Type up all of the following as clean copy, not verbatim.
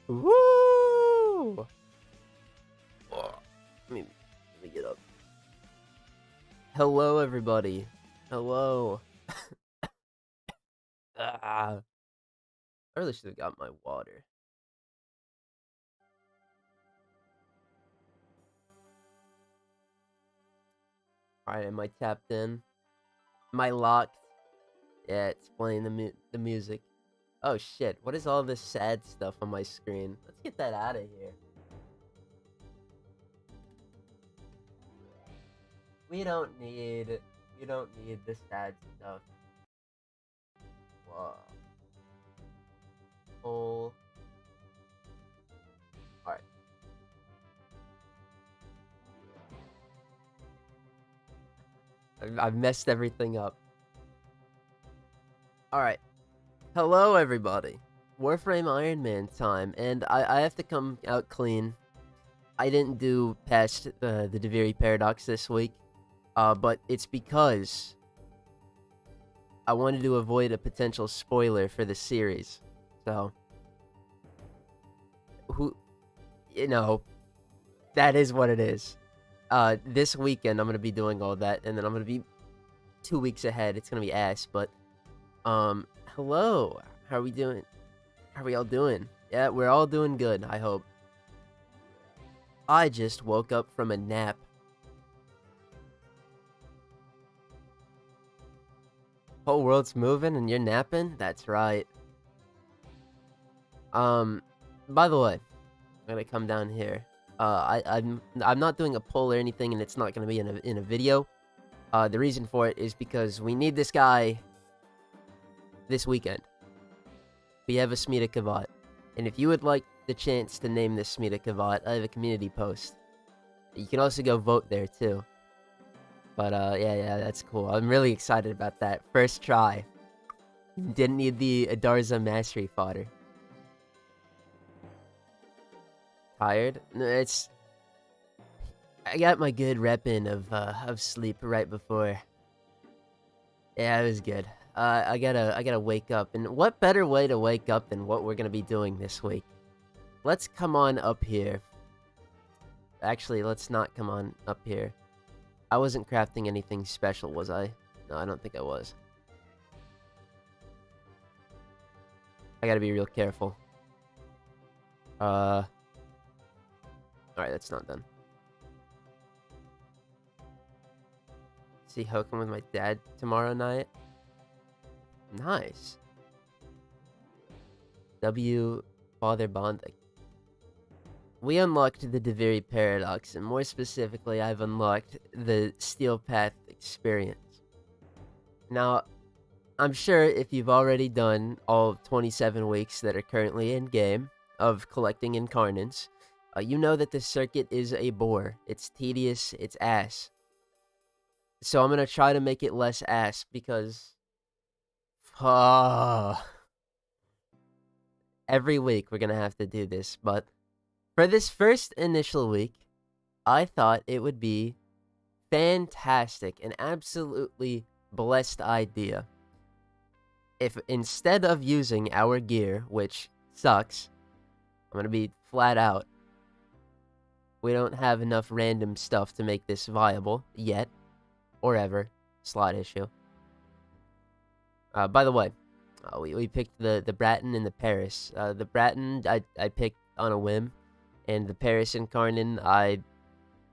Woo! Oh, let me get up. Hello, everybody. Hello. I really should have got my water. Alright, am I tapped in? Am I locked? Yeah, it's playing the music. Oh shit, what is all this sad stuff on my screen? Let's get that out of here. We don't need the sad stuff. Whoa. Oh. Alright. I've messed everything up. Alright. Hello, everybody. Warframe Iron Man time, and I have to come out clean. I didn't do past the Deviri Paradox this week, but it's because I wanted to avoid a potential spoiler for the series. So, that is what it is. This weekend, I'm going to be doing all that, and then I'm going to be 2 weeks ahead. It's going to be ass, but, hello. How are we doing? How are we all doing? Yeah, we're all doing good, I hope. I just woke up from a nap. Whole world's moving and you're napping? That's right. By the way, I'm gonna come down here. I'm not doing a poll or anything, and it's not gonna be in a video. The reason for it is because we need this guy this weekend. We have a Smita Kavat, and if you would like the chance to name this Smita Kavat, I have a community post. You can also go vote there too. But yeah, that's cool. I'm really excited about that. First try. Didn't need the Adarza mastery fodder. Tired? No, I got my good rep in of sleep right before. Yeah, it was good. I gotta wake up, and what better way to wake up than what we're gonna be doing this week? Let's come on up here. Actually, let's not come on up here. I wasn't crafting anything special, was I? No, I don't think I was. I gotta be real careful. Alright, that's not done. See Hokum with my dad tomorrow night. Nice. W. Father Bonding. We unlocked the Deviri Paradox, and more specifically, I've unlocked the Steel Path experience. Now, I'm sure if you've already done all 27 weeks that are currently in-game of collecting incarnates, you know that this circuit is a bore. It's tedious, it's ass. So I'm going to try to make it less ass, because every week we're going to have to do this, but for this first initial week, I thought it would be fantastic, an absolutely blessed idea, if instead of using our gear, which sucks, I'm going to be flat out, we don't have enough random stuff to make this viable, yet, or ever. Slot issue. By the way, we picked the Bratton and the Paris. The Bratton I picked on a whim, and the Paris Incarnate I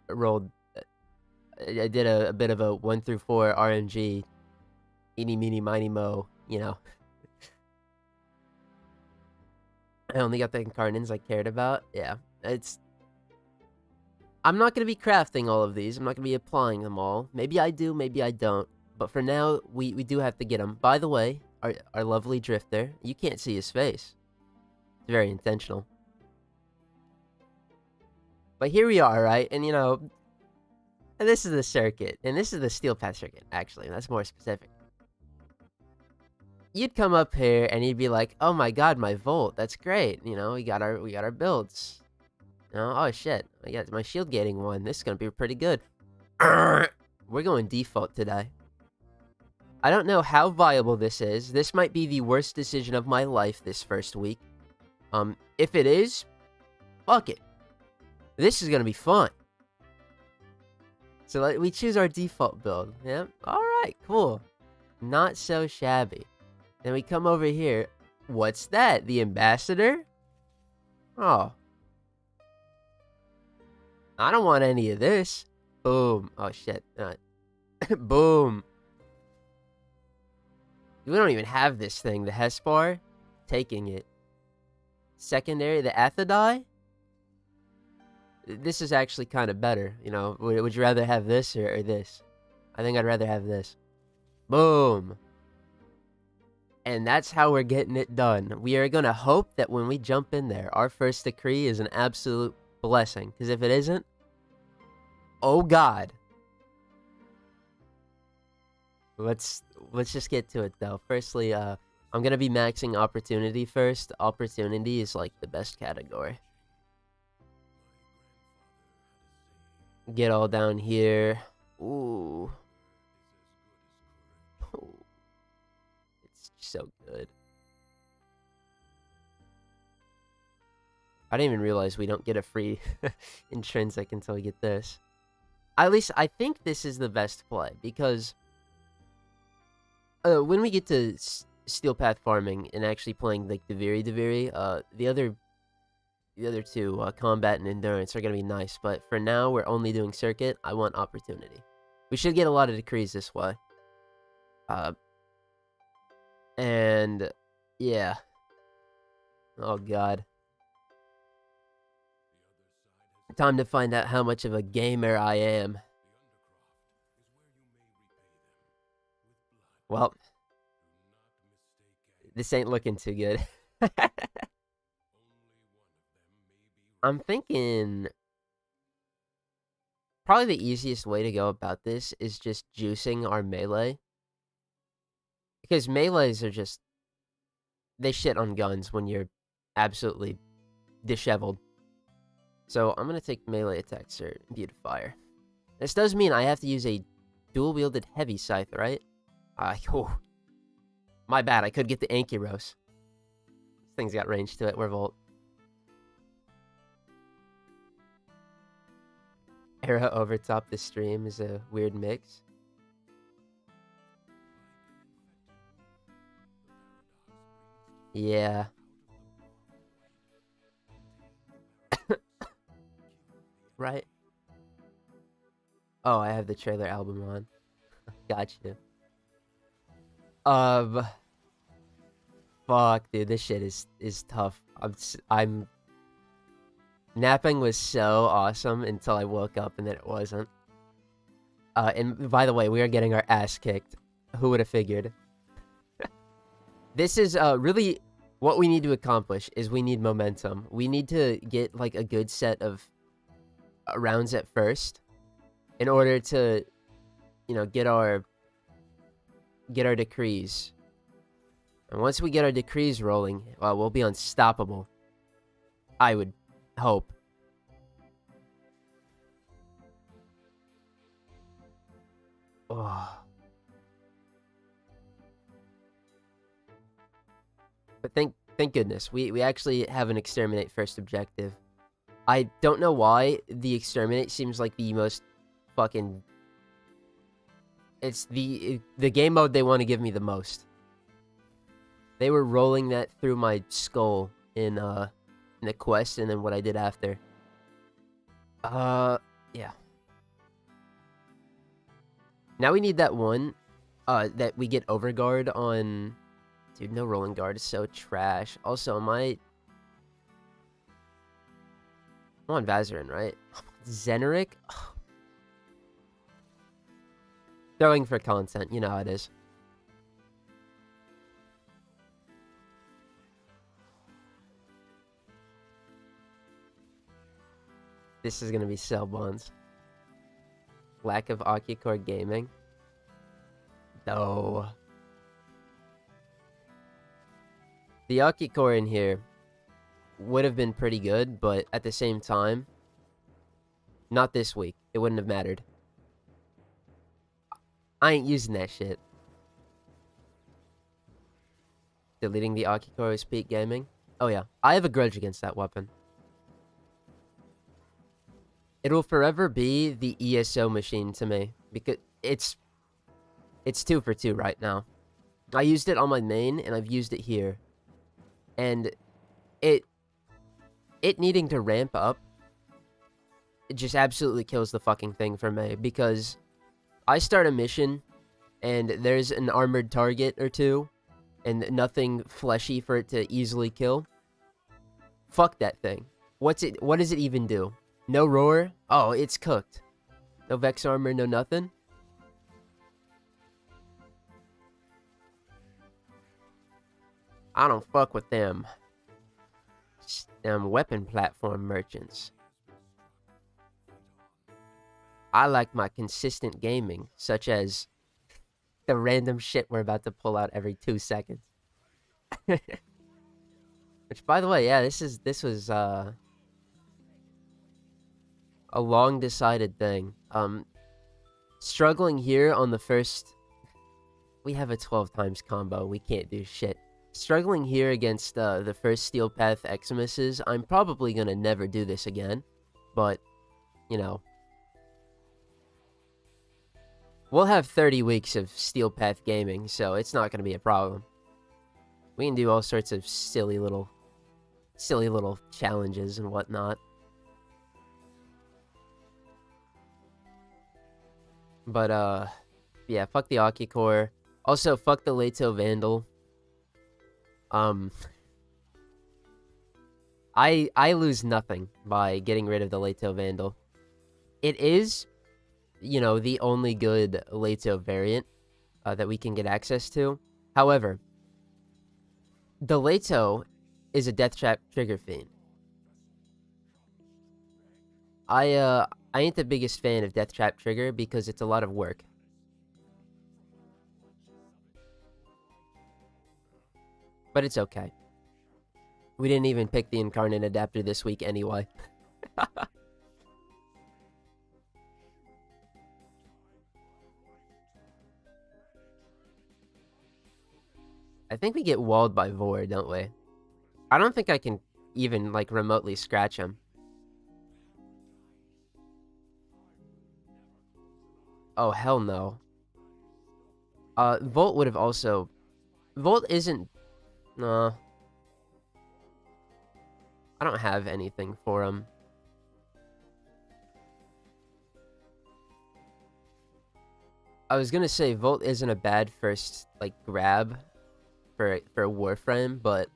rolled. I did a bit of a 1 through 4 RNG. Eeny, meeny, miny, mo. You know. I only got the Incarnates I cared about. Yeah, I'm not going to be crafting all of these. I'm not going to be applying them all. Maybe I do, maybe I don't. But for now, we do have to get them. By the way, our lovely Drifter, you can't see his face. It's very intentional. But here we are, right? And, and this is the circuit. And this is the Steel Path circuit, actually. That's more specific. You'd come up here, and you'd be like, oh my god, my Volt. That's great. We got our builds. Oh shit, I got my shield gating one. This is gonna be pretty good. We're going default today. I don't know how viable this is. This might be the worst decision of my life this first week. If it is, fuck it. This is gonna be fun. So we choose our default build. Yeah. All right. Cool. Not so shabby. Then we come over here. What's that? The ambassador? Oh. I don't want any of this. Boom. Oh shit. Boom. We don't even have this thing. The Hespar. Taking it. Secondary. The Athodai. This is actually kind of better. You know, would you rather have this or this? I think I'd rather have this. Boom. And that's how we're getting it done. We are going to hope that when we jump in there, our first decree is an absolute blessing. Because if it isn't, oh God. Let's just get to it, though. Firstly, I'm going to be maxing opportunity first. Opportunity is like the best category. Get all down here. Ooh. It's so good. I didn't even realize we don't get a free intrinsic until we get this. At least I think this is the best play because when we get to steel path farming and actually playing like Deviri, the other two, combat and endurance, are going to be nice. But for now, we're only doing circuit. I want opportunity. We should get a lot of decrees this way. And, yeah. Oh, God. Time to find out how much of a gamer I am. Well, this ain't looking too good. I'm thinking probably the easiest way to go about this is just juicing our melee. Because melees are just, they shit on guns when you're absolutely disheveled. So I'm going to take melee attack cert and beautifier. This does mean I have to use a dual-wielded heavy scythe, right? Oh, my bad, I could get the Ankyros. This thing's got range to it, we're Volt. Era over top the stream is a weird mix. Yeah. Right. Oh, I have the trailer album on. Gotcha. Fuck, dude, this shit is tough. I'm napping was so awesome until I woke up and then it wasn't. And by the way, we are getting our ass kicked. Who would have figured? This is really what we need to accomplish is we need momentum. We need to get like a good set of rounds at first in order to, you know, get our decrees. And once we get our decrees rolling, we'll be unstoppable. I would hope. Oh. But thank goodness, we actually have an exterminate first objective. I don't know why the exterminate seems like the most fucking... It's the game mode they want to give me the most. They were rolling that through my skull in the quest and then what I did after. Yeah. Now we need that one, that we get overguard on... Dude, no rolling guard is so trash. Also, I'm on Vazarin, right? Zeneric? Throwing for content, you know how it is. This is gonna be so buns. Lack of Occucore gaming. No. The Occucore in here would have been pretty good, but at the same time, not this week. It wouldn't have mattered. I ain't using that shit. Deleting the Occucore is peak gaming. Oh yeah, I have a grudge against that weapon. It'll forever be the ESO machine to me because it's 2 for 2 right now. I used it on my main and I've used it here. And it needing to ramp up, it just absolutely kills the fucking thing for me because I start a mission and there's an armored target or two and nothing fleshy for it to easily kill. Fuck that thing. What does it even do? No roar? Oh, it's cooked. No Vex armor, no nothing? I don't fuck with them. Them weapon platform merchants. I like my consistent gaming, such as the random shit we're about to pull out every 2 seconds. Which, by the way, yeah, this was a long decided thing. Struggling here on the first. We have a 12 times combo. We can't do shit. Struggling here against the first Steel Path Eximuses. I'm probably gonna never do this again, but you know, we'll have 30 weeks of Steel Path gaming, so it's not gonna be a problem. We can do all sorts of silly little challenges and whatnot. But yeah, fuck the Ocucore. Also, fuck the Leto Vandal. I lose nothing by getting rid of the Leto Vandal. It is, you know, the only good Leto variant that we can get access to. However, the Leto is a Death Trap trigger fiend. I ain't the biggest fan of Death Trap trigger because it's a lot of work. But it's okay. We didn't even pick the Incarnate Adapter this week anyway. I think we get walled by Vor, don't we? I don't think I can even, like, remotely scratch him. Oh, hell no. Volt would have also... Volt isn't... No. I don't have anything for him. I was gonna say Volt isn't a bad first, like, grab for Warframe, but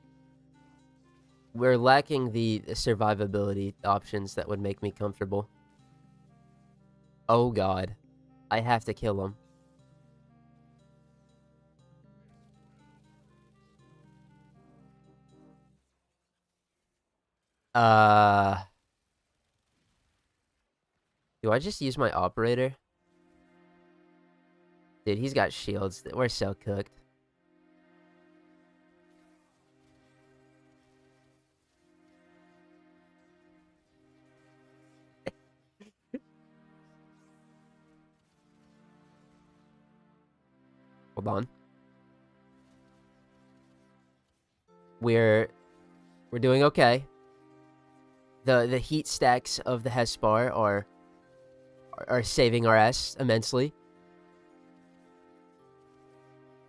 we're lacking the survivability options that would make me comfortable. Oh god. I have to kill him. Do I just use my operator? Dude, he's got shields. We're so cooked. Hold on. We're doing okay. The heat stacks of the Hespar are saving our ass immensely.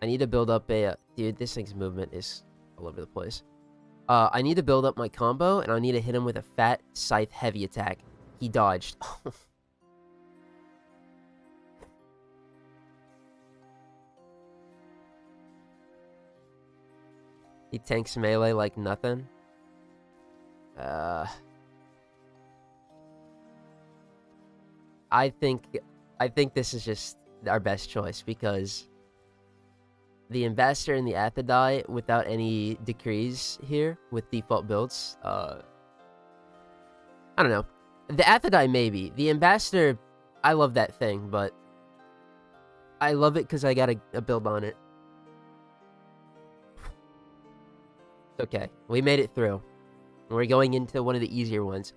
I need to build up a... dude, this thing's movement is all over the place. I need to build up my combo, and I need to hit him with a fat scythe heavy attack. He dodged. He tanks melee like nothing. I think this is just our best choice because the Ambassador and the Athadai without any decrees here with default builds. I don't know. The Athadai maybe. The Ambassador, I love that thing, but I love it because I got a build on it. Okay, we made it through. We're going into one of the easier ones.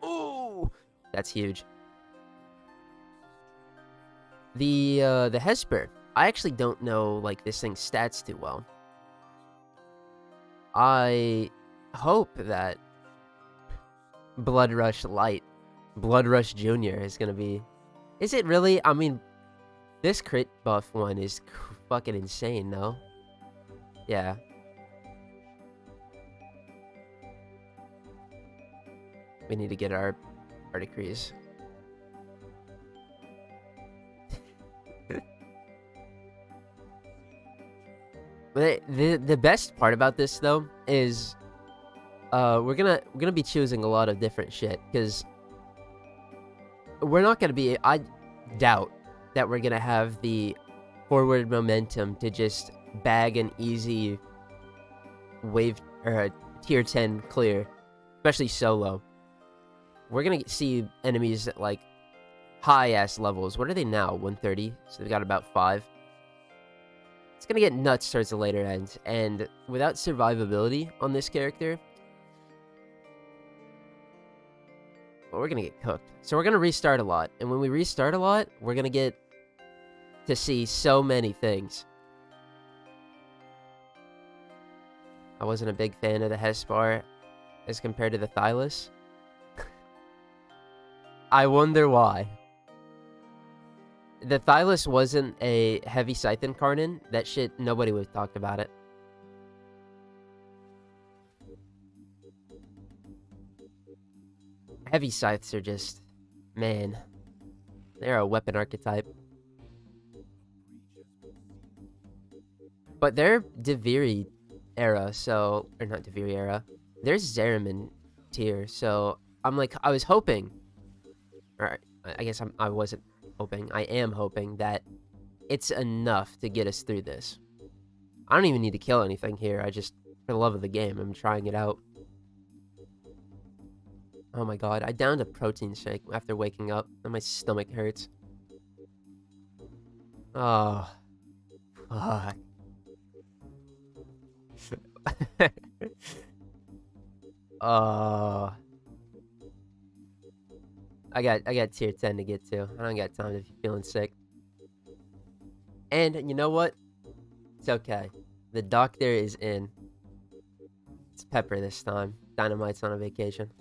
Ooh, that's huge. The Hesper. I actually don't know, like, this thing's stats too well. I hope that Blood Rush Light, Blood Rush Junior is gonna be... Is it really? I mean, this crit buff one is fucking insane, no? Yeah. We need to get our decrees. The best part about this though is we're gonna be choosing a lot of different shit, because we're not gonna be... I doubt that we're gonna have the forward momentum to just bag an easy wave or tier 10 clear, especially solo. We're gonna see enemies at like high ass levels. What are they now? 130. So they've got about 5. It's gonna get nuts towards the later end, and without survivability on this character, well, we're gonna get cooked. So we're gonna restart a lot, and when we restart a lot, we're gonna get to see so many things. I wasn't a big fan of the Hespar as compared to the Thylus. I wonder why. The Thylus wasn't a heavy scythe incarnate. That shit, nobody would have talked about it. Heavy scythes are just... man. They're a weapon archetype. But they're Deviri era, so... or not Deviri era. There's Zeramin tier, so... I'm like, I was hoping... or I guess I wasn't hoping. I am hoping that it's enough to get us through this. I don't even need to kill anything here. I just, for the love of the game, I'm trying it out. Oh my god, I downed a protein shake after waking up, and my stomach hurts. Oh. Fuck. Oh. I got tier 10 to get to. I don't got time if you're feeling sick. And you know what? It's okay. The doctor is in. It's Pepper this time. Dynamite's on a vacation.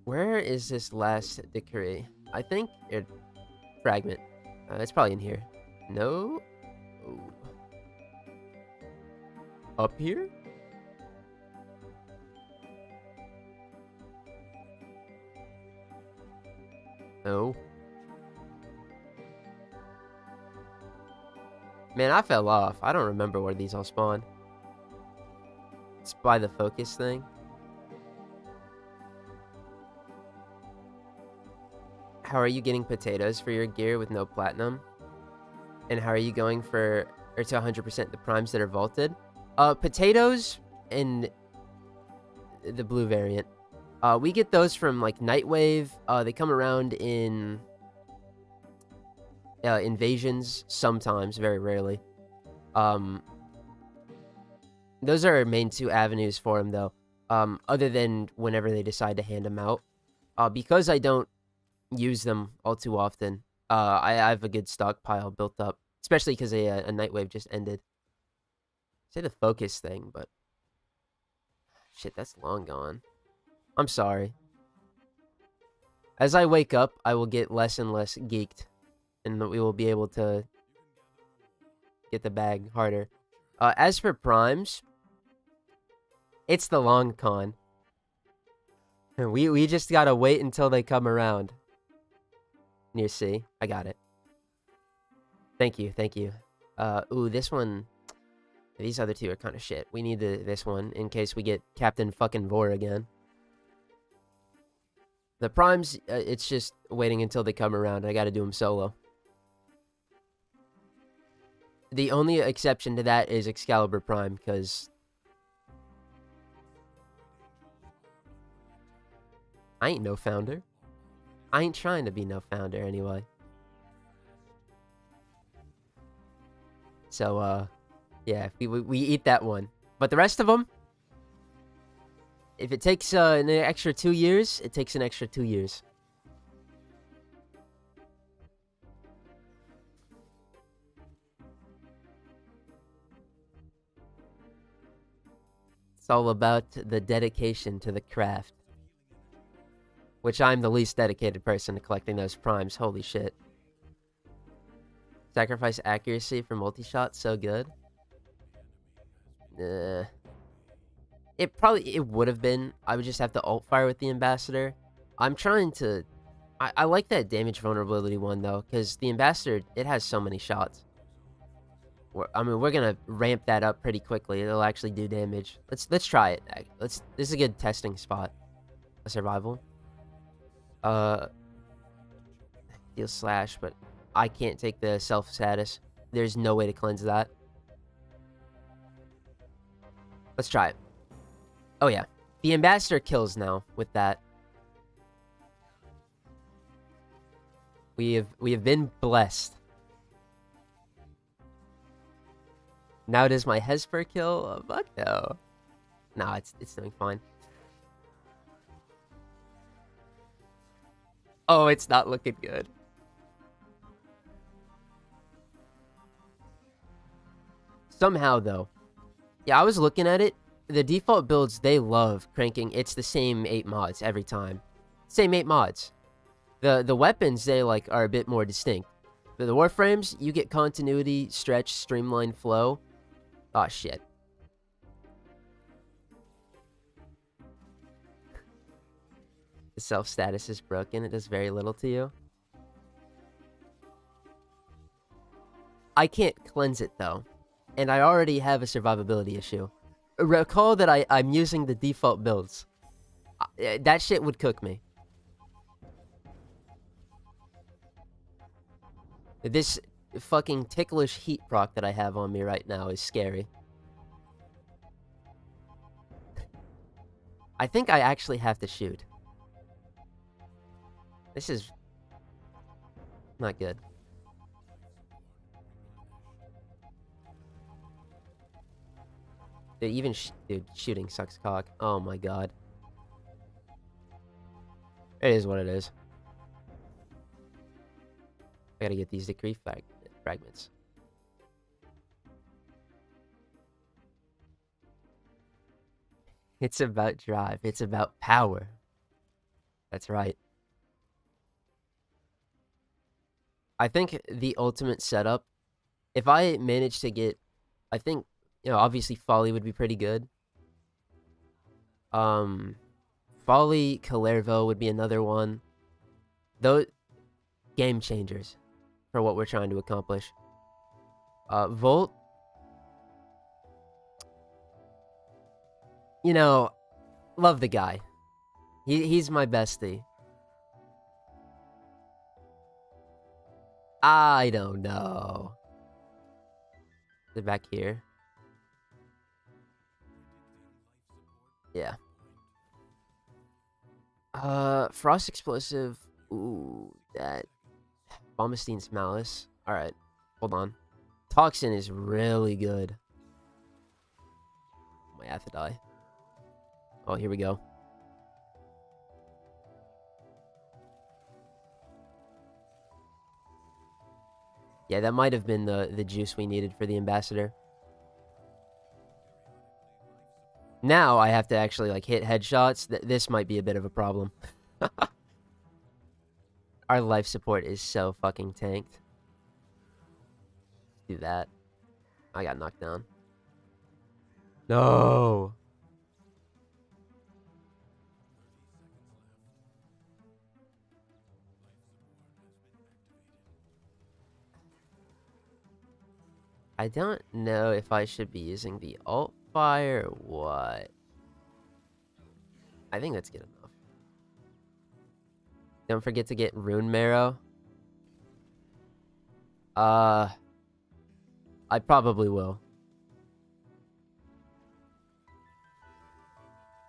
Where is this last decree? I think it... fragment. It's probably in here. No? Ooh. Up here? No. Man, I fell off. I don't remember where these all spawn. It's by the focus thing. How are you getting potatoes for your gear with no platinum? And how are you going for... or to 100% the primes that are vaulted? Potatoes in the blue variant. We get those from, like, Nightwave. They come around in... invasions sometimes, very rarely. Those are our main 2 avenues for them, though. Other than whenever they decide to hand them out. Because I don't use them all too often, I have a good stockpile built up. Especially because a Nightwave just ended. Say the focus thing, but... shit, that's long gone. I'm sorry. As I wake up, I will get less and less geeked. And we will be able to get the bag harder. As for primes, it's the long con. We just gotta wait until they come around. Near C. I got it. Thank you, thank you. Ooh, this one... these other 2 are kind of shit. We need this one in case we get Captain fucking Vor again. The primes, it's just waiting until they come around. I gotta do them solo. The only exception to that is Excalibur Prime, because... I ain't no founder. I ain't trying to be no founder anyway. So, yeah, we eat that one. But the rest of them, if it takes an extra 2 years, it takes an extra 2 years. It's all about the dedication to the craft. Which I'm the least dedicated person to collecting those primes. Holy shit. Sacrifice accuracy for multi-shot, so good. It would have been. I would just have to ult fire with the ambassador. I'm trying to... I like that damage vulnerability one, though, because the ambassador, it has so many shots. I mean, we're gonna ramp that up pretty quickly. It'll actually do damage. Let's try it. This is a good testing spot. A survival. Deal slash, but I can't take the self status. There's no way to cleanse that. Let's try it. Oh yeah, the ambassador kills now with that. We have been blessed. Now does my Hesper kill? Oh, fuck no. Nah, it's doing fine. Oh, it's not looking good. Somehow, though. Yeah, I was looking at it. The default builds, they love cranking. It's the same 8 mods every time. Same 8 mods. The weapons, they like are a bit more distinct. For the Warframes, you get continuity, stretch, streamline, flow. Oh, shit. The self-status is broken. It does very little to you. I can't cleanse it, though. And I already have a survivability issue. Recall that I'm using the default builds. That shit would cook me. This fucking ticklish heat proc that I have on me right now is scary. I think I actually have to shoot. This is not good. Dude, even dude, shooting sucks cock. Oh my god. It is what it is. I gotta get these decree fragments. It's about drive. It's about power. That's right. I think the ultimate setup, if I manage to get, I think, you know, obviously Folly would be pretty good. Folly, Calervo would be another one. Those game changers for what we're trying to accomplish. Volt, you know, love the guy. He's my bestie. I don't know. Is it back here? Yeah. Frost Explosive. Ooh, that. Bombastein's Malice. Alright, hold on. Toxin is really good. I have to die. Oh, here we go. Yeah, that might have been the juice we needed for the ambassador. Now I have to actually like hit headshots. This might be a bit of a problem. Our life support is so fucking tanked. Do that. I got knocked down. No. I don't know if I should be using the alt fire or what. I think that's good enough. Don't forget to get Rune Marrow. I probably will.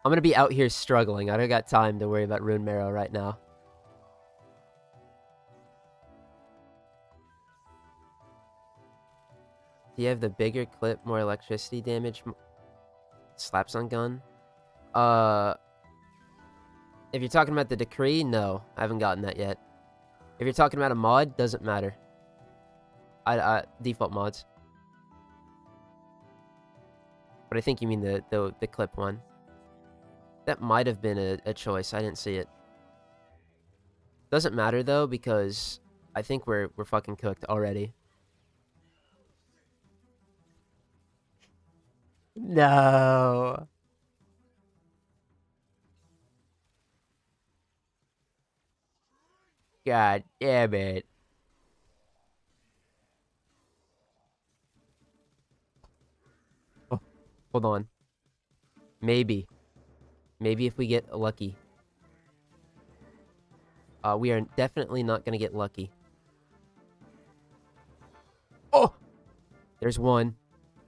I'm gonna be out here struggling. I don't got time to worry about Rune Marrow right now. Do you have the bigger clip, more electricity damage? Slaps on gun? If you're talking about the decree, no. I haven't gotten that yet. If you're talking about a mod, doesn't matter. Default mods. But I think you mean the clip one. That might have been a choice. I didn't see it. Doesn't matter though, because I think we're fucking cooked already. No. God damn it. Oh, hold on. Maybe. Maybe if we get lucky. We are definitely not gonna get lucky. Oh! There's one.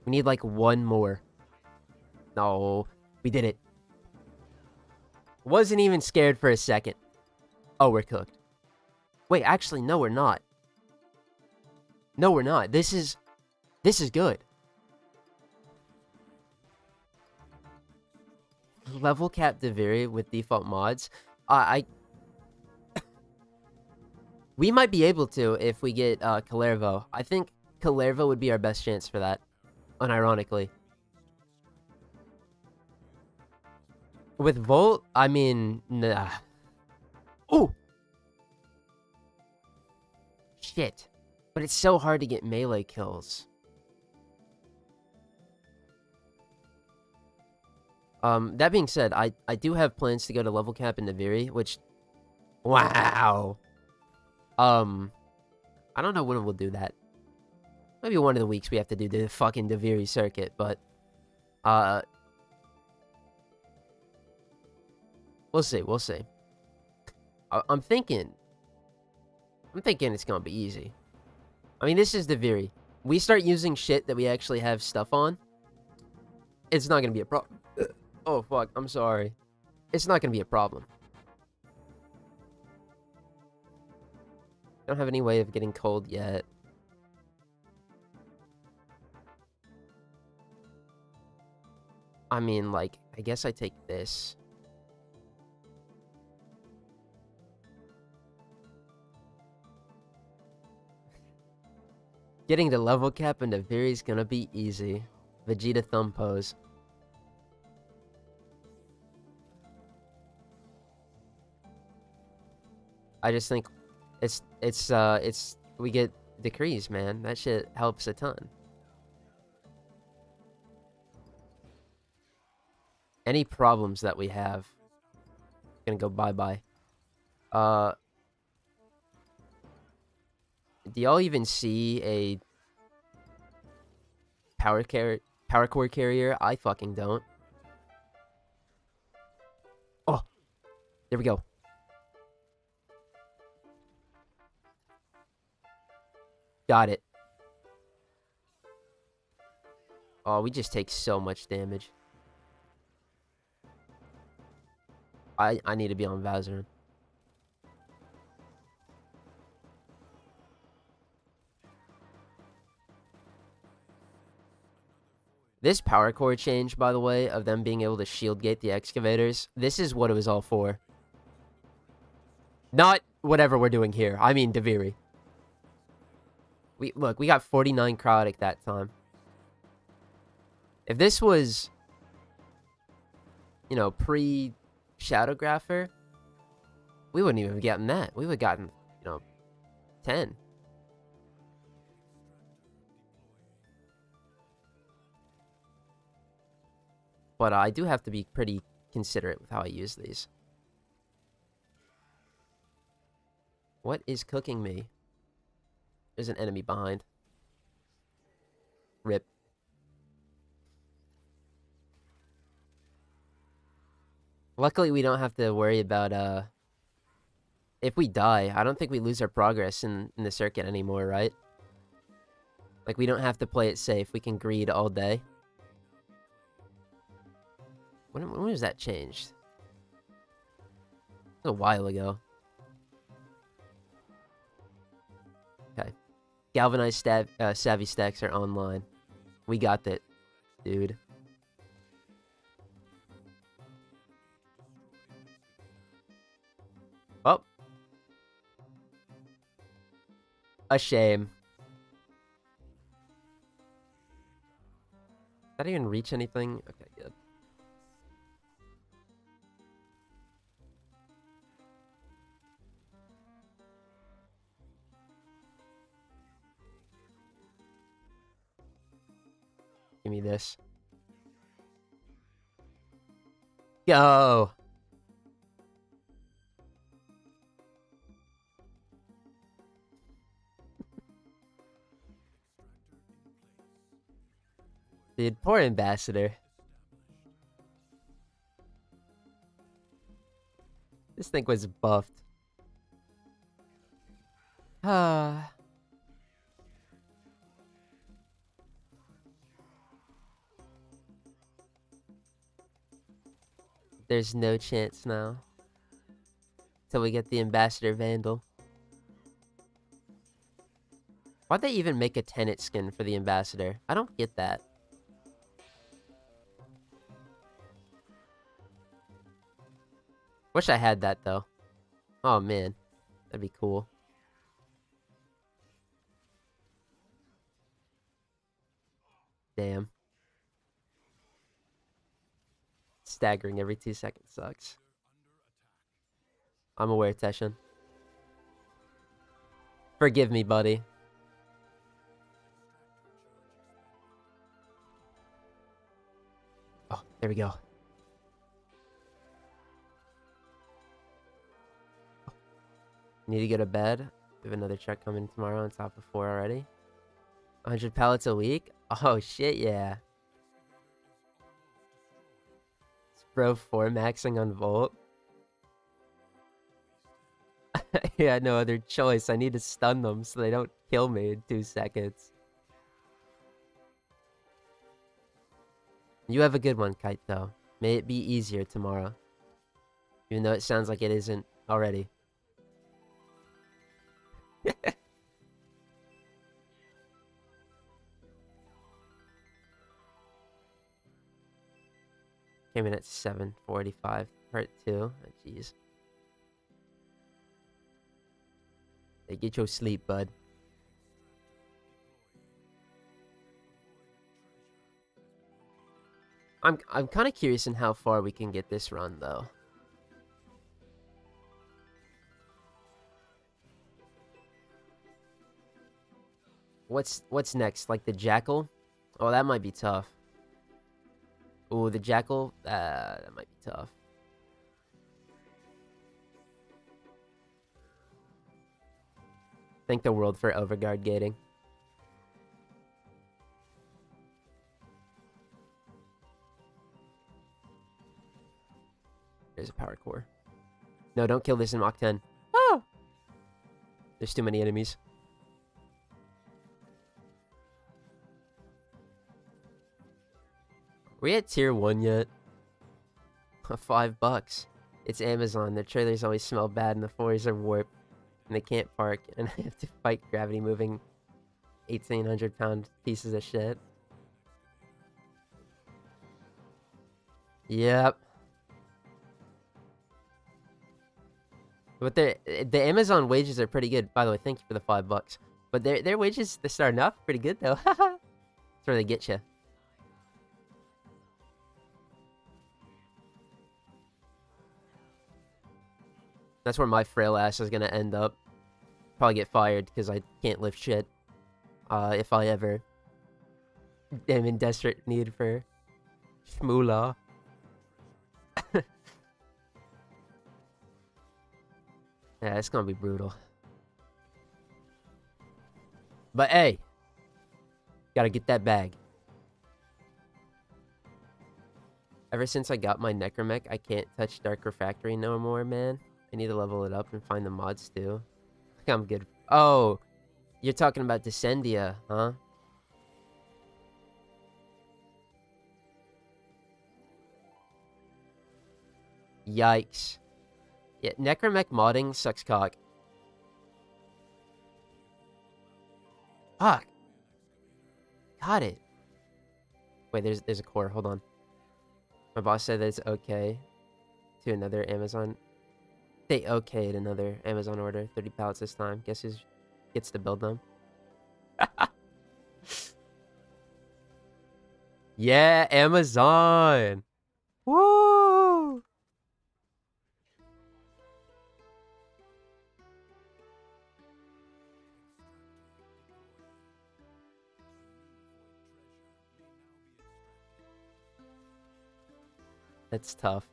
We need like one more. No. We did it. Wasn't even scared for a second. Oh, we're cooked. Wait, actually, no, we're not. No, we're not. This is good. Level cap Deviri with default mods. We might be able to if we get Kalervo. I think Kalervo would be our best chance for that, unironically. With Volt, I mean, nah. Ooh! Shit. But it's so hard to get melee kills. That being said, I do have plans to go to level cap in Naviri, which... Wow! I don't know when we'll do that. Maybe one of the weeks we have to do the fucking Naviri circuit, but... We'll see, we'll see. I'm thinking it's gonna be easy. I mean, this is Naviri. We start using shit that we actually have stuff on, it's not gonna be a problem. Oh, fuck, I'm sorry. It's not gonna be a problem. Don't have any way of getting cold yet. I mean, like, I guess I take this. Getting the level cap into Viri is gonna be easy. Vegeta thumb pose. I just think we get decrees, man. That shit helps a ton. Any problems that we have gonna go bye-bye. Do y'all even see a power core carrier? I fucking don't. Oh, there we go. Got it. Oh, we just take so much damage. I need to be on Vazarin. This power core change, by the way, of them being able to shield gate the excavators, this is what it was all for. Not whatever we're doing here. I mean, Deviri. Look, we got 49 cryotic that time. If this was, you know, pre-Shadowgrapher, we wouldn't even have gotten that. We would have gotten, you know, 10. But I do have to be pretty considerate with how I use these. What is cooking me? There's an enemy behind. Rip. Luckily, we don't have to worry about, if we die, I don't think we lose our progress in the circuit anymore, right? Like, we don't have to play it safe. We can greed all day. When was that changed? It was a while ago. Okay. Galvanized savvy stacks are online. We got that, dude. Oh. A shame. that even reach anything? Okay, good. Give me this. Go! Dude, poor ambassador. This thing was buffed. Ah. There's no chance now. Till we get the ambassador vandal. Why'd they even make a tenant skin for the ambassador? I don't get that. Wish I had that though. Oh man, that'd be cool. Damn. Staggering every 2 seconds sucks. I'm aware, Teshin. Forgive me, buddy. Oh, there we go. Need to go to bed. We have another check coming tomorrow on top of 4 already. 100 pallets a week? Oh, shit, yeah. Is bro 4 maxing on Volt? Yeah, no other choice. I need to stun them so they don't kill me in 2 seconds. You have a good one, Kite, though. May it be easier tomorrow. Even though it sounds like it isn't already. Came in at 7:45, part 2. Oh, jeez. Hey, get your sleep, bud. I'm kind of curious in how far we can get this run, though. What's next? Like the Jackal? Oh, that might be tough. Ooh, the Jackal? That might be tough. Thank the world for overguard gating. There's a power core. No, don't kill this in Mach 10. Oh! There's too many enemies. Are we at tier 1 yet? $5. It's Amazon. Their trailers always smell bad and the floors are warped. And they can't park. And I have to fight gravity moving 1,800-pound pieces of shit. Yep. But the Amazon wages are pretty good. By the way, thank you for the $5. But their wages, they're starting off pretty good though. That's where they get you. That's where my frail ass is gonna end up. Probably get fired because I can't lift shit. If I ever am in desperate need for shmoolah. Yeah, it's gonna be brutal. But hey, gotta get that bag. Ever since I got my Necromech, I can't touch Dark Refractory no more, man. I need to level it up and find the mods too. I think I'm good. Oh, you're talking about Descendia, huh? Yikes. Yeah, Necromech modding sucks cock. Fuck. Got it. Wait, there's a core. Hold on. My boss said that it's okay to another Amazon. They okayed another Amazon order. 30 pallets this time. Guess who gets to build them? Yeah, Amazon. Woo! That's tough.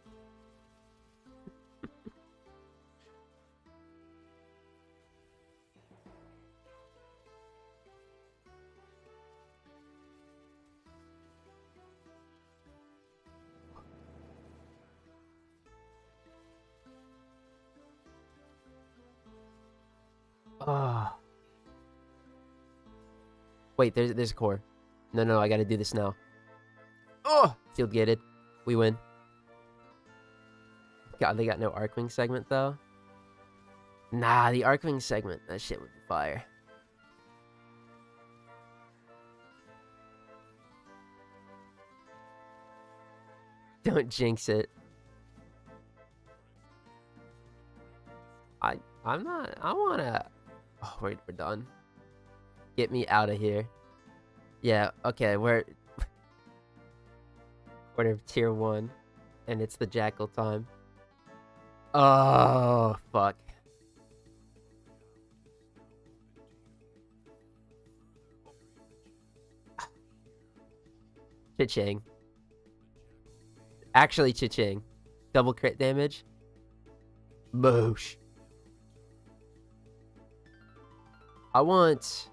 Ah. Wait, there's a core. No, I gotta do this now. Oh! Field gated. We win. God, they got no Arcwing segment, though. Nah, the Arcwing segment. That shit would be fire. Don't jinx it. I'm not... I wanna... Oh, we're done. Get me out of here. Yeah, okay, we're tier 1. And it's the Jackal time. Oh, fuck. Cha-ching. Actually, cha-ching. Double crit damage. Boosh. I want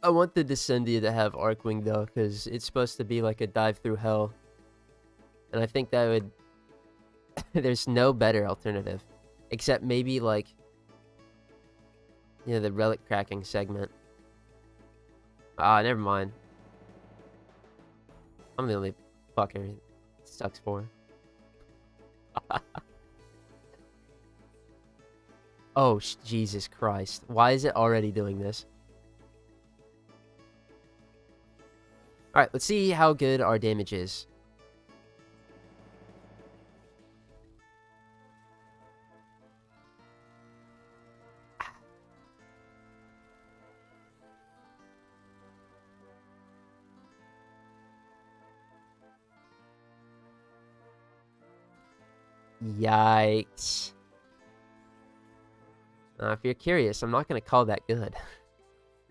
the Descendia to have Arcwing, though, because it's supposed to be like a dive through hell. And I think that would... There's no better alternative. Except maybe, like... the relic cracking segment. Ah, never mind. I'm the only fucker it sucks for. Oh, Jesus Christ. Why is it already doing this? Alright, let's see how good our damage is. Yikes. If you're curious, I'm not going to call that good.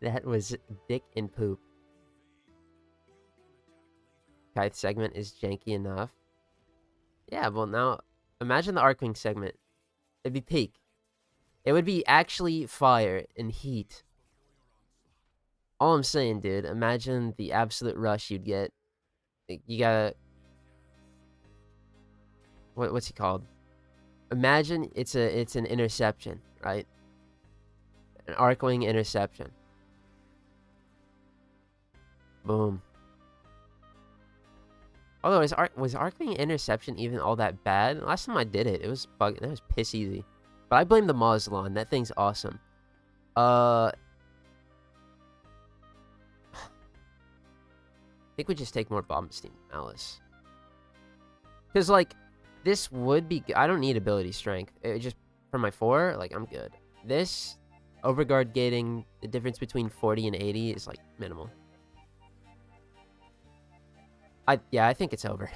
That was dick and poop. Kite segment is janky enough. Yeah, well now, imagine the Arcwing segment. It'd be peak. It would be actually fire and heat. All I'm saying, dude, imagine the absolute rush you'd get. You gotta... What's he called? Imagine it's an interception, right? An Arcwing interception. Boom. Although, was Arcwing interception even all that bad? Last time I did it, it was that was piss easy. But I blame the Moslon. That thing's awesome. I think we just take more Bombstein Alice. Because, like, this would be... I don't need ability strength. It just, for my 4, like, I'm good. This, overguard gating, the difference between 40 and 80 is, like, minimal. Yeah, I think it's over.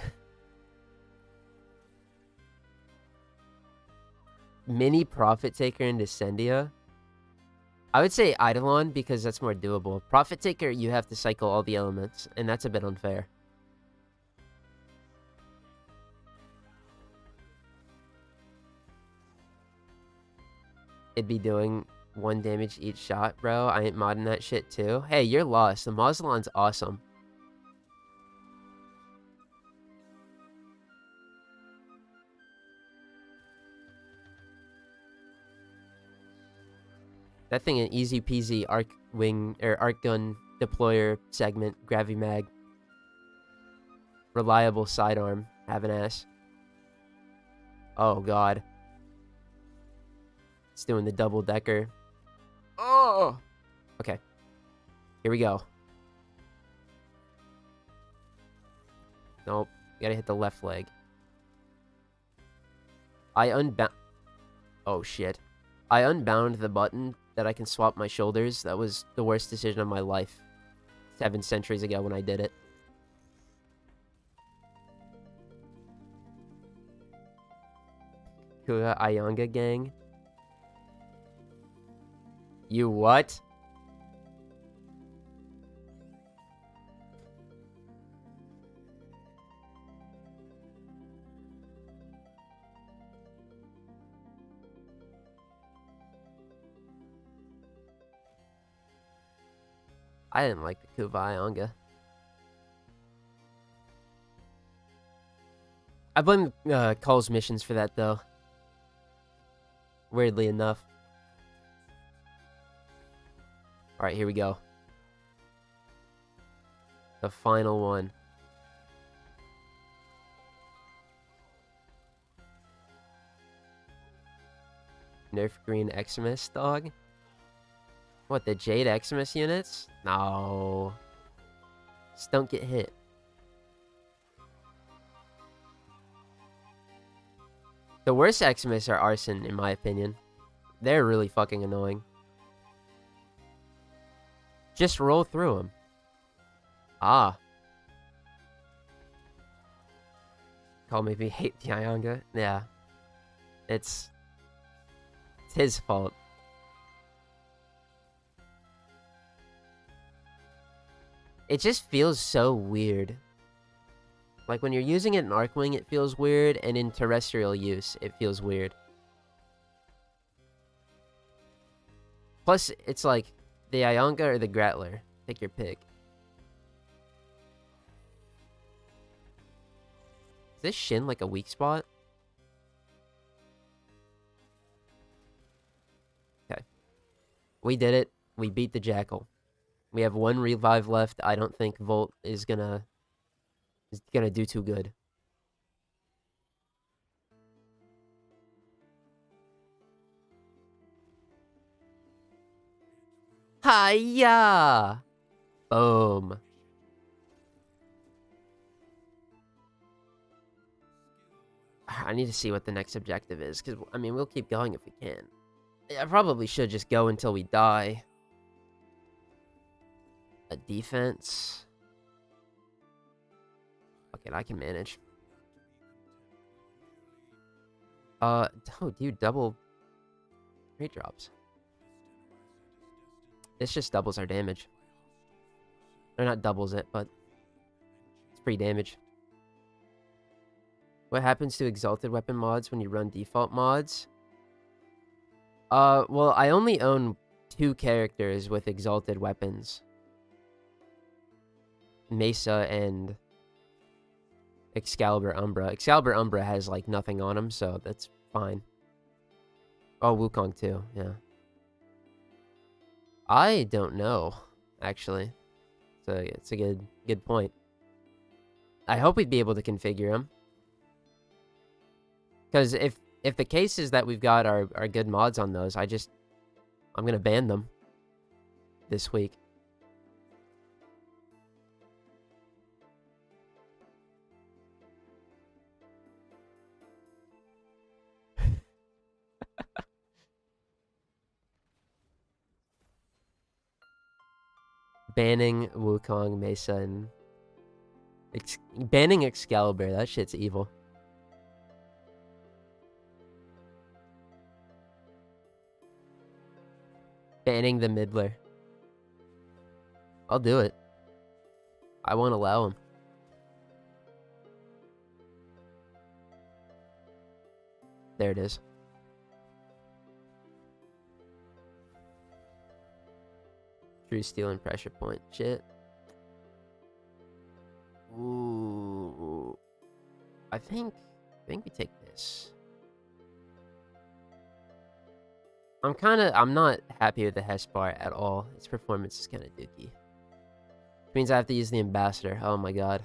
Mini Profit Taker and Descendia. I would say Eidolon because that's more doable. Profit Taker, you have to cycle all the elements, and that's a bit unfair. It'd be doing 1 damage each shot, bro. I ain't modding that shit too. Hey, you're lost. The Moslon's awesome. That thing an easy peasy arc wing or arc gun deployer segment, gravity mag. Reliable sidearm, have an ass. Oh god. It's doing the double decker. Oh! Okay. Here we go. Nope. Gotta hit the left leg. I unbound... Oh shit. I unbound the button that I can swap my shoulders. That was the worst decision of my life. 7 centuries ago when I did it. Kuha Ayanga gang. You what? I didn't like the Kuva Ayanga. I blame Cole's missions for that, though. Weirdly enough. Alright, here we go. The final one. Nerf Green Eximus, dog? What, the Jade Eximus units? No. Just don't get hit. The worst Eximus are Arson, in my opinion. They're really fucking annoying. Just roll through them. Ah. Call me if you hate the Ayanga. Yeah. It's his fault. It just feels so weird. Like, when you're using it in Arcwing, it feels weird, and in terrestrial use, it feels weird. Plus, it's like, the Ayanga or the Grattler. Pick your pick. Is this Shin like a weak spot? Okay. We did it. We beat the Jackal. We have one revive left. I don't think Volt is gonna do too good. Hiya! Boom. I need to see what the next objective is, because, I mean, we'll keep going if we can. I probably should just go until we die. A defense. Okay, I can manage. Oh, dude, double rate drops. This just doubles our damage. Or not doubles it, but it's free damage. What happens to exalted weapon mods when you run default mods? Well, I only own 2 characters with exalted weapons. Mesa and Excalibur Umbra. Excalibur Umbra has, like, nothing on him, so that's fine. Oh, Wukong too, yeah. I don't know, actually. So it's a good point. I hope we'd be able to configure them. Because if the cases that we've got are good mods on those, I'm gonna ban them this week. Banning Wukong, Mesa, and banning Excalibur. That shit's evil. Banning the Midler. I'll do it. I won't allow him. There it is. True steal and pressure point. Shit. Ooh. I think we take this. I'm not happy with the Hespar at all. Its performance is kind of dookie. Which means I have to use the Ambassador. Oh my god.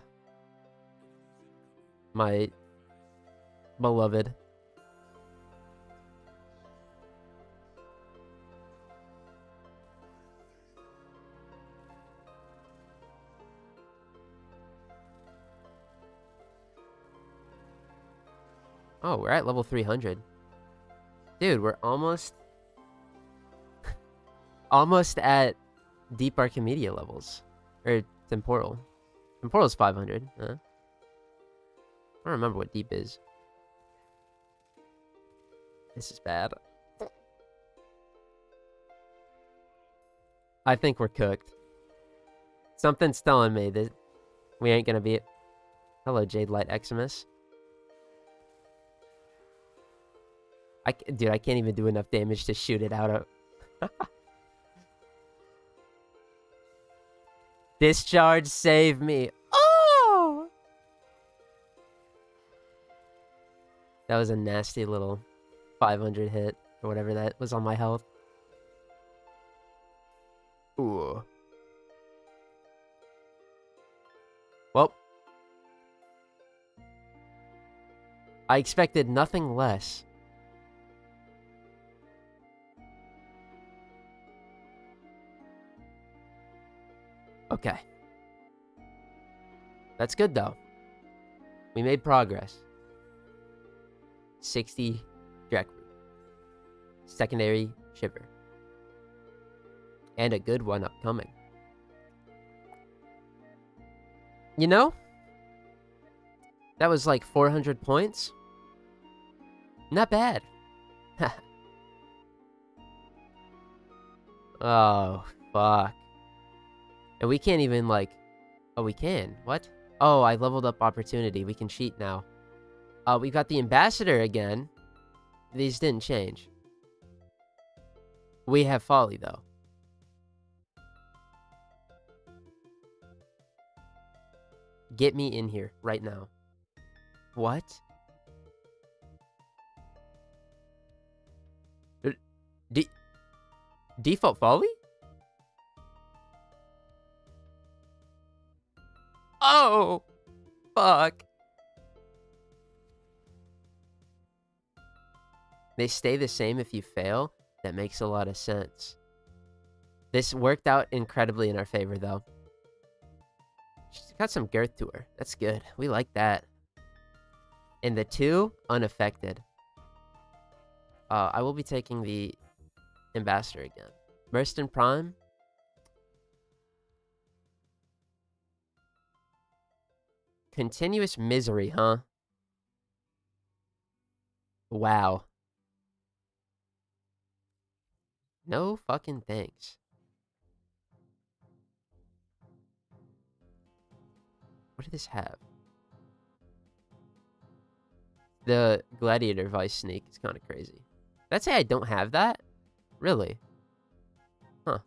My beloved. Oh, we're at level 300. Dude, we're almost at Deep Archimedia levels. Or Temporal. Temporal's 500. Huh? I don't remember what Deep is. This is bad. I think we're cooked. Something's telling me that we ain't gonna be... Hello, Jade Light Eximus. Dude, I can't even do enough damage to shoot it out of... Discharge, save me. Oh! That was a nasty little 500 hit, or whatever that was on my health. Ooh. Well. I expected nothing less. Okay. That's good, though. We made progress. 60 Drek Root. Secondary Shiver. And a good one upcoming. You know? That was like 400 points. Not bad. Oh, fuck. And we can't even, like... Oh, we can. What? Oh, I leveled up Opportunity. We can cheat now. We got the Ambassador again. These didn't change. We have Folly, though. Get me in here right now. What? Default Folly? Oh! Fuck. They stay the same if you fail? That makes a lot of sense. This worked out incredibly in our favor, though. She's got some girth to her. That's good. We like that. And the 2, unaffected. I will be taking the Ambassador again. Burst in Prime. Continuous Misery, huh? Wow. No fucking thanks. What did this have? The Gladiator Vice Sneak is kind of crazy. Did I say I don't have that? Really? Huh.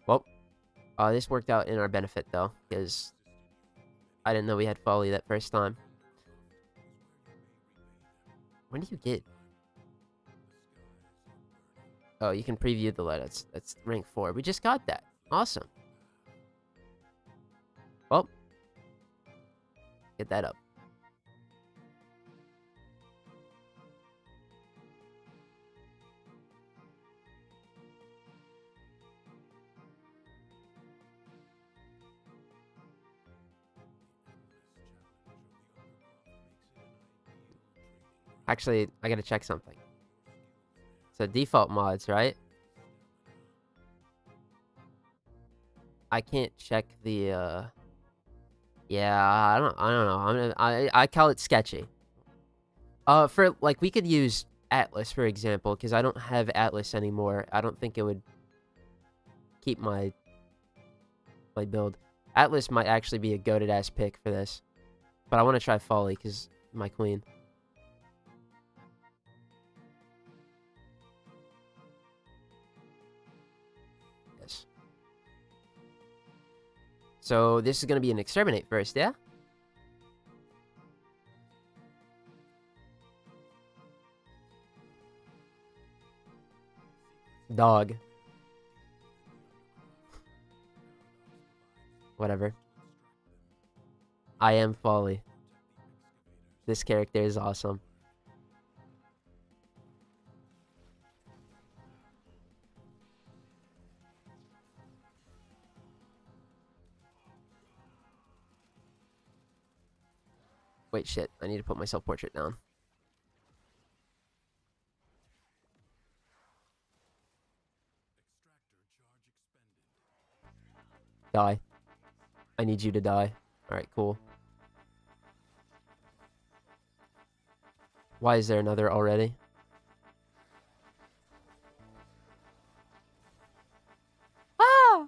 Well, this worked out in our benefit, though, because I didn't know we had Folly that first time. When do you get... Oh, you can preview the letter. That's rank 4. We just got that. Awesome. Well, get that up. Actually, I gotta check something. So default mods, right? I can't check the yeah, I don't know. I call it sketchy. For like we could use Atlas for example, because I don't have Atlas anymore. I don't think it would keep my build. Atlas might actually be a goated ass pick for this. But I want to try Folly because my queen. Yes. So this is going to be an Exterminate first, yeah? Dog. Whatever. I am Folly. This character is awesome. Wait, shit. I need to put my self-portrait down. Die. I need you to die. Alright, cool. Why is there another already? Ah!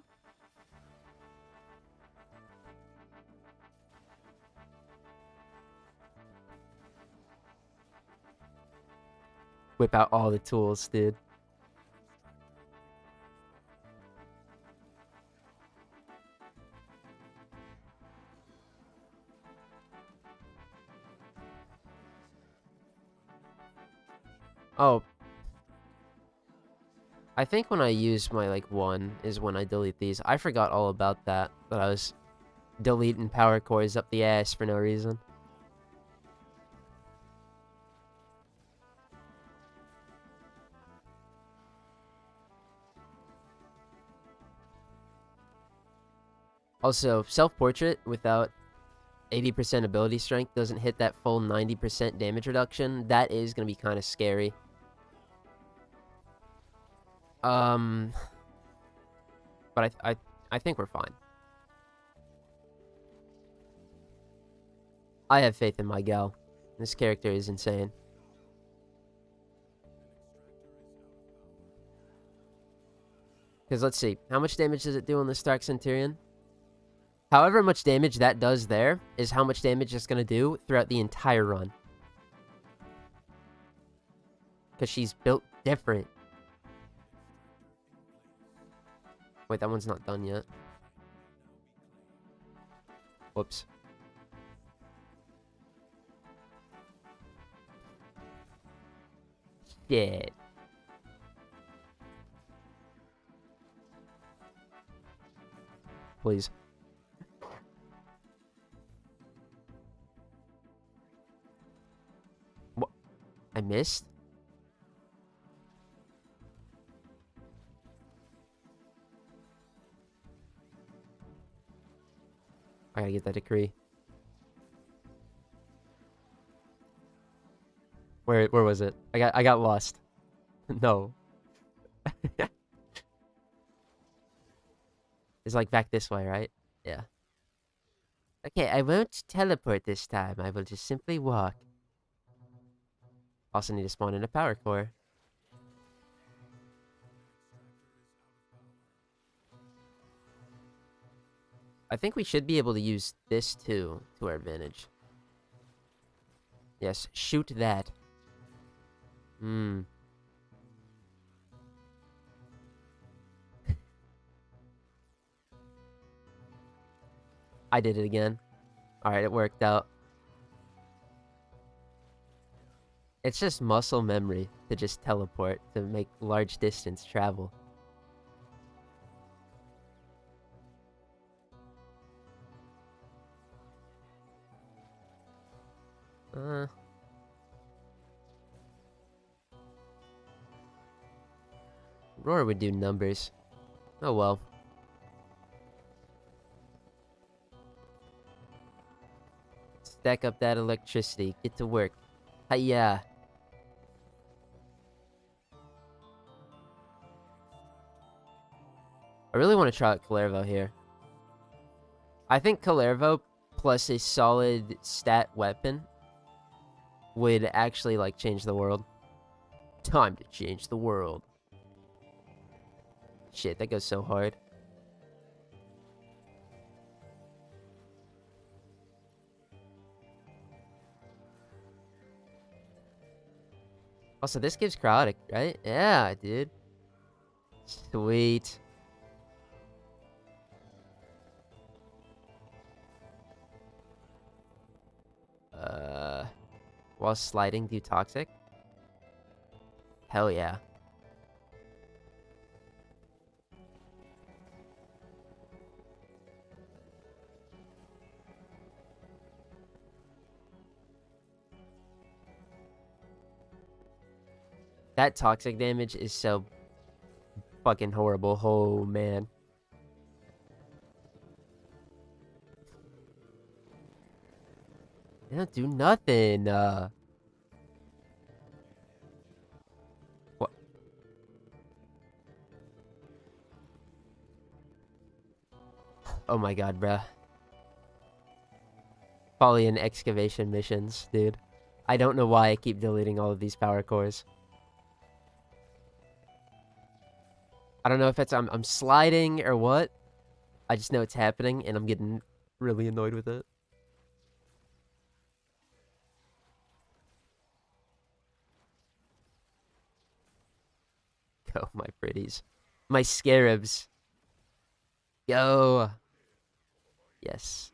Whip out all the tools, dude. Oh. I think when I use my, like, 1 is when I delete these. I forgot all about that. That I was deleting power cores up the ass for no reason. Also, self-portrait without 80% ability strength doesn't hit that full 90% damage reduction. That is going to be kind of scary. But I think we're fine. I have faith in my gal. This character is insane. Because let's see. How much damage does it do on the Stark Centurion? However much damage that does there is how much damage it's going to do throughout the entire run. Because she's built different. Wait, that one's not done yet. Whoops. Shit. Please. What? I missed? I gotta get that decree. Where was it? I got lost. No. It's like back this way, right? Yeah. Okay, I won't teleport this time. I will just simply walk. Also need to spawn in a power core. I think we should be able to use this too to our advantage. Yes, shoot that. I did it again. Alright, it worked out. It's just muscle memory to just teleport to make large distance travel. Roar would do numbers. Oh well. Stack up that electricity. Get to work. Hiya. I really want to try out Kalervo here. I think Kalervo plus a solid stat weapon would actually, like, change the world. Time to change the world. Shit, that goes so hard. Also, this gives cryotic, right? Yeah, dude. Sweet. While sliding, do toxic? Hell yeah. That toxic damage is so fucking horrible. Oh, man. They don't do nothing. What? Oh my god, bruh. Folly and excavation missions, dude. I don't know why I keep deleting all of these power cores. I don't know if it's I'm sliding or what. I just know it's happening, and I'm getting really annoyed with it. Go, my pretties. My scarabs. Go. Yes.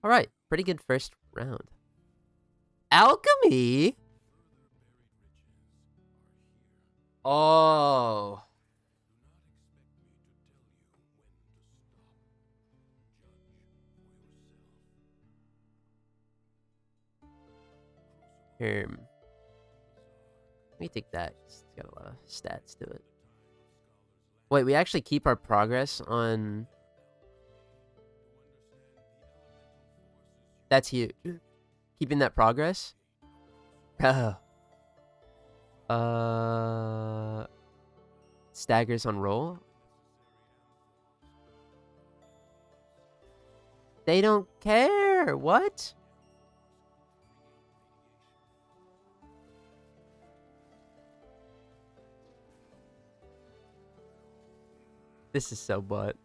Alright, pretty good first round. Alchemy? Oh. Let me take that. It's got a lot of stats to it. Wait, we actually keep our progress on... That's huge. Keeping that progress? Staggers on roll? They don't care! What? This is so butt.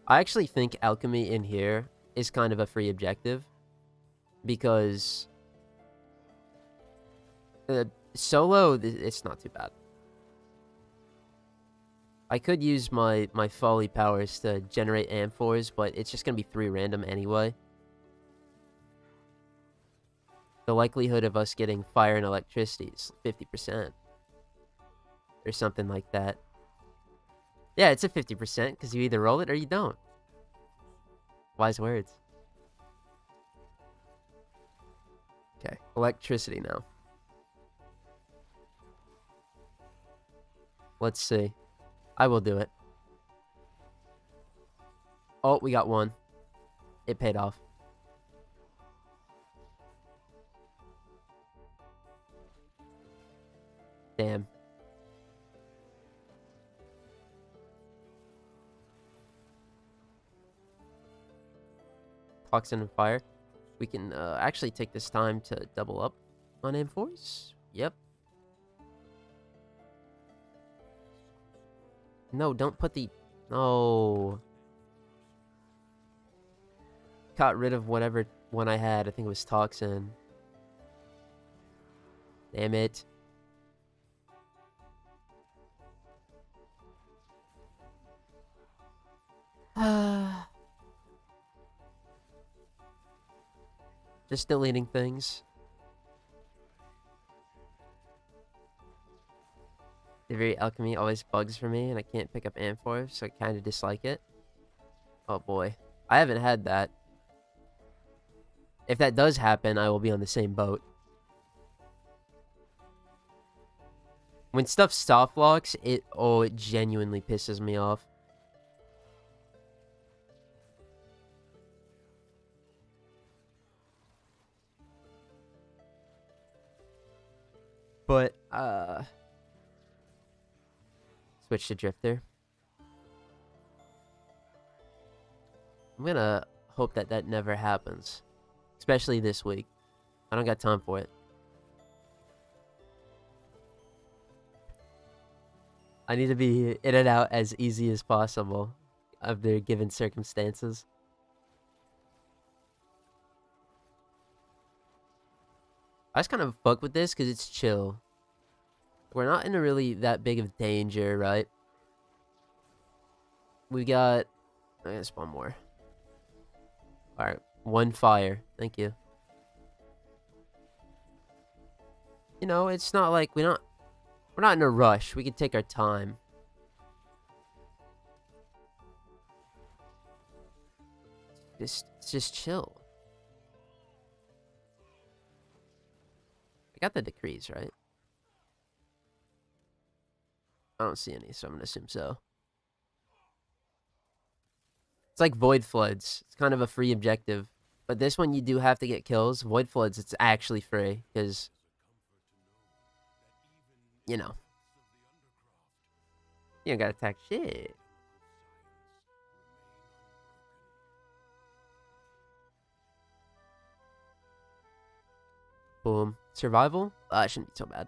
I actually think alchemy in here is kind of a free objective. Because... solo, it's not too bad. I could use my folly powers to generate amphors, but it's just going to be 3 random anyway. The likelihood of us getting fire and electricity is 50%. Or something like that. Yeah, it's a 50%, because you either roll it or you don't. Wise words. Okay, electricity now. Let's see. I will do it. Oh, we got 1. It paid off. Damn. Toxin and fire. We can actually take this time to double up on M4s. Yep. No, don't put the... No. Got rid of whatever one I had. I think it was toxin. Damn it. Just deleting things. The very alchemy always bugs for me, and I can't pick up amphor, so I kind of dislike it. Oh boy. I haven't had that. If that does happen, I will be on the same boat. When stuff soft locks, it genuinely pisses me off. But, switch to Drifter. I'm gonna hope that that never happens. Especially this week. I don't got time for it. I need to be in and out as easy as possible of their given circumstances. I just kind of fuck with this because it's chill. We're not in a really that big of danger, right? We got... I gotta spawn more. Alright, 1 fire. Thank you. You know, it's not like we're not in a rush. We can take our time. It's just chill. I got the decrees, right? I don't see any, so I'm gonna assume so. It's like Void Floods. It's kind of a free objective. But this one, you do have to get kills. Void Floods, it's actually free. Because, you know. You don't gotta attack shit. Boom. Survival? It shouldn't be so bad.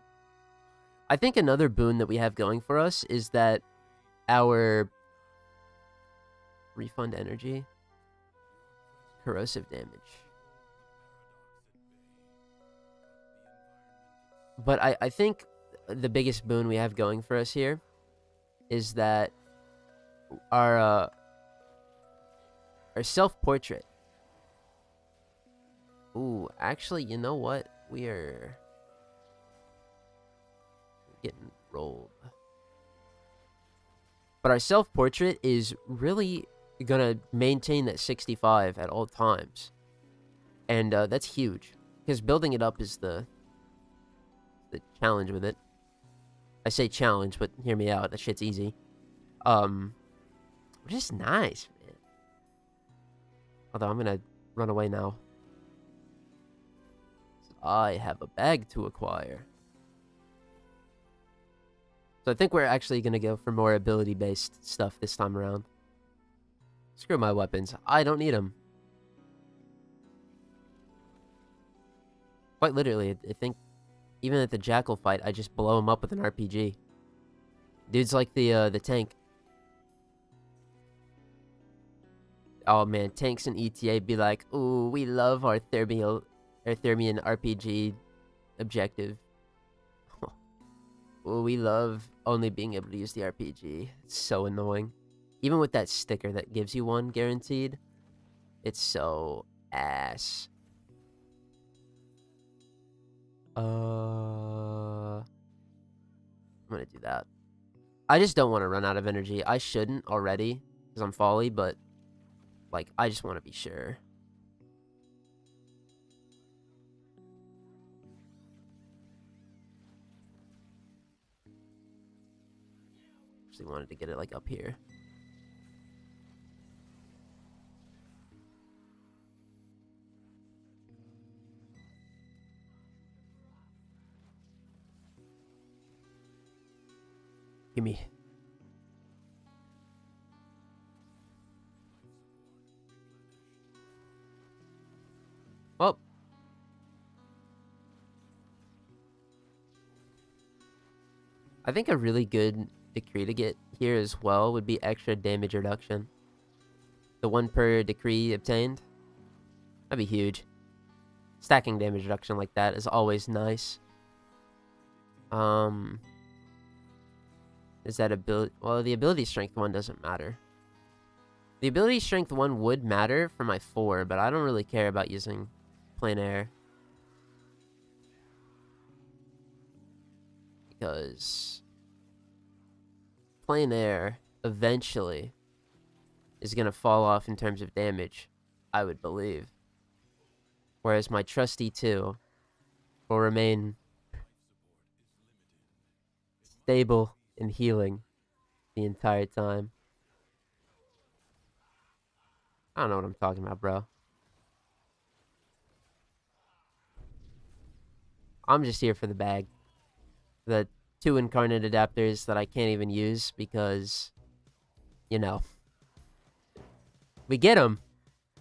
I think another boon that we have going for us is that our refund energy, corrosive damage. But I think the biggest boon we have going for us here is that our self-portrait. Ooh, actually, you know what? We are getting rolled. But our self-portrait is really gonna maintain that 65 at all times. And that's huge. Because building it up is the challenge with it. I say challenge, but hear me out. That shit's easy. Which is nice, man. Although I'm gonna run away now. I have a bag to acquire. So I think we're actually gonna go for more ability-based stuff this time around. Screw my weapons. I don't need them. Quite literally, I think even at the Jackal fight, I just blow him up with an RPG. Dude's like the tank. Oh man, tanks and ETA be like, ooh, we love our Thermian RPG objective. Ooh, we love only being able to use the RPG. It's so annoying. Even with that sticker that gives you one guaranteed, it's so ass. I'm gonna do that. I just don't want to run out of energy. I shouldn't already, because I'm folly, but, like, I just want to be sure. Actually wanted to get it, like, up here. Gimme. Well. I think a really good decree to get here as well would be extra damage reduction. The 1 per decree obtained. That'd be huge. Stacking damage reduction like that is always nice. Is that ability? Well, the ability strength one doesn't matter. The ability strength one would matter for my 4, but I don't really care about using plein air. Because plein air eventually is going to fall off in terms of damage, I would believe. Whereas my trusty 2 will remain stable and healing the entire time. I don't know what I'm talking about, bro. I'm just here for the bag. The 2 incarnate adapters that I can't even use because, you know, we get them.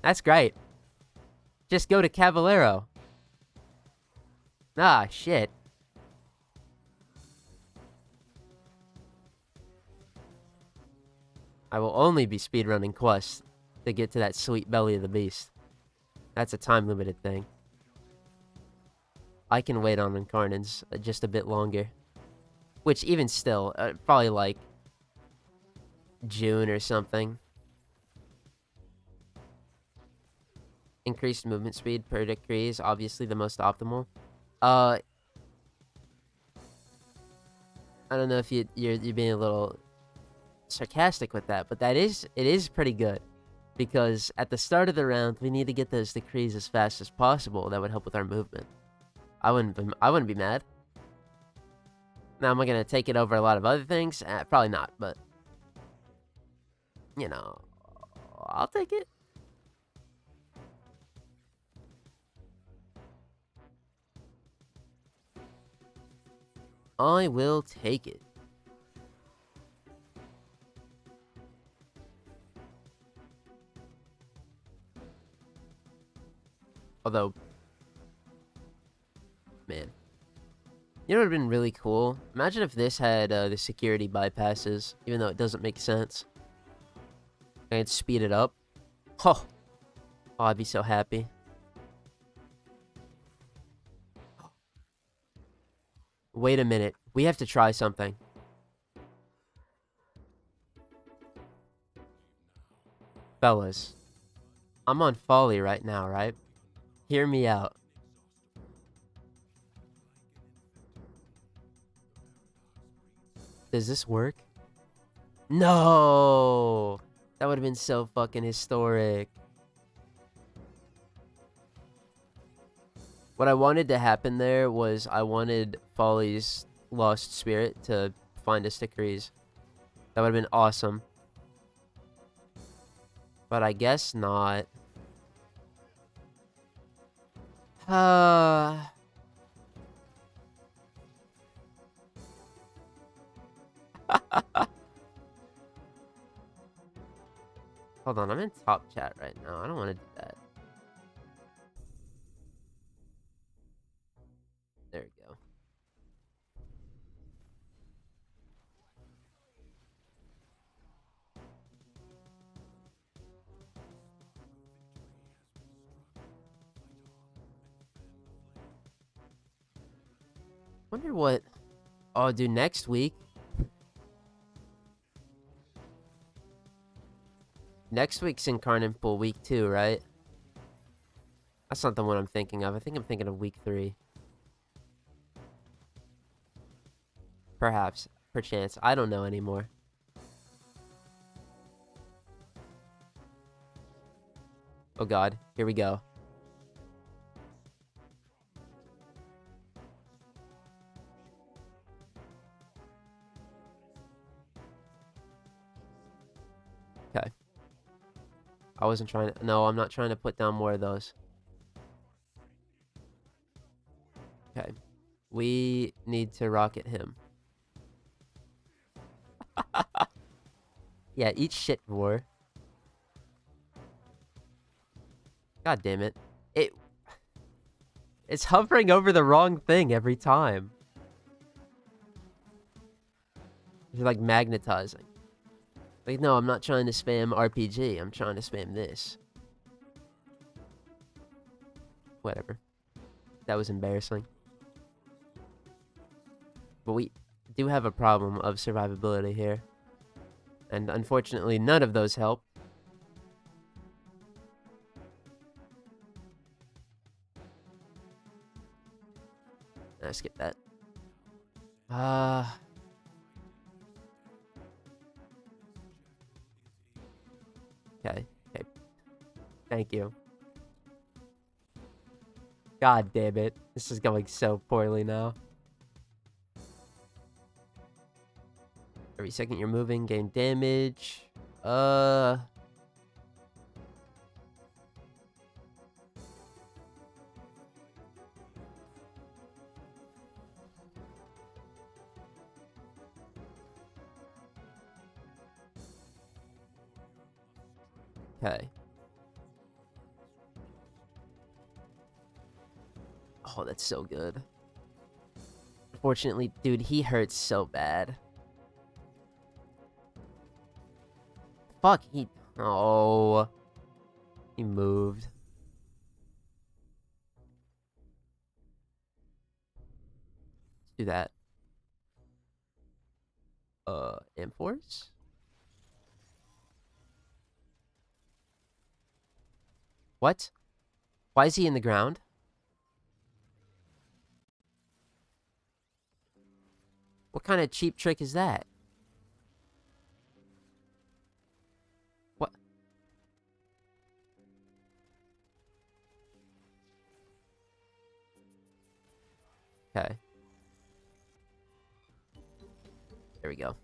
That's great. Just go to Cavallero. Ah, shit. I will only be speedrunning quests to get to that sweet belly of the beast. That's a time-limited thing. I can wait on Incarnades just a bit longer. Which, even still, probably like June or something. Increased movement speed per decree is obviously the most optimal. I don't know if you're being a little sarcastic with that, but it is pretty good. Because at the start of the round, we need to get those decrees as fast as possible. That would help with our movement. I wouldn't be mad. Now, am I gonna take it over a lot of other things? Probably not, but you know, I'll take it. I will take it. Although, man. You know what would have been really cool? Imagine if this had the security bypasses, even though it doesn't make sense. And speed it up. Oh, I'd be so happy. Wait a minute. We have to try something. Fellas, I'm on Folly right now, right? Hear me out. Does this work? No! That would have been so fucking historic. What I wanted to happen there was I wanted Folly's lost spirit to find us decrees. That would have been awesome. But I guess not. Hold on, I'm in top chat right now. I don't want to do that. There we go. Wonder what... Oh, dude, next week... Next week's Incarnate Pool week 2, right? That's not the one I'm thinking of. I think I'm thinking of week 3. Perhaps. Perchance. I don't know anymore. Oh god. Here we go. Okay. I wasn't trying to... No, I'm not trying to put down more of those. Okay. We need to rocket him. Yeah, eat shit, war. God damn it. It's hovering over the wrong thing every time. It's like magnetizing. Like, no, I'm not trying to spam RPG. I'm trying to spam this. Whatever. That was embarrassing. But we do have a problem of survivability here. And unfortunately, none of those help. Nah, skip that. Okay. Okay. Thank you. God damn it. This is going so poorly now. Every second you're moving, gain damage. Okay. Oh, that's so good. Unfortunately, dude, he hurts so bad. Fuck, he... Oh. He moved. Let's do that. Enforce? What? Why is he in the ground? What kind of cheap trick is that? What? Okay. There we go.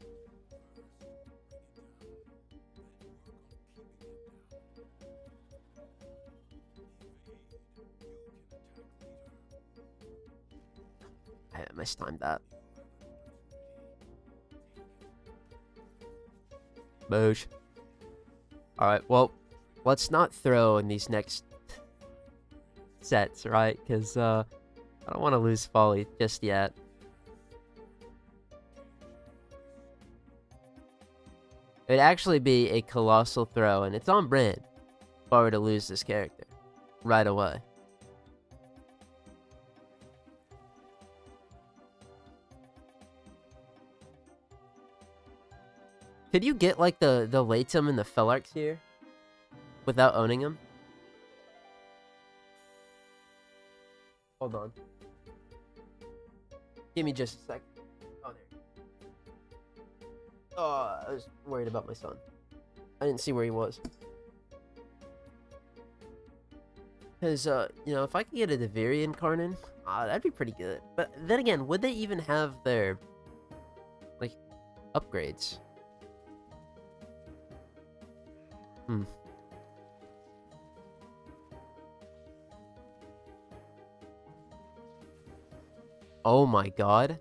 I mistimed that. Boosh. Alright, well, let's not throw in these next sets, right? Because I don't want to lose Folly just yet. It'd actually be a colossal throw, and it's on brand if I were to lose this character right away. Could you get, like, the Latum and the Felarx here without owning them? Hold on. Give me just a sec. Oh, there. Oh, I was worried about my son. I didn't see where he was. Because, you know, if I could get a Devirian Karnan, that'd be pretty good. But then again, would they even have their, like, upgrades? Oh my god.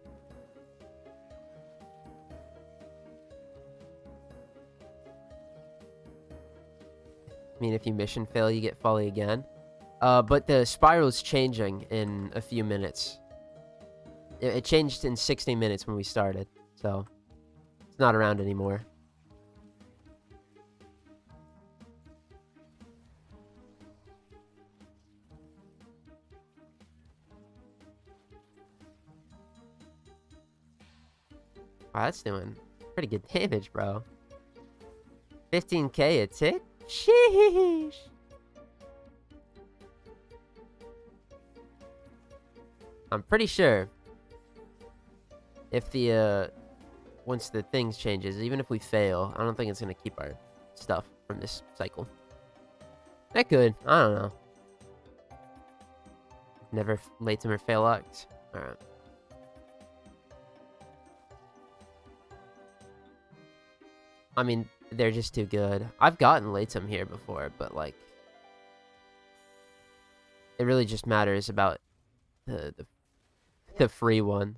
I mean, if you mission fail, you get Folly again. But the spiral's changing in a few minutes. It changed in 60 minutes when we started, so it's not around anymore. Wow, that's doing pretty good damage, bro. 15k a tick? Sheesh. I'm pretty sure if the, once the things changes, even if we fail, I don't think it's gonna keep our stuff from this cycle. That could. I don't know. Never Latum or Felarx. Alright. I mean, they're just too good. I've gotten Latum here before, but, like, it really just matters about the free one.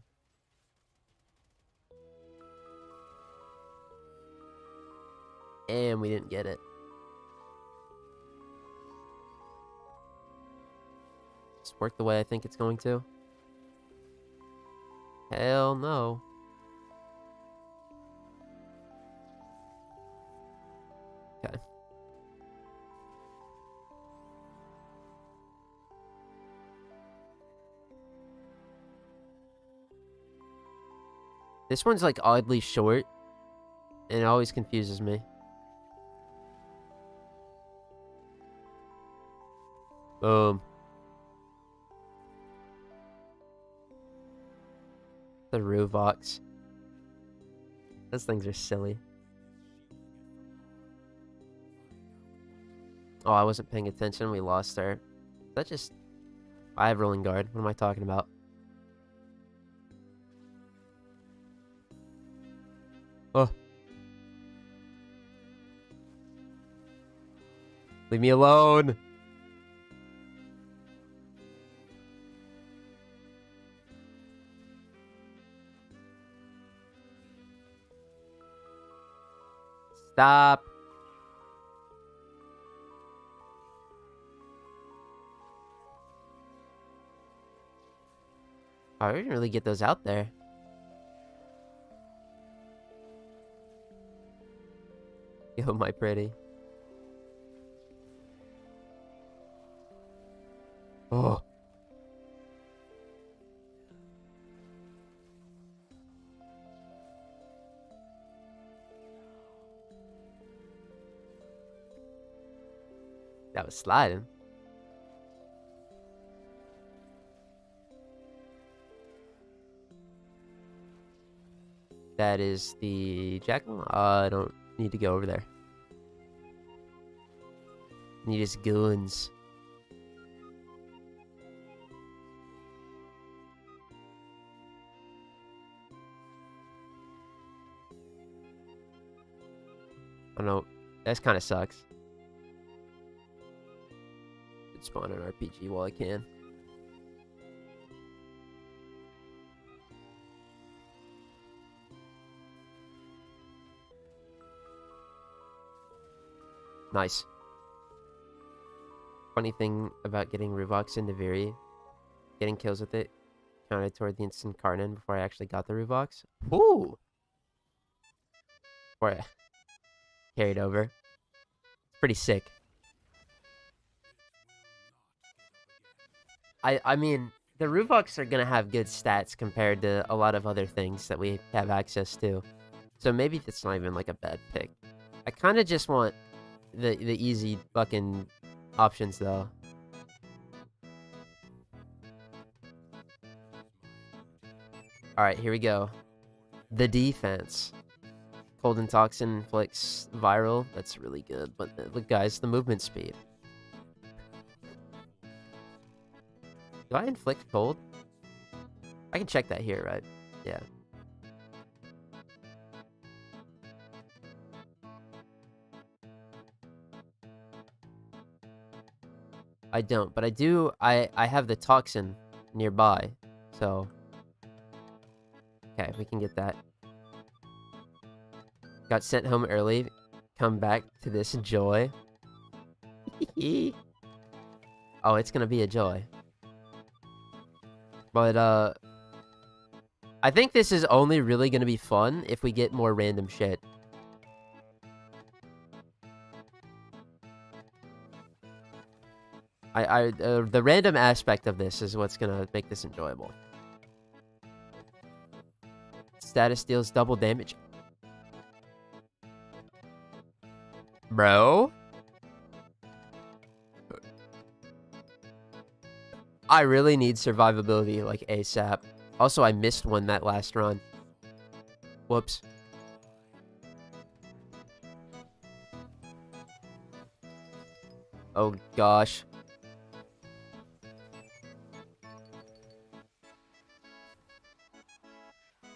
And we didn't get it. It's worked the way I think it's going to. Hell no. Okay. This one's, like, oddly short, and it always confuses me. Boom. The Ruvox. Those things are silly. Oh, I wasn't paying attention. We lost her. That just... I have Rolling Guard. What am I talking about? Oh. Leave me alone. Stop. Oh, I didn't really get those out there. Yo, my pretty. Oh. That was sliding. That is the Jackal. I don't need to go over there. Need his goons. I don't know. That kind of sucks. Could spawn an RPG while I can. Nice. Funny thing about getting Ruvox into Viri, getting kills with it counted toward the instant Karnan before I actually got the Ruvox. Woo! Before I carried over. Pretty sick. I mean, the Ruvox are gonna have good stats compared to a lot of other things that we have access to. So maybe that's not even like a bad pick. I kind of just want the easy fucking options though. All right, here we go. The defense. Cold and Toxin inflicts viral. That's really good. But look, guys, the movement speed. Do I inflict cold? I can check that here, right? Yeah. I don't, but I do. I have the toxin nearby, so okay, we can get that. Got sent home early. Come back to this joy. Oh, it's gonna be a joy. But I think this is only really gonna be fun if we get more random shit. The random aspect of this is what's gonna make this enjoyable. Status deals double damage. Bro? I really need survivability, like, ASAP. Also, I missed one that last run. Whoops. Oh, gosh.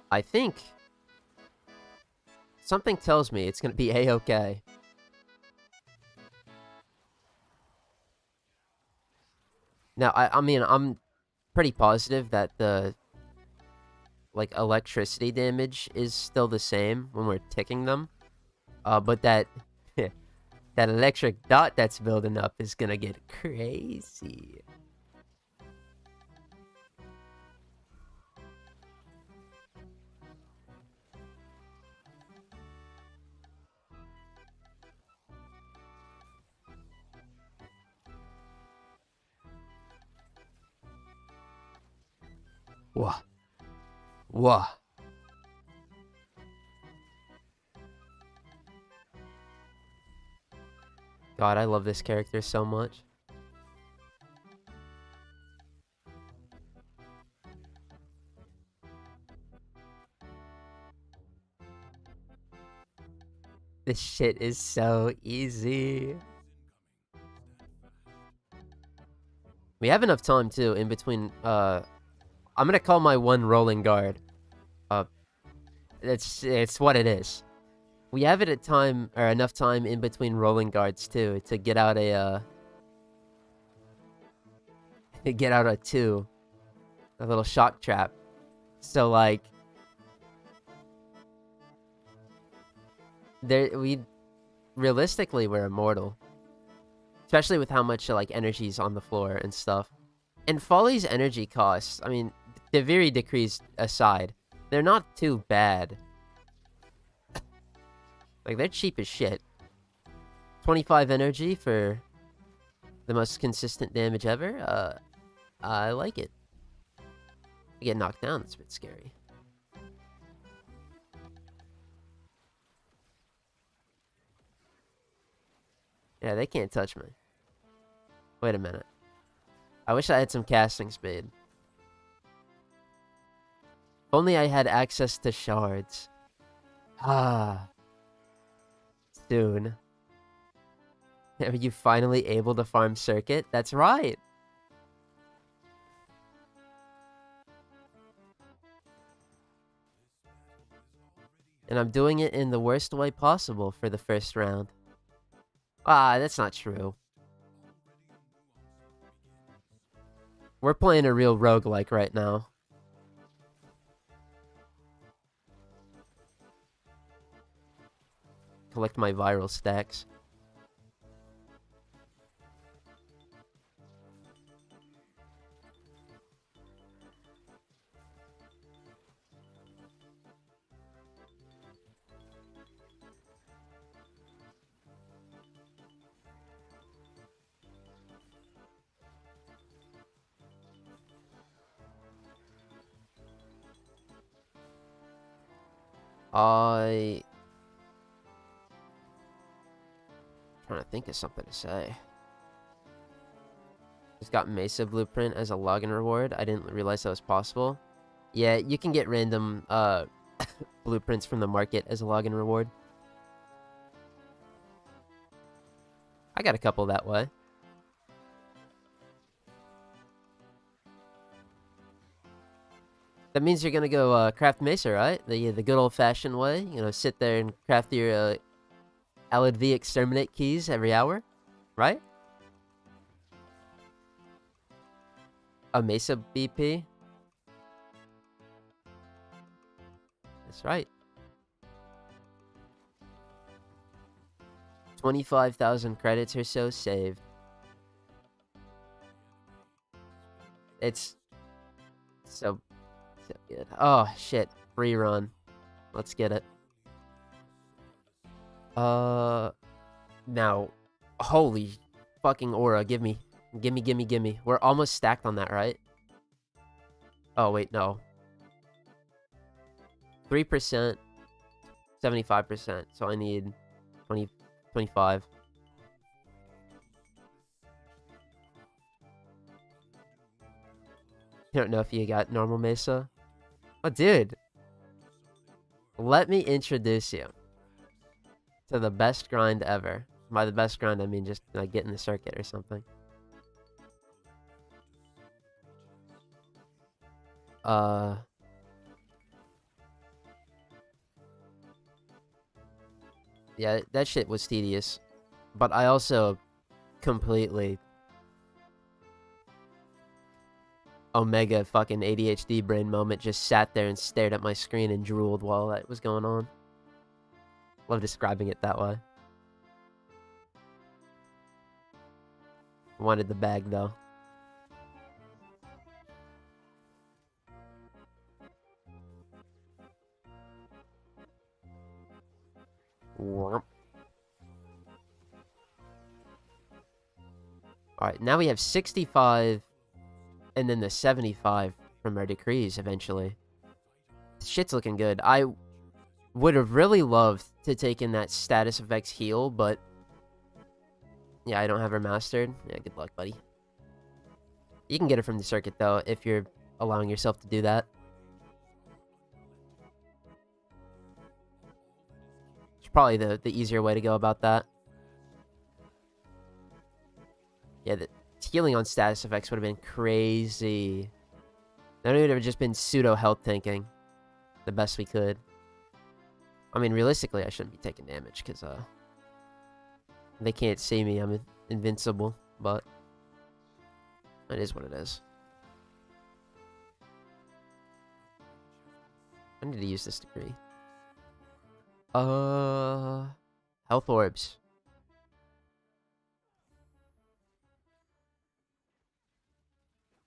I think something tells me it's gonna be A-okay. Now, I mean, I'm pretty positive that the, like, electricity damage is still the same when we're ticking them. But that, that electric dot that's building up is gonna get crazy. Whoa. Whoa. God, I love this character so much. This shit is so easy. We have enough time, too, in between, I'm gonna call my one rolling guard. It's what it is. We have it at time, or enough time in between rolling guards, too, to get out a, get out a 2. A little shock trap. So, like, realistically, we're immortal. Especially with how much, like, energy's on the floor and stuff. And Folly's energy costs, I mean, the Viri decrees aside, they're not too bad. Like, they're cheap as shit. 25 energy for the most consistent damage ever. I like it. You get knocked down, that's a bit scary. Yeah, they can't touch me. Wait a minute. I wish I had some casting speed. If only I had access to shards. Ah. Soon. Are you finally able to farm circuit? That's right. And I'm doing it in the worst way possible for the first round. Ah, that's not true. We're playing a real roguelike right now. Collect my viral stacks. I'm trying to think of something to say. Just got Mesa Blueprint as a login reward. I didn't realize that was possible. Yeah, you can get random blueprints from the market as a login reward. I got a couple that way. That means you're gonna go craft Mesa, right? The good old-fashioned way. You know, sit there and craft your Alid V exterminate keys every hour, right? A Mesa BP. That's right. 25,000 credits or so saved. It's so good. Oh, shit. Free run. Let's get it. Now, holy fucking aura. Gimme. Gimme. We're almost stacked on that, right? Oh, wait, no. 3%, 75%. So I need 20, 25. I don't know if you got normal Mesa. Oh, dude. Let me introduce you to the best grind ever. By the best grind, I mean just like getting the circuit or something. Yeah, that shit was tedious. But I also completely Omega fucking ADHD brain moment, just sat there and stared at my screen and drooled while that was going on. Love describing it that way. Wanted the bag though. Alright, now we have 65 and then the 75 from our decrees eventually. Shit's looking good. I would have really loved to take in that status effects heal, but yeah, I don't have her mastered. Yeah, good luck, buddy. You can get it from the circuit though if you're allowing yourself to do that. It's probably the easier way to go about that. Yeah, the healing on status effects would have been crazy. Then it would have just been pseudo health tanking the best we could. I mean, realistically, I shouldn't be taking damage because they can't see me. I'm invincible, but it is what it is. I need to use this degree. Health orbs.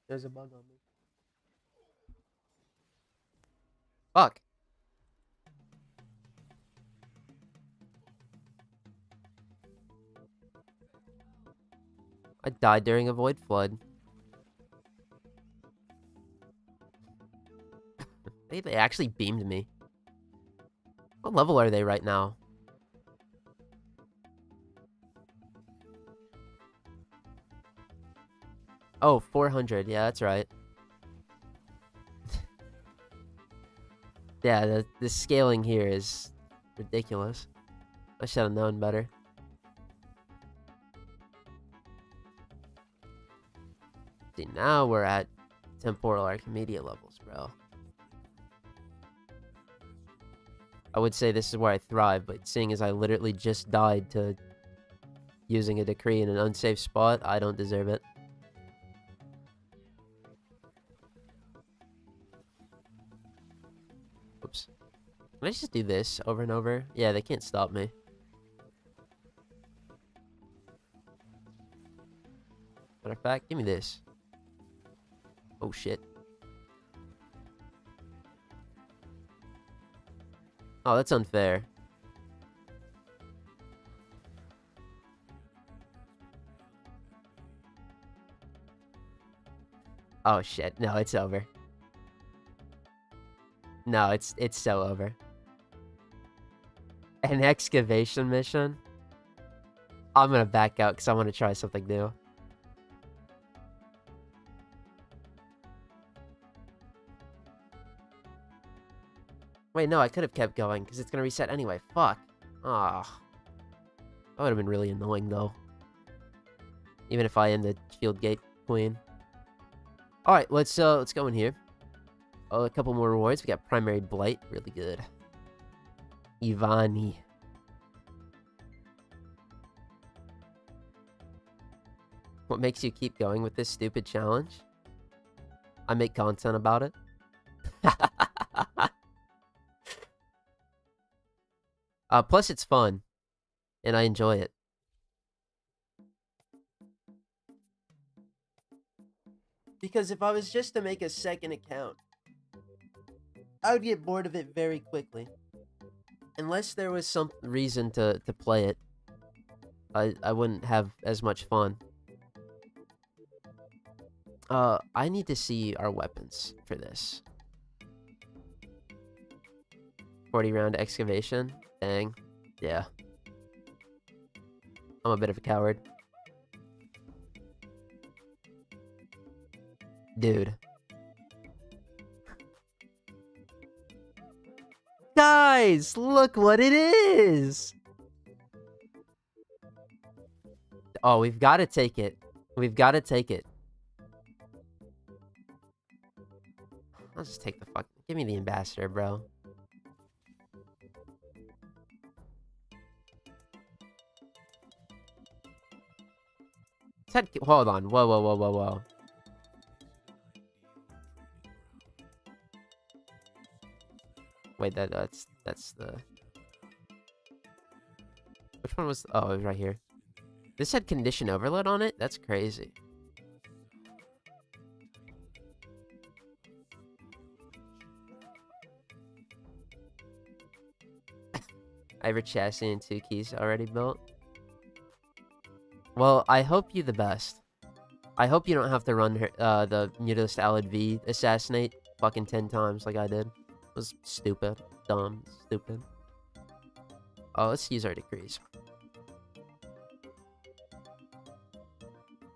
There's a bug on me. Fuck. I died during a void flood. They actually beamed me. What level are they right now? Oh, 400. Yeah, that's right. Yeah, the scaling here is ridiculous. I should have known better. See, now we're at temporal Archimedia levels, bro. I would say this is where I thrive, but seeing as I literally just died to using a decree in an unsafe spot, I don't deserve it. Oops. Can I just do this over and over? Yeah, they can't stop me. Matter of fact, give me this. Oh shit. Oh, that's unfair. Oh shit. No, it's over. No, it's so over. An excavation mission? I'm gonna back out because I want to try something new. Wait, no, I could have kept going because it's gonna reset anyway. Fuck. Ah, that would have been really annoying though. Even if I end the shield gate queen. All right, let's go in here. Oh, a couple more rewards. We got primary blight, really good. Ivani. What makes you keep going with this stupid challenge? I make content about it. Plus it's fun, and I enjoy it. Because if I was just to make a second account, I would get bored of it very quickly. Unless there was some reason to play it, I wouldn't have as much fun. I need to see our weapons for this. 40 round excavation? Dang. Yeah. I'm a bit of a coward. Dude. Guys, look what it is! Oh, we've got to take it. We've got to take it. I'll just take the fuck... Give me the ambassador, bro. Hold on. Whoa, whoa, whoa, whoa, whoa. Wait, that's the... Which one was... Oh, it was right here. This had condition overload on it? That's crazy. I have a chassis and 2 keys already built. Well, I hope you the best. I hope you don't have to run the Mutilist Alid V assassinate fucking 10 times like I did. It was stupid. Dumb. Stupid. Oh, let's use our decrees.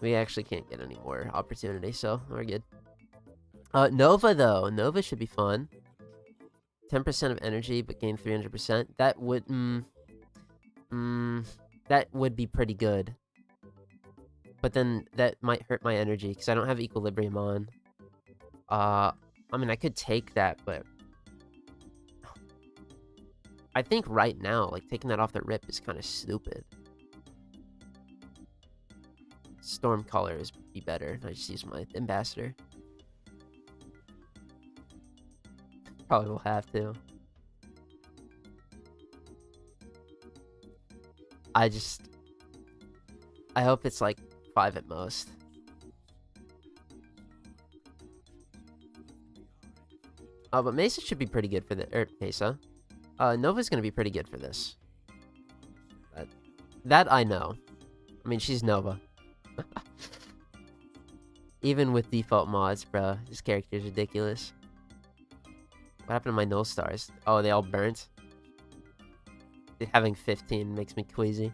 We actually can't get any more opportunity, so we're good. Nova, though. Nova should be fun. 10% of energy, but gain 300%. That would... that would be pretty good. But then that might hurt my energy, because I don't have equilibrium on. I mean, I could take that, but... I think right now, like, taking that off the rip is kind of stupid. Stormcaller is be better. I just use my ambassador. Probably will have to. I hope it's like 5 at most. Oh, but Mesa should be pretty good for the... Mesa. Nova's gonna be pretty good for this. That I know. I mean, she's Nova. Even with default mods, bro. This character's ridiculous. What happened to my null stars? Oh, they all burnt? Having 15 makes me queasy.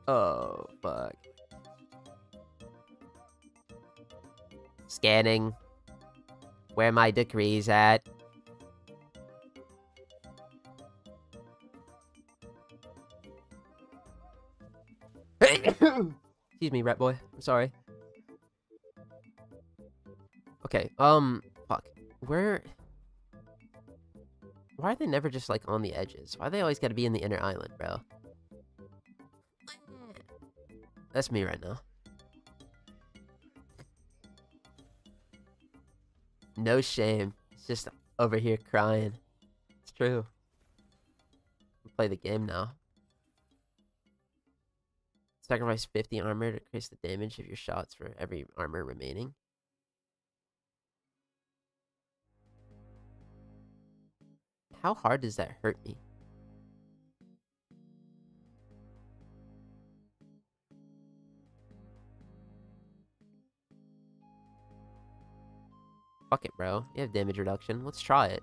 Oh, fuck. Scanning. Where my decrees at? Excuse me, rat boy. I'm sorry. Okay, fuck. Why are they never just, like, on the edges? Why they always gotta be in the inner island, bro? That's me right now. No shame. It's just over here crying. It's true. Play the game now. Sacrifice 50 armor to increase the damage of your shots for every armor remaining. How hard does that hurt me? Fuck it, bro. You have damage reduction. Let's try it.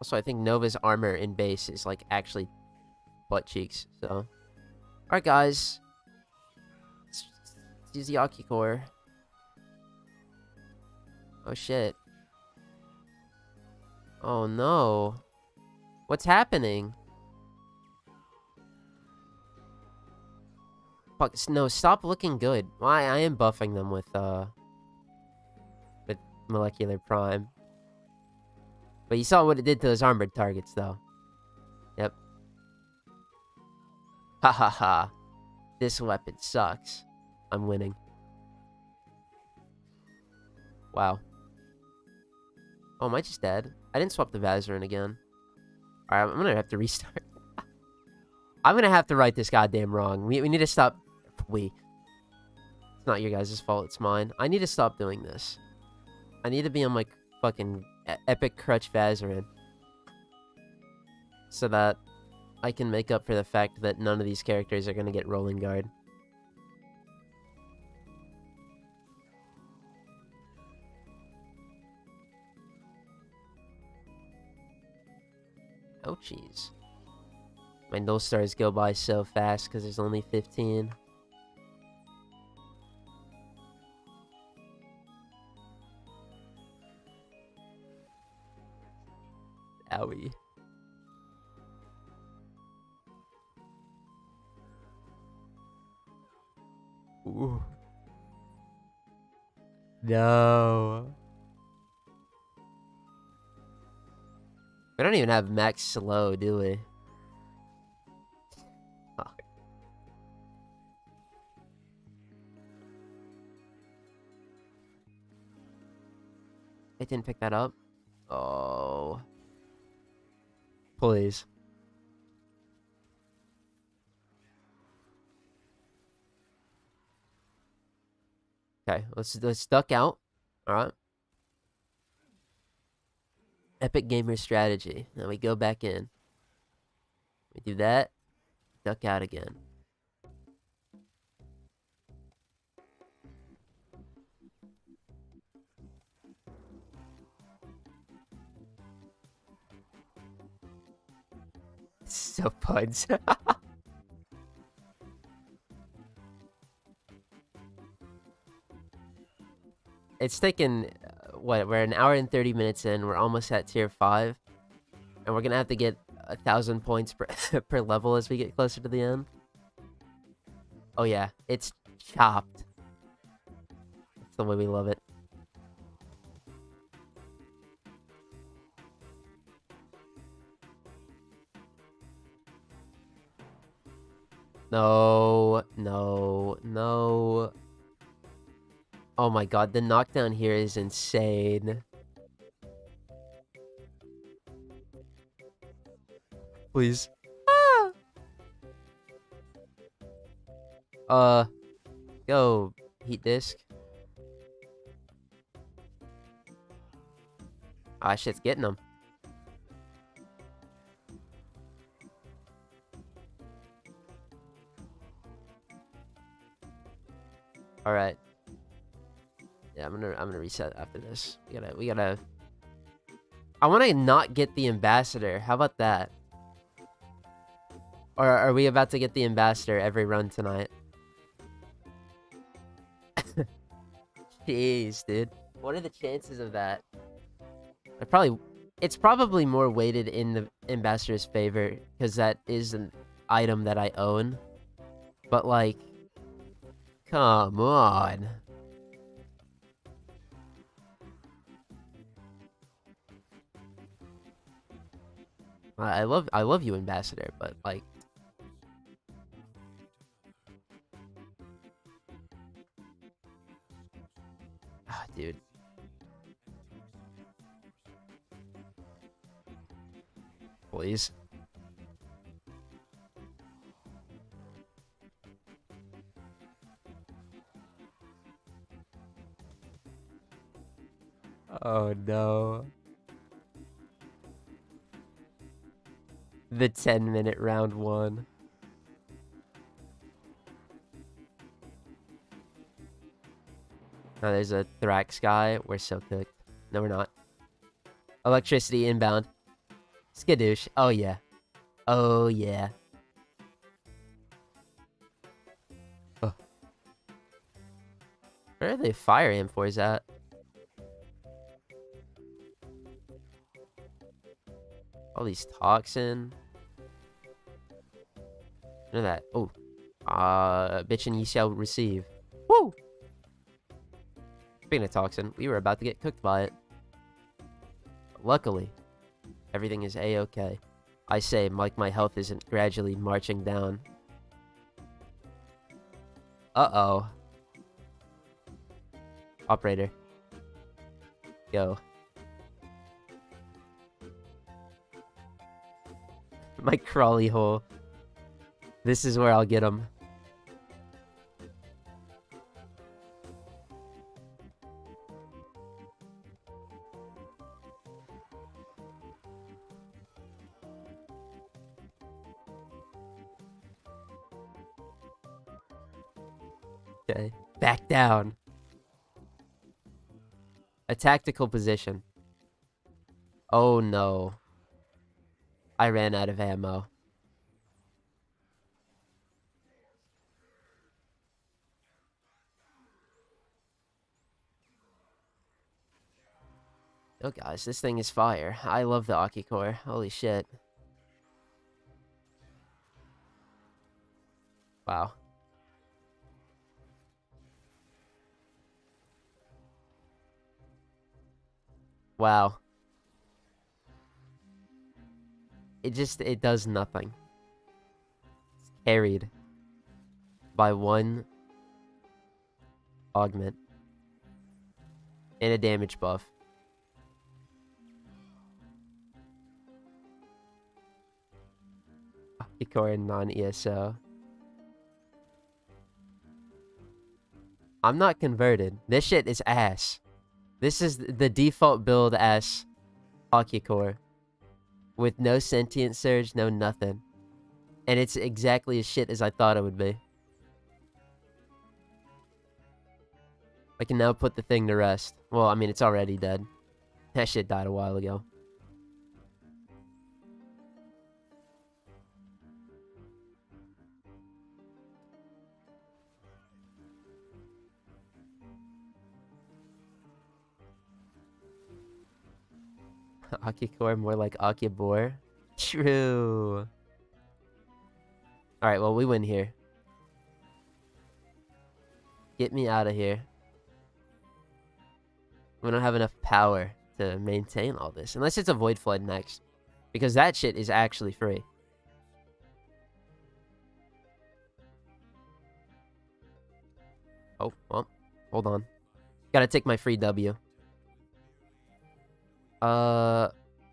Also, I think Nova's armor in base is, like, actually butt cheeks, so. Alright, guys. Let's use the Aki core. Oh, shit. Oh, no. What's happening? Fuck, no, stop looking good. Why? I am buffing them with Molecular Prime. But you saw what it did to those armored targets, though. Yep. Ha ha ha. This weapon sucks. I'm winning. Wow. Oh, am I just dead? I didn't swap the Vazarin again. Alright, I'm gonna have to restart. I'm gonna have to write this goddamn wrong. We need to stop. It's not your guys' fault, it's mine. I need to stop doing this. I need to be on, like, fucking epic crutch Vazarin. So that I can make up for the fact that none of these characters are gonna get rolling guard. Ouchies. My null stars go by so fast because there's only 15. Owie. Ooh. No. We don't even have max slow, do we? Fuck. It didn't pick that up? Oh. Please. Okay, let's duck out. Alright. Epic gamer strategy. Now we go back in. We do that. Duck out again. So puns. It's taken, what, we're an hour and 30 minutes in. We're almost at tier 5. And we're gonna have to get 1,000 points per level as we get closer to the end. Oh yeah, it's chopped. That's the way we love it. No, no, no. Oh my god, the knockdown here is insane. Please. Ah! Go, heat disc. Ah, shit's getting him. Alright. Yeah, I'm gonna reset after this. We gotta. I wanna not get the ambassador. How about that? Or are we about to get the ambassador every run tonight? Jeez, dude. What are the chances of that? It's probably more weighted in the ambassador's favor, because that is an item that I own. But, like, come on. I love you, ambassador, but, like, ah, dude. Please. Oh no. The 10-minute round 1. Now there's a Thrax guy. We're so cooked. No, we're not. Electricity inbound. Skadoosh. Oh, yeah. Oh, yeah. Oh. Where are the fire amphors at? All these toxin. Look at that. Oh. Bitchin' ye shall receive. Woo! Speaking of toxin, we were about to get cooked by it. Luckily, everything is a-okay. I say, like my health isn't gradually marching down. Uh-oh. Operator. Go. My crawly hole. This is where I'll get him. Okay. Back down. A tactical position. Oh no. I ran out of ammo. Oh guys, this thing is fire. I love the Aki core. Holy shit. Wow. Wow. It does nothing. It's carried by one augment and a damage buff. Core and non-ESO. I'm not converted. This shit is ass. This is the default build ass Aki core. With no sentient surge, no nothing. And it's exactly as shit as I thought it would be. I can now put the thing to rest. Well, I mean, it's already dead. That shit died a while ago. Aki core, more like Aki bore. True. Alright, well, we win here. Get me out of here. We don't have enough power to maintain all this. Unless it's a Void Flood next. Because that shit is actually free. Oh, well, hold on. Gotta take my free W.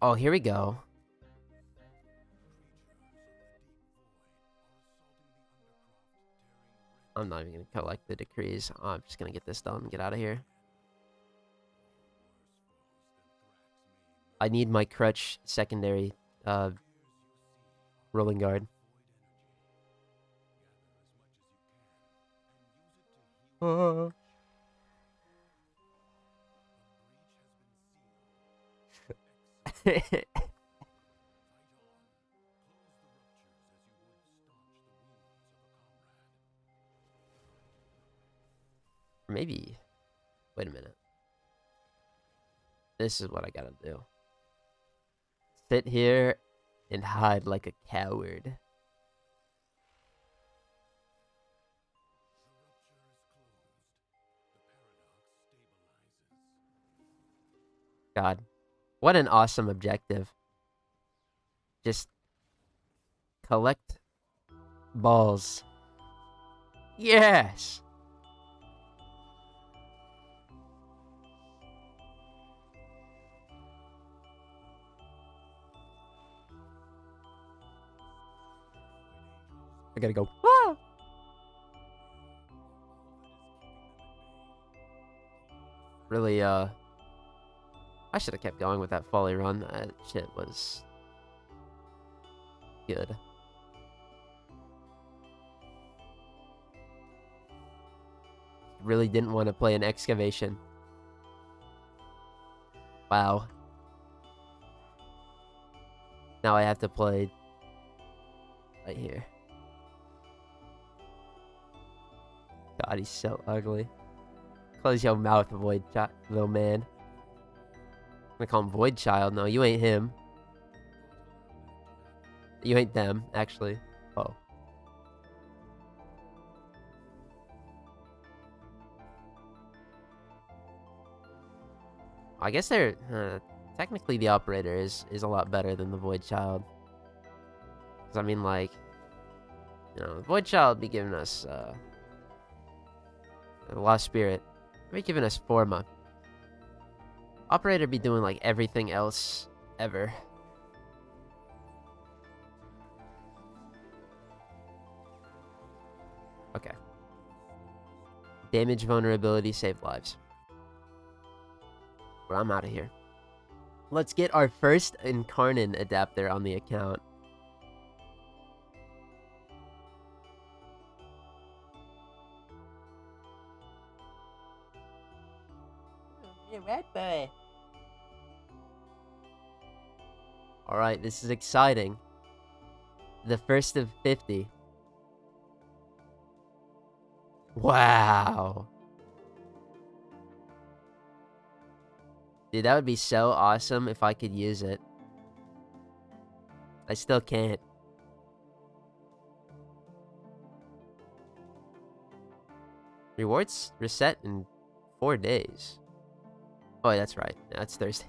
Oh, here we go. I'm not even gonna collect the decrees. I'm just gonna get this done and get out of here. I need my crutch secondary, rolling guard. Maybe. Wait a minute. This is what I gotta do. Sit here and hide like a coward. God. What an awesome objective. Just collect balls. Yes! I gotta go. Ah! Really, I should have kept going with that folly run. That shit was good. Really didn't want to play an excavation. Wow. Now I have to play right here. God, he's so ugly. Close your mouth, Void Child, little man. I'm gonna call him Void Child. No, you ain't him. You ain't them, actually. Oh. I guess they're... technically, the Operator is a lot better than the Void Child. Because, I mean, like... You know, the Void Child be giving us, Lost Spirit. Be giving us Forma. Operator be doing, like, everything else ever. Okay. Damage, vulnerability, save lives. But I'm out of here. Let's get our first Incarnon adapter on the account. You're red boy. Alright, this is exciting. The first of 50. Wow. Dude, that would be so awesome if I could use it. I still can't. Rewards reset in 4 days. Oh, that's right. That's Thursday.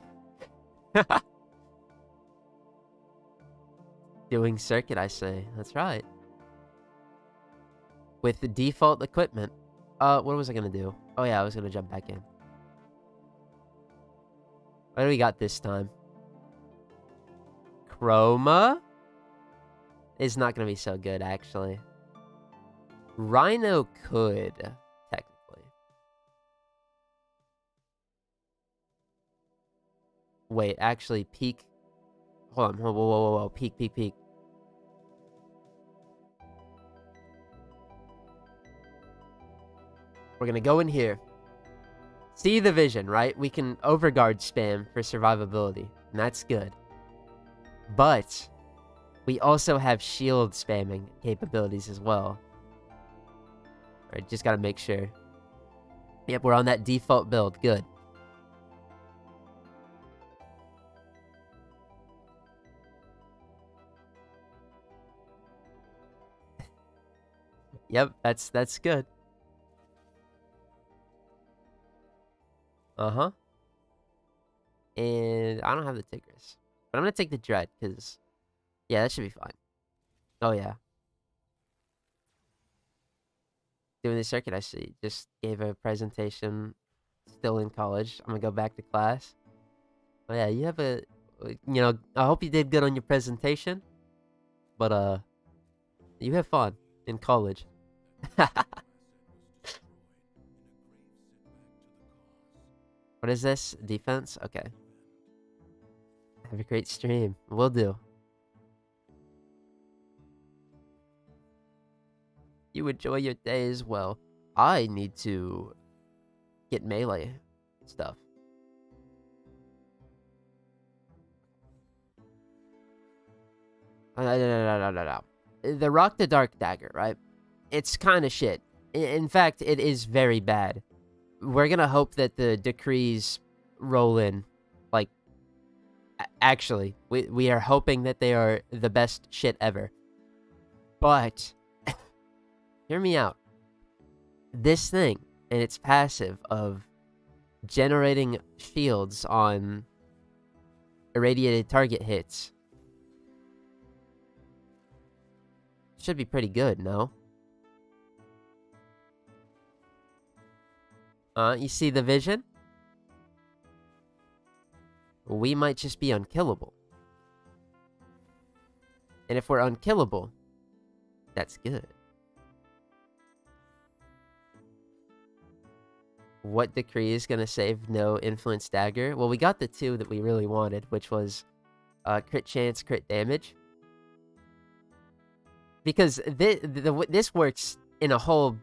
Doing circuit, I say. That's right. With the default equipment. What was I gonna do? Oh yeah, I was gonna jump back in. What do we got this time? Chroma is not gonna be so good, actually. Rhino could, technically. Wait, actually, peak. Hold on. Whoa. Peak. We're gonna go in here. See the vision, right? We can overguard spam for survivability, and that's good. But we also have shield spamming capabilities as well. Alright, just gotta make sure. Yep, we're on that default build. Good. Yep, that's good. Uh-huh. And I don't have the Tigris. But I'm gonna take the Dread, because... Yeah, that should be fine. Oh, yeah. Doing the circuit, I see. Just gave a presentation. Still in college. I'm gonna go back to class. Oh, yeah, you have a... You know, I hope you did good on your presentation. But, you have fun in college. What is this? Defense? Okay. Have a great stream. Will do. You enjoy your day as well. I need to get melee stuff. No. The Rock the Dark Dagger, right? It's kind of shit. In fact, it is very bad. We're gonna hope that the decrees roll in. Like, actually, we are hoping that they are the best shit ever. But, hear me out. This thing, and its passive of generating shields on irradiated target hits, should be pretty good, no? You see the vision? We might just be unkillable. And if we're unkillable, that's good. What decree is gonna save no influence dagger? Well, we got the 2 that we really wanted, which was crit chance, crit damage. Because this works in a whole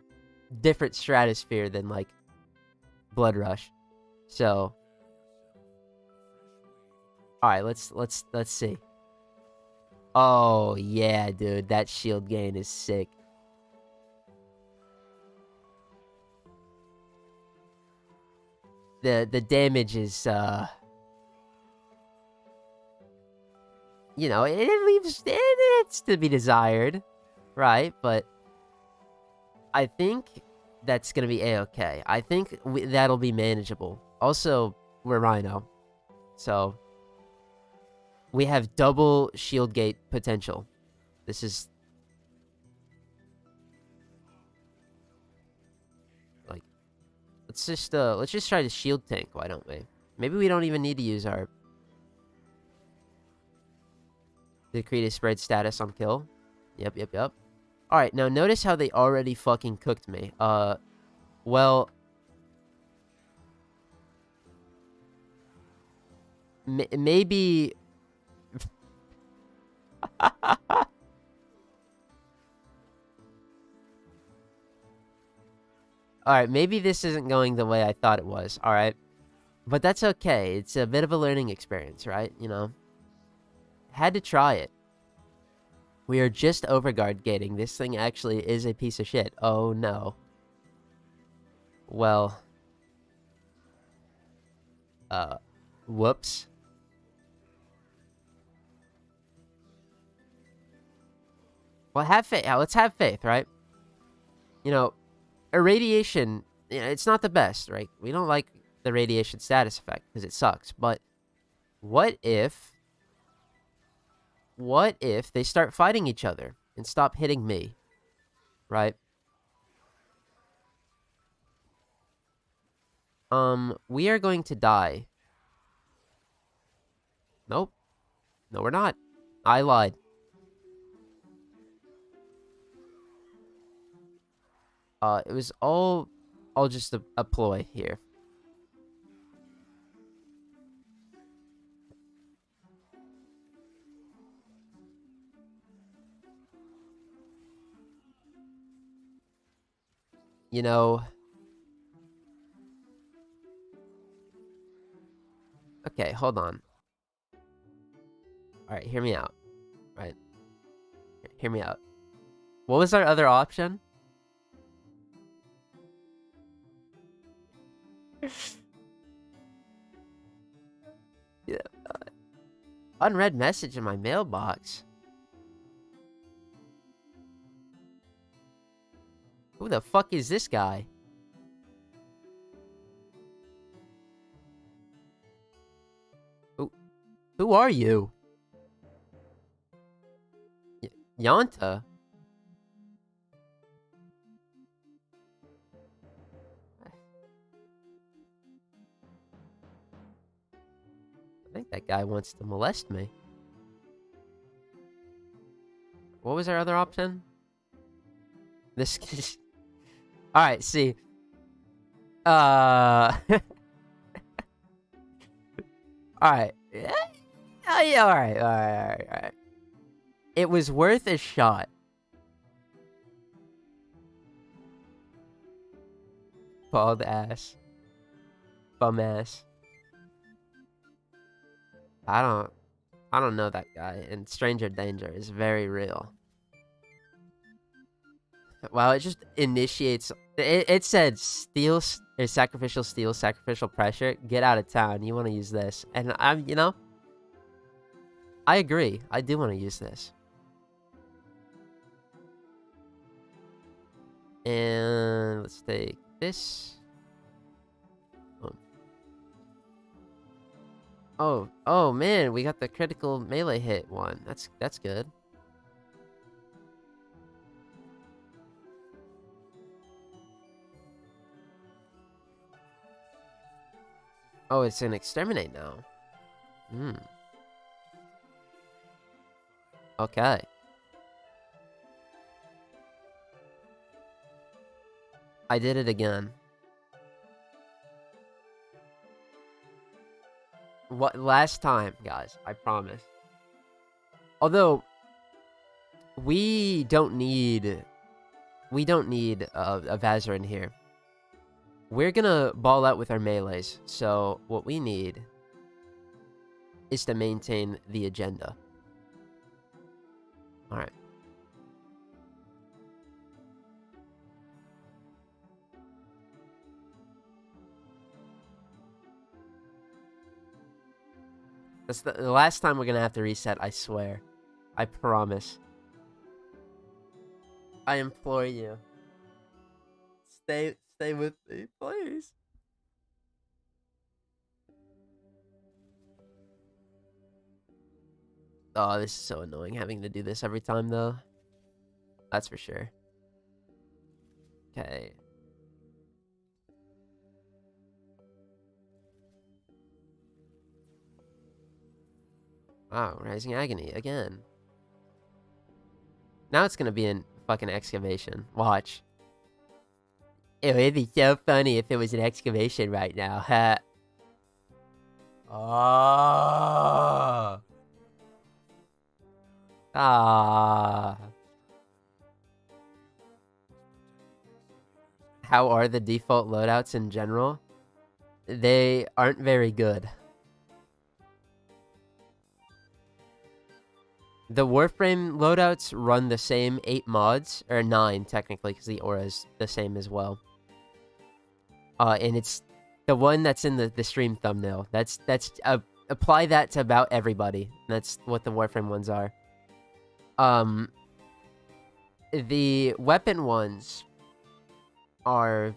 different stratosphere than, like, Blood Rush. So, all right, let's see. Oh, yeah, dude. That shield gain is sick. The damage is, you know, it leaves... It's to be desired, right? But I think that's gonna be A-okay. I think that'll be manageable. Also, we're Rhino, so we have double shield gate potential. This is... like... let's just try to shield tank, why don't we? Maybe we don't even need to use our... decrease spread status on kill. Yep. Alright, now notice how they already fucking cooked me. Well... maybe... Alright, maybe this isn't going the way I thought it was, alright? But that's okay, it's a bit of a learning experience, right? You know? Had to try it. We are just overguard gating. This thing actually is a piece of shit. Oh no. Well. Whoops. Well, have faith. Let's have faith, right? You know, irradiation, you know, it's not the best, right? We don't like the radiation status effect because it sucks. But what if they start fighting each other and stop hitting me, right? We are going to die. Nope. No, we're not. I lied. It was all just a ploy here. You know... okay, hold on. Alright, hear me out. Right. Hear me out. What was our other option? Yeah. Unread message in my mailbox. Who the fuck is this guy? Who are you? Yanta? I think that guy wants to molest me. What was our other option? This... alright, see. Alright. Yeah, alright. It was worth a shot. Bald ass. Bum ass. I don't know that guy, and stranger danger is very real. Wow, it just initiates... It said steel, or sacrificial steel, sacrificial pressure. Get out of town. You want to use this. And you know... I agree. I do want to use this. And let's take this. Oh man, we got the critical melee hit one. That's good. Oh, it's an exterminate now. Okay. I did it again. What last time, guys? I promise. Although we don't need a Vazar in here. We're gonna ball out with our melees. So what we need is to maintain the agenda. Alright. That's the last time we're gonna have to reset, I swear. I promise. I implore you. Stay with me, please. Oh, this is so annoying having to do this every time, though. That's for sure. Okay. Wow, Rising Agony again. Now it's gonna be in fucking excavation. Watch. It would be so funny if it was an excavation right now. Ha. Oh. Ah. How are the default loadouts in general? They aren't very good. The Warframe loadouts run the same 8 mods, or 9 technically, because the aura is the same as well. And it's the one that's in the stream thumbnail. Apply that to about everybody. That's what the Warframe ones are. The weapon ones are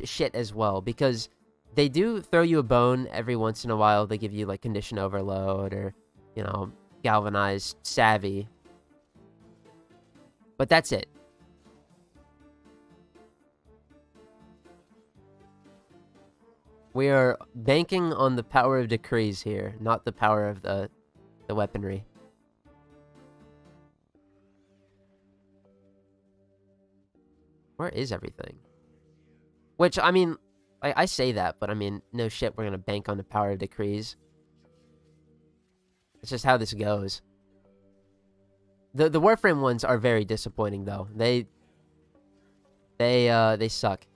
shit as well, because they do throw you a bone every once in a while. They give you like condition overload or, you know, galvanized savvy. But that's it. We are banking on the power of decrees here, not the power of the weaponry. Where is everything? Which, I mean, I say that, but I mean, no shit, we're gonna bank on the power of decrees. It's just how this goes. The Warframe ones are very disappointing, though. They suck.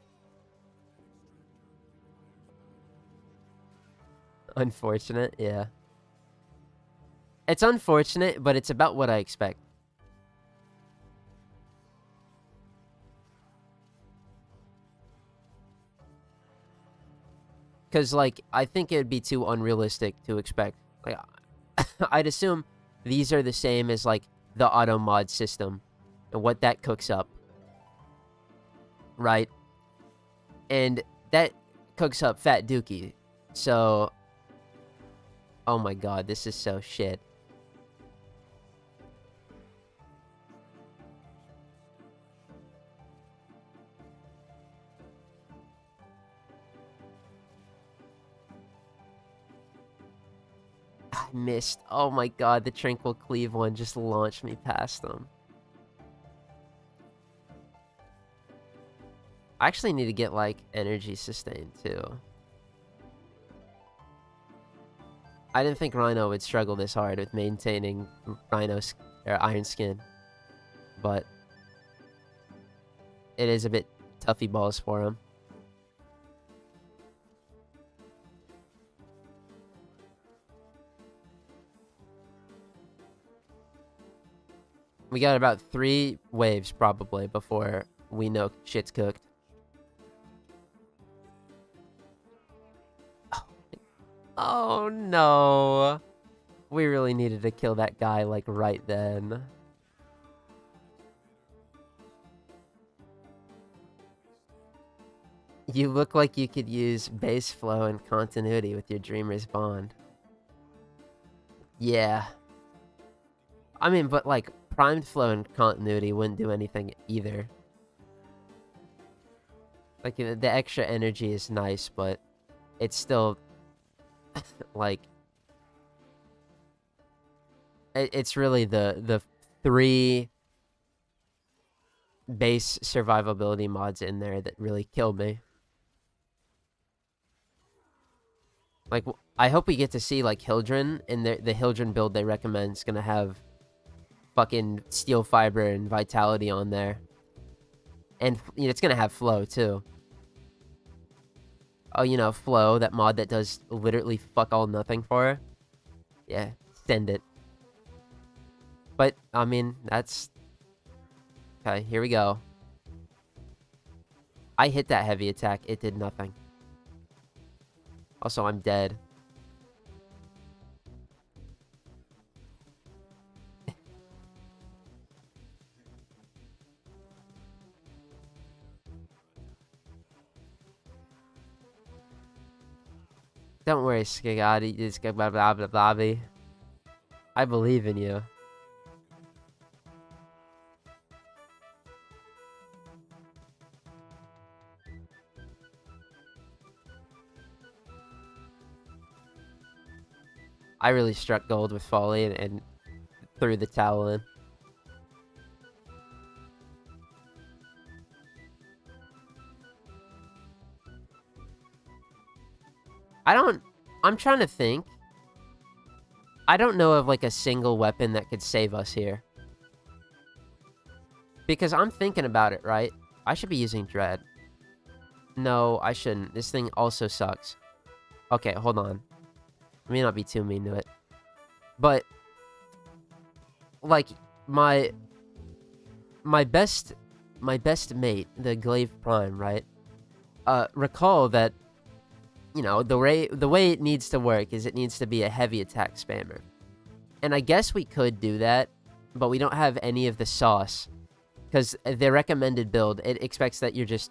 Unfortunate, yeah. It's unfortunate, but it's about what I expect. Because, like, I think it would be too unrealistic to expect. Like, I'd assume these are the same as, like, the auto mod system and what that cooks up. Right? And that cooks up Fat Dookie. So, oh my god, this is so shit. I missed. Oh my god, the Tranquil Cleave one just launched me past them. I actually need to get, like, energy sustain, too. I didn't think Rhino would struggle this hard with maintaining Rhino's or Iron Skin. But it is a bit toughy balls for him. We got about 3 waves, probably, before we know shit's cooked. Oh, no. We really needed to kill that guy, like, right then. You look like you could use base flow and continuity with your Dreamer's Bond. Yeah. I mean, but, like, primed flow and continuity wouldn't do anything either. Like, the extra energy is nice, but it's still, like, it's really the 3 base survivability mods in there that really killed me. Like, I hope we get to see, like, Hildren, and the Hildren build they recommend is gonna have fucking steel fiber and vitality on there. And, you know, it's gonna have flow, too. Oh, you know, flow, that mod that does literally fuck all nothing for her? Yeah, send it. But, I mean, that's... Okay, here we go. I hit that heavy attack. It did nothing. Also, I'm dead. Don't worry, Skigati. It's blah blah blah blah blah. I believe in you. I really struck gold with Folly and threw the towel in. I'm trying to think. I don't know of like a single weapon that could save us here. Because I'm thinking about it, right? I should be using Dread. No, I shouldn't. This thing also sucks. Okay, hold on. I may not be too mean to it. But like my best mate, the Glaive Prime, right? Recall that, you know, the way it needs to work is it needs to be a heavy attack spammer. And I guess we could do that, but we don't have any of the sauce. Because the recommended build, it expects that you're just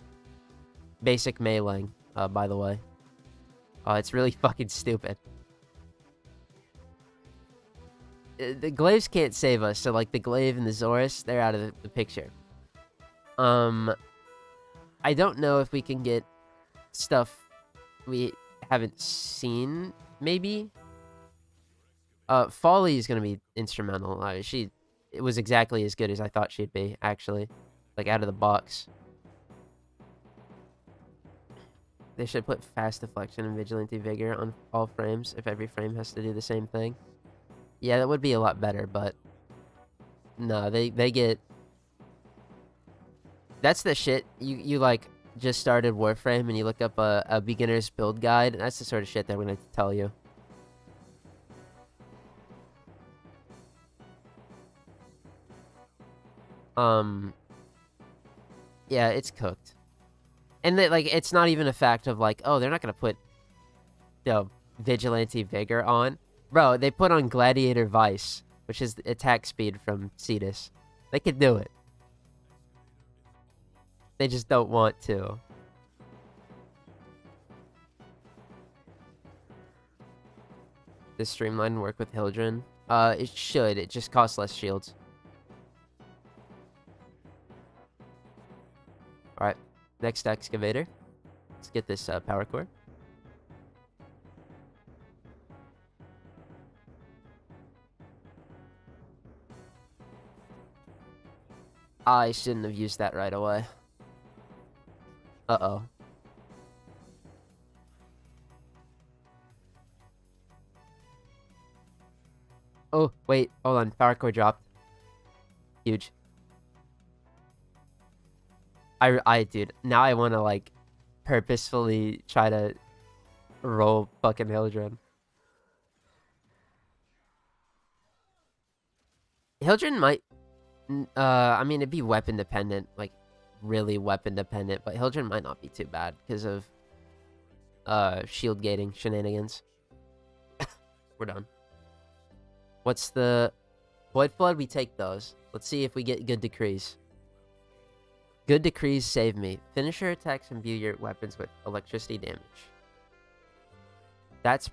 basic meleeing, by the way. It's really fucking stupid. The Glaives can't save us, so like the Glaive and the Zorus, they're out of the picture. I don't know if we can get stuff we haven't seen, maybe? Folly is gonna be instrumental. It was exactly as good as I thought she'd be, actually. Like, out of the box. They should put fast deflection and vigilante vigor on all frames if every frame has to do the same thing. Yeah, that would be a lot better, but... No, they get... That's the shit. You like, just started Warframe and you look up a beginner's build guide. That's the sort of shit that I'm gonna tell you. Yeah, it's cooked. And like, it's not even a fact of like, oh, they're not gonna put, you know, Vigilante Vigor on. Bro, they put on Gladiator Vice, which is the attack speed from Cetus. They could do it. They just don't want to. Does Streamline work with Hildren? It should. It just costs less shields. Alright, next excavator. Let's get this power core. I shouldn't have used that right away. Uh-oh. Oh, wait. Hold on. Power core dropped. Huge. Dude, now I want to, like, purposefully try to roll fucking Hildren. Hildren might... I mean, it'd be weapon dependent. Like, really weapon dependent. But Hildren might not be too bad because of shield gating shenanigans. We're done. What's the... Void Flood? We take those. Let's see if we get good decrees. Good decrees save me. Finisher attacks imbue your weapons with electricity damage. That's...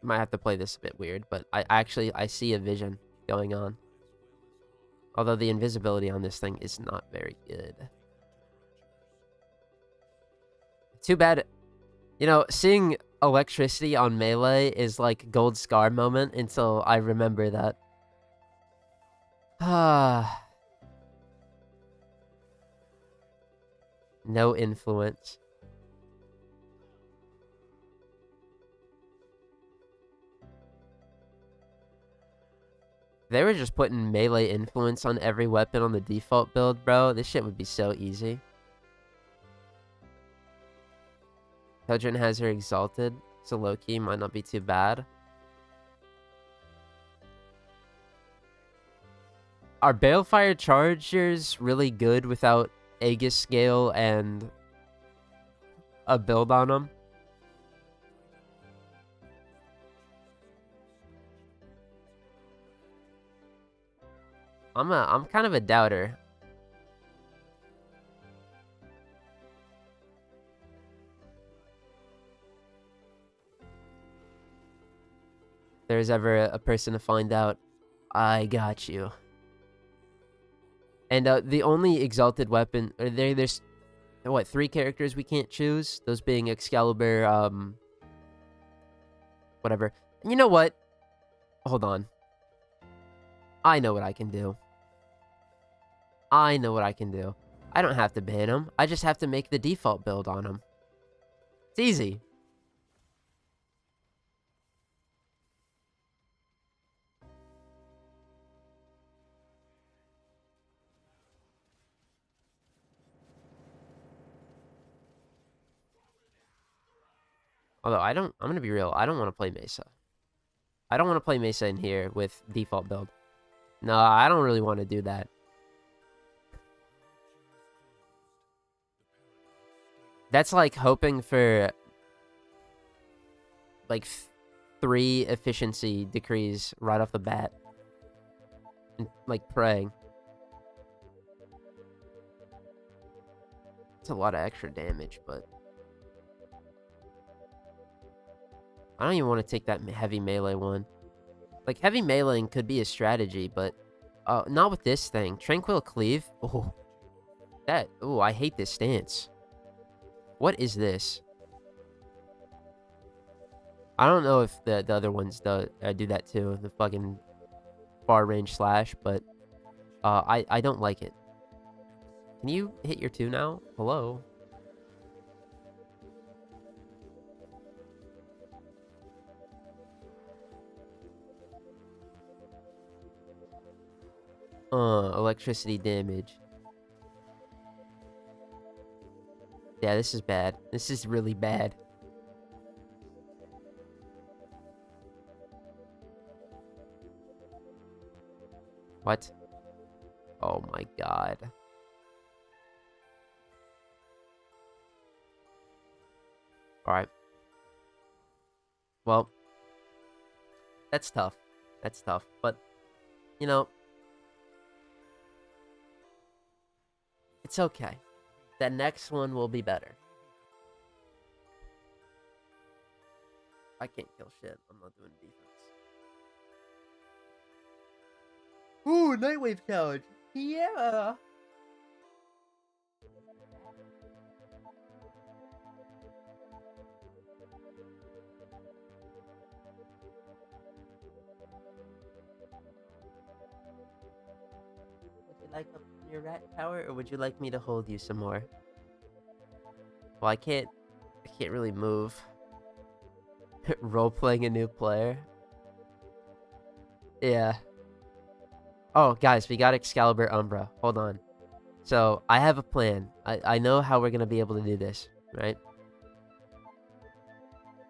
Might have to play this a bit weird, but I see a vision going on. Although the invisibility on this thing is not very good. Too bad. You know, seeing electricity on melee is like gold scar moment until I remember that. Ah. No influence. They were just putting melee influence on every weapon on the default build, bro. This shit would be so easy. Children has her exalted, so low-key might not be too bad. Are Balefire Chargers really good without Aegis Scale and a build on them? I'm kind of a doubter. If there's ever a person to find out, I got you. And the only exalted weapon, there's what, 3 characters we can't choose? Those being Excalibur, whatever. And you know what? Hold on. I know what I can do. I know what I can do. I don't have to ban him. I just have to make the default build on him. It's easy. Although I'm gonna be real, I don't want to play Mesa. I don't want to play Mesa in here with default build. No, I don't really want to do that. That's like hoping for like 3 efficiency decrees right off the bat. And, like, praying. It's a lot of extra damage, but I don't even want to take that heavy melee one. Like, heavy meleeing could be a strategy, but not with this thing. Tranquil Cleave? Oh, I hate this stance. What is this? I don't know if the other ones do that too, the fucking far range slash, but I don't like it. Can you hit your 2 now? Hello? Electricity damage. Yeah, this is bad. This is really bad. What? Oh my god. Alright. Well, that's tough. That's tough. But, you know, it's okay. The next one will be better. I can't kill shit. I'm not doing defense. Ooh, Nightwave Challenge. Yeah. Would you like your rat tower, or would you like me to hold you some more? Well, I can't really move. Role-playing a new player. Yeah. Oh, guys, we got Excalibur Umbra. Hold on. So, I have a plan. I know how we're gonna be able to do this, right?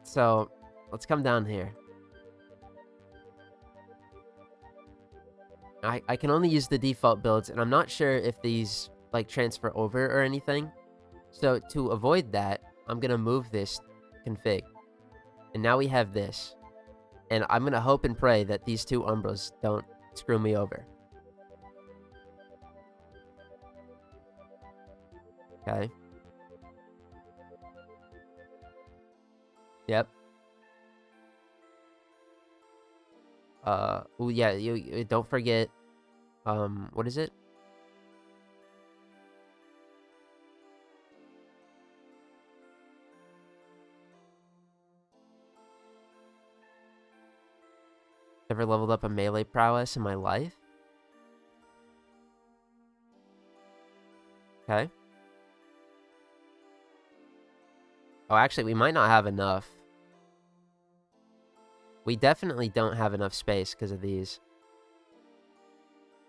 So, let's come down here. I can only use the default builds, and I'm not sure if these, like, transfer over or anything. So, to avoid that, I'm gonna move this config. And now we have this. And I'm gonna hope and pray that these 2 Umbras don't screw me over. Okay. Yep. Oh yeah, you don't forget, what is it? Ever leveled up a melee prowess in my life? Okay. Oh, actually, we might not have enough. We definitely don't have enough space because of these.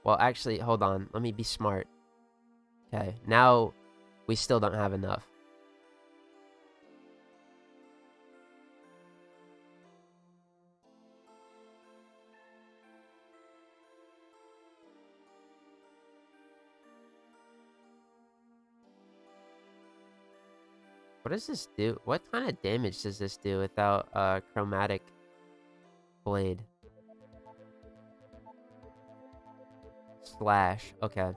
Well, actually, hold on. Let me be smart. Okay, now we still don't have enough. What does this do? What kind of damage does this do without chromatic blade? Slash. Okay.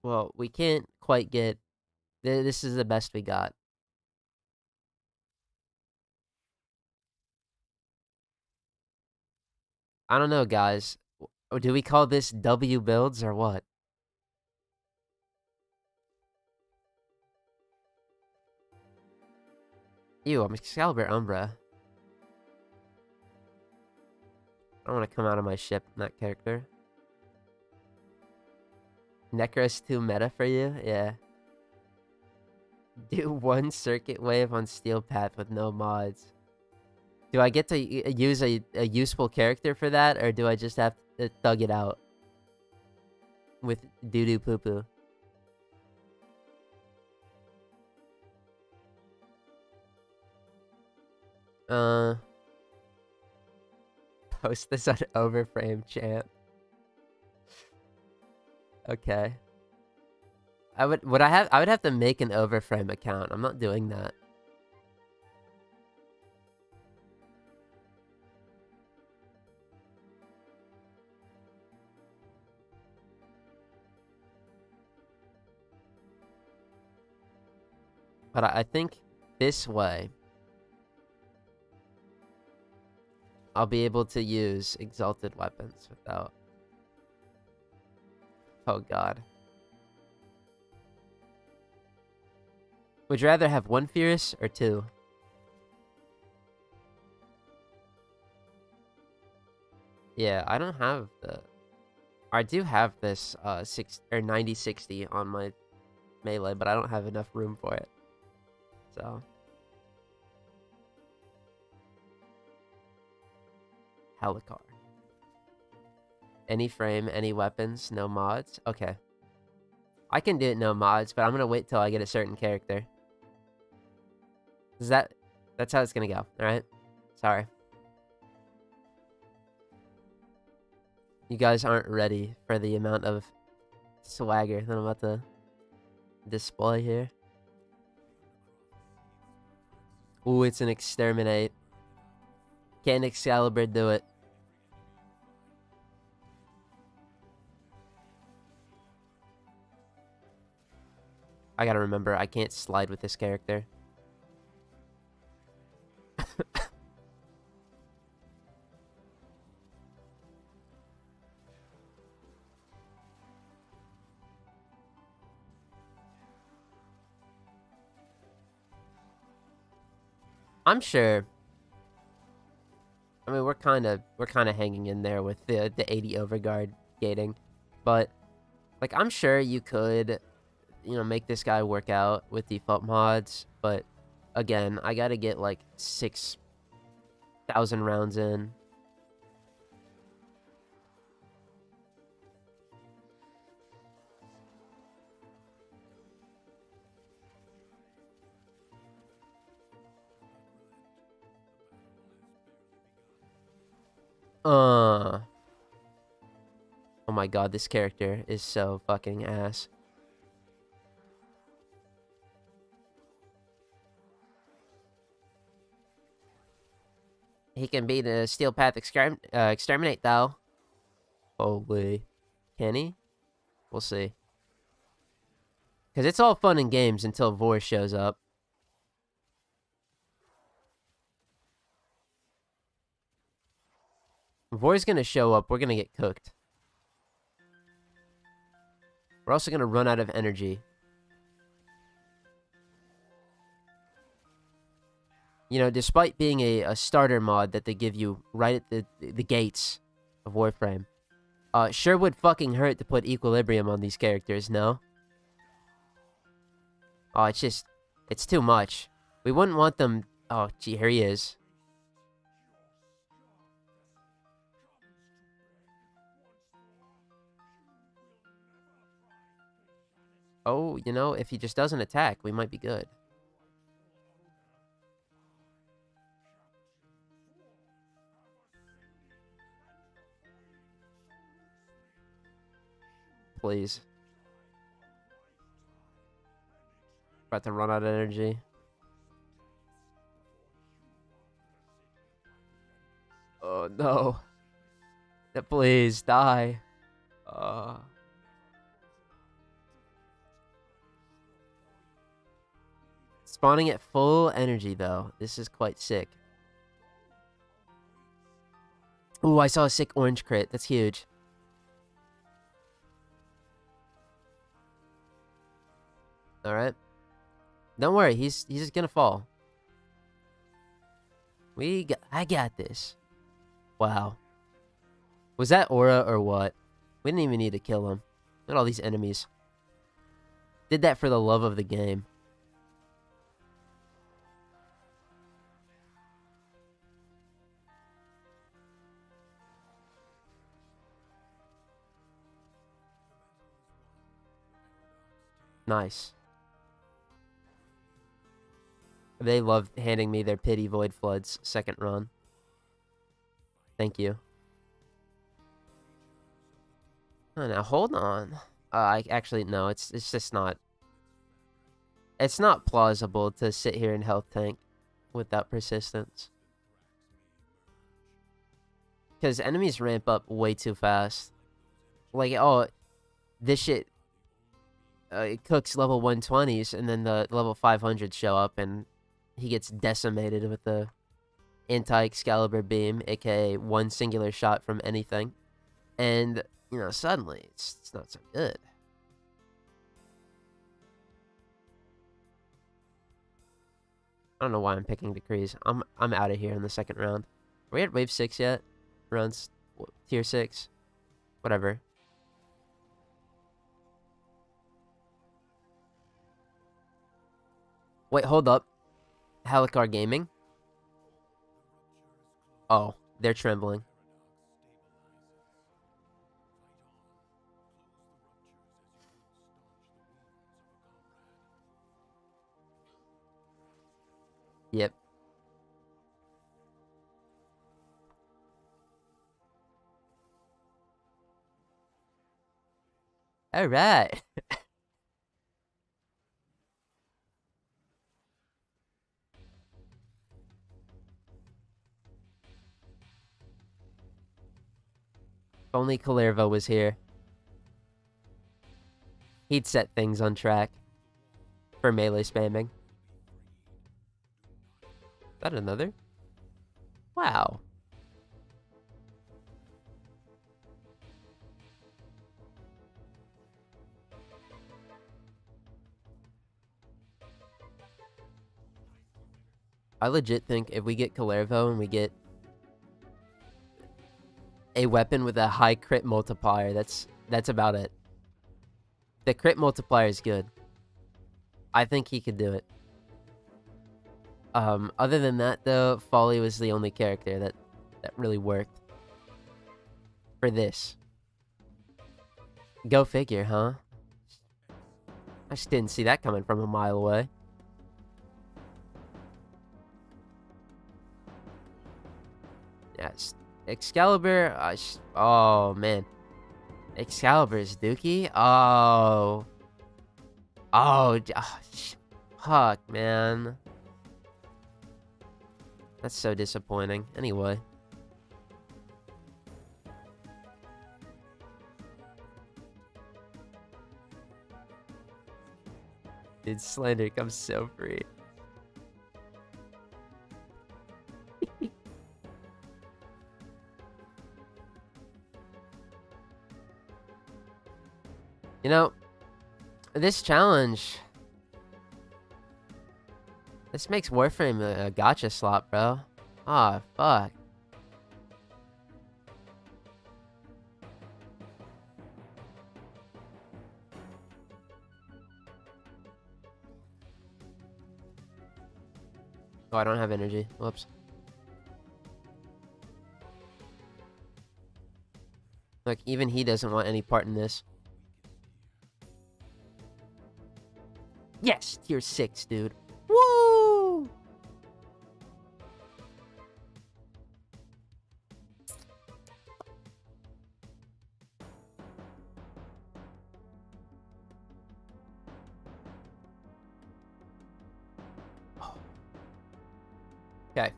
Well, we can't quite get... This is the best we got. I don't know, guys. Do we call this W builds or what? Ew, I'm Excalibur Umbra. I don't want to come out of my ship in that character. Necros 2 meta for you? Yeah. Do one circuit wave on Steel Path with no mods. Do I get to use a useful character for that, or do I just have to thug it out with doo-doo poo-poo? Post this on Overframe, champ. Okay. I would have to make an Overframe account. I'm not doing that. But I think this way I'll be able to use exalted weapons without... Oh god. Would you rather have one Furious or two? Yeah, I don't have the... I do have this 90-60 on my melee, but I don't have enough room for it. So... Helicar. Any frame, any weapons, no mods? Okay. I can do it no mods, but I'm gonna wait till I get a certain character. That's how it's gonna go, alright? Sorry. You guys aren't ready for the amount of swagger that I'm about to display here. Ooh, it's an exterminate. Can Excalibur do it? I gotta remember, I can't slide with this character. I'm sure. I mean, we're kind of hanging in there with the 80 overguard gating, but like I'm sure you could, you know, make this guy work out with default mods, but again, I gotta get like 6,000 rounds in. Oh my god, this character is so fucking ass. He can beat a Steel Path Exterminate, though. Holy. Can he? We'll see. Because it's all fun and games until Vor shows up. Vor's gonna show up, we're gonna get cooked. We're also gonna run out of energy. You know, despite being a starter mod that they give you right at the gates of Warframe, sure would fucking hurt to put equilibrium on these characters, no? Oh, it's too much. We wouldn't want them... Oh, gee, here he is. Oh, you know, if he just doesn't attack, we might be good. Please. About to run out of energy. Oh, no. Please, die. Spawning at full energy, though. This is quite sick. Ooh, I saw a sick orange crit. That's huge. Alright. Don't worry, he's just gonna fall. I got this. Wow. Was that aura or what? We didn't even need to kill him. Look at all these enemies. Did that for the love of the game. Nice. They love handing me their pity void floods second run. Thank you. Oh, now hold on. I actually no, it's just not. It's not plausible to sit here and health tank without persistence. Because enemies ramp up way too fast. Like, oh, this shit, it cooks level 120s, and then the level 500s show up, and he gets decimated with the anti-Excalibur beam, aka one singular shot from anything. And, you know, suddenly, it's not so good. I don't know why I'm picking Decrees. I'm out of here in the second round. Are we at wave 6 yet? Runs tier 6? Whatever. Wait, hold up. Helicar Gaming? Oh, they're trembling. Yep. All right. If only Kalerva was here. He'd set things on track for melee spamming. Is that another? Wow. I legit think if we get Kalervo and we get a weapon with a high crit multiplier, that's about it. The crit multiplier is good. I think he could do it. Other than that, though, Folly was the only character that really worked for this. Go figure, huh? I just didn't see that coming from a mile away. Yes. Excalibur, oh, man. Excalibur's Dookie? Oh. Oh, fuck, man. That's so disappointing. Anyway. Dude, Slander comes so free. You know, this challenge This makes Warframe a gotcha slot, bro. Ah, fuck. Oh, I don't have energy. Whoops. Look, even he doesn't want any part in this. Yes! Tier 6, dude. Woo! Okay.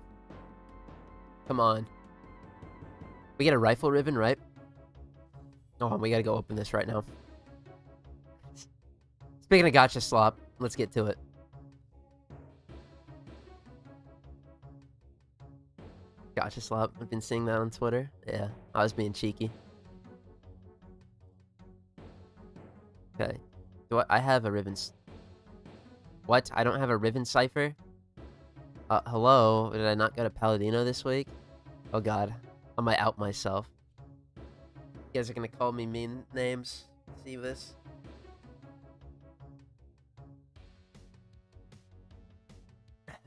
Come on. We get a rifle ribbon, right? Oh, we gotta go open this right now. Speaking of gotcha slop, let's get to it. Gotcha slop. I've been seeing that on Twitter. Yeah, I was being cheeky. Okay. I have a ribbon... What? I don't have a ribbon cipher? Hello? Did I not go to Paladino this week? Oh god. I might out myself. You guys are gonna call me mean names. See this?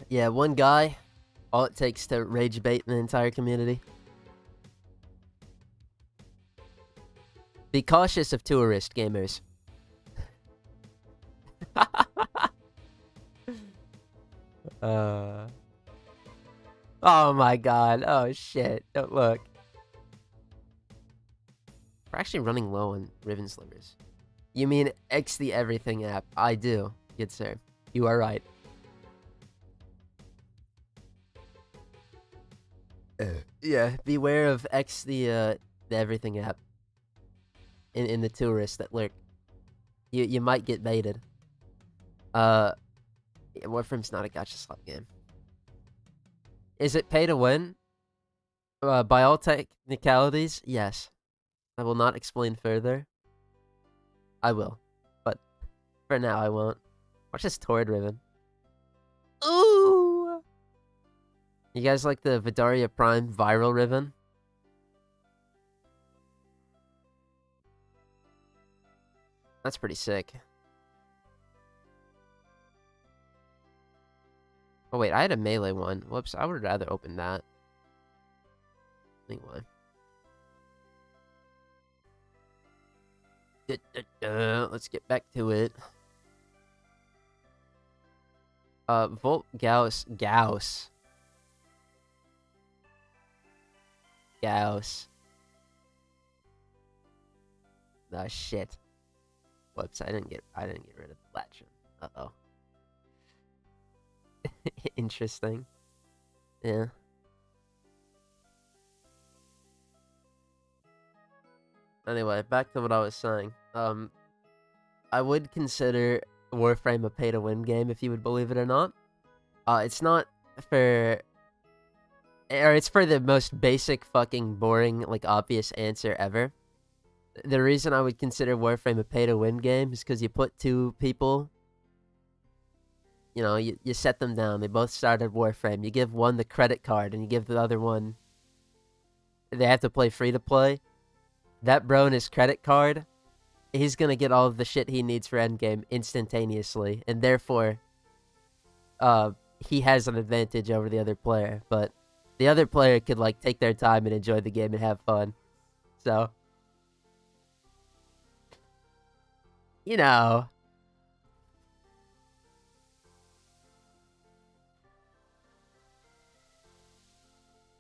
Yeah, one guy. All it takes to rage bait the entire community. Be cautious of tourist gamers. Oh my god. Oh shit. Don't look. We're actually running low on ribbon slivers. You mean X the Everything app? I do, good sir. You are right. Yeah, beware of X the Everything app. In the tourists that lurk. You might get baited. Yeah, Warframe's not a gotcha slot game. Is it pay to win? By all technicalities, yes. I will not explain further. I will. But for now, I won't. Watch this Torrid ribbon. Ooh! You guys like the Vidaria Prime viral ribbon? That's pretty sick. Oh wait, I had a melee one. Whoops, I would rather open that. Anyway. Let's get back to it. Volt Gauss. Gauss. Ah, shit. Whoops, I didn't get rid of the latch. Uh-oh. Interesting. Yeah. Anyway, back to what I was saying. I would consider Warframe a pay-to-win game, if you would believe it or not. It's not for... Or it's for the most basic, fucking, boring, like, obvious answer ever. The reason I would consider Warframe a pay-to-win game is because you put two people... You know, you set them down. They both started Warframe. You give one the credit card, and you give the other one... They have to play free-to-play. That bro and his credit card, he's gonna get all of the shit he needs for endgame instantaneously. And therefore, he has an advantage over the other player. But the other player could, like, take their time and enjoy the game and have fun. So... You know...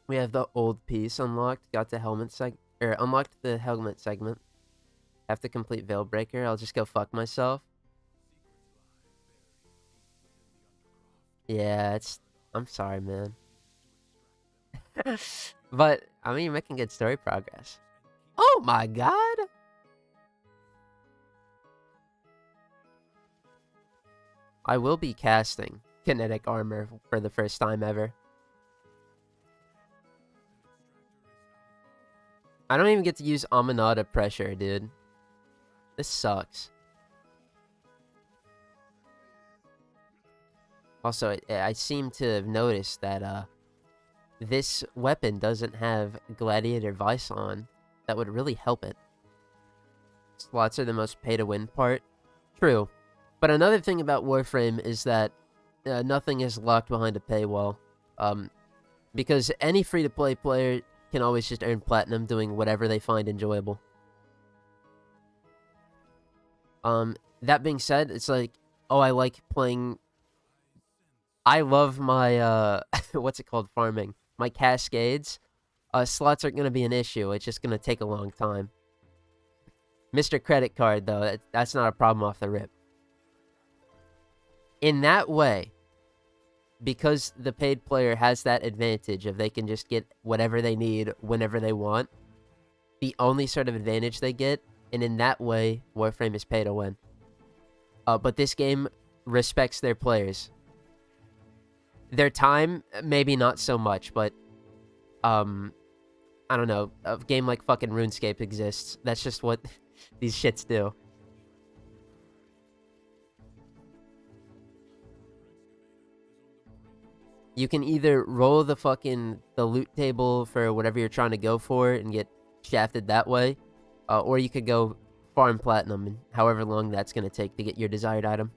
We have the old piece unlocked. Got the helmet unlocked the helmet segment. Have to complete Veilbreaker. I'll just go fuck myself. Yeah, I'm sorry, man. But I mean, you're making good story progress. Oh my god! I will be casting kinetic armor for the first time ever. I don't even get to use Aminata pressure, dude. This sucks. Also, I seem to have noticed that this weapon doesn't have Gladiator Vice on. That would really help it. Slots are the most pay-to-win part. True. But another thing about Warframe is that nothing is locked behind a paywall. Because any free-to-play player can always just earn platinum doing whatever they find enjoyable. That being said, it's like, oh, I like playing... I love my, what's it called, farming. My cascades. Slots aren't going to be an issue. It's just going to take a long time. Mr. Credit Card, though, that's not a problem off the rip. In that way, because the paid player has that advantage of they can just get whatever they need whenever they want, the only sort of advantage they get, and in that way, Warframe is pay to win. But this game respects their players. Their time, maybe not so much, but, I don't know, a game like fucking RuneScape exists. That's just what these shits do. You can either roll the loot table for whatever you're trying to go for and get shafted that way, or you could go farm platinum, and however long that's going to take to get your desired item.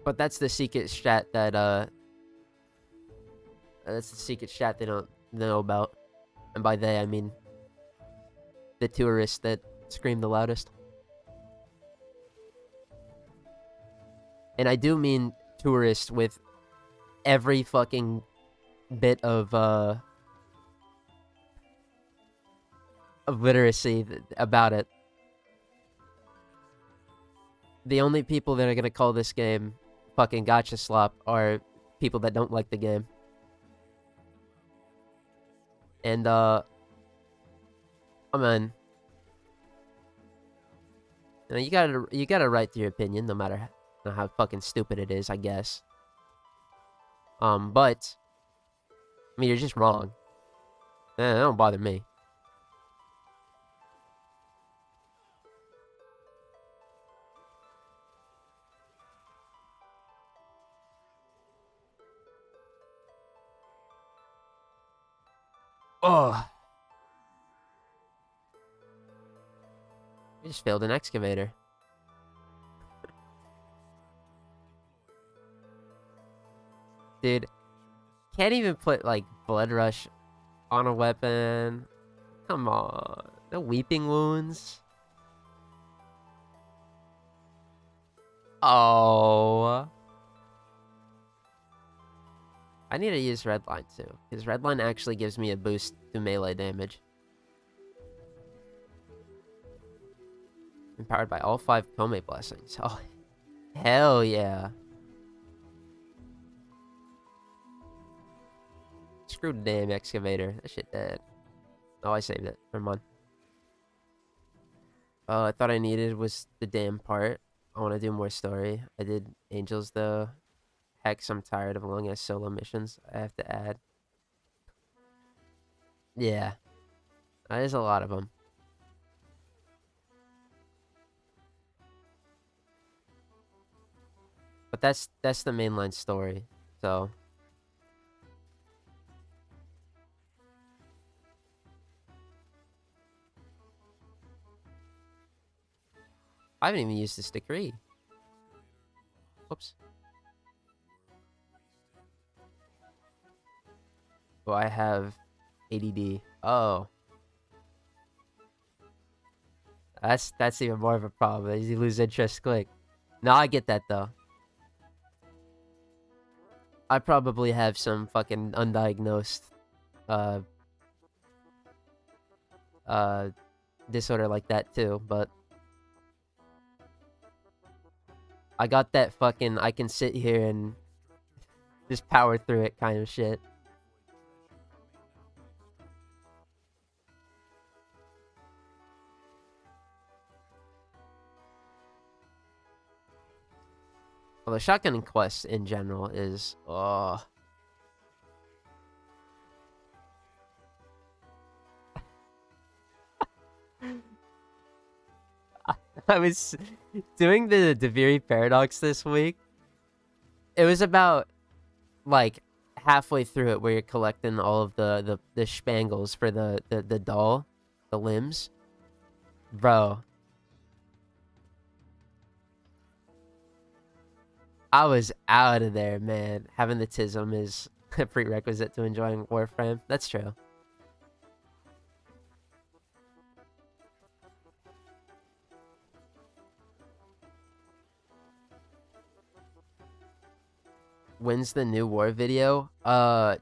But that's the secret strat that, that's the secret strat they don't know about. And by they, I mean the tourists that scream the loudest. And I do mean tourists with every fucking bit of literacy about it. The only people that are gonna call this game fucking gacha slop are people that don't like the game. And, I mean, you gotta right to your opinion, no matter how fucking stupid it is, I guess. But, I mean, you're just wrong. That don't bother me. Oh. I just failed an excavator. Dude, can't even put, like, Blood Rush on a weapon. Come on. No Weeping Wounds. Oh. I need to use Redline too, because Redline actually gives me a boost to melee damage. Empowered by all 5 Kome blessings. Oh, hell yeah. Screw the damn excavator. That shit dead. Oh, I saved it. Never mind. I thought I needed was the damn part. I want to do more story. I did Angels though. Hex, I'm tired of long ass solo missions I have to add. Yeah. There's a lot of them. But that's the mainline story, so... I haven't even used this decree. Whoops. Oh, I have ADD. Oh. That's even more of a problem. You lose interest quick. No, I get that though. I probably have some fucking undiagnosed disorder like that too, but I got that fucking I can sit here and just power through it kind of shit. Well, the shotgun quest in general is, oh. I was doing the Deviri paradox this week. It was about like halfway through it where you're collecting all of the spangles for the doll, the limbs. Bro, I was out of there, man. Having the tism is a prerequisite to enjoying Warframe. That's true. When's the new war video?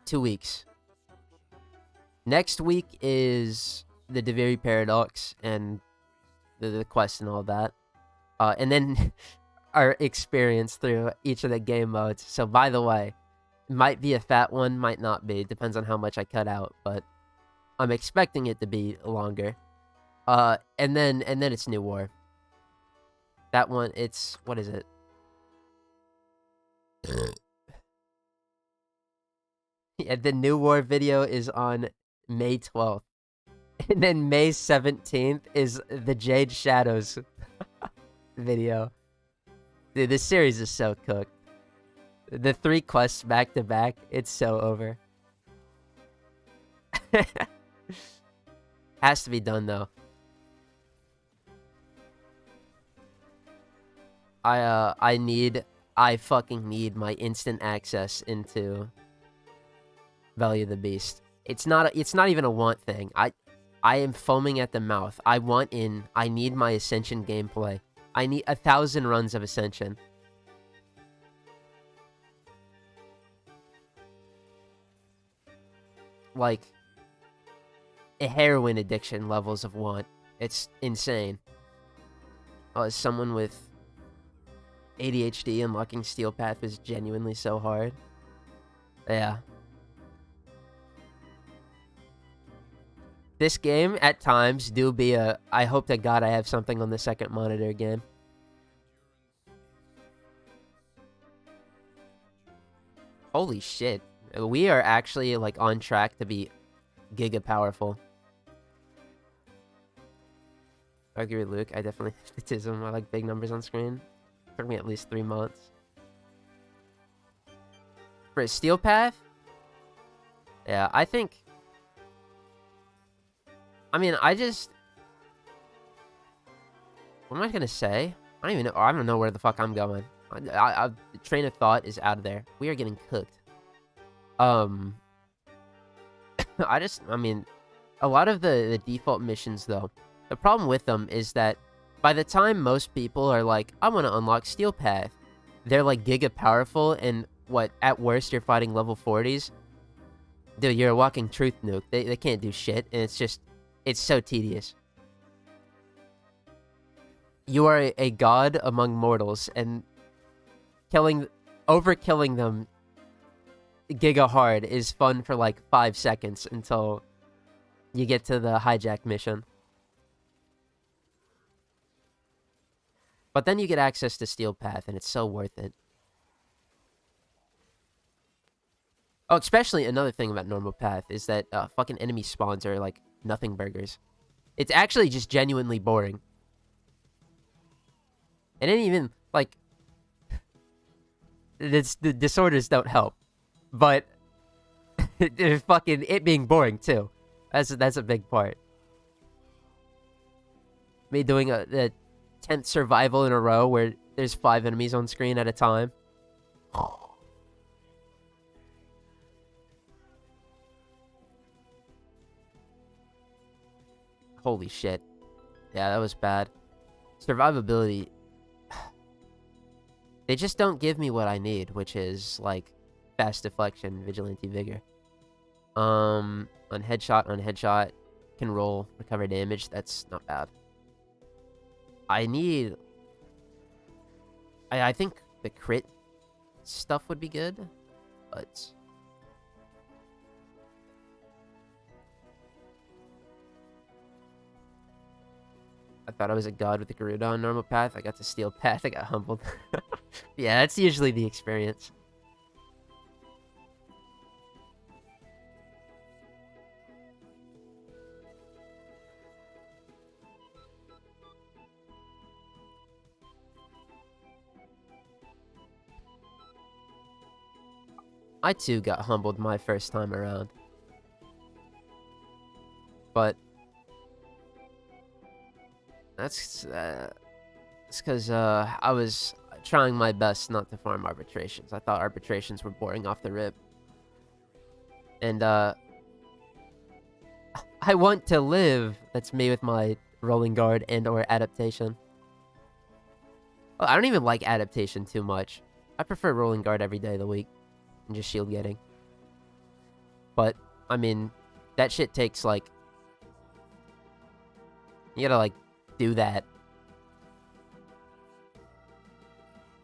2 weeks. Next week is the Deviri paradox and the quest and all that. And then our experience through each of the game modes. So by the way, might be a fat one, might not be. Depends on how much I cut out, but I'm expecting it to be longer. And then it's New War. That one, it's what is it? Yeah, the New War video is on May 12th. And then May 17th is the Jade Shadows video. Dude, this series is so cooked. The 3 quests back to back, it's so over. Has to be done though. I fucking need my instant access into Value of the Beast. It's not even a want thing. I am foaming at the mouth. I need my Ascension gameplay. I need 1,000 runs of Ascension. Like a heroin addiction levels of want. It's insane. Oh, as someone with ADHD, unlocking Steel Path is genuinely so hard. Yeah. This game, at times, do be a I hope to God I have something on the second monitor game. Holy shit. We are actually, like, on track to be giga powerful. I agree with Luke. I definitely autism. I like big numbers on screen. Took me at least 3 months. For a Steel Path? Yeah, I think... I mean, I just... What am I gonna say? I don't even know. I don't know where the fuck I'm going. The train of thought is out of there. We are getting cooked. I mean, a lot of the default missions, though, the problem with them is that by the time most people are like, I want to unlock Steel Path, they're like giga powerful, and what, at worst, you're fighting level 40s? Dude, you're a walking truth nuke. They can't do shit, and it's so tedious. You are a god among mortals, and overkilling them giga hard is fun for like 5 seconds until you get to the hijack mission. But then you get access to Steel Path, and it's so worth it. Oh, especially another thing about normal path is that fucking enemy spawns are like nothing burgers. It's actually just genuinely boring. And then even, like, the disorders don't help. But fucking it being boring too. That's a big part. Me doing the 10th survival in a row where there's 5 enemies on screen at a time. Holy shit. Yeah, that was bad. Survivability. They just don't give me what I need, which is, like, fast deflection, vigilante vigor. On headshot, can roll, recover damage. That's not bad. I need... I think the crit stuff would be good, but... I thought I was a god with the Garuda on normal path. I got to Steel Path. I got humbled. Yeah, that's usually the experience. I too got humbled my first time around. But that's because I was trying my best not to farm arbitrations. I thought arbitrations were boring off the rip. And I want to live. That's me with my rolling guard and or adaptation. Well, I don't even like adaptation too much. I prefer rolling guard every day of the week and just shield getting. But I mean, that shit takes like, you gotta like do that.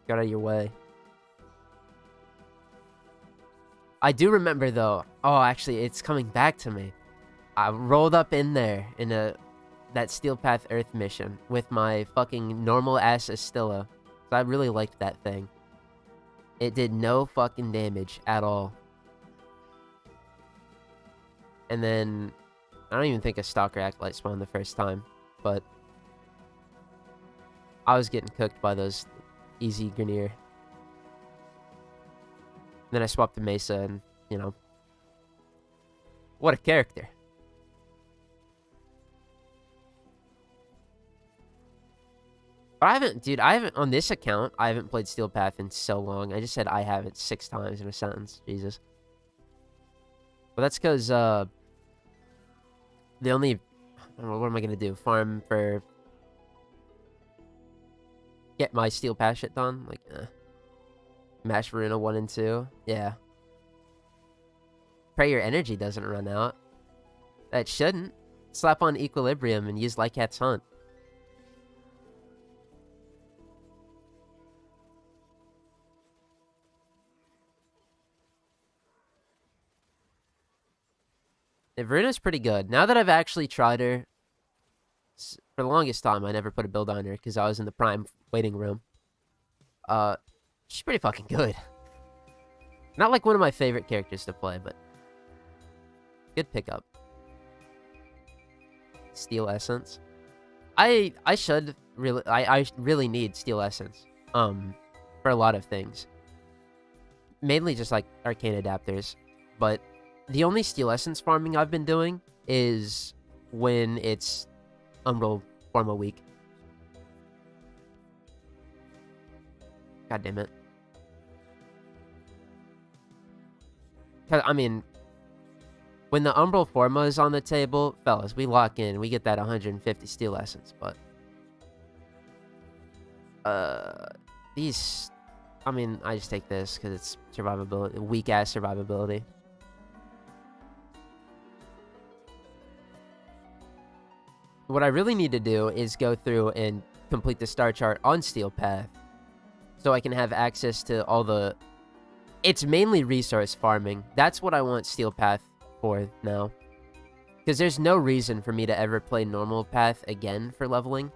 Get out of your way. I do remember though. Oh, actually, it's coming back to me. I rolled up in there in that Steel Path Earth mission with my fucking normal ass Astilla. I really liked that thing. It did no fucking damage at all. And then I don't even think a Stalker Acolyte spawned the first time, but I was getting cooked by those easy Grineer. Then I swapped to Mesa and, you know, what a character. But I haven't, on this account, I haven't played Steel Path in so long. I just said I haven't 6 times in a sentence. Jesus. But that's because, the only, I don't know, what am I going to do? Farm for, get my Steel Path shit done? Like, Mash Varuna 1 and 2. Yeah. Pray your energy doesn't run out. That shouldn't. Slap on Equilibrium and use Lycat's Hunt. Varuna's pretty good. Now that I've actually tried her, for the longest time, I never put a build on her because I was in the prime waiting room. She's pretty fucking good. Not like one of my favorite characters to play, but good pickup. Steel Essence. I really need Steel Essence. For a lot of things. Mainly just like arcane adapters, but the only Steel Essence farming I've been doing is when it's Umbral Forma week. God damn it. I mean, when the Umbral Forma is on the table, fellas, we lock in. We get that 150 Steel Essence, but these, I mean, I just take this because it's survivability, weak-ass survivability. What I really need to do is go through and complete the star chart on Steel Path so I can have access to all the... It's mainly resource farming. That's what I want Steel Path for now. Because there's no reason for me to ever play normal path again for leveling.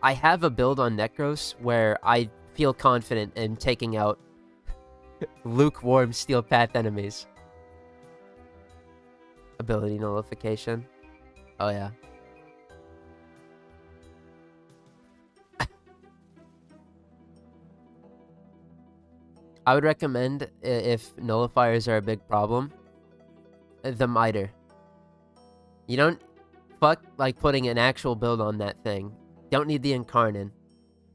I have a build on Necros where I feel confident in taking out lukewarm Steel Path enemies. Ability nullification. Oh yeah. I would recommend, if nullifiers are a big problem, the Miter. You don't fuck like putting an actual build on that thing. Don't need the Incarnon.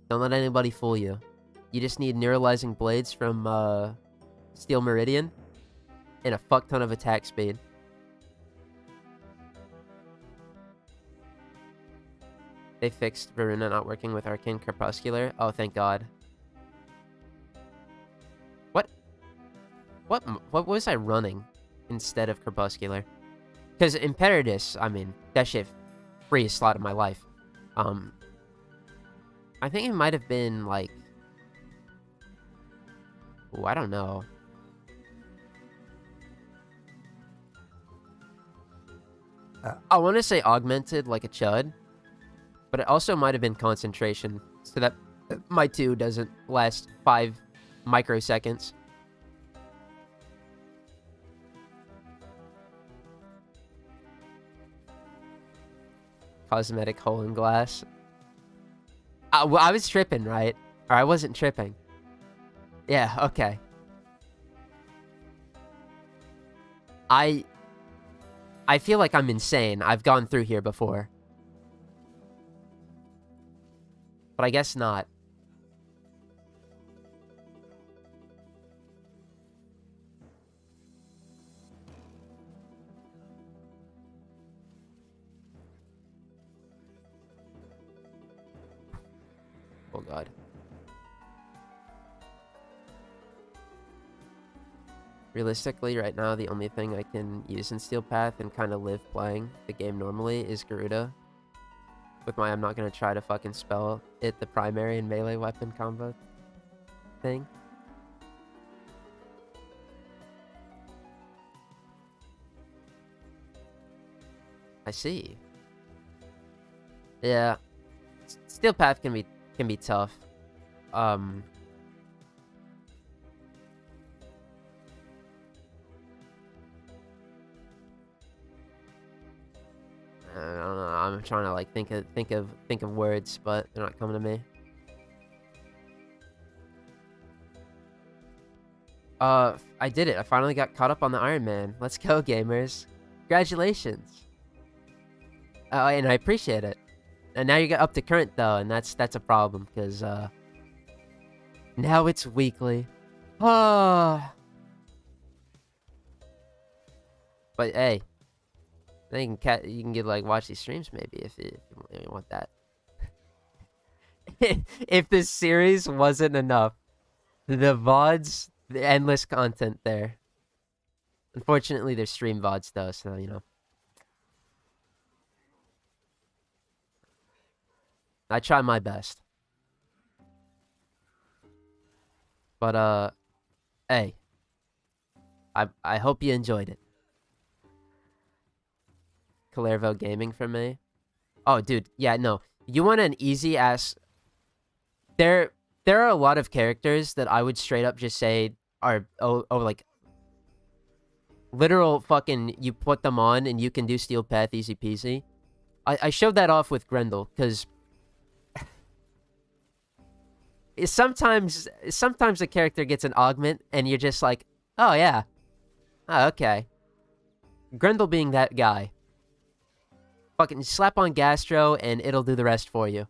Don't let anybody fool you. You just need Neuralizing Blades from Steel Meridian and a fuck ton of attack speed. They fixed Varuna not working with Arcane Crepuscular. Oh, thank God. What was I running instead of Crepuscular? Because Imperatus, I mean, that shit freest slot of my life. I think it might have been like... Oh, I don't know. I want to say Augmented like a Chud, but it also might have been Concentration, so that my 2 doesn't last 5 microseconds. Cosmetic hole in glass. Well, I was tripping, right? Or I wasn't tripping. Yeah, okay. I feel like I'm insane. I've gone through here before. But I guess not. Oh god. Realistically, right now, the only thing I can use in Steel Path and kind of live playing the game normally is Garuda. With my I'm not going to try to fucking spell it the primary and melee weapon combo thing. I see. Yeah. Steel Path can be tough. I don't know. I'm trying to like think of words, but they're not coming to me. I did it. I finally got caught up on the Iron Man. Let's go, gamers. Congratulations. And I appreciate it. And now you got up to current though, and that's a problem because now it's weekly. Ah. But hey, then you can get like watch these streams maybe if you want that. If this series wasn't enough, the VODs, the endless content there. Unfortunately, there's stream VODs though, so you know. I try my best. But hey. I hope you enjoyed it. Kalervo Gaming for me. Oh, dude, yeah, no. You want an easy ass. There are a lot of characters that I would straight up just say are like literal fucking. You put them on and you can do Steel Path easy peasy. I showed that off with Grendel because sometimes a character gets an augment and you're just like, oh yeah, oh okay. Grendel being that guy. Fucking slap on Gastro and it'll do the rest for you.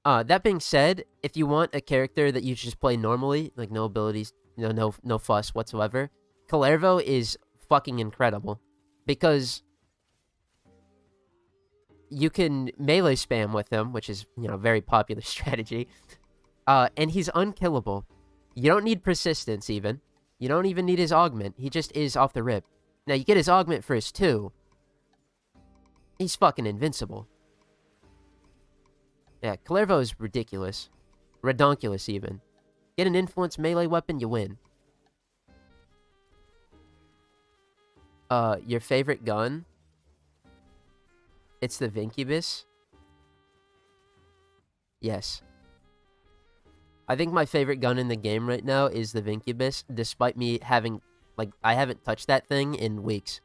That being said, if you want a character that you just play normally, like no abilities, no fuss whatsoever, Kalervo is fucking incredible. Because you can melee spam with him, which is, very popular strategy. And he's unkillable. You don't need persistence even. You don't even need his augment. He just is off the rip. Now, you get his augment first too. He's fucking invincible. Yeah, Kalervo is ridiculous. Redonkulous, even. Get an influence melee weapon, you win. Your favorite gun? It's the Vincubus? Yes. I think my favorite gun in the game right now is the Vincubus, despite me having, I haven't touched that thing in weeks.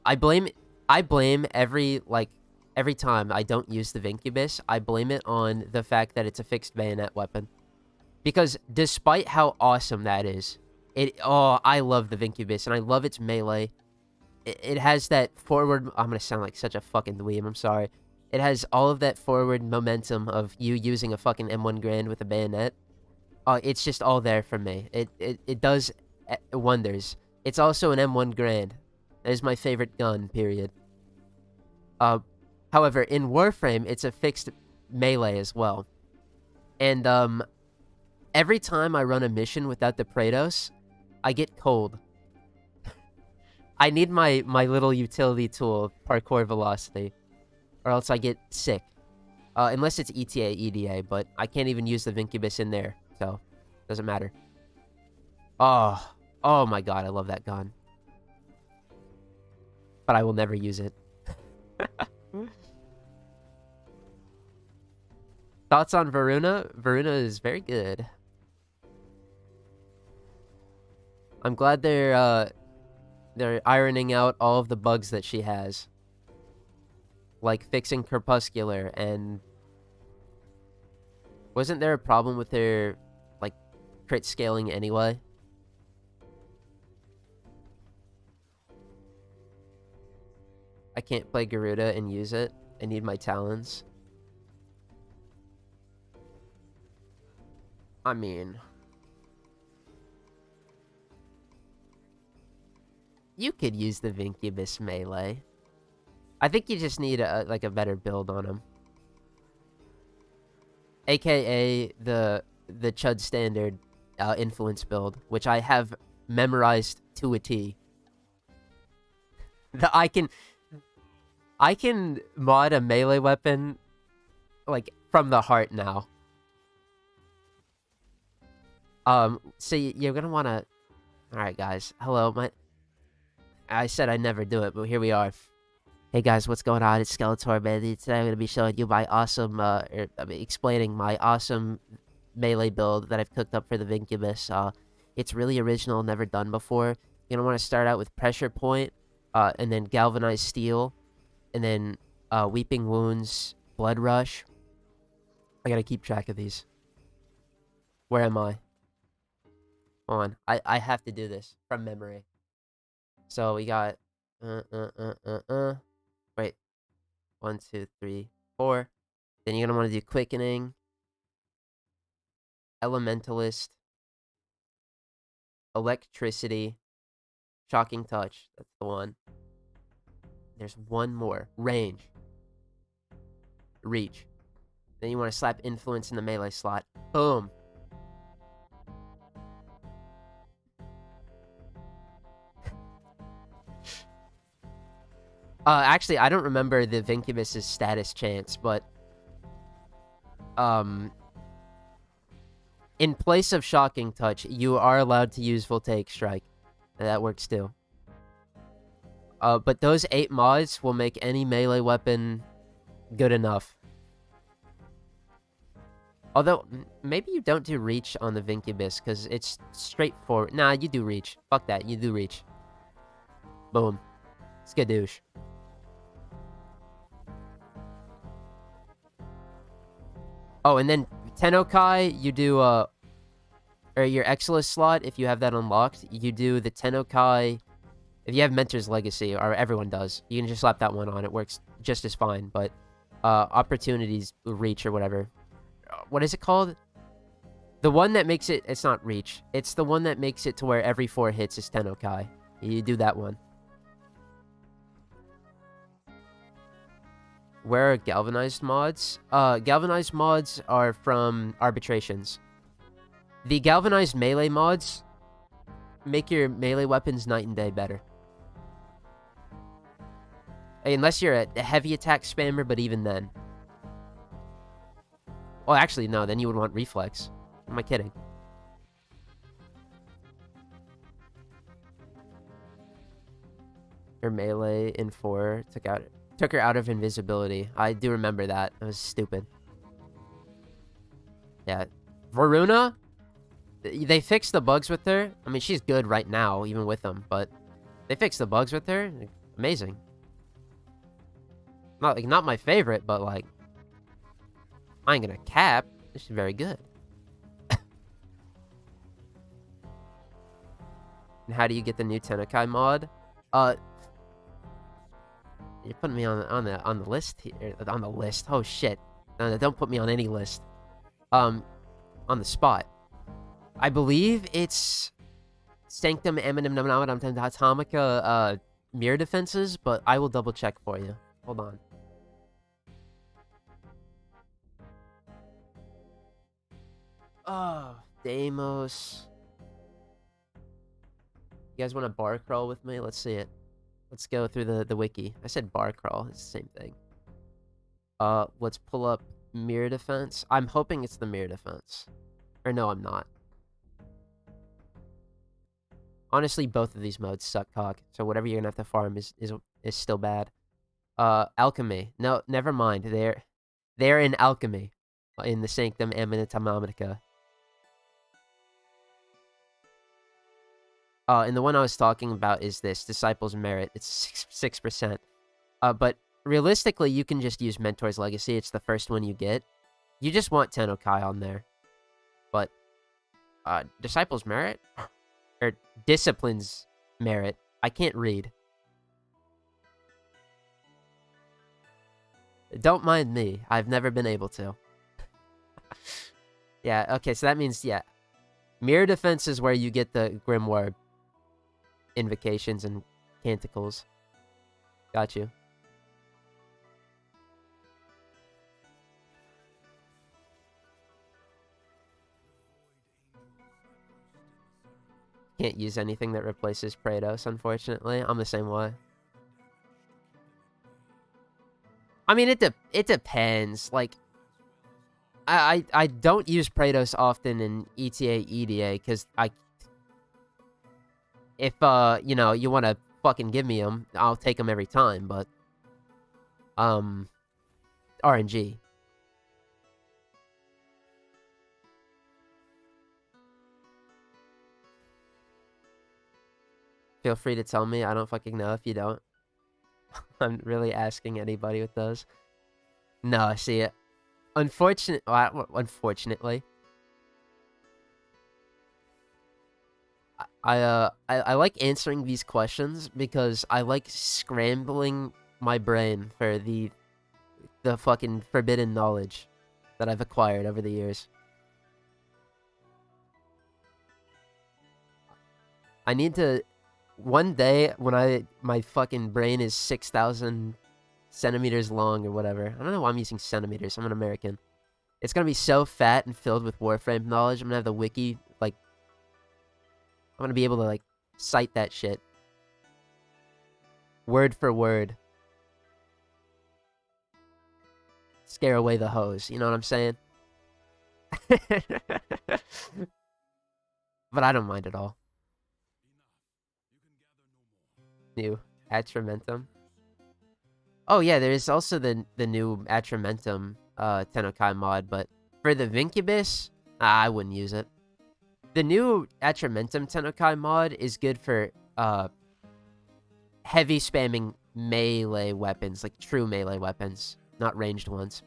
I blame every time I don't use the Vincubus, I blame it on the fact that it's a fixed bayonet weapon. Because despite how awesome that is, I love the Vincubus, and I love its melee. It has that forward, I'm gonna sound like such a fucking dweeb, I'm sorry. It has all of that forward momentum of you using a fucking M1 Grand with a bayonet. It's just all there for me. It does wonders. It's also an M1 Grand. That is my favorite gun, period. However, in Warframe, it's a fixed melee as well. And, every time I run a mission without the Praetos, I get cold. I need my little utility tool, Parkour Velocity, or else I get sick. Unless it's ETA, EDA, but I can't even use the Vincubus in there, so doesn't matter. Oh my god, I love that gun. But I will never use it. Thoughts on Varuna? Varuna is very good. I'm glad they're ironing out all of the bugs that she has. Like fixing Crepuscular, and wasn't there a problem with her, crit scaling anyway? I can't play Garuda and use it. I need my talons. I mean... You could use the Vincubus melee. I think you just need like a better build on him. AKA the Chud standard influence build, which I have memorized to a T. I can mod a melee weapon like from the heart now. So you're gonna wanna... Alright guys, hello, I said I'd never do it, but here we are. Hey guys, what's going on? It's Skeletormandee. Today I'm going to be showing you my awesome, explaining my awesome melee build that I've cooked up for the Vincubus. It's really original, never done before. You're going to want to start out with Pressure Point, and then Galvanized Steel, and then Weeping Wounds, Blood Rush. I got to keep track of these. Where am I? Hold on. I have to do this from memory. So we got... Wait. 1, 2, 3, 4. Then you're going to want to do Quickening. Elementalist. Electricity. Shocking Touch. That's the one. There's one more. Range. Reach. Then you want to slap Influence in the melee slot. Boom. Actually, I don't remember the Vincubus's status chance, but... in place of Shocking Touch, you are allowed to use Voltaic Strike. That works too. But those 8 mods will make any melee weapon good enough. Although, maybe you don't do Reach on the Vincubus, because it's straightforward. Nah, you do Reach. Fuck that, you do Reach. Boom. Skadoosh. Oh, and then Tennokai, you do, or your Exilus slot, if you have that unlocked, you do the Tennokai. If you have Mentor's Legacy, or everyone does, you can just slap that one on. It works just as fine, but Opportunities Reach or whatever. What is it called? The one that makes it... It's not Reach. It's the one that makes it to where every 4 hits is Tennokai. You do that one. Where are galvanized mods? Galvanized mods are from arbitrations. The galvanized melee mods make your melee weapons night and day better. Unless you're a heavy attack spammer, but even then. Well, actually, no, then you would want reflex. Am I kidding? Her melee in 4 took her out of invisibility. I do remember that. That was stupid. Yeah. Varuna? They fixed the bugs with her. I mean, she's good right now, even with them, but they fixed the bugs with her. Amazing. Not my favorite, but like, I ain't gonna cap. She's very good. And how do you get the new Tennokai mod? You're putting me on the list here. On the list. Oh shit. No, don't put me on any list. On the spot. I believe it's Sanctum Atomica mirror defenses, but I will double check for you. Hold on. Oh, Deimos. You guys want to bar crawl with me? Let's see it. Let's go through the wiki. I said bar crawl. It's the same thing. Let's pull up mirror defense. I'm hoping it's the mirror defense. Or no, I'm not. Honestly, both of these modes suck cock. So whatever you're gonna have to farm is still bad. Alchemy. No, never mind. They're in alchemy. In the Sanctum Atomica. And the one I was talking about is this, Disciple's Merit. It's 6%. But realistically, you can just use Mentor's Legacy. It's the first one you get. You just want Tennokai on there. But, Disciple's Merit? Or Discipline's Merit. I can't read. Don't mind me. I've never been able to. Yeah, okay, so that means, yeah. Mirror defense is where you get the Grimoire invocations and canticles. Got you. Can't use anything that replaces Praetos, unfortunately. I'm the same way. I mean, it depends. Like, I don't use Praetos often in ETA, EDA, because if, you know, you want to fucking give me them, I'll take them every time, but, RNG. Feel free to tell me. I don't fucking know if you don't. I'm really asking anybody with those. No, see, unfortunately, I like answering these questions because I like scrambling my brain for the fucking forbidden knowledge that I've acquired over the years. I need to one day when my fucking brain is 6,000 centimeters long or whatever. I don't know why I'm using centimeters. I'm an American. It's gonna be so fat and filled with Warframe knowledge. I'm gonna have the wiki, like, I'm gonna be able to, like, cite that shit. Word for word. Scare away the hose, you know what I'm saying? But I don't mind at all. New Atramentum. Oh yeah, there is also the new Atramentum Tennokai mod, but for the Vincubus, I wouldn't use it. The new Atramentum Tennokai mod is good for heavy spamming melee weapons, like true melee weapons, not ranged ones.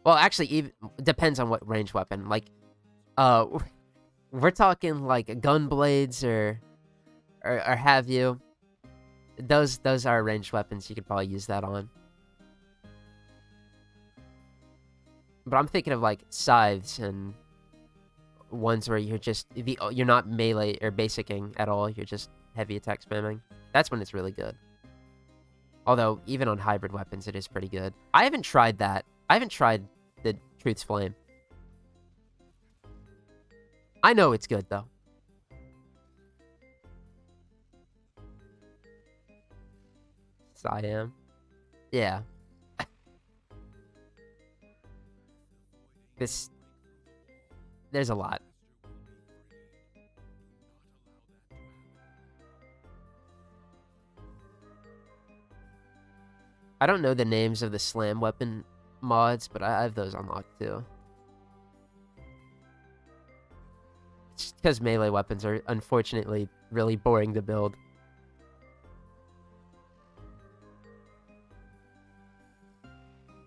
Well, actually, even depends on what ranged weapon. Like, we're talking like gun blades or have you. Those are ranged weapons. You could probably use that on. But I'm thinking of like scythes and ones where you're not melee or basicing at all. You're just heavy attack spamming. That's when it's really good. Although even on hybrid weapons, it is pretty good. I haven't tried that. I haven't tried the Truth's Flame. I know it's good though. Siam. Yeah. There's a lot. I don't know the names of the slam weapon mods, but I have those unlocked too. It's just because melee weapons are unfortunately really boring to build.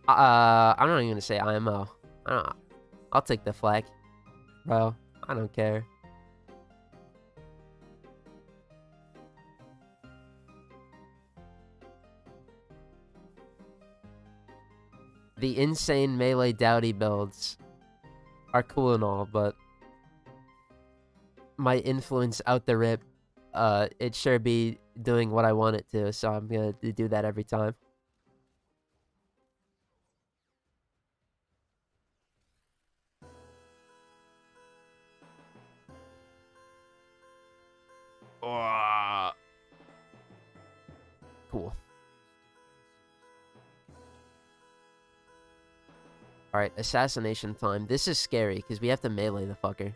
I'm not even gonna say IMO. I'll take the flag. Bro, I don't care. The insane melee dowdy builds are cool and all, but my influence out the rip, it sure be doing what I want it to, so I'm gonna do that every time. Cool. Alright, assassination time. This is scary, because we have to melee the fucker.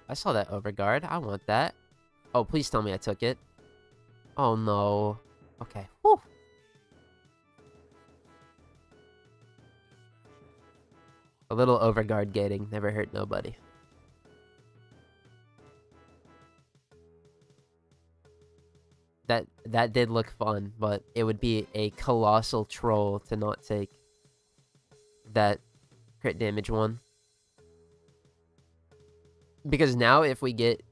I saw that overguard. I want that. Oh, please tell me I took it. Oh, no. Okay. Whew. A little overguard gating. Never hurt nobody. That did look fun, but it would be a colossal troll to not take that crit damage one. Because now if we get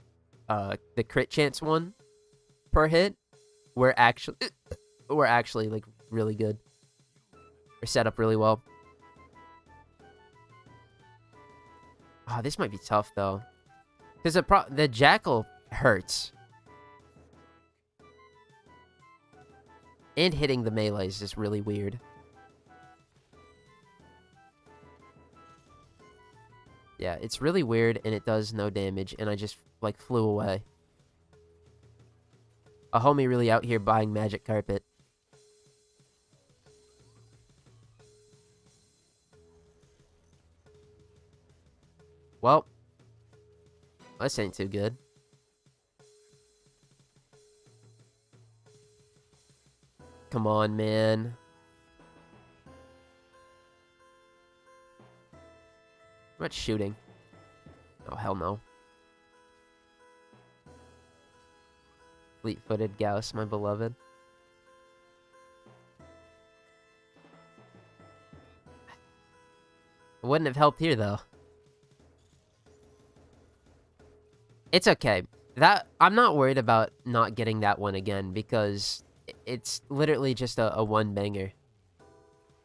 the crit chance one per hit, we're actually like really good. We're set up really well. Oh, this might be tough though. Because the jackal hurts. And hitting the melee is just really weird. Yeah, it's really weird and it does no damage and I just like flew away. A homie really out here buying magic carpet. Well, this ain't too good. Come on, man. How much shooting? Oh, hell no. Fleet-footed Gauss, my beloved. Wouldn't have helped here, though. It's okay. I'm not worried about not getting that one again, because it's literally just a one-banger.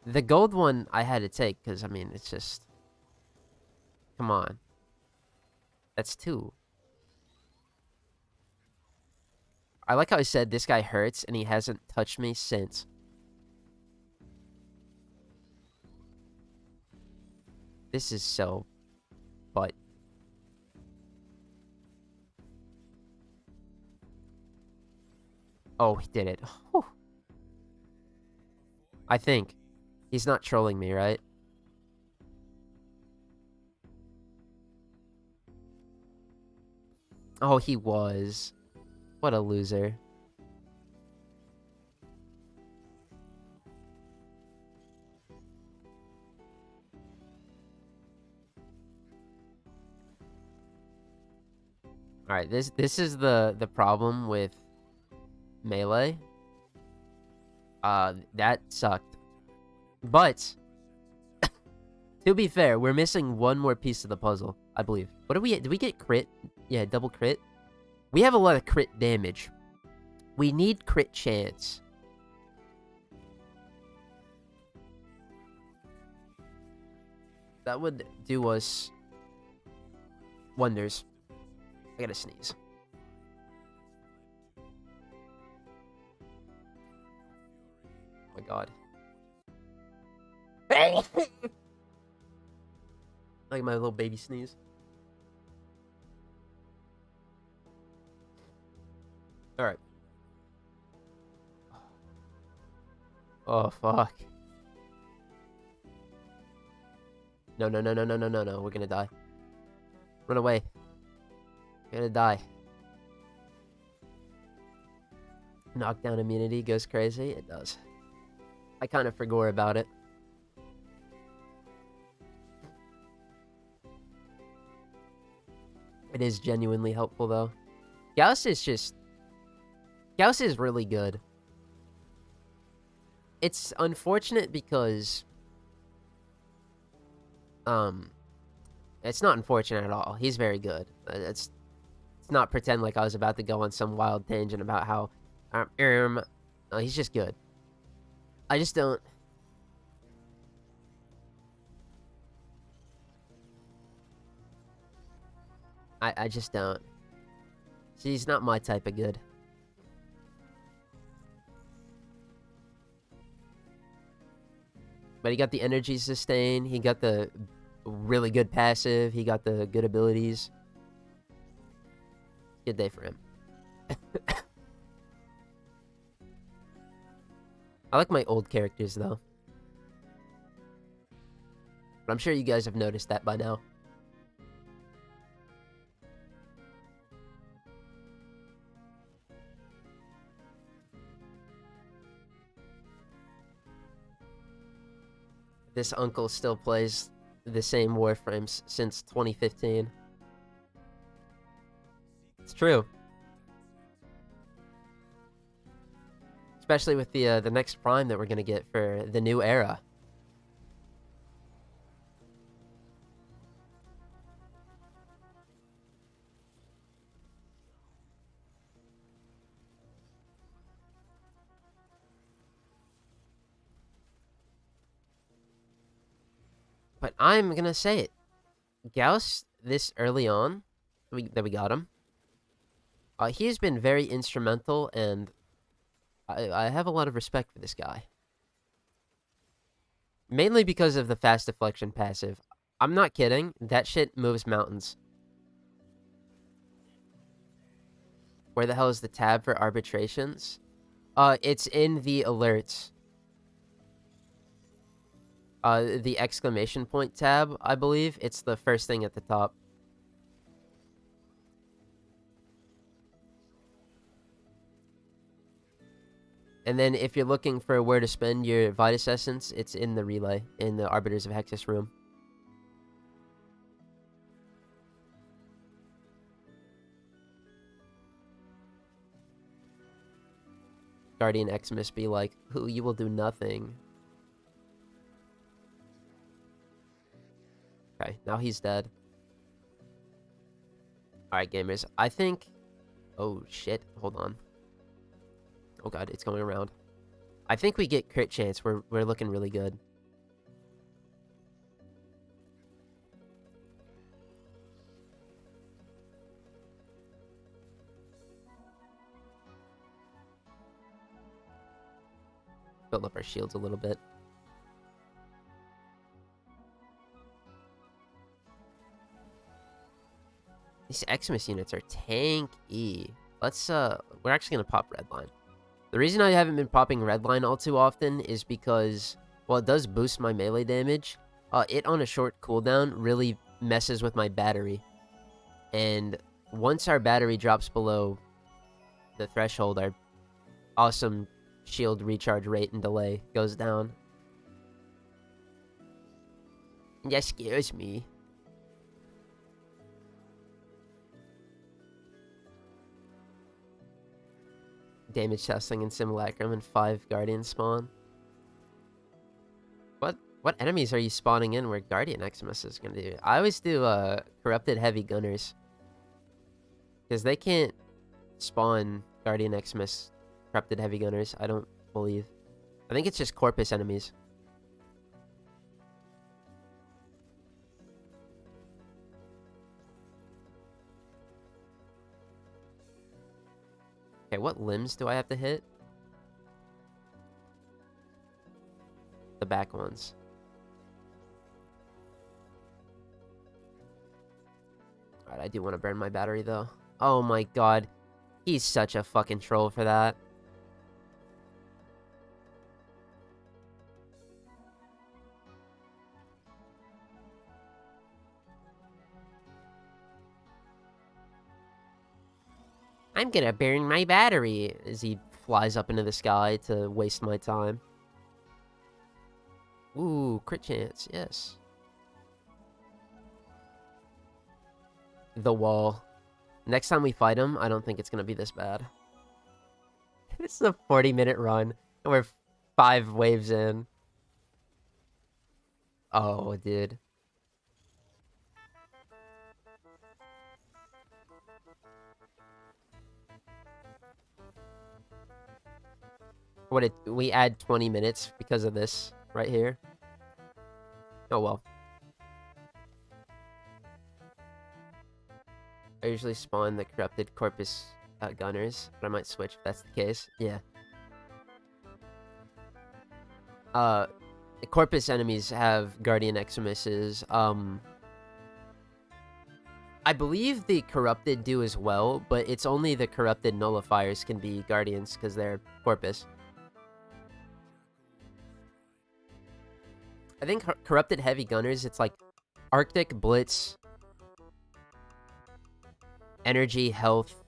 The gold one I had to take, because, I mean, it's just... Come on. That's 2. I like how I said this guy hurts, and he hasn't touched me since. This is so... But... Oh, he did it. Whew. I think. He's not trolling me, right? Oh, he was. What a loser. Alright, this is the problem with melee. That sucked. But to be fair, we're missing one more piece of the puzzle, I believe. What did we get crit? Yeah, double crit. We have a lot of crit damage. We need crit chance. That would do us wonders. I gotta sneeze. Oh my god. Like my little baby sneeze. Alright. Oh, fuck. No. We're gonna die. Run away. We're gonna die. Knockdown immunity goes crazy? It does. I kind of forgot about it. It is genuinely helpful, though. Gauss is really good. It's unfortunate because... It's not unfortunate at all. He's very good. Let's not pretend like I was about to go on some wild tangent about how... No, he's just good. I just don't... I just don't. He's not my type of good. But he got the energy sustain, he got the really good passive, he got the good abilities. Good day for him. I like my old characters, though. But I'm sure you guys have noticed that by now. This uncle still plays the same Warframes since 2015. It's true. Especially with the next prime that we're gonna get for the new era. But I'm gonna say it. Gauss, this early on, that we got him, he has been very instrumental, and I have a lot of respect for this guy. Mainly because of the fast deflection passive. I'm not kidding. That shit moves mountains. Where the hell is the tab for arbitrations? It's in the alerts. The exclamation point tab, I believe. It's the first thing at the top. And then if you're looking for where to spend your Vitus Essence, it's in the relay, in the Arbiters of Hexus room. Guardian Xmas be like, "Who, you will do nothing." Okay, now he's dead. Alright, gamers. I think... Oh, shit. Hold on. Oh god, it's going around. I think we get crit chance. We're looking really good. Build up our shields a little bit. These Xmas units are tanky. Let's, we're actually gonna pop Redline. The reason I haven't been popping Redline all too often is because, while it does boost my melee damage, it on a short cooldown really messes with my battery. And once our battery drops below the threshold, our awesome shield recharge rate and delay goes down. That scares me. Damage testing in Simulacrum and 5 Guardian spawn. What enemies are you spawning in where Guardian Xmas is gonna do? I always do Corrupted Heavy Gunners. Because they can't spawn Guardian Xmas Corrupted Heavy Gunners, I don't believe. I think it's just Corpus enemies. Okay, what limbs do I have to hit? The back ones. Alright, I do want to burn my battery, though. Oh my god. He's such a fucking troll for that. I'm gonna burn my battery as he flies up into the sky to waste my time. Ooh, crit chance, yes. The wall. Next time we fight him, I don't think it's gonna be this bad. This is a 40-minute run, and we're 5 waves in. Oh, dude. We add 20 minutes because of this right here. Oh well. I usually spawn the Corrupted Corpus Gunners, but I might switch if that's the case. Yeah. The Corpus enemies have Guardian Xmas's. I believe the Corrupted do as well, but it's only the Corrupted Nullifiers can be Guardians because they're Corpus. I think Corrupted Heavy Gunners, it's like Arctic Blitz, Energy, Health,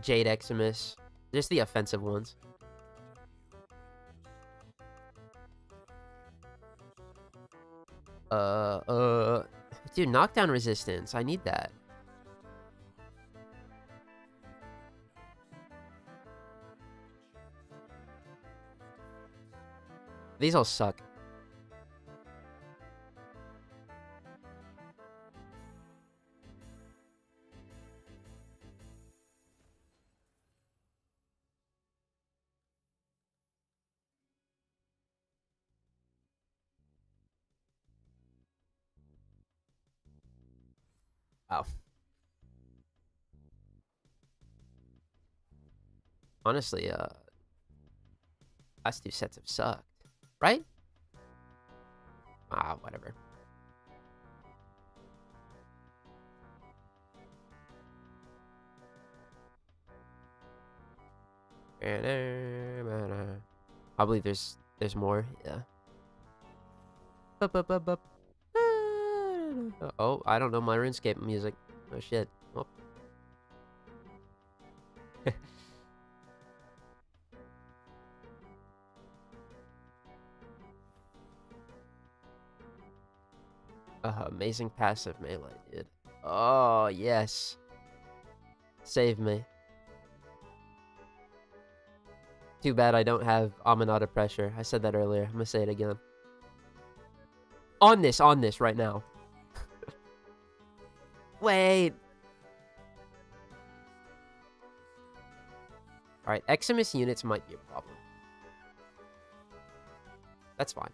Jade Xmas, just the offensive ones. Dude, knockdown resistance, I need that. These all suck. Wow. Honestly, last two sets have sucked. Right? Ah, whatever. I believe there's more. Yeah. Oh, I don't know my RuneScape music. Oh shit. Oh. Amazing passive melee, dude. Oh yes. Save me. Too bad I don't have Aminata pressure. I said that earlier. I'm gonna say it again. On this right now. Wait. Alright, Eximus units might be a problem. That's fine.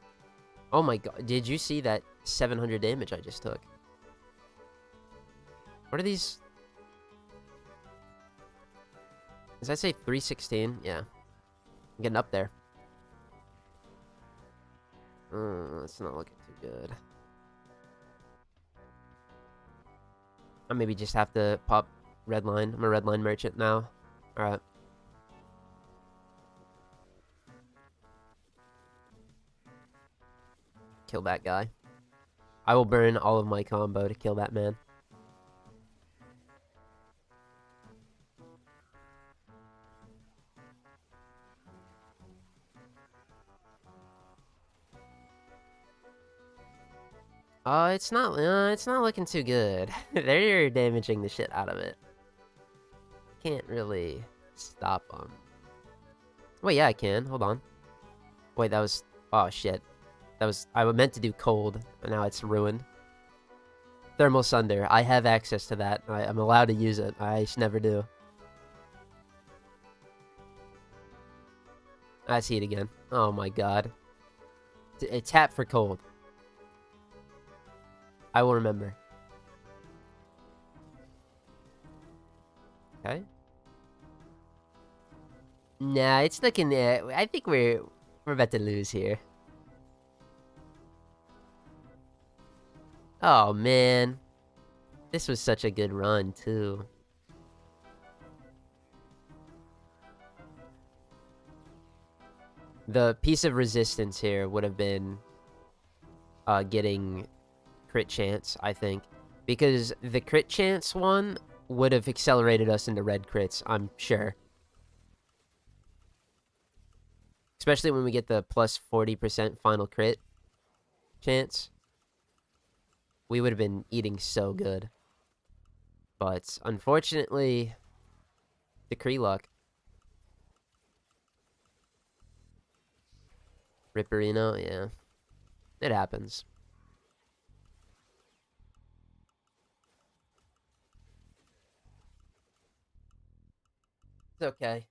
Oh my god, did you see that 700 damage I just took? What are these? Does that say 316? Yeah. I'm getting up there. It's not looking too good. I maybe just have to pop red line. I'm a red line merchant now. Alright. Kill that guy. I will burn all of my combo to kill that man. It's not looking too good. They're damaging the shit out of it. Can't really stop them. Wait, yeah, I can. Hold on. Wait, that was... Oh, shit. That was... I meant to do cold, but now it's ruined. Thermal Sunder. I have access to that. I'm allowed to use it. I just never do. That's heat again. Oh my god. Tap for cold. I will remember. Okay. Nah, it's looking... I think we're about to lose here. Oh, man. This was such a good run, too. The piece of resistance here would have been getting crit chance, I think. Because the crit chance one would have accelerated us into red crits, I'm sure. Especially when we get the plus 40% final crit chance. We would have been eating so good. But, unfortunately, decree luck. Ripperino, yeah. It happens. It's okay.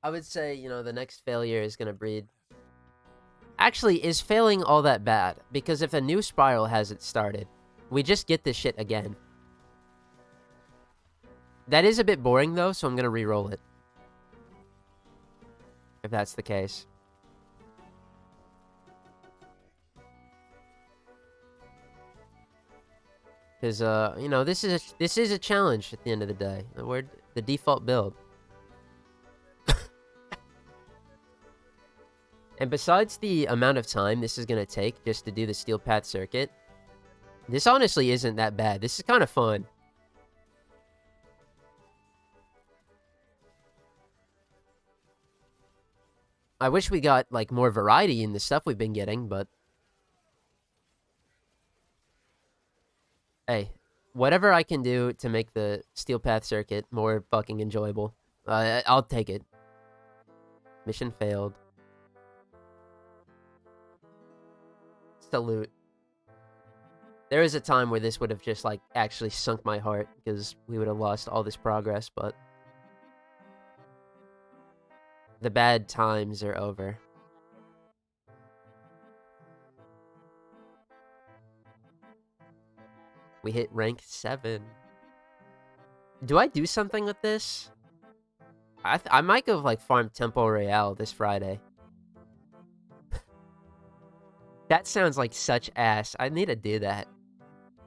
I would say, you know, the next failure is gonna breed. Actually, is failing all that bad? Because if a new spiral hasn't started, we just get this shit again. That is a bit boring, though, so I'm gonna re-roll it. If that's the case. Because, you know, this is a challenge at the end of the day. We're the default build. And besides the amount of time this is going to take just to do the Steel Path circuit, this honestly isn't that bad. This is kind of fun. I wish we got, like, more variety in the stuff we've been getting, but... Hey, whatever I can do to make the Steel Path circuit more fucking enjoyable, I'll take it. Mission failed. Salute. There is a time where this would have just, like, actually sunk my heart, because we would have lost all this progress, but... The bad times are over. We hit rank 7. Do I do something with this? I might go like farm Temple Royale this Friday. That sounds like such ass. I need to do that.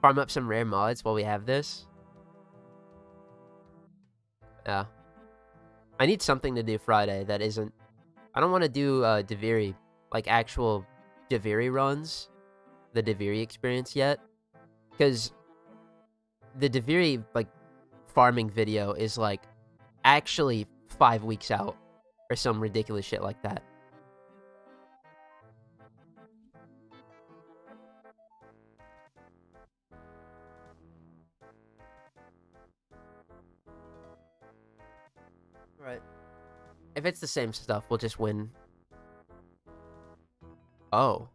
Farm up some rare mods while we have this. Yeah. I need something to do Friday that isn't... I don't want to do Deviri, like actual Deviri runs, the Deviri experience yet. Because the Deviri, like, farming video is, like, actually 5 weeks out. Or some ridiculous shit like that. Right. If it's the same stuff, we'll just win. Oh.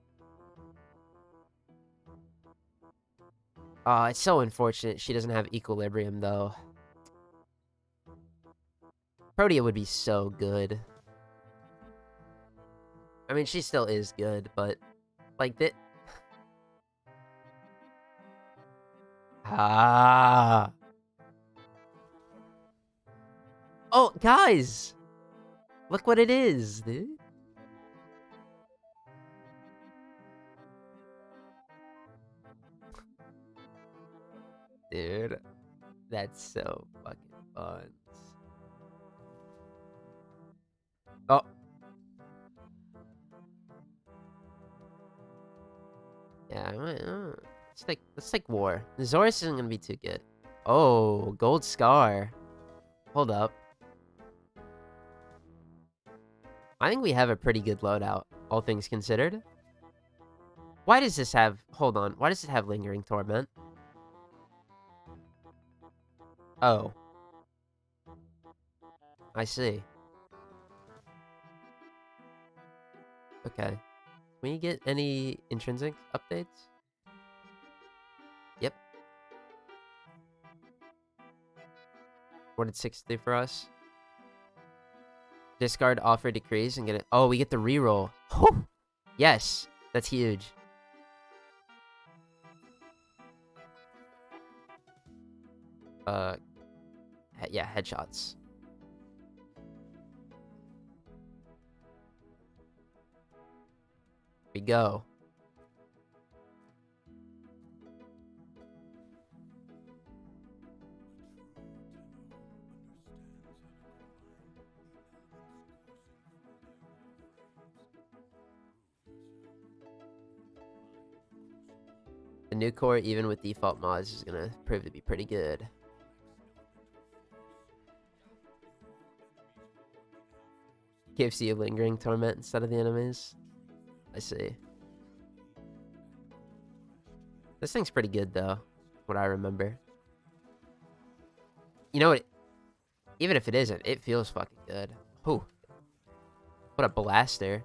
It's so unfortunate she doesn't have Equilibrium, though. Protea would be so good. I mean, she still is good, but... Like, that... Ah. Oh, guys! Look what it is, dude. Dude, that's so fucking fun. Oh. Yeah, let's take war. Zorus isn't gonna be too good. Oh, gold scar. Hold up. I think we have a pretty good loadout, all things considered. Why does this have... Hold on. Why does it have Lingering Torment? Oh. I see. Okay. Can we get any intrinsic updates? Yep. What did 6 do for us? Discard offer decrease and get it. Oh, we get the reroll. Whew! Yes, that's huge. Yeah, headshots. We go. The new core, even with default mods, is gonna prove to be pretty good. Gives you lingering torment instead of the enemies. I see. This thing's pretty good, though. What I remember. You know what? Even if it isn't, it feels fucking good. Whew. What a blaster.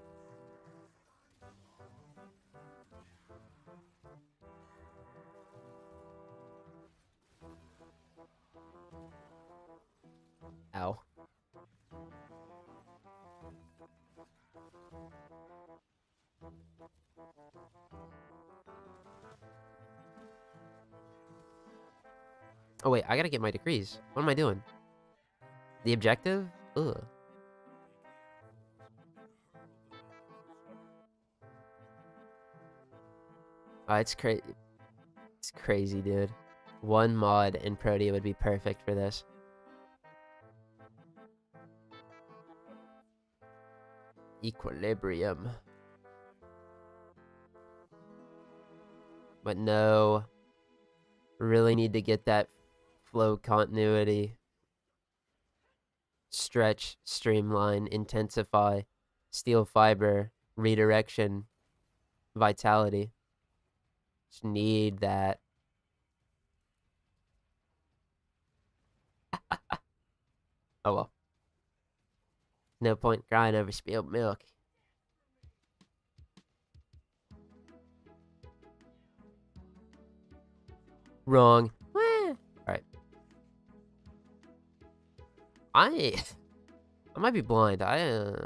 Ow. Oh wait, I gotta get my decrees. What am I doing? The objective? Ugh. Oh, it's crazy. It's crazy, dude. One mod in Protea would be perfect for this. Equilibrium. But no. Really need to get that flow continuity. Stretch, streamline, intensify, steel fiber, redirection, vitality. Just need that. Oh well. No point crying over spilled milk. Wrong. Alright. I might be blind. I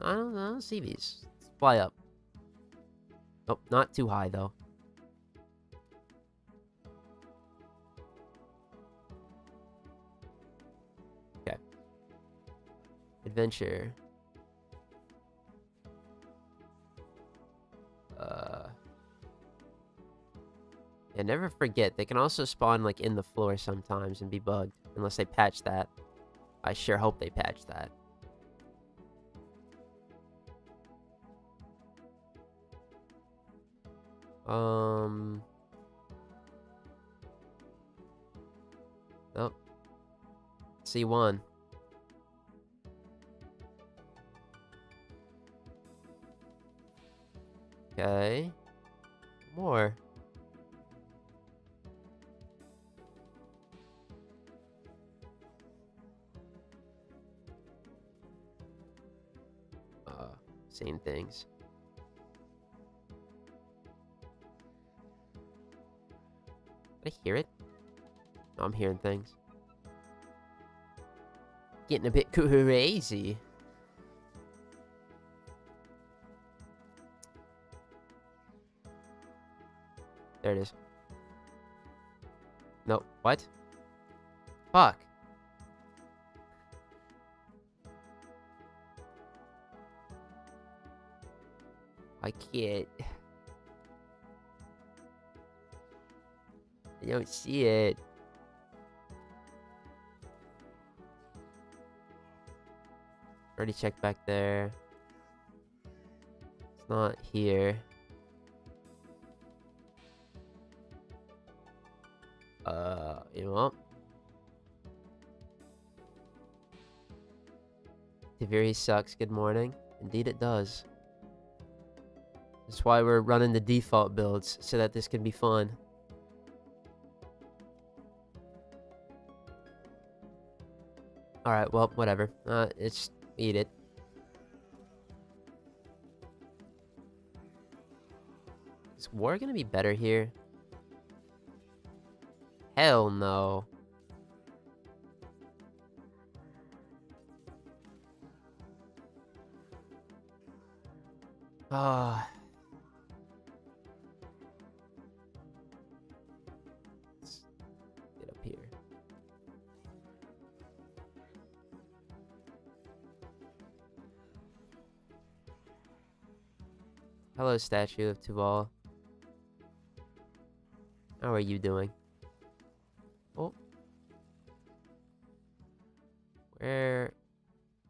don't see these. Let's fly up. Nope, not too high though. Adventure. Yeah, never forget, they can also spawn, like, in the floor sometimes and be bugged. Unless they patch that. I sure hope they patch that. Nope. C1. Okay. More. Same things. Did I hear it? No, I'm hearing things. Getting a bit crazy. There it is. No, what? Fuck. I can't. I don't see it. Already checked back there. It's not here. You know what? Taviri sucks. Good morning. Indeed it does. That's why we're running the default builds, so that this can be fun. Alright, well, whatever. It's... eat it. Is war gonna be better here? Hell no. Ah. Let's get up here. Hello, statue of Tuval. How are you doing? Oh. Where...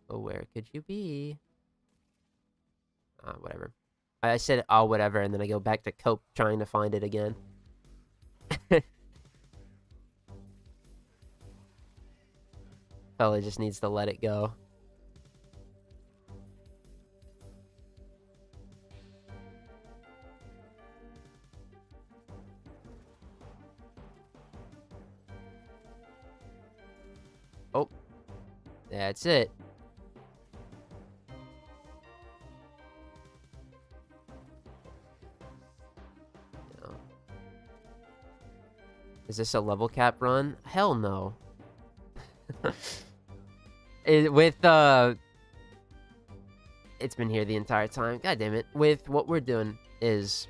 oh, where could you be? Whatever. I said, oh, whatever, and then I go back to cope trying to find it again. Fella just needs to let it go. Oh. That's it. Is this a level cap run? Hell no. It's been here the entire time. God damn it. With what we're doing is...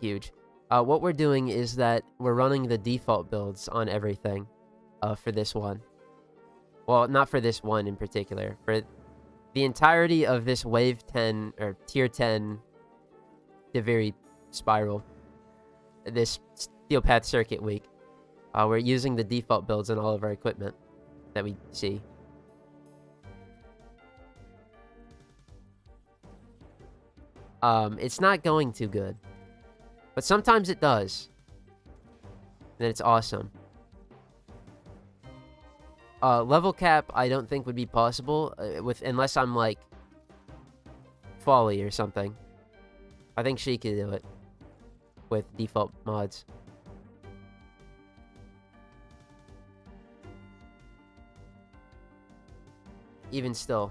huge. What we're doing is that we're running the default builds on everything for this one. Well, not for this one in particular. For the entirety of this Wave 10, or Tier 10 Taviri Spiral, this Steel Path Circuit week, we're using the default builds on all of our equipment that we see. It's not going too good. But sometimes it does. And it's awesome. Level cap, I don't think would be possible unless I'm like Folly or something. I think she could do it with default mods. Even still.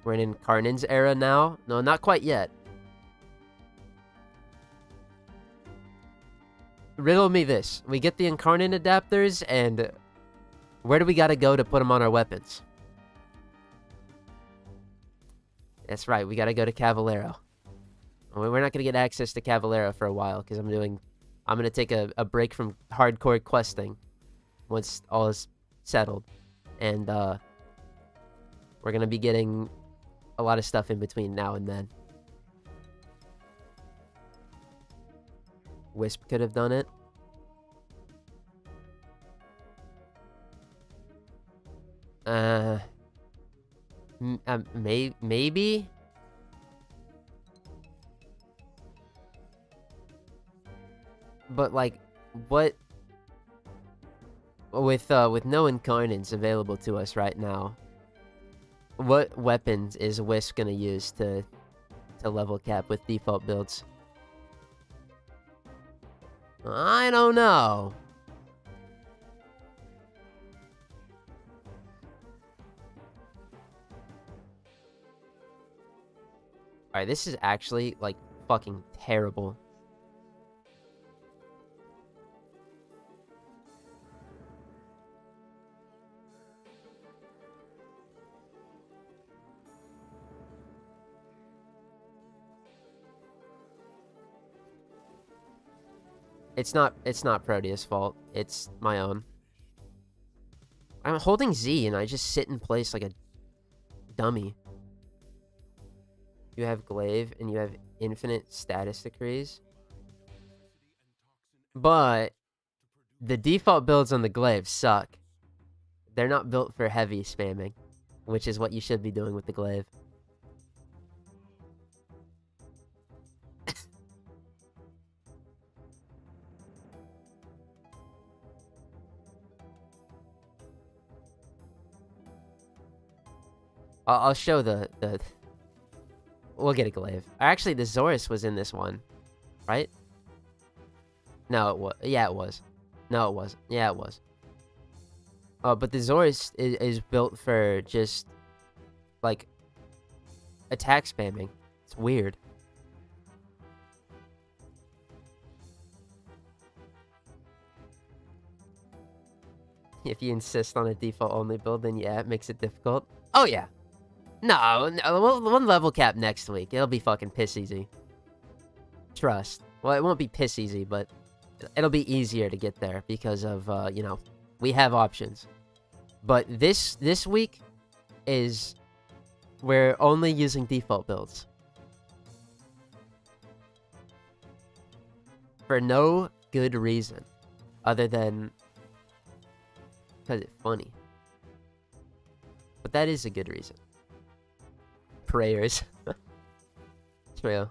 We're in Karnan's era now? No, not quite yet. Riddle me this. We get the Incarnate adapters, and where do we gotta go to put them on our weapons? That's right, we gotta go to Cavalero. We're not gonna get access to Cavalero for a while, because I'm doing I'm gonna take a break from hardcore questing once all is settled. And, we're gonna be getting a lot of stuff in between now and then. Wisp could have done it. Maybe? But, like, what... With no incarnates available to us right now, what weapons is Wisp gonna use to level cap with default builds? I don't know. Alright, this is actually, like, fucking terrible. It's not Protea's fault. It's my own. I'm holding Z and I just sit in place like a dummy. You have glaive and you have infinite status decrees. But the default builds on the glaive suck. They're not built for heavy spamming, which is what you should be doing with the glaive. I'll show the... We'll get a glaive. Actually, the Zorus was in this one, right? No, it was. Yeah, it was. No, it wasn't. Yeah, it was. But the Zorus is built for just, like, attack spamming. It's weird. If you insist on a default-only build, then yeah, it makes it difficult. Oh, yeah. No, one level cap next week. It'll be fucking piss easy. Trust. Well, it won't be piss easy, but it'll be easier to get there because of, you know, we have options. But this week is... We're only using default builds. For no good reason. Other than... because it's funny. But that is a good reason. Prayers. True.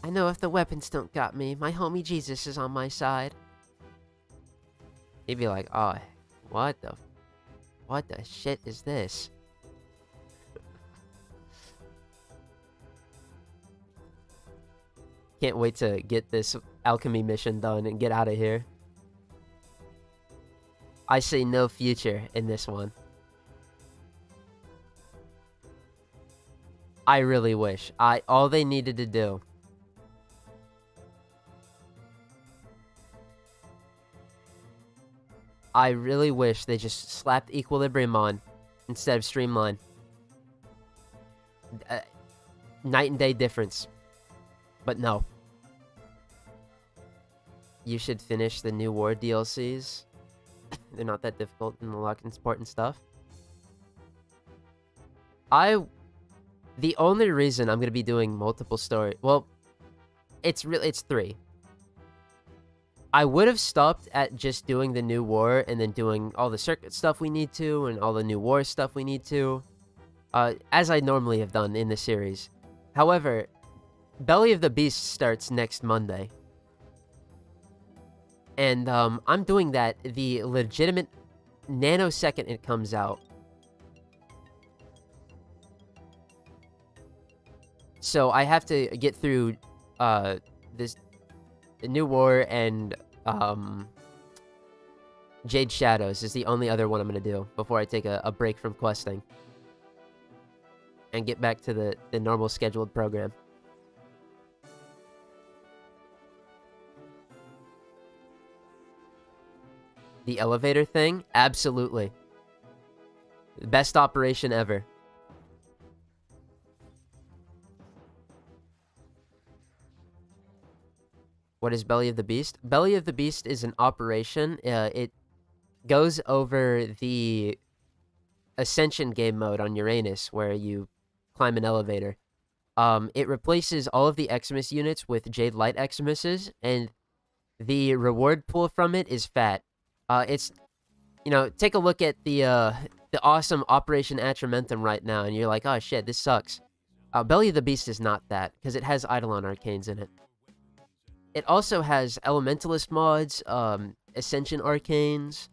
I know if the weapons don't got me, my homie Jesus is on my side. He'd be like, oh, what the shit is this? Can't wait to get this alchemy mission done and get out of here. I see no future in this one. I really wish. All they needed to do. I really wish they just slapped Equilibrium on instead of Streamline. Night and day difference. But no. You should finish the new War DLCs. They're not that difficult in the lock and support and stuff. The only reason I'm gonna be doing multiple story, well, it's 3. I would have stopped at just doing the new war and then doing all the circuit stuff we need to and all the new war stuff we need to, as I normally have done in the series. However, Belly of the Beast starts next Monday. And I'm doing that the legitimate nanosecond it comes out. So I have to get through the New War and Jade Shadows is the only other one I'm going to do before I take a break from questing. And get back to the normal scheduled program. The elevator thing? Absolutely. Best operation ever. What is Belly of the Beast? Belly of the Beast is an operation. It goes over the Ascension game mode on Uranus, where you climb an elevator. It replaces all of the Eximus units with Jade Light Eximuses, and the reward pool from it is fat. It's, take a look at the awesome Operation Atramentum right now, and you're like, oh shit, this sucks. Belly of the Beast is not that, because it has Eidolon Arcanes in it. It also has Elementalist mods, Ascension Arcanes,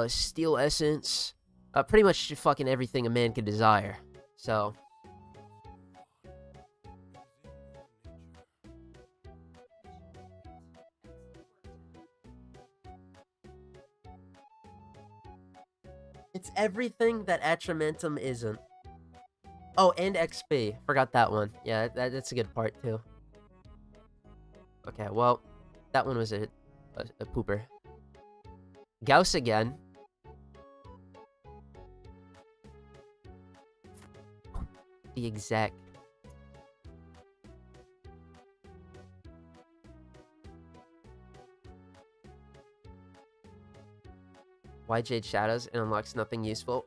Steel Essence, pretty much fucking everything a man could desire. So... it's everything that Atramentum isn't. Oh, and XP. Forgot that one. Yeah, that's a good part, too. Okay, well, that one was a pooper. Gauss again. The exec. Why Jade Shadows? It unlocks nothing useful.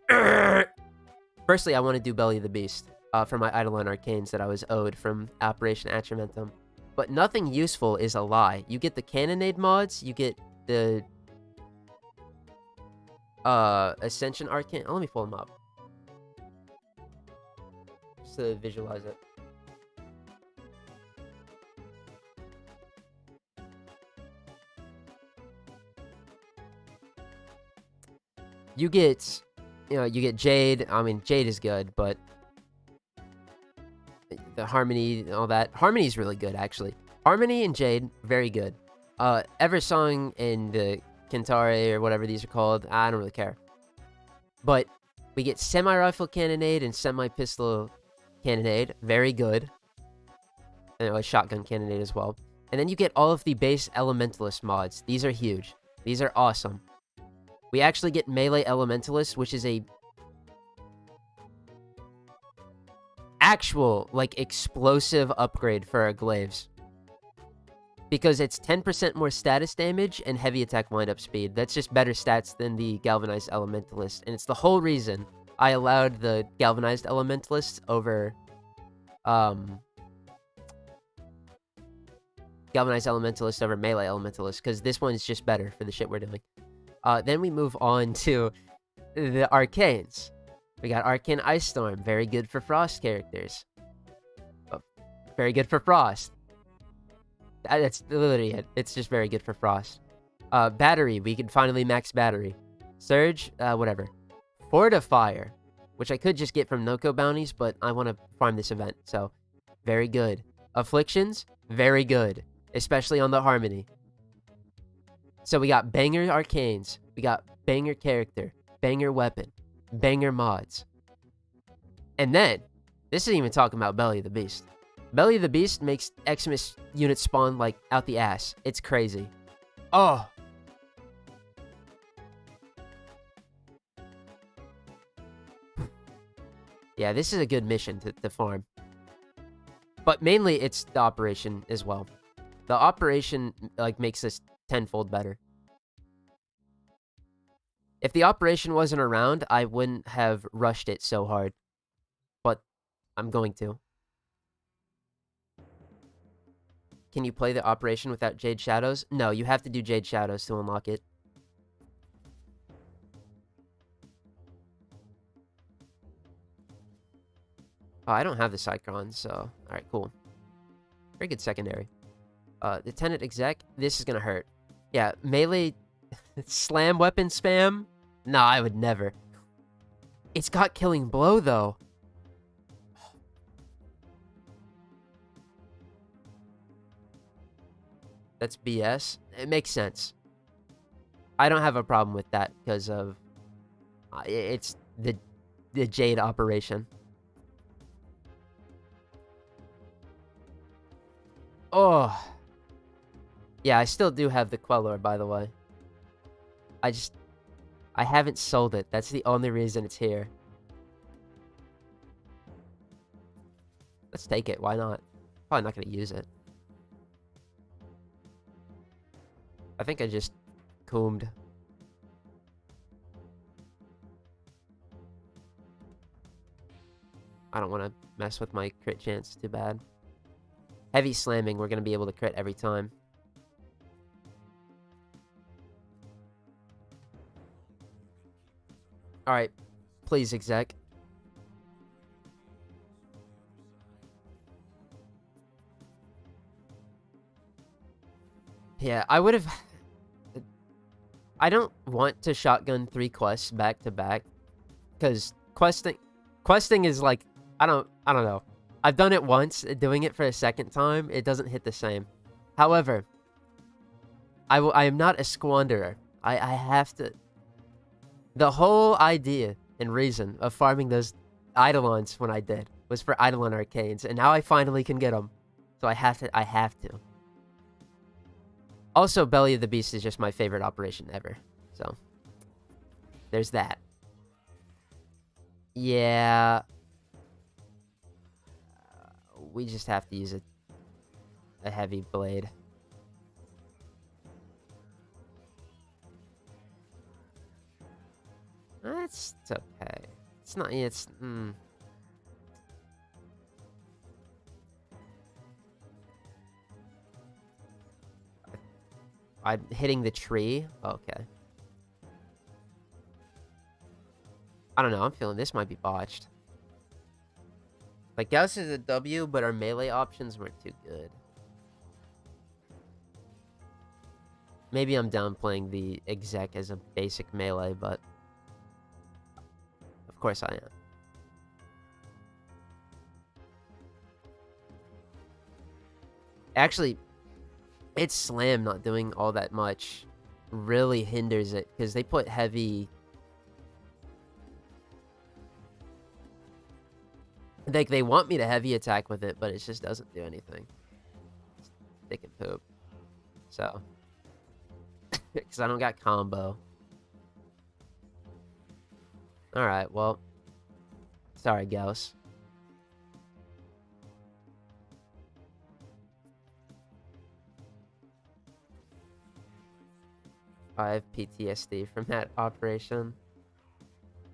Firstly, I want to do Belly of the Beast for my Eidolon Arcanes that I was owed from Operation Atramentum. But nothing useful is a lie. You get the Cannonade mods, you get the Ascension Arcane. Oh, let me pull them up. Just to visualize it. You get, you get Jade. I mean, Jade is good, but the Harmony and all that. Harmony is really good, actually. Harmony and Jade, very good. Eversong and Kentare, or whatever these are called, I don't really care. But we get Semi-Rifle Cannonade and Semi-Pistol Cannonade, very good. And a Shotgun Cannonade as well. And then you get all of the base Elementalist mods. These are huge. These are awesome. We actually get Melee Elementalist, which is a actual, like, explosive upgrade for our Glaives. Because it's 10% more status damage and heavy attack wind-up speed. That's just better stats than the Galvanized Elementalist. And it's the whole reason I allowed the Galvanized Elementalist over, Galvanized Elementalist over Melee Elementalist, because this one is just better for the shit we're doing. Then we move on to the Arcanes. We got Arcane Ice Storm, very good for Frost characters. Oh, very good for Frost. That's literally it. It's just very good for Frost. Battery, we can finally max Battery. Surge, whatever. Fortifier, which I could just get from Noko bounties, but I want to farm this event, so very good. Afflictions, very good, especially on the Harmony. So we got banger Arcanes, we got banger character, banger weapon, banger mods. And then, this isn't even talking about Belly of the Beast. Belly of the Beast makes Eximus units spawn, like, out the ass. It's crazy. Oh! Yeah, this is a good mission to farm. But mainly, it's the operation as well. The operation, like, makes this tenfold better. If the operation wasn't around, I wouldn't have rushed it so hard. But I'm going to. Can you play the operation without Jade Shadows? No, you have to do Jade Shadows to unlock it. Oh, I don't have the Cycron, so... Alright, cool. Very good secondary. The Tenant Exec, this is gonna hurt. Yeah, melee slam weapon spam? Nah, I would never. It's got Killing Blow, though. That's BS. It makes sense. I don't have a problem with that because of... it's the Jade operation. Oh. Yeah, I still do have the Queller, by the way. I haven't sold it. That's the only reason it's here. Let's take it. Why not? Probably not going to use it. I think I just coomed. I don't want to mess with my crit chance too bad. Heavy slamming, we're going to be able to crit every time. Alright, please, exec. Yeah, I would have... I don't want to shotgun 3 quests back to back, because questing is like, I don't know. I've done it once. Doing it for a second time, it doesn't hit the same. However, I am not a squanderer. I have to... The whole idea and reason of farming those Eidolons when I did was for Eidolon Arcanes, and now I finally can get them. So I have to. Also, Belly of the Beast is just my favorite operation ever. So, there's that. Yeah. We just have to use a heavy blade. It's okay. It's not... It's... I'm hitting the tree? Okay. I don't know. I'm feeling this might be botched. Like, Gauss is a W, but our melee options weren't too good. Maybe I'm downplaying the exec as a basic melee, but... Of course I am. Actually, it's slam not doing all that much really hinders it, because they put heavy... Like, they want me to heavy attack with it, but it just doesn't do anything. It's stick and poop. So. Because I don't got combo. Alright, well. Sorry, Gauss. I have PTSD from that operation.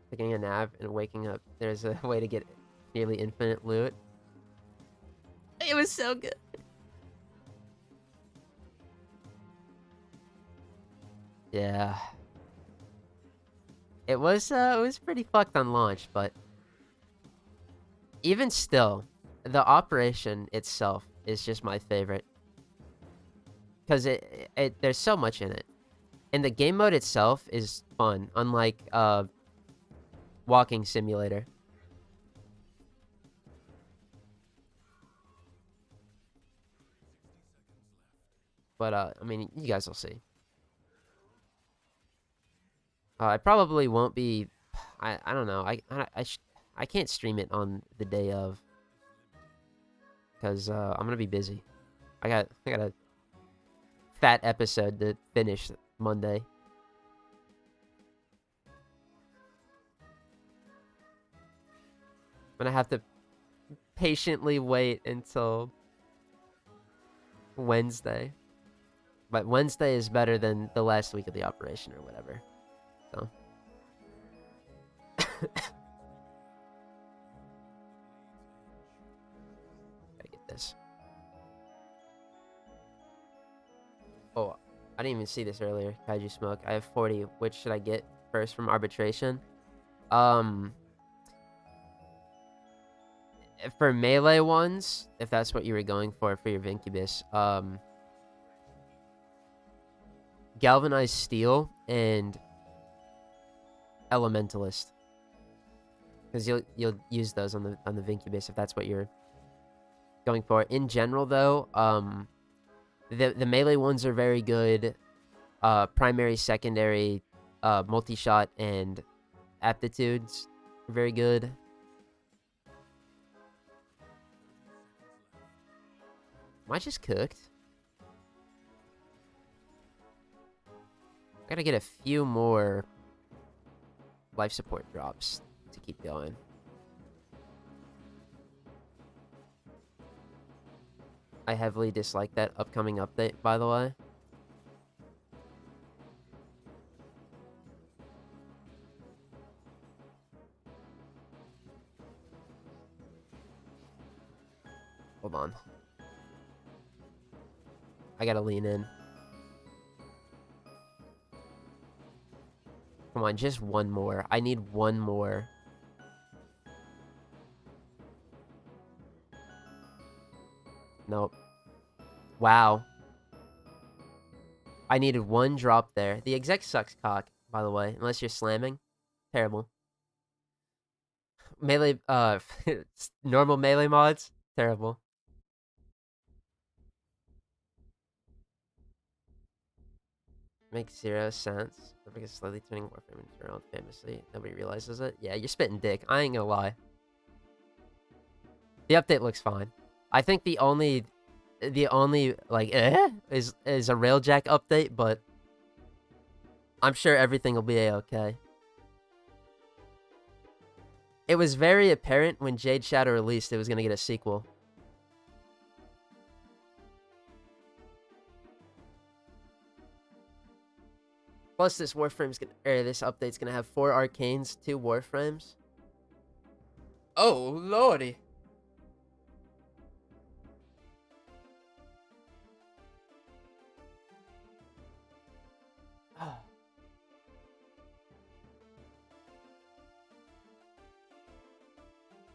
Taking a nap and waking up. There's a way to get nearly infinite loot. It was so good. Yeah. It was pretty fucked on launch, but even still, the operation itself is just my favorite. Because there's so much in it. And the game mode itself is fun, unlike Walking Simulator. But, I mean, you guys will see. I probably won't be... I don't know. I can't stream it on the day of. Because I'm going to be busy. I got a fat episode to finish Monday. I'm going to have to patiently wait until Wednesday. But Wednesday is better than the last week of the operation or whatever. So. Gotta get this. Oh, I didn't even see this earlier. Kaiju Smoke. I have 40. Which should I get first from arbitration? For melee ones, if that's what you were going for your Vincubus, galvanized steel and elementalist, because you'll use those on the Vincubus if that's what you're going for. In general, though, the melee ones are very good. Primary, secondary, multi-shot, and aptitudes are very good. Am I just cooked? Gotta get a few more life support drops to keep going. I heavily dislike that upcoming update, by the way. I gotta lean in. Come on, just one more. I need one more. Nope. Wow. I needed one drop there. The exec sucks cock, by the way, unless you're slamming. Terrible. Melee, normal melee mods? Terrible. Makes 0 sense. Perfect is slowly turning Warframe into around famously. Nobody realizes it. Yeah, you're spitting dick. I ain't gonna lie. The update looks fine. I think the only like is a Railjack update, but I'm sure everything will be a-okay. It was very apparent when Jade Shadow released it was gonna get a sequel. Plus, this this update's gonna have 4 arcanes, 2 Warframes. Oh lordy!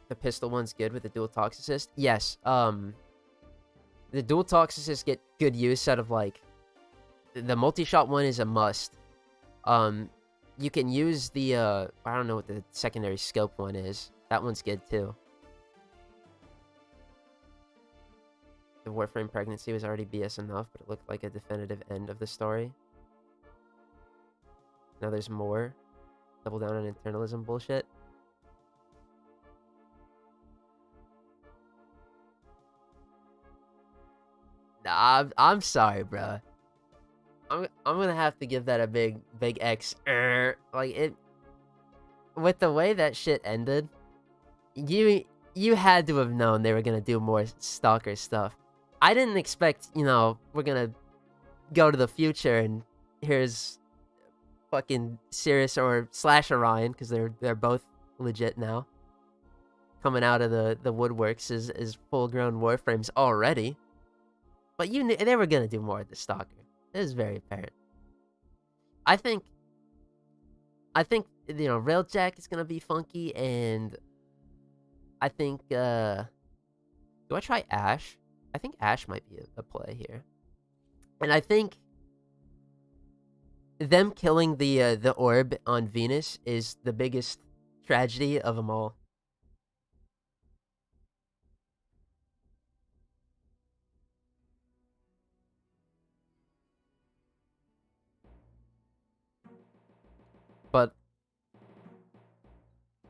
The pistol one's good with the dual toxicist. Yes. The dual toxicists get good use out of like the multi-shot one is a must. You can use the I don't know what the secondary scope one is. That one's good too. The Warframe pregnancy was already BS enough, but it looked like a definitive end of the story. Now there's more. Double down on internalism bullshit. Nah, I'm sorry, bro. I'm gonna have to give that a big X. Like it, with the way that shit ended, you had to have known they were gonna do more Stalker stuff. I didn't expect, you know, we're gonna go to the future and here's fucking Sirius or / Orion, because they're both legit now, coming out of the woodworks is full grown Warframes already. But you knew they were gonna do more of the Stalker. It was very apparent. I think you know, Railjack is gonna be funky, and I think do I try Ash? I think Ash might be a play here. And I think them killing the orb on Venus is the biggest tragedy of them all. But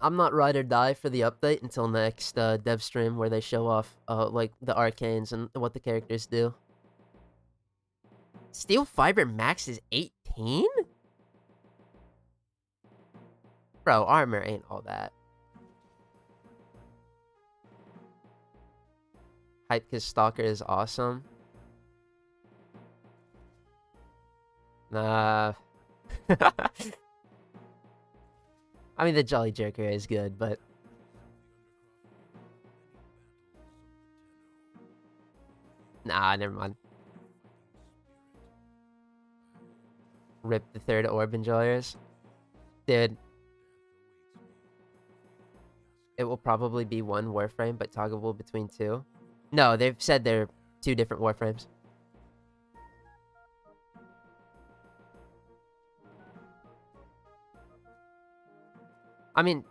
I'm not ride or die for the update until next dev stream where they show off like the arcanes and what the characters do. Steel Fiber Max is 18? Bro, armor ain't all that. Hype because Stalker is awesome. Nah. I mean, the Jolly Jerker is good, but... Nah, never mind. Rip the third orb enjoyers. Dude. It will probably be one Warframe, but toggleable between 2. No, they've said they're 2 different Warframes. I mean,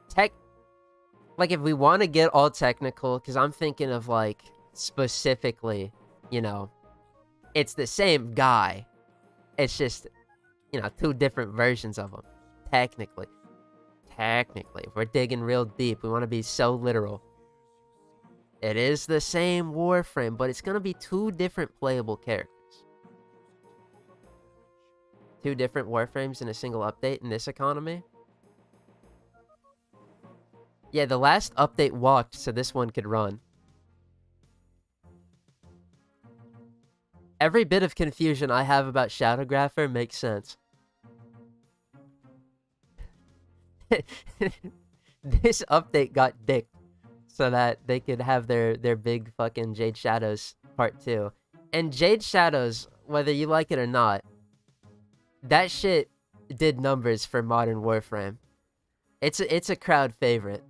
like, if we want to get all technical, because I'm thinking of, like, specifically, you know, it's the same guy. It's just, you know, 2 different versions of him. Technically. If we're digging real deep, we want to be so literal. It is the same Warframe, but it's going to be 2 different playable characters. 2 different Warframes in a single update in this economy. Yeah, the last update walked so this one could run. Every bit of confusion I have about Shadowgrapher makes sense. This update got dicked so that they could have their big fucking Jade Shadows part 2. And Jade Shadows whether you like it or not, that shit did numbers for modern Warframe. It's a crowd favorite.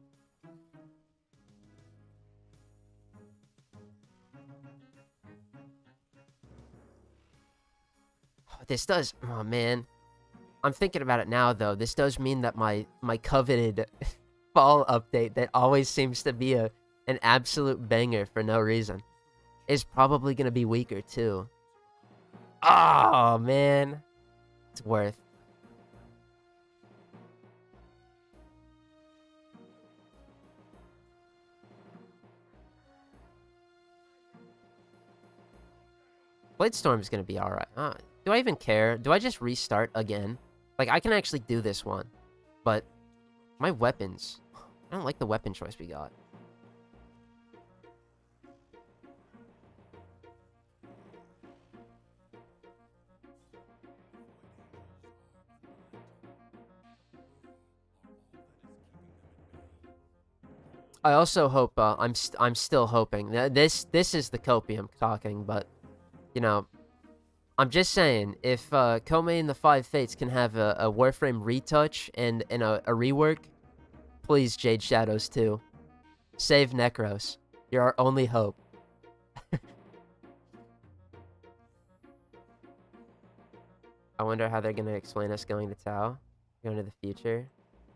This does... Oh, man. I'm thinking about it now, though. This does mean that my coveted fall update that always seems to be an absolute banger for no reason is probably going to be weaker, too. Oh, man. It's worth. Bladestorm is going to be alright. Do I even care? Do I just restart again? Like, I can actually do this one. But my weapons... I don't like the weapon choice we got. I also hope, I'm still hoping. This is the copium talking, but, you know, I'm just saying, if Komei and the Five Fates can have a Warframe retouch and a rework, please, Jade Shadows 2. Save Necros. You're our only hope. I wonder how they're gonna explain us going to Tau. Going to the future.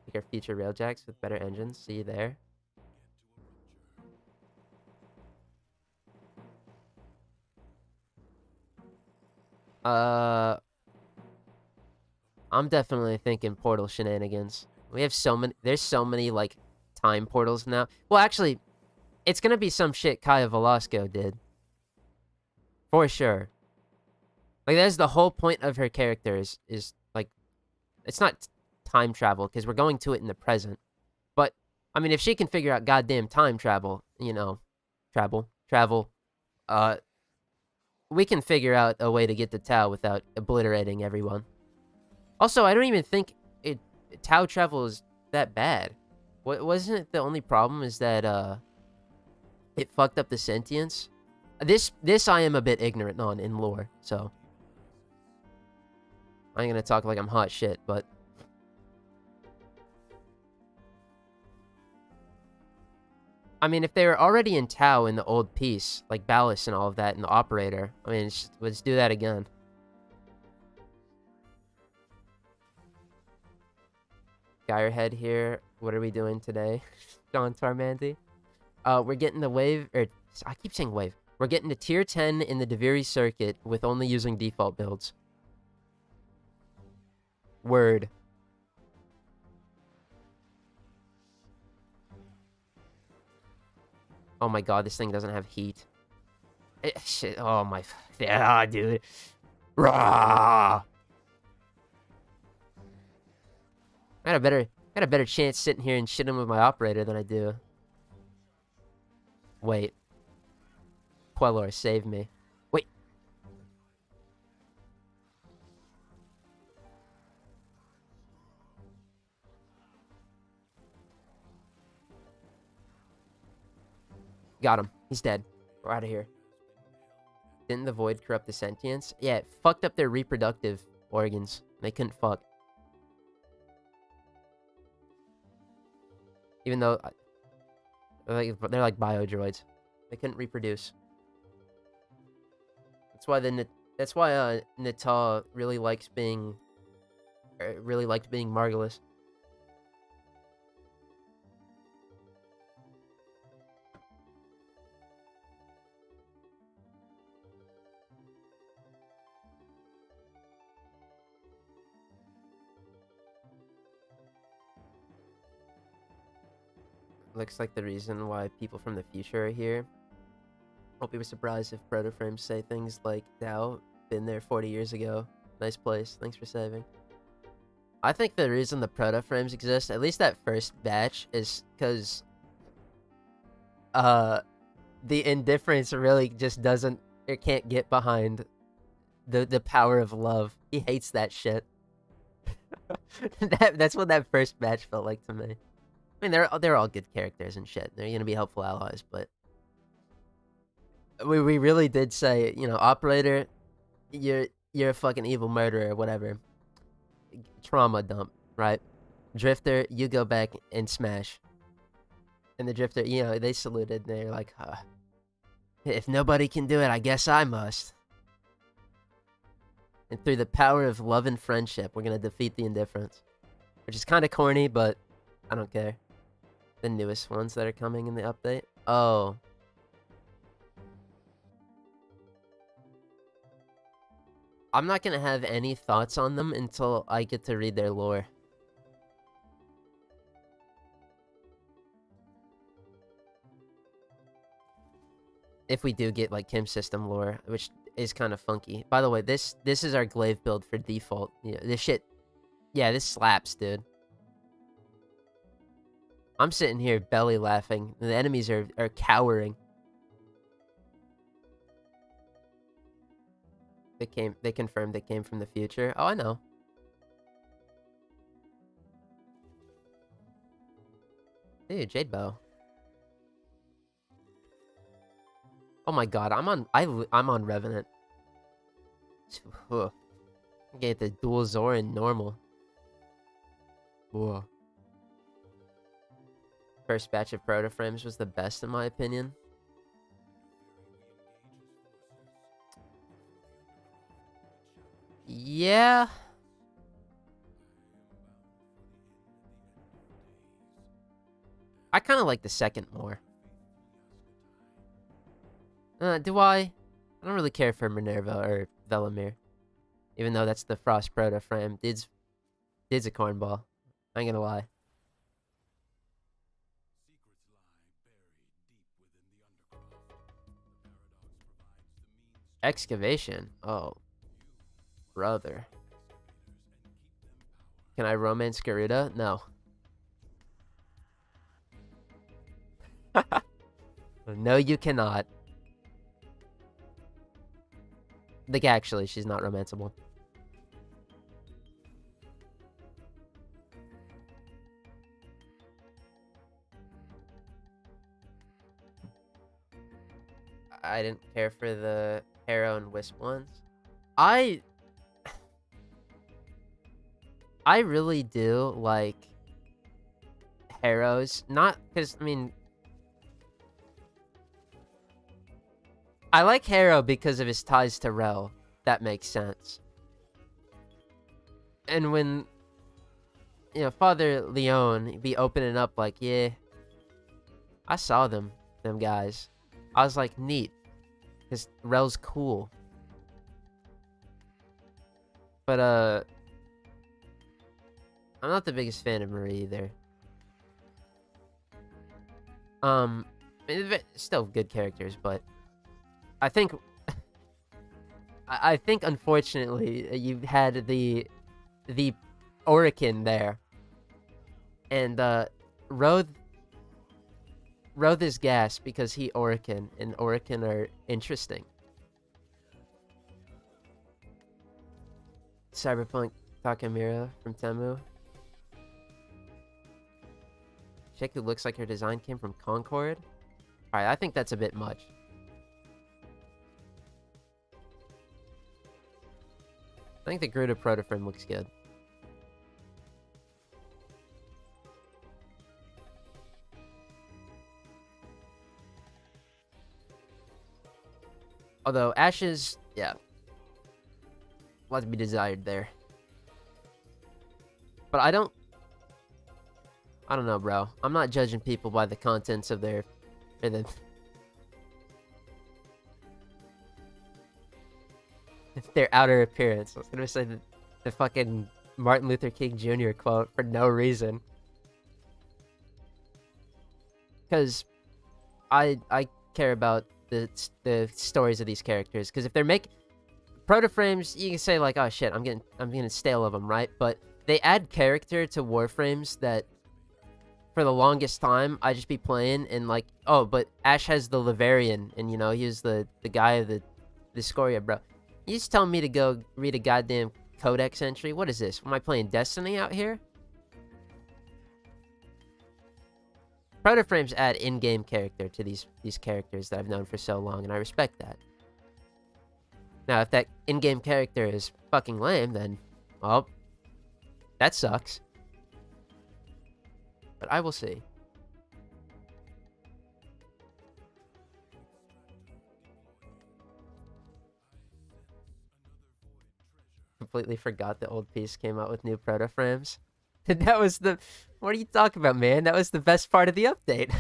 Like our future railjacks with better engines. See you there. I'm definitely thinking portal shenanigans. We have so many... There's so many, like, time portals now. Well, actually, it's gonna be some shit Kaya Velasco did. For sure. Like, that's the whole point of her character is like... It's not time travel, because we're going to it in the present. But, I mean, if she can figure out goddamn time travel, you know... Travel. We can figure out a way to get to Tau without obliterating everyone. Also, I don't even think Tau travel is that bad. Wasn't it the only problem is that it fucked up the sentience? This I am a bit ignorant on in lore, so I ain't gonna talk like I'm hot shit, but I mean, if they were already in Tau in the old piece, like Ballast and all of that, and the operator, I mean, let's do that again. Gyrehead here. What are we doing today? Skeletormandee. We're getting the wave, or I keep saying wave. We're getting to tier 10 in the Deviri circuit with only using default builds. Word. Oh my god, this thing doesn't have heat. Shit, oh my... Yeah, dude. Rah! I got a better chance sitting here and shitting with my operator than I do. Wait. Quelor, save me. Wait. Got him. He's dead. We're out of here. Didn't the void corrupt the sentience? Yeah, it fucked up their reproductive organs. They couldn't fuck. Even though they're like biodroids, they couldn't reproduce. That's why Nata really liked being Margulis. Looks like the reason why people from the future are here. Won't be surprised if Protoframes say things like, Tau, been there 40 years ago. Nice place. Thanks for saving. I think the reason the Protoframes exist, at least that first batch, is because the indifference really just doesn't... It can't get behind the power of love. He hates that shit. That's what that first batch felt like to me. I mean, they're all good characters and shit. They're gonna be helpful allies, but we really did say, you know, operator, you're a fucking evil murderer or whatever. Trauma dump, right? Drifter, you go back and smash. And the Drifter, you know, they saluted and they're like, if nobody can do it, I guess I must. And through the power of love and friendship, we're gonna defeat the indifference. Which is kind of corny, but I don't care. The newest ones that are coming in the update. Oh. I'm not gonna have any thoughts on them until I get to read their lore. If we do get, like, Kim system lore, which is kind of funky. By the way, this is our glaive build for default. Yeah, this shit... Yeah, this slaps, dude. I'm sitting here belly laughing. The enemies are cowering. They confirmed they came from the future. Oh, I know. Dude, Jade Bow. Oh my god, I'm on Revenant. Get the dual Zoran normal. Whoa. First batch of proto-frames was the best in my opinion. Yeah. I kind of like the second more. Do I? I don't really care for Minerva or Velamir. Even though that's the Frost proto-frame. Did's a cornball. I ain't gonna lie. Excavation? Oh. Brother. Can I romance Garuda? No. No, you cannot. Like, actually, she's not romanceable. I didn't care for the Harrow and Wisp ones. I really do like Harrows. Not because, I mean... I like Harrow because of his ties to Rel. That makes sense. And when... You know, Father Leon be opening up like, yeah... I saw them guys. I was like, neat. Because Rel's cool. But, I'm not the biggest fan of Marie either. Still good characters, but... I think... I think, unfortunately, you had the Orican there. And, Roth is gas because he Orican, and Orican are interesting. Cyberpunk Takamura from Temu. Chick who looks like her design came from Concord. Alright, I think that's a bit much. I think the Garuda proto-frame looks good. Although Ashes, yeah. A lot to be desired there. But I don't know, bro. I'm not judging people by the contents of their their outer appearance. I was gonna say the fucking Martin Luther King Jr. quote for no reason. Because I care about the stories of these characters. Because if they're proto-frames, you can say like, oh shit, I'm getting stale of them, right? But they add character to Warframes that for the longest time I just be playing and like, oh, but Ash has the Laverian, and you know, he was the guy of the Scoria, bro. You just telling me to go read a goddamn codex entry? What is this? Am I playing Destiny out here? Proto-frames add in-game character to these characters that I've known for so long, and I respect that. Now, if that in-game character is fucking lame, then, well, that sucks. But I will see. Completely forgot the old piece came out with new proto frames. That was the... What are you talking about, man? That was the best part of the update.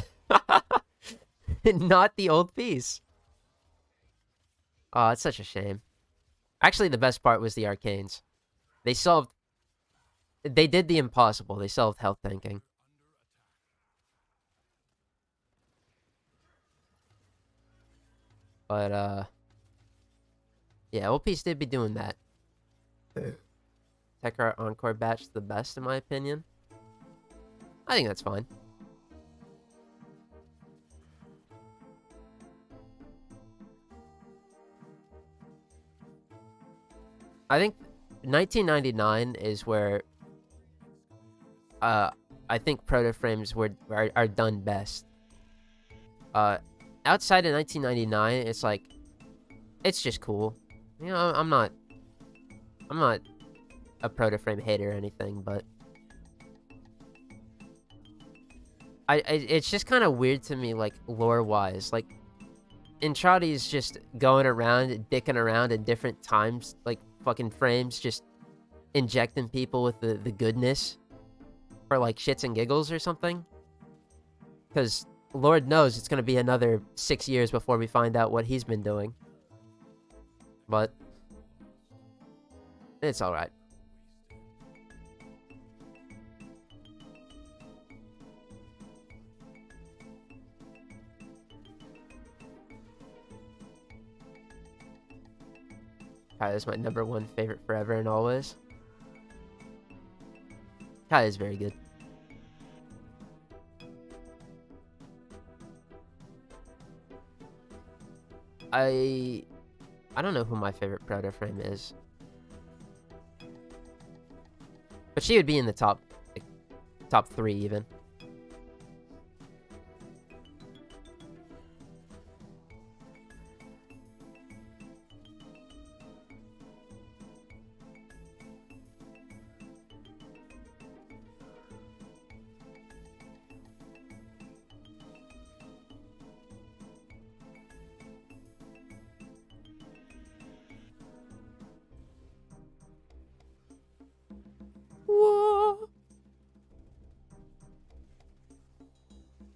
Not the old piece. Oh, it's such a shame. Actually, the best part was the arcanes. They solved... They did the impossible. They solved health tanking. But, yeah, old piece did be doing that. Tech Art Encore batch the best, in my opinion. I think that's fine. I think 1999 is where I think proto frames are done best. Outside of 1999, it's like it's just cool. You know, I'm not a proto frame hater or anything, but it's just kind of weird to me, like lore wise. Like Entradi's just going around, dicking around in different times, like fucking frames, just injecting people with the goodness for like shits and giggles or something. Because Lord knows it's gonna be another 6 years before we find out what he's been doing. But it's alright. Kai is my #1 favorite forever and always. Kai is very good. I don't know who my favorite proto frame is. But she would be in the top 3 even. Whoa.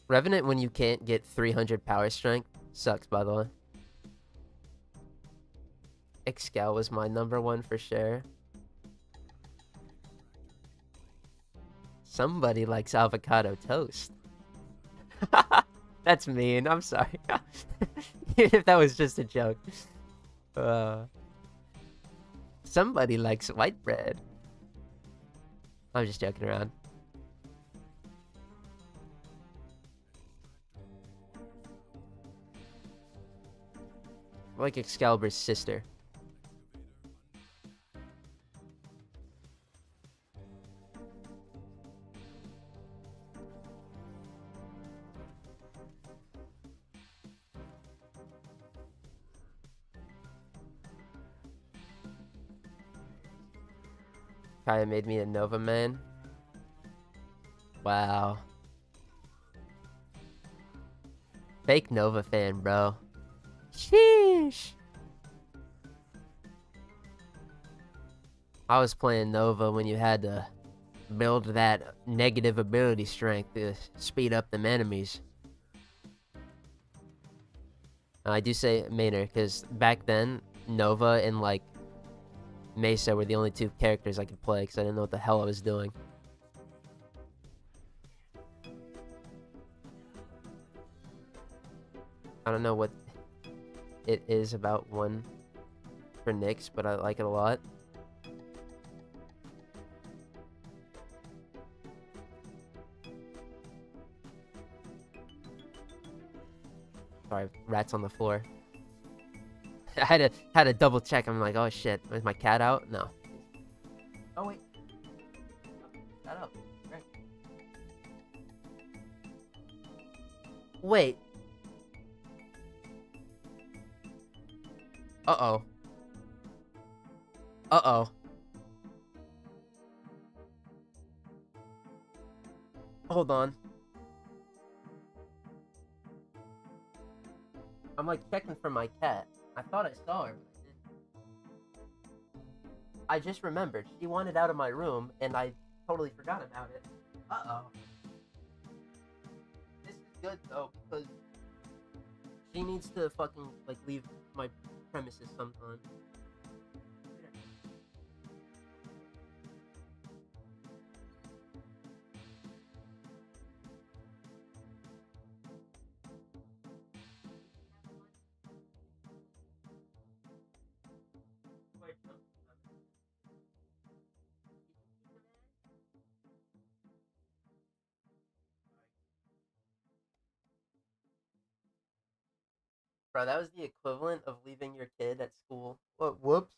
Revenant, when you can't get 300 power strength, sucks, by the way. Excal was my #1 for sure. Somebody likes avocado toast. That's mean. I'm sorry. Even if that was just a joke. Somebody likes white bread. I'm just joking around. I like Excalibur's sister. Kaya made me a Nova man. Wow. Fake Nova fan, bro. Sheesh. I was playing Nova when you had to build that negative ability strength to speed up them enemies. I do say Maynard, because back then, Nova and like Mesa were the only 2 characters I could play because I didn't know what the hell I was doing. I don't know what it is about one for Nyx, but I like it a lot. Sorry, rats on the floor. I had to double check. I'm like, oh shit, is my cat out? No. Oh wait. Cat out. Right. Wait. Uh-oh. Uh-oh. Hold on. I'm like checking for my cat. I thought I saw her, but I didn't. I just remembered. She wanted out of my room, and I totally forgot about it. Uh-oh. This is good, though, because she needs to fucking, like, leave my premises sometime. Bro, that was the equivalent of leaving your kid at school. What? Whoops.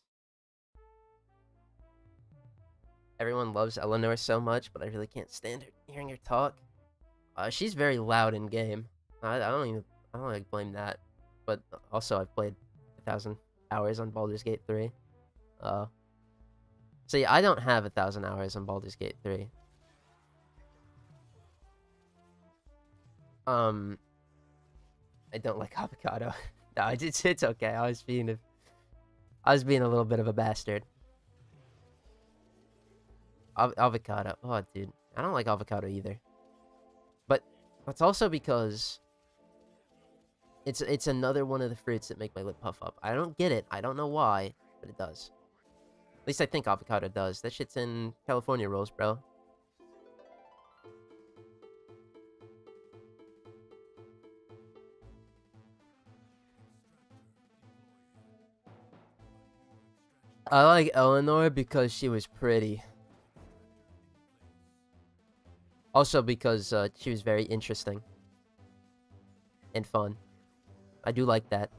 Everyone loves Eleanor so much, but I really can't stand her hearing her talk. She's very loud in game. I don't like blame that. But also, I've played 1,000 hours on Baldur's Gate 3. So yeah, I don't have 1,000 hours on Baldur's Gate 3. I don't like avocado. No, it's okay. I was being a little bit of a bastard. Avocado. Oh, dude, I don't like avocado either. But that's also because it's another one of the fruits that make my lip puff up. I don't get it. I don't know why, but it does. At least I think avocado does. That shit's in California rolls, bro. I like Eleanor because she was pretty. Also because she was very interesting. And fun. I do like that.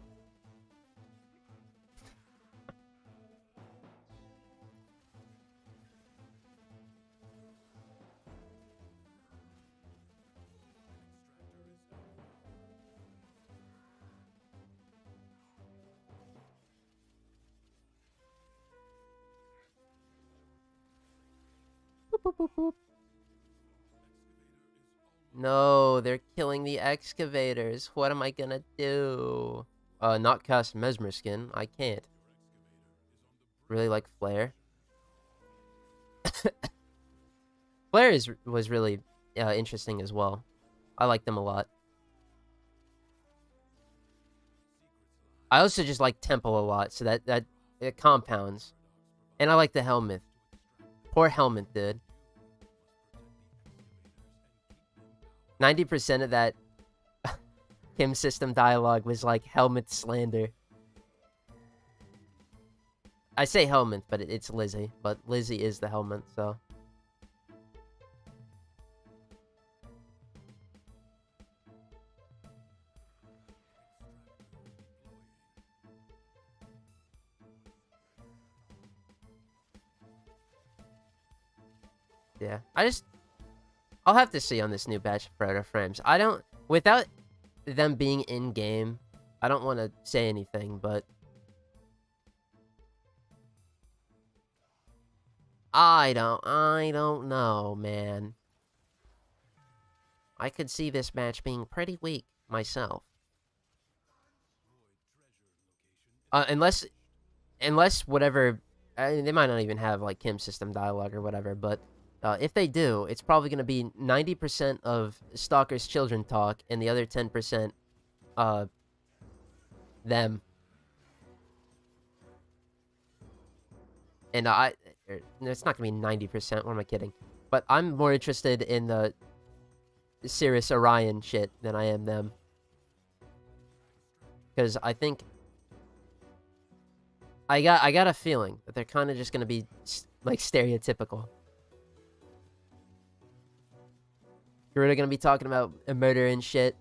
Boop, boop, boop, boop. No, they're killing the excavators. What am I gonna do? Not cast Mesmer Skin. I can't. Really like Flare. Flare was really interesting as well. I like them a lot. I also just like Temple a lot, so that it compounds. And I like the Helmet. Poor Helmet, dude. 90% of that Kim system dialogue was like Helmet slander. I say Helmet, but it's Lizzie. But Lizzie is the Helmet, so. Yeah, I'll have to see on this new batch of Warframes. I don't, without them being in game, I don't want to say anything, but I don't know, man. I could see this match being pretty weak myself. Unless whatever, they might not even have like Kim system dialogue or whatever, but if they do, it's probably going to be 90% of Stalker's children talk and the other 10% them. And it's not going to be 90%, what am I kidding? But I'm more interested in the Cirrus Orion shit than I am them. Because I think I got a feeling that they're kind of just going to be like stereotypical. You're really gonna be talking about murder and shit,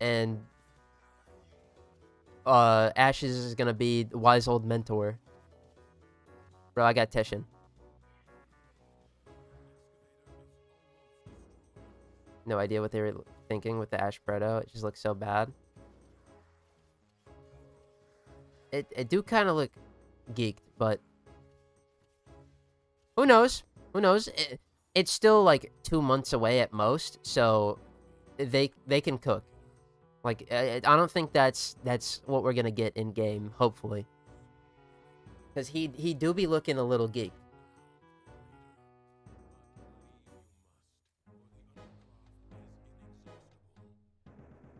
and Ashes is gonna be the wise old mentor. Bro, I got Teshin. No idea what they were thinking with the Ash Proto. It just looks so bad. It do kind of look geeked, but Who knows? Who knows? It's still like 2 months away at most, so they can cook. Like I don't think that's what we're gonna get in game. Hopefully, because he do be looking a little geek.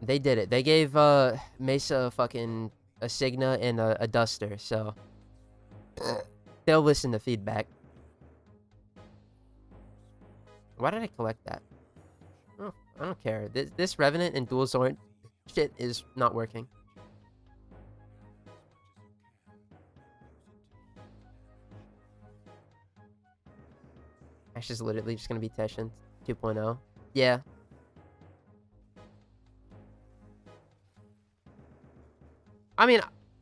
They did it. They gave Mesa fucking a Signa and a Duster, so they'll listen to feedback. Why did I collect that? Oh, I don't care. This Revenant and Dual Sword shit is not working. Ash is literally just gonna be Teshin 2.0. Yeah. I mean,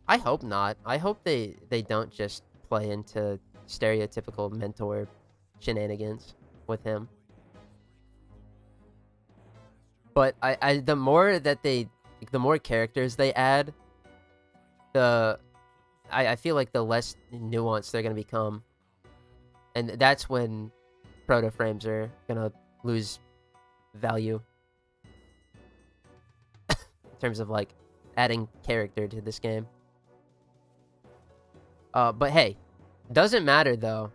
I hope not. I hope they don't just play into stereotypical mentor shenanigans with him. But the more that the more characters they add, I feel like the less nuanced they're gonna become, and that's when proto frames are gonna lose value in terms of like adding character to this game. But hey, doesn't matter though.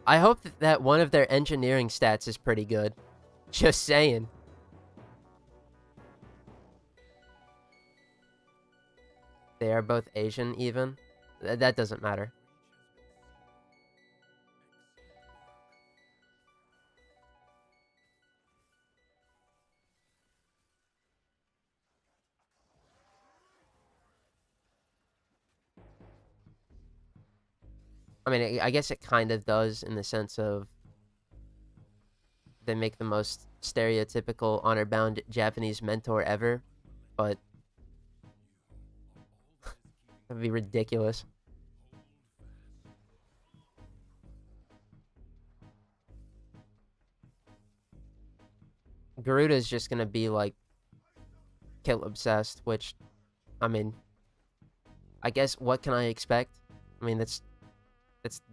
I hope that one of their engineering stats is pretty good. Just saying. They are both Asian, even. That doesn't matter. I mean, I guess it kind of does in the sense of they make the most stereotypical honor-bound Japanese mentor ever, but that'd be ridiculous. Garuda's just gonna be like kill obsessed, which, I mean, I guess what can I expect? I mean, that's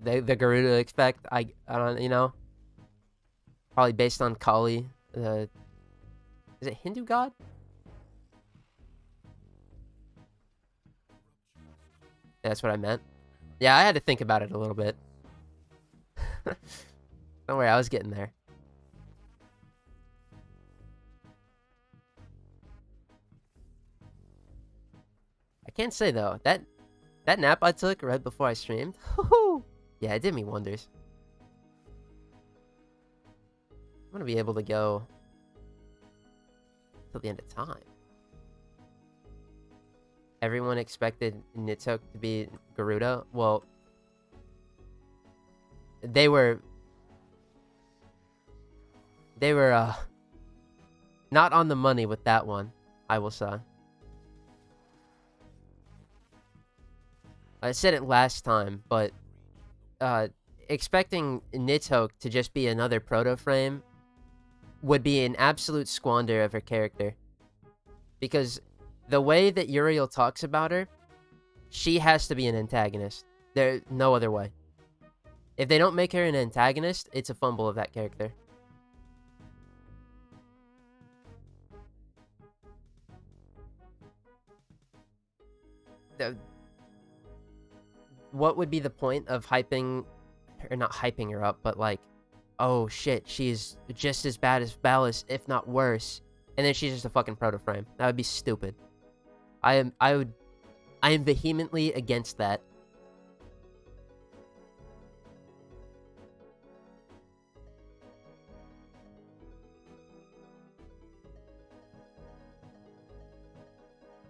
the Garuda expect. I don't, you know, probably based on Kali. Is it Hindu god? Yeah, that's what I meant. Yeah, I had to think about it a little bit. Don't worry, I was getting there. I can't say though, that nap I took right before I streamed, yeah, it did me wonders. I'm gonna be able to go till the end of time. Everyone expected Nitok to be Garuda. Well, they were not on the money with that one, I will say. I said it last time, but expecting Nidhogg to just be another proto-frame would be an absolute squander of her character. Because the way that Uriel talks about her, she has to be an antagonist. There's no other way. If they don't make her an antagonist, it's a fumble of that character. What would be the point of hyping, or not hyping her up, but like, oh shit, she's just as bad as Ballas, if not worse, and then she's just a fucking proto-frame? That would be stupid. I am vehemently against that.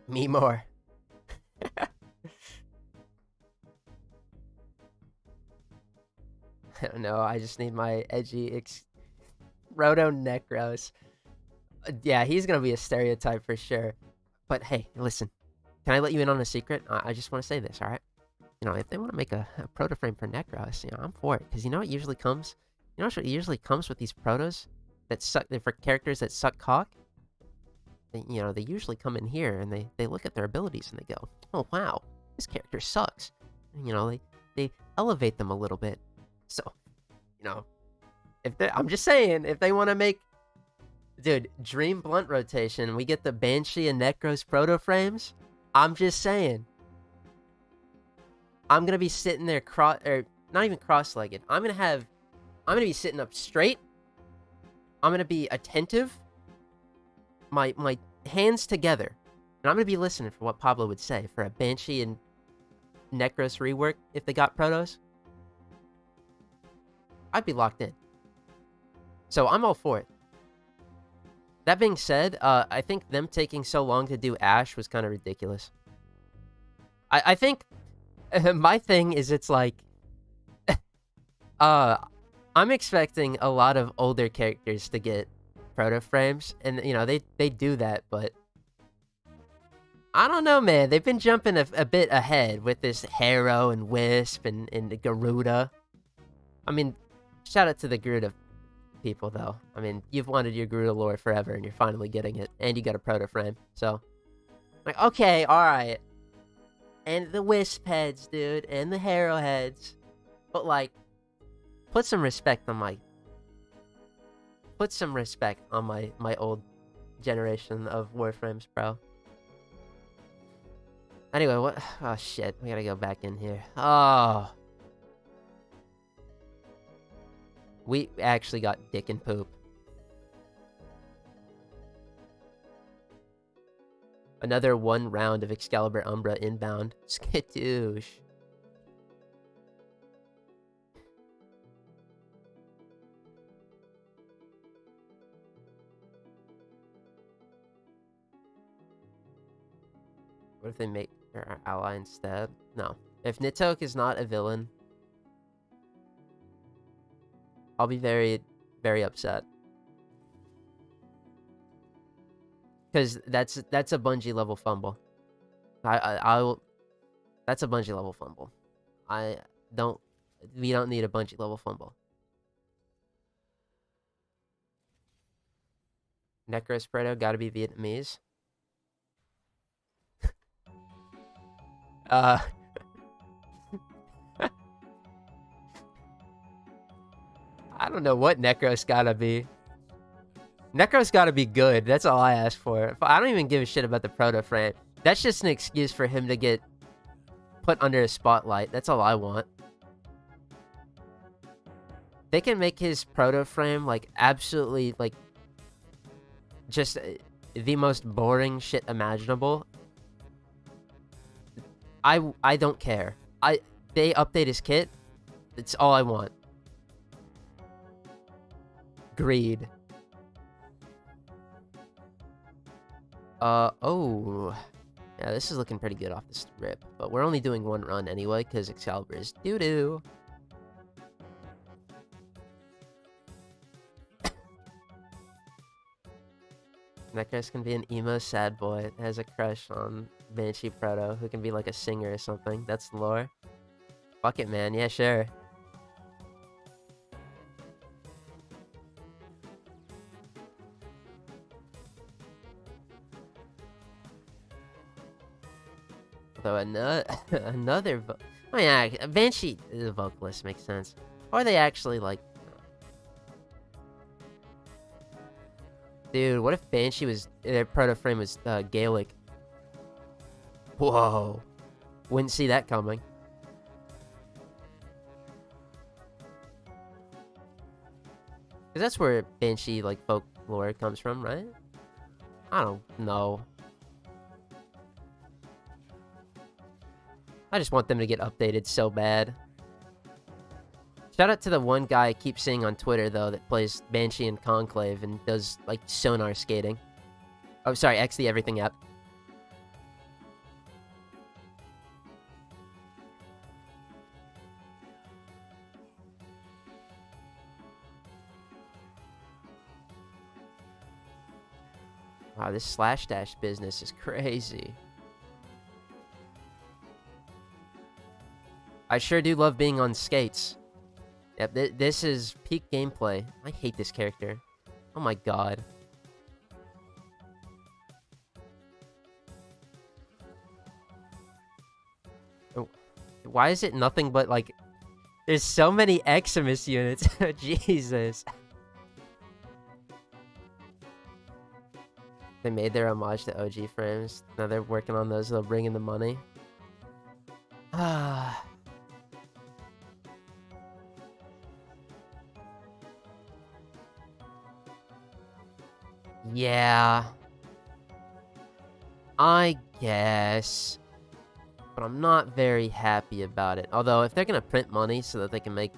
Me more. I don't know, I just need my edgy Roto Necros. Yeah, he's gonna be a stereotype for sure. But hey, listen, can I let you in on a secret? I just want to say this, alright? You know, if they want to make a proto-frame for Necros, you know, I'm for it. Because you know what usually comes? You know what usually comes with these protos that suck, for characters that suck cock? You know, they usually come in here and they look at their abilities and they go, oh wow, this character sucks. And, you know, they elevate them a little bit. So, you know, I'm just saying, if they want to make, dude, Dream Blunt rotation, we get the Banshee and Necros proto frames. I'm just saying, I'm gonna be sitting there not even cross-legged. I'm gonna be sitting up straight. I'm gonna be attentive. My hands together, and I'm gonna be listening for what Pablo would say for a Banshee and Necros rework if they got protos. I'd be locked in. So I'm all for it. That being said, I think them taking so long to do Ash was kind of ridiculous. I think my thing is it's like, I'm expecting a lot of older characters to get proto frames, and you know they do that, but I don't know, man. They've been jumping a bit ahead with this Harrow and Wisp and Garuda. I mean, shout out to the Garuda people, though. I mean, you've wanted your Garuda lore forever, and you're finally getting it, and you got a proto frame. So, like, okay, all right, and the Wisp heads, dude, and the Harrow heads, but like, put some respect on my old generation of Warframes, bro. Anyway, what? Oh shit, we gotta go back in here. Oh. We actually got dick and poop. Another 1 round of Excalibur Umbra inbound. Skadoosh. What if they make our ally instead? No. If Nitoke is not a villain, I'll be very, very upset. Because that's a Bungie level fumble. I will. That's a Bungie level fumble. We don't need a Bungie level fumble. Necros Proto gotta be Vietnamese. I don't know what Necros gotta be. Necros gotta be good. That's all I ask for. I don't even give a shit about the proto frame. That's just an excuse for him to get put under a spotlight. That's all I want. They can make his proto frame like absolutely like just the most boring shit imaginable. I don't care. They update his kit. It's all I want. Greed. Oh. Yeah, this is looking pretty good off the strip. But we're only doing 1 run anyway, because Excalibur is doo-doo. Necros can be an emo sad boy that has a crush on Banshee Proto, who can be like a singer or something. That's the lore. Fuck it, man. Yeah, sure. Though another oh yeah, Banshee the vocalist makes sense. Or they actually like, dude, what if Banshee was their proto frame was Gaelic? Whoa, wouldn't see that coming. Cause that's where Banshee like folklore comes from, right? I don't know. I just want them to get updated so bad. Shout out to the one guy I keep seeing on Twitter, though, that plays Banshee and Conclave and does, like, sonar skating. Oh, sorry, X the Everything app. Wow, this slash dash business is crazy. I sure do love being on skates. Yep, this is peak gameplay. I hate this character. Oh my god. Oh, Why is it nothing but, like... There's so many Eximus units. Jesus. They made their homage to OG frames. Now they're working on those. They'll bring in the money. Ah. Yeah. I guess. But I'm not very happy about it. Although, if they're gonna print money so that they can make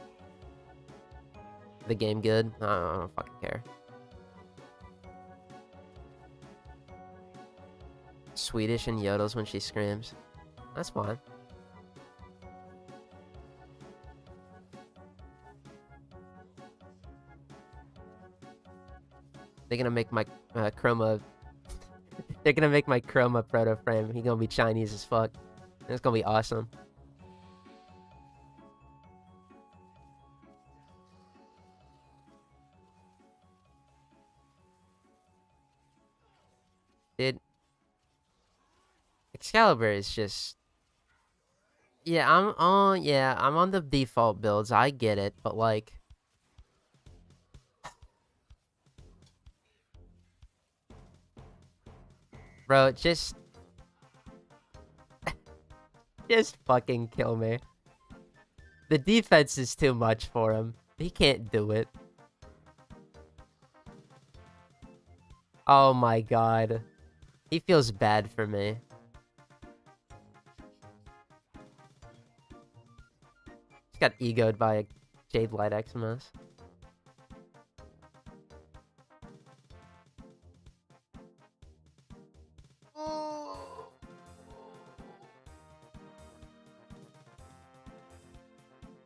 the game good, I don't fucking care. Swedish and yodels when she screams. That's fine. They're gonna make my chroma... They're gonna make my chroma proto frame. He's gonna be Chinese as fuck. It's gonna be awesome. Dude. Excalibur is just... Yeah, I'm on the default builds. I get it, but like... Bro, just fucking kill me. The defense is too much for him. He can't do it. Oh my god. He feels bad for me. He got egoed by a Jade Light Eximus.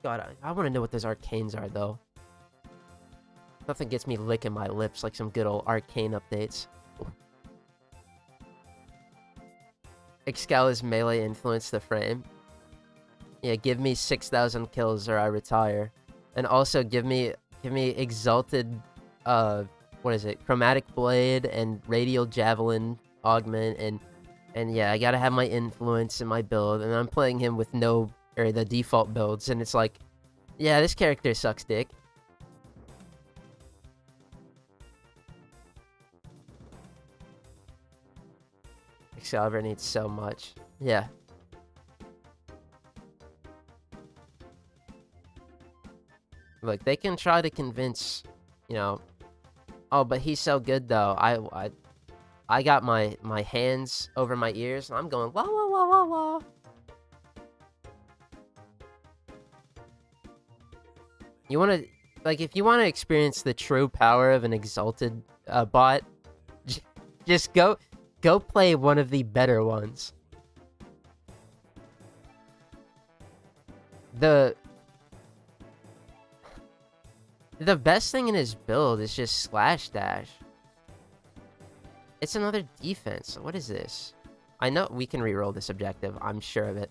God, I want to know what those arcanes are, though. Nothing gets me licking my lips like some good old arcane updates. Excalib's melee influence the frame. Yeah, give me 6,000 kills or I retire. And also give me exalted, what is it? Chromatic Blade and Radial Javelin augment and yeah, I gotta have my influence in my build, and I'm playing him with the default builds, and it's like, yeah, this character sucks dick. Excalibur needs so much. Yeah. Look, they can try to convince, you know, oh, but he's so good though. I got my hands over my ears, and I'm going, wah, wah, wah, wah, wah. You want to, like, if you want to experience the true power of an exalted bot, just go play one of the better ones. The best thing in his build is just slash dash. It's another defense. What is this? I know we can reroll this objective. I'm sure of it.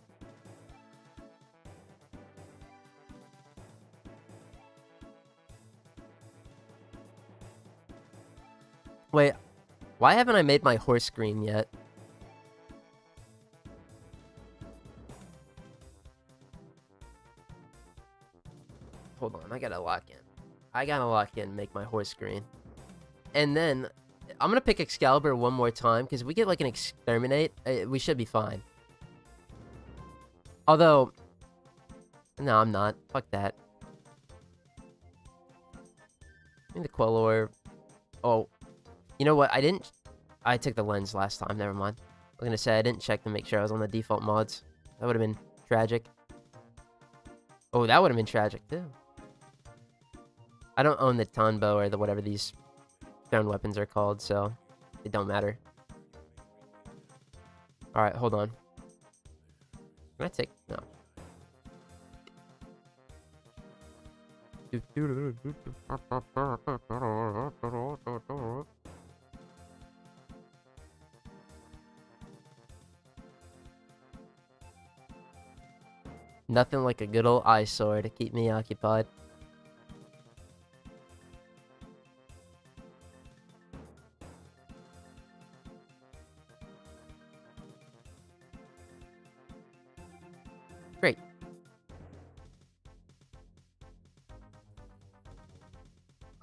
Wait, why haven't I made my horse green yet? Hold on, I gotta lock in. I gotta lock in, make my horse green. And then, I'm gonna pick Excalibur one more time, because if we get like an Exterminate, we should be fine. Although, no, I'm not. Fuck that. I mean, the Quellor. Oh, you know what? I took the lens last time. Never mind. I was gonna say I didn't check to make sure I was on the default mods. That would have been tragic. Oh, that would have been tragic too. I don't own the Tonbo or the whatever these thrown weapons are called, so it don't matter. All right, hold on. Can I take no? Nothing like a good old eyesore to keep me occupied. Great.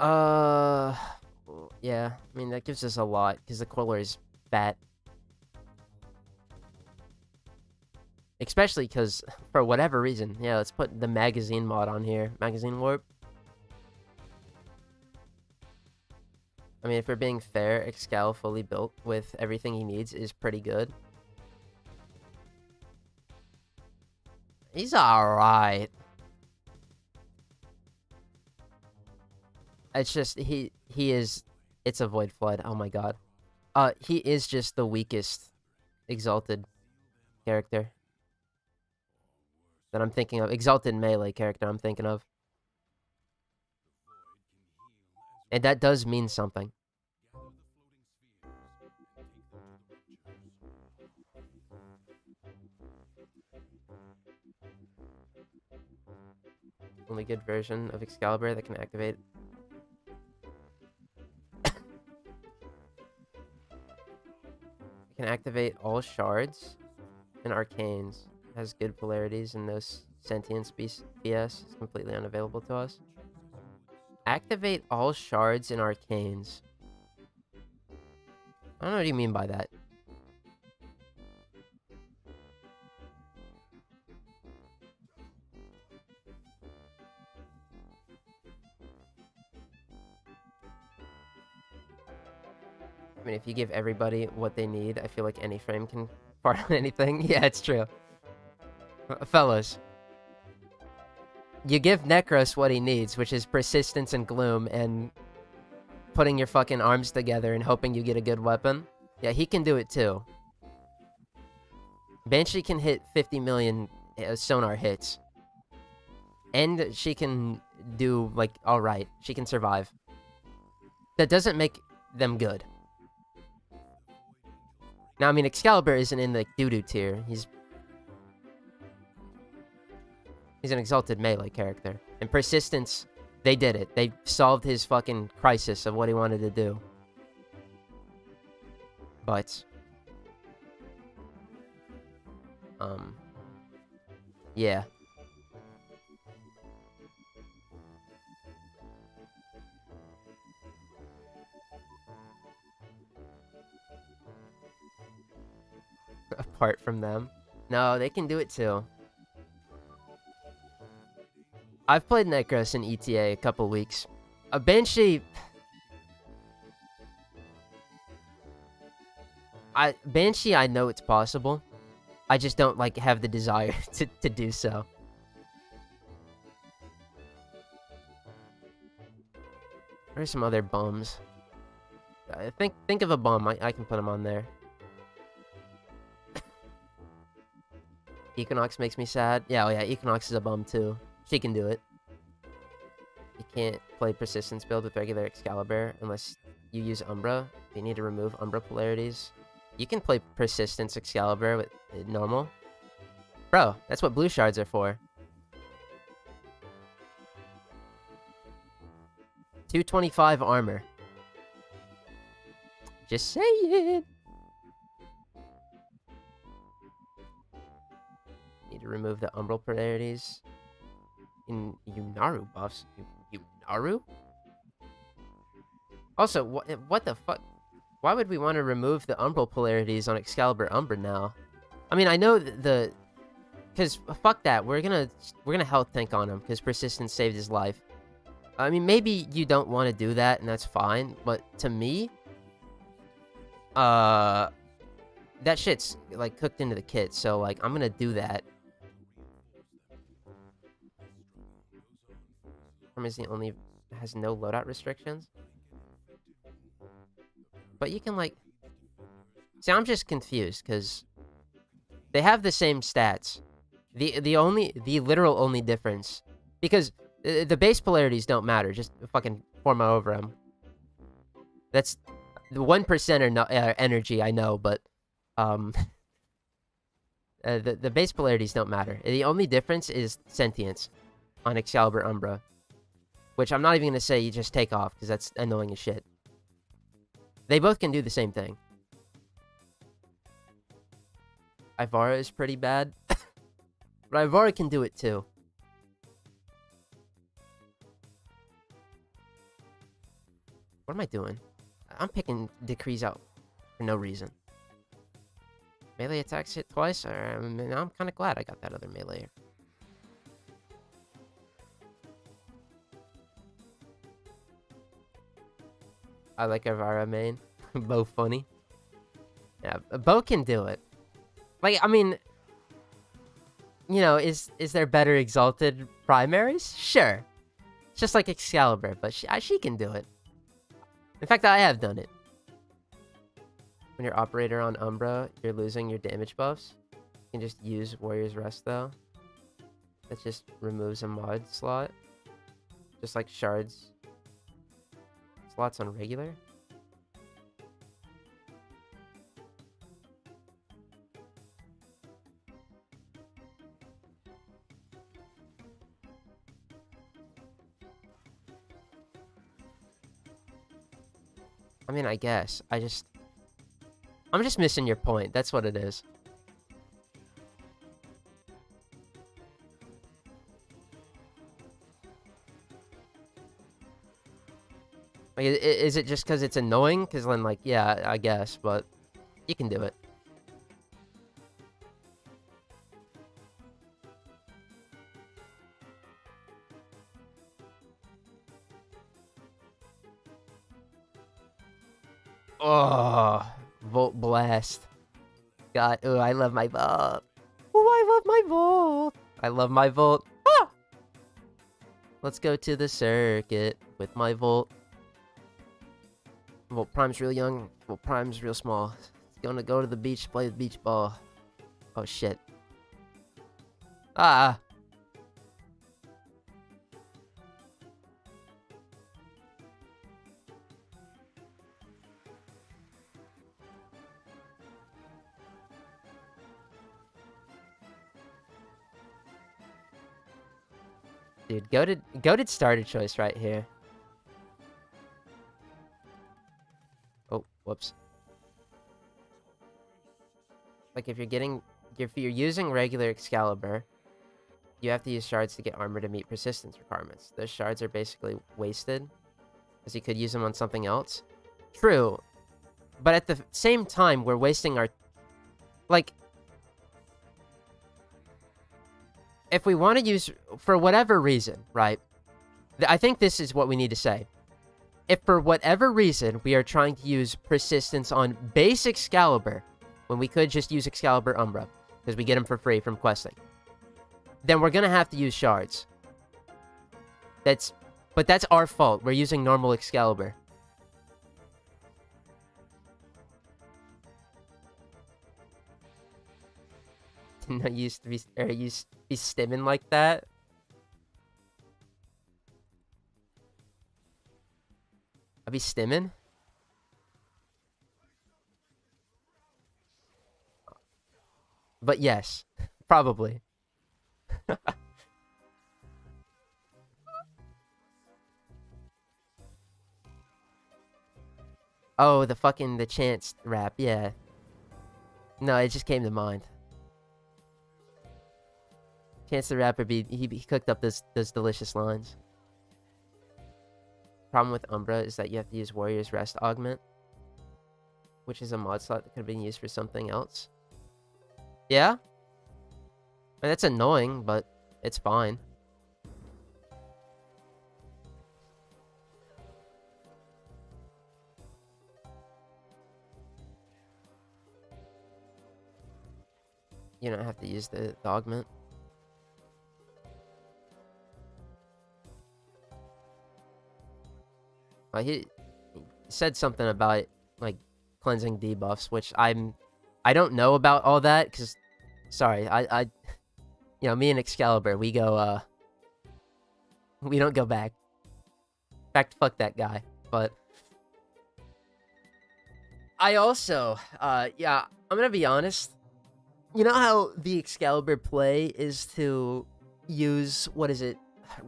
Yeah. I mean, that gives us a lot, because the color is fat. Especially because, for whatever reason, yeah, let's put the magazine mod on here. Magazine warp. I mean, if we're being fair, Excal fully built with everything he needs is pretty good. He's alright. It's just, he is... It's a Void Flood, oh my god. He is just the weakest Exalted character that I'm thinking of. Exalted melee character I'm thinking of. And that does mean something. Only good version of Excalibur that can activate. Can activate all shards and arcanes. Has good polarities and no sentience BS. It's completely unavailable to us. Activate all shards and arcanes. I don't know what you mean by that. I mean, if you give everybody what they need, I feel like any frame can part on anything. Yeah, it's true. Fellas. You give Necros what he needs, which is persistence and gloom, and putting your fucking arms together and hoping you get a good weapon. Yeah, he can do it too. Banshee can hit 50 million sonar hits. And she can do, like, alright. She can survive. That doesn't make them good. Now, I mean, Excalibur isn't in the doo-doo tier. He's an Exalted melee character. And Persistence, they did it. They solved his fucking crisis of what he wanted to do. But... yeah. Apart from them. No, they can do it too. I've played Necros in ETA a couple weeks. A Banshee... Banshee, I know it's possible. I just don't, like, have the desire to do so. What are some other bums? Think of a bum. I can put him on there. Equinox makes me sad. Yeah, oh yeah, Equinox is a bum too. She can do it. You can't play Persistence build with regular Excalibur unless you use Umbra. You need to remove Umbra polarities. You can play Persistence Excalibur with normal. Bro, that's what blue shards are for. 225 armor. Just saying. Need to remove the Umbral polarities. In Yunaru buffs. Yunaru? Also, what the fuck? Why would we want to remove the Umbral polarities on Excalibur Umbra now? I mean, I know the... Because, fuck that, we're gonna health tank on him, because Persistence saved his life. I mean, maybe you don't want to do that, and that's fine, but to me... that shit's, like, cooked into the kit, so, like, I'm gonna do that. Is the only... has no loadout restrictions? But you can, like... See, I'm just confused, because... They have the same stats. The literal only difference... Because the base polarities don't matter, just fucking form over them. That's... The 1% are not, energy, I know, but... the base polarities don't matter. The only difference is sentience on Excalibur Umbra. Which I'm not even going to say you just take off, because that's annoying as shit. They both can do the same thing. Ivara is pretty bad. But Ivara can do it too. What am I doing? I'm picking decrees out for no reason. Melee attacks hit twice? I'm kind of glad I got that other melee. I like Avara main. Bo funny. Yeah, Bo can do it. Like, I mean, you know, is there better exalted primaries? Sure. It's just like Excalibur, but she can do it. In fact, I have done it. When you're operator on Umbra, you're losing your damage buffs. You can just use Warrior's Rest, though. That just removes a mod slot. Just like shards. Slots on regular. I mean, I guess. I'm just missing your point. That's what it is. Like, is it just because it's annoying? Because then, like, yeah, I guess, but you can do it. Oh, Volt Blast. God, oh, I love my Volt. Oh, I love my Volt. I love my Volt. Ah! Let's go to the circuit with my Volt. Volt Prime's real young. Volt Prime's real small. It's gonna go to the beach, play the beach ball. Oh, shit. Ah. Dude, goated starter choice right here. Oh, whoops. Like, if you're using regular Excalibur, you have to use shards to get armor to meet persistence requirements. Those shards are basically wasted, because you could use them on something else. True, but at the same time, we're wasting our... Like, if we want to use, for whatever reason, right? I think this is what we need to say. If for whatever reason we are trying to use persistence on base Excalibur, when we could just use Excalibur Umbra, because we get them for free from questing, then we're going to have to use shards. But that's our fault. We're using normal Excalibur. I used to be stimming like that. I'd be stimming. But yes, probably. Oh, the chance rap, yeah. No, it just came to mind. Chance the Rapper, he cooked up those delicious lines. Problem with Umbra is that you have to use Warrior's Rest Augment, which is a mod slot that could have been used for something else. Yeah? I mean, that's annoying, but it's fine. You don't have to use the augment. He said something about, like, cleansing debuffs, which I don't know about all that, because, sorry, you know, me and Excalibur, we go, we don't go back. In fact, fuck that guy, but I also, yeah, I'm gonna be honest, you know how the Excalibur play is to use, what is it,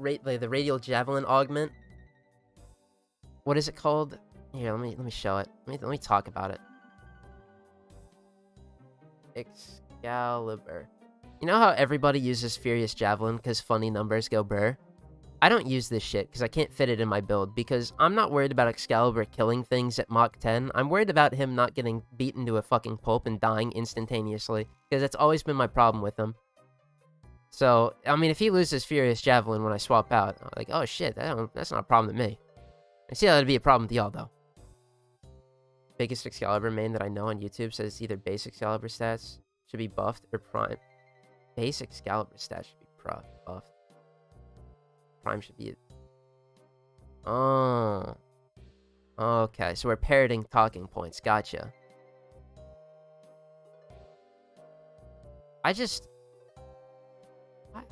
the Radial Javelin Augment? What is it called? Here, let me show it. Let me talk about it. Excalibur. You know how everybody uses Furious Javelin because funny numbers go burr? I don't use this shit because I can't fit it in my build, because I'm not worried about Excalibur killing things at Mach 10. I'm worried about him not getting beaten to a fucking pulp and dying instantaneously, because that's always been my problem with him. So, I mean, if he loses Furious Javelin when I swap out, I'm like, oh shit, that's not a problem to me. I see how that'd be a problem to y'all, though. Biggest Excalibur main that I know on YouTube says either base Excalibur stats should be buffed or prime. Base Excalibur stats should be buffed. Prime should be... Oh. Okay, so we're parroting talking points. Gotcha. I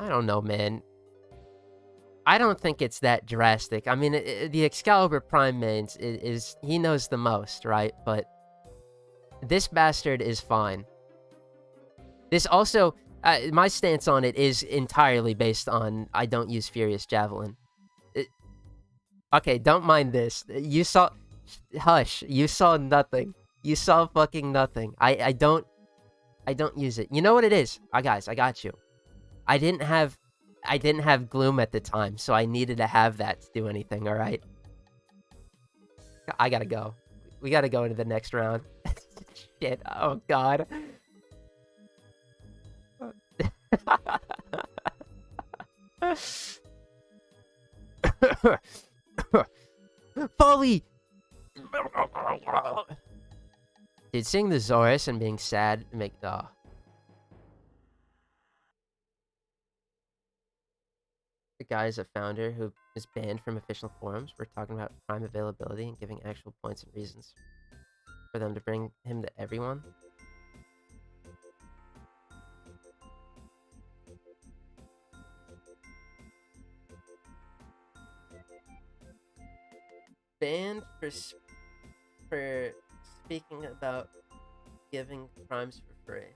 don't know, man. I don't think it's that drastic. I mean, the Excalibur Prime mains is... He knows the most, right? But this bastard is fine. This also... my stance on it is entirely based on I don't use Furious Javelin. Okay, don't mind this. You saw... Hush. You saw nothing. You saw fucking nothing. I don't use it. You know what it is? Guys, I got you. I didn't have Gloom at the time, so I needed to have that to do anything, alright? I gotta go. We gotta go into the next round. Shit. Oh, God. Folly! Dude, seeing the Zorus and being sad make... The guy is a founder who is banned from official forums. We're talking about Prime availability and giving actual points and reasons for them to bring him to everyone. Banned for speaking about giving primes for free.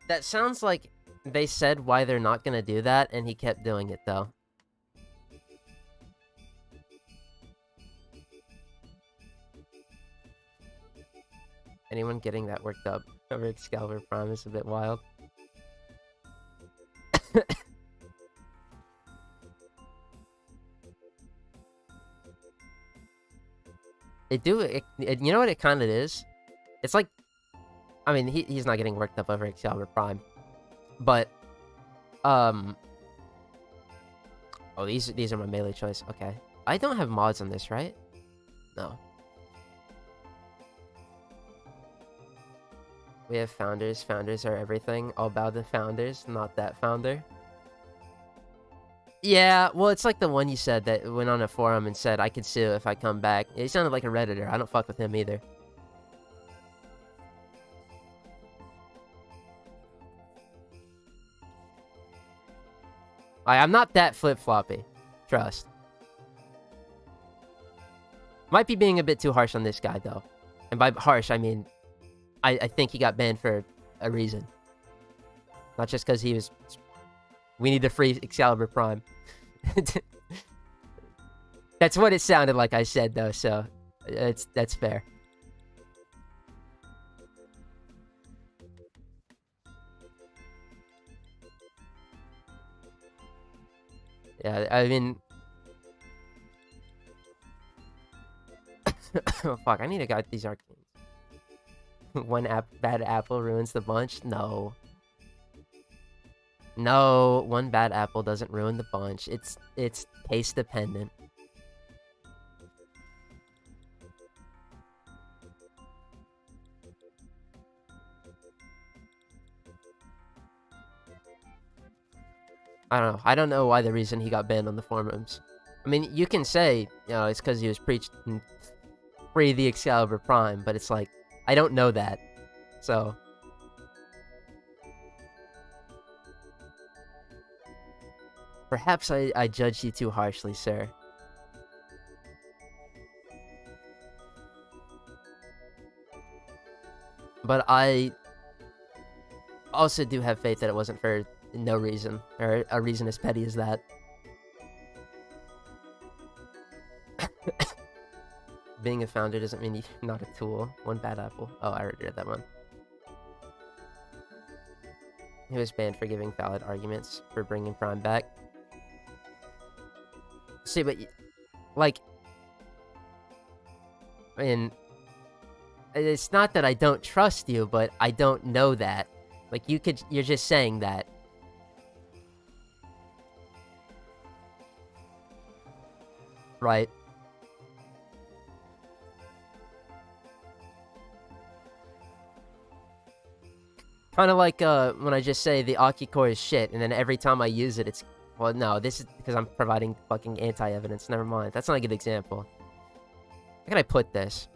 That sounds like they said why they're not gonna do that, and he kept doing it though. Anyone getting that worked up over Excalibur Prime is a bit wild. You know what it kind of is? It's like, I mean, he's not getting worked up over Excalibur Prime, but, oh, these are my melee choice. Okay, I don't have mods on this, right? No. We have founders. Founders are everything. All about the founders, not that founder. Yeah, well, it's like the one you said that went on a forum and said I could sue if I come back. He sounded like a Redditor. I don't fuck with him either. I'm not that flip-floppy. Trust. Might be being a bit too harsh on this guy, though. And by harsh, I mean... I think he got banned for a reason. Not just because he was... We need to free Excalibur Prime. That's what it sounded like I said, though, so... That's fair. Yeah, I mean... Oh, fuck, I need to guide these arcanes. One bad apple ruins the bunch? No. No, one bad apple doesn't ruin the bunch. It's taste dependent. I don't know. I don't know why the reason he got banned on the forums. I mean, you can say, you know, it's because he was preaching free the Excalibur Prime, but it's like, I don't know that. So... Perhaps I judged you too harshly, sir. But I also do have faith that it wasn't for no reason, or a reason as petty as that. Being a founder doesn't mean you're not a tool. One bad apple. Oh, I already read that one. He was banned for giving valid arguments for bringing Prime back. See, but like, I mean, it's not that I don't trust you, but I don't know that. Like, you're just saying that. Right? Kind of like, when I just say the Aki core is shit, and then every time I use it, it's... Well, no, this is because I'm providing fucking anti-evidence. Never mind. That's not a good example. How can I put this?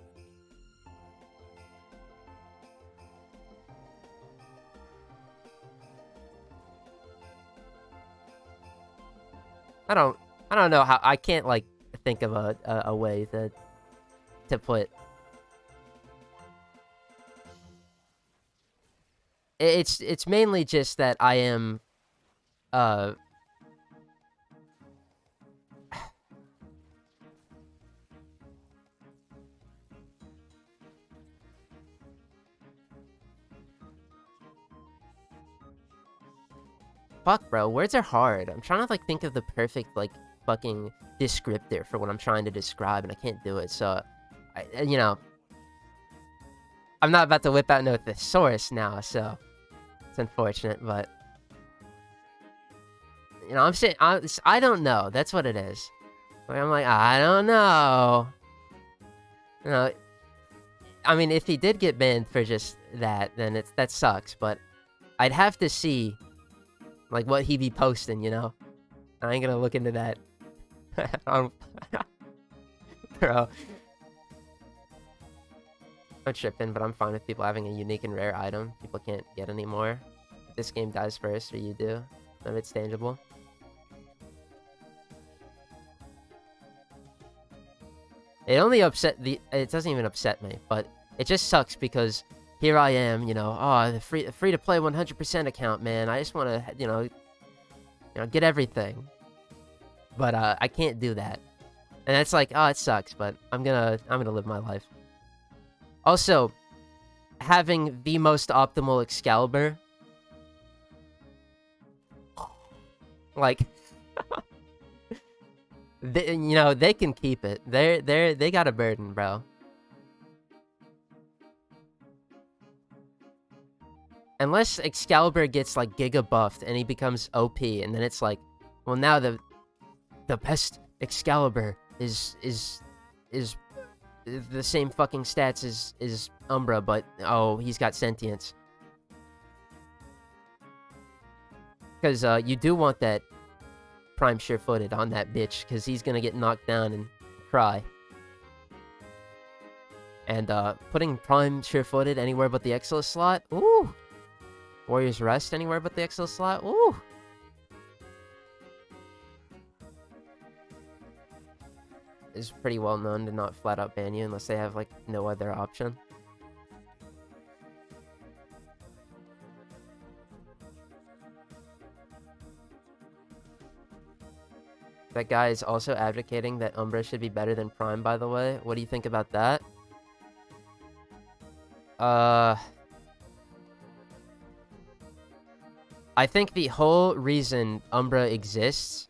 I don't know how... I can't, like, think of a way to put... It's mainly just that I am, Fuck, bro. Words are hard. I'm trying to, like, think of the perfect, like, fucking descriptor for what I'm trying to describe, and I can't do it, so... you know... I'm not about to whip out no thesaurus now, so... It's unfortunate, but... You know, I'm saying... I don't know. That's what it is. Like, I'm like, I don't know. You know... I mean, if he did get banned for just that, then that sucks, but... I'd have to see... Like, what he be posting, you know? I ain't gonna look into that. Bro. I'm tripping, but I'm fine with people having a unique and rare item people can't get anymore. If this game dies first, or you do, then it's tangible. It only it doesn't even upset me, but it just sucks because here I am, you know, oh, the free to play 100% account, man. I just want to, you know, get everything. But I can't do that. And it's like, oh, it sucks, but I'm gonna live my life. Also, having the most optimal Excalibur, like, you know, they can keep it. They got a burden, bro. Unless Excalibur gets, like, giga buffed and he becomes OP, and then it's like, well, now the best Excalibur is the same fucking stats as Umbra, but oh, he's got sentience. Because you do want that Prime Sure-Footed on that bitch, because he's gonna get knocked down and cry. And putting Prime Sure-Footed anywhere but the Exilus slot, ooh! Warrior's Rest anywhere but the Exilus slot, ooh! Is pretty well known to not flat out ban you unless they have, like, no other option. That guy is also advocating that Umbra should be better than Prime, by the way. What do you think about that? I think the whole reason Umbra exists...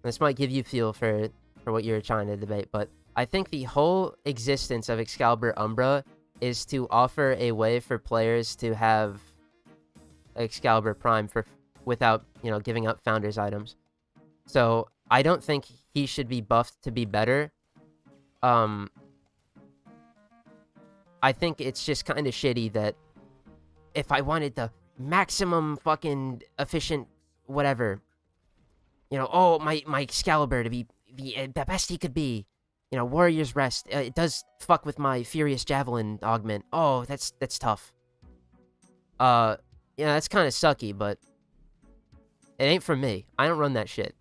This might give you feel for what you're trying to debate, but I think the whole existence of Excalibur Umbra is to offer a way for players to have Excalibur Prime without, you know, giving up Founders items. So, I don't think he should be buffed to be better. I think it's just kind of shitty that if I wanted the maximum fucking efficient whatever, you know, oh, my Excalibur to be the best he could be, you know, Warrior's Rest, it does fuck with my Furious Javelin augment. Oh, that's tough. Yeah, that's kind of sucky, but it ain't for me. I don't run that shit.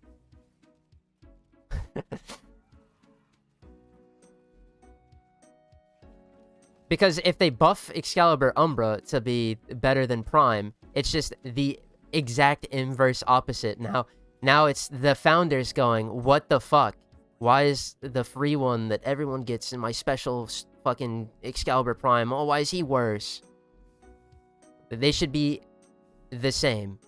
Because if they buff Excalibur Umbra to be better than Prime, it's just the exact inverse opposite. Now it's the Founders going, what the fuck? Why is the free one that everyone gets in my special fucking Excalibur Prime, oh, why is he worse? They should be the same.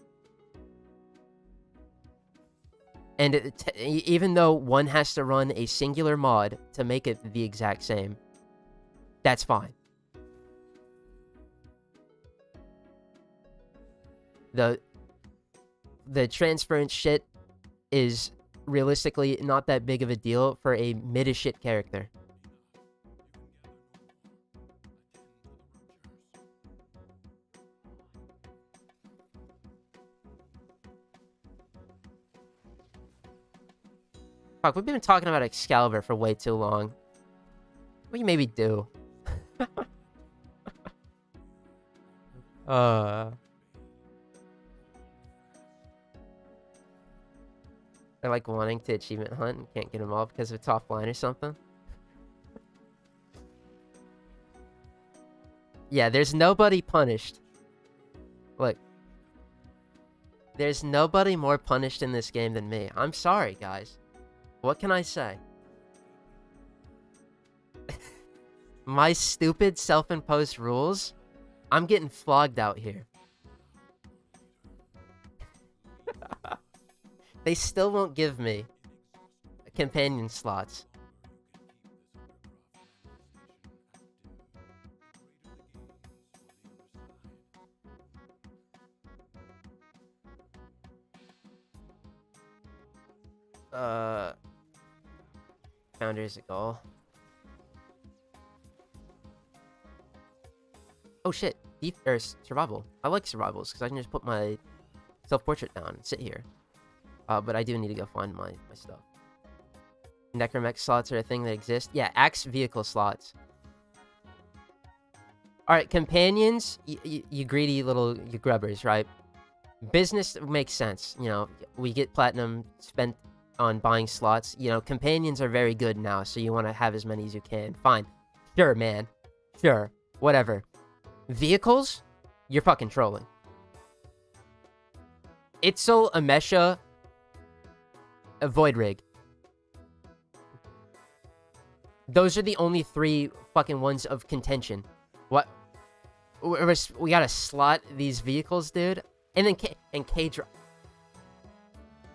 And even though one has to run a singular mod to make it the exact same, that's fine. The transference shit is realistically not that big of a deal for a mid-as-shit character. Fuck, we've been talking about Excalibur for way too long. We maybe do. I like wanting to achievement hunt and can't get them all because it's offline or something. Yeah, there's nobody punished. Look. There's nobody more punished in this game than me. I'm sorry, guys. What can I say? My stupid self-imposed rules? I'm getting flogged out here. They still won't give me companion slots. Founder's a goal. Oh shit, survival. I like survivals because I can just put my self-portrait down and sit here. But I do need to go find my stuff. Necromech slots are a thing that exist. Yeah, axe vehicle slots. Alright, companions, you greedy little grubbers, right? Business makes sense. You know, we get platinum spent on buying slots. You know, companions are very good now, so you want to have as many as you can. Fine. Sure, man. Sure. Whatever. Vehicles? You're fucking trolling. Itzel, Amesha, a Void Rig. Those are the only 3 fucking ones of contention. What? We gotta slot these vehicles, dude? And then K drop.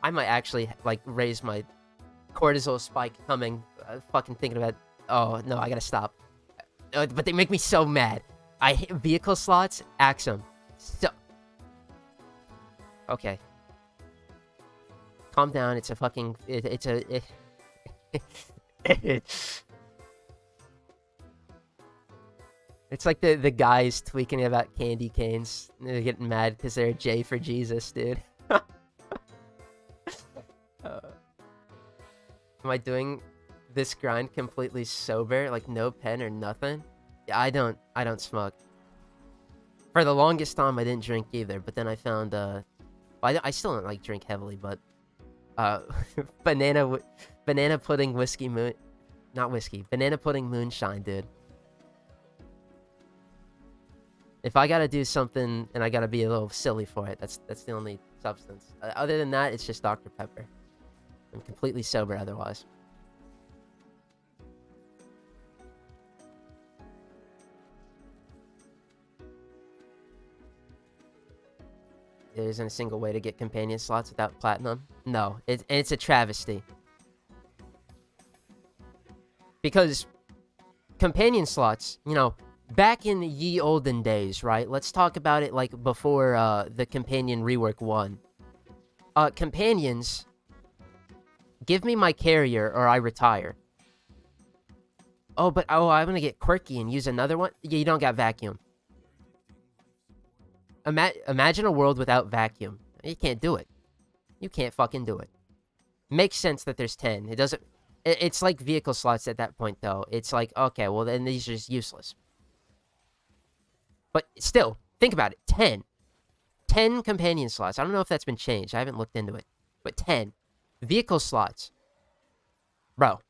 I might actually, like, raise my cortisol spike coming. Fucking thinking about... Oh, no, I gotta stop. But they make me so mad. I hate vehicle slots. Axe them. So... Okay. Calm down. It's a fucking... It's like the guys tweaking about candy canes. They're getting mad because they're J for Jesus, dude. Am I doing this grind completely sober? Like no pen or nothing? Yeah, I don't smoke. For the longest time, I didn't drink either. But then I found I still don't like drink heavily, but banana pudding whiskey moon, not whiskey, banana pudding moonshine, dude. If I gotta do something and I gotta be a little silly for it, that's the only substance. Other than that, it's just Dr. Pepper. I'm completely sober otherwise. There isn't a single way to get companion slots without platinum. No, it's a travesty. Because companion slots, you know, back in the ye olden days, right? Let's talk about it like before the companion rework 1. Companions, give me my carrier or I retire. Oh, but I'm gonna get quirky and use another one? Yeah, you don't got vacuum. Imagine a world without vacuum. You can't do it. You can't fucking do it. Makes sense that there's 10. It doesn't... It's like vehicle slots at that point, though. It's like, okay, well, then these are just useless. But still, think about it. 10. 10 companion slots. I don't know if that's been changed. I haven't looked into it. But 10. Vehicle slots. Bro.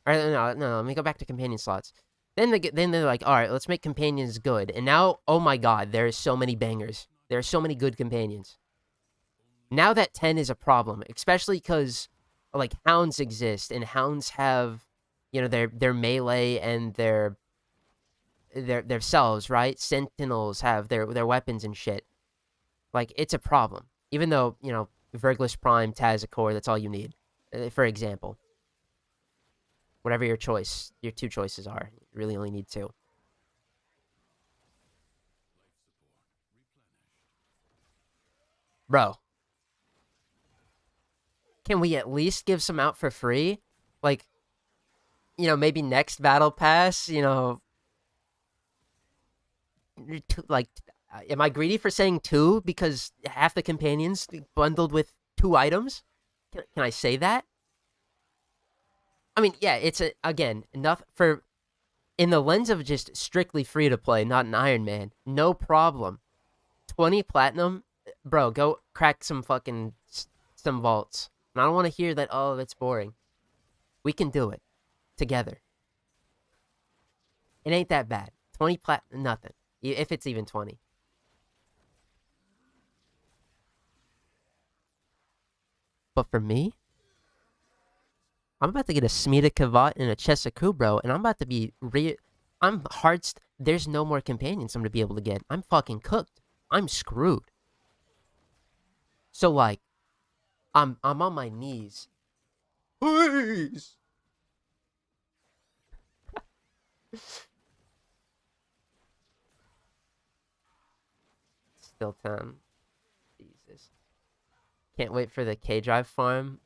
Or, no, let me go back to companion slots. Then they're like, alright, let's make companions good. And now, oh my god, there are so many bangers. There are so many good companions. Now that 10 is a problem, especially because, like, hounds exist, and hounds have, you know, their melee and their selves, right? Sentinels have their weapons and shit. Like, it's a problem. Even though, you know, Vergless Prime, Tazakor, that's all you need. For example. Whatever your choice, your two choices are. You really only need two. Bro. Can we at least give some out for free? Like, you know, maybe next battle pass, you know, like, am I greedy for saying two because half the companions bundled with two items? Can I say that? I mean, yeah, it's again enough for in the lens of just strictly free to play, not an Iron Man. No problem. 20 platinum, bro. Go crack some fucking some vaults. And I don't want to hear that. Oh, it's boring. We can do it together. It ain't that bad. 20 nothing. If it's even 20. But for me, I'm about to get a Smita Kavat and a Chesaku, bro, and I'm about to be I'm hard. There's no more companions I'm gonna be able to get. I'm fucking cooked. I'm screwed. So like, I'm on my knees. Please. Still 10. Jesus. Can't wait for the K-Drive farm.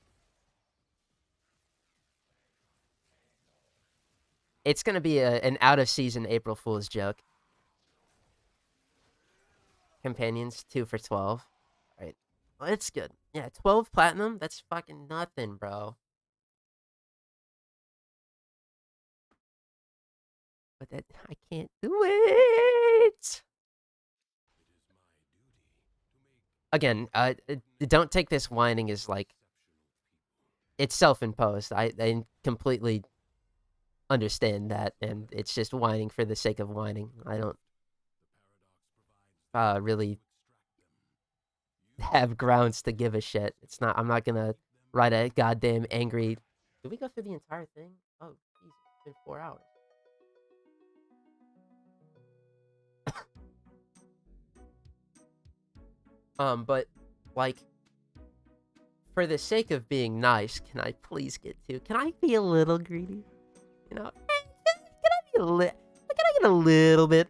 It's gonna be an out-of-season April Fool's joke. Companions, 2 for 12. Alright. Well, it's good. Yeah, 12 platinum? That's fucking nothing, bro. But that I can't do it. Again, don't take this whining as like it's self-imposed. I completely understand that, and it's just whining for the sake of whining. I don't really have grounds to give a shit. It's not. I'm not gonna write a goddamn angry. Did we go through the entire thing? Oh, Jesus, it's been 4 hours. But like, for the sake of being nice, can I please get to? Can I be a little greedy? You know, can I be a little? Can I get a little bit?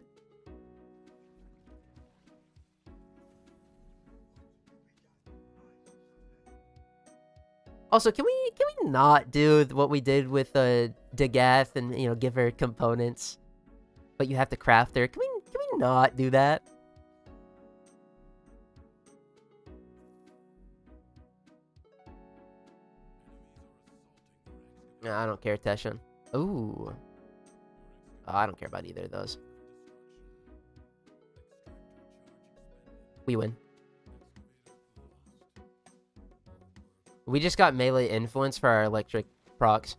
Also, can we not do what we did with Dagath and give her components, but you have to craft her? Can we not do that? Nah, I don't care, Teshin. Ooh. Oh, I don't care about either of those. We win. We just got melee influence for our electric procs.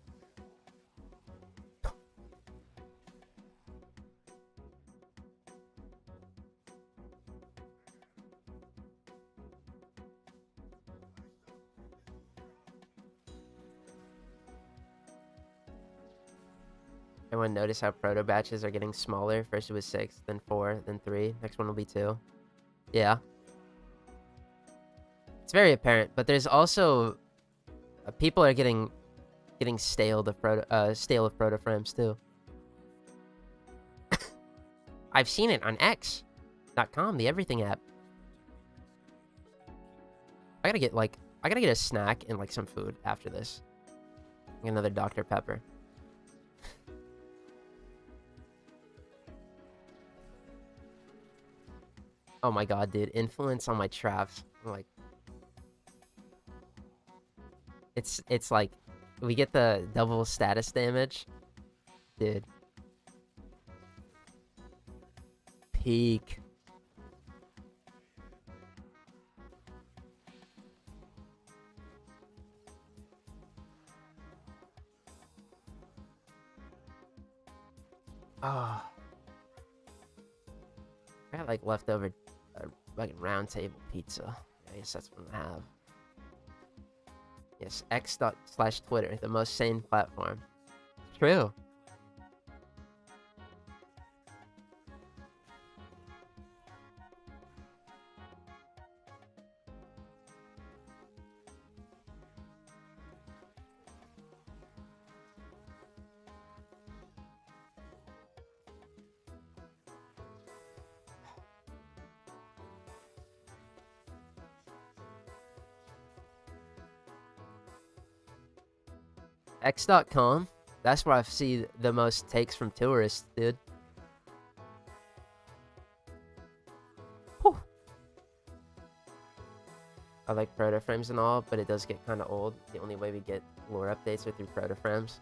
Everyone notice how proto batches are getting smaller? First it was 6, then 4, then 3. Next one will be 2. Yeah. It's very apparent, but there's also people are getting stale of proto frames too. I've seen it on X.com, the everything app. I gotta get a snack and like some food after this. Get another Dr. Pepper. Oh my god, dude. Influence on my traps. I'm like, it's like we get the double status damage. Dude. Peak. Oh. I got like leftover like round table pizza. I guess that's what I have. Yes, X./Twitter, the most sane platform. True. X.com. That's where I see the most takes from tourists, dude. Whew. I like proto frames and all, but it does get kind of old. The only way we get lore updates are through proto frames.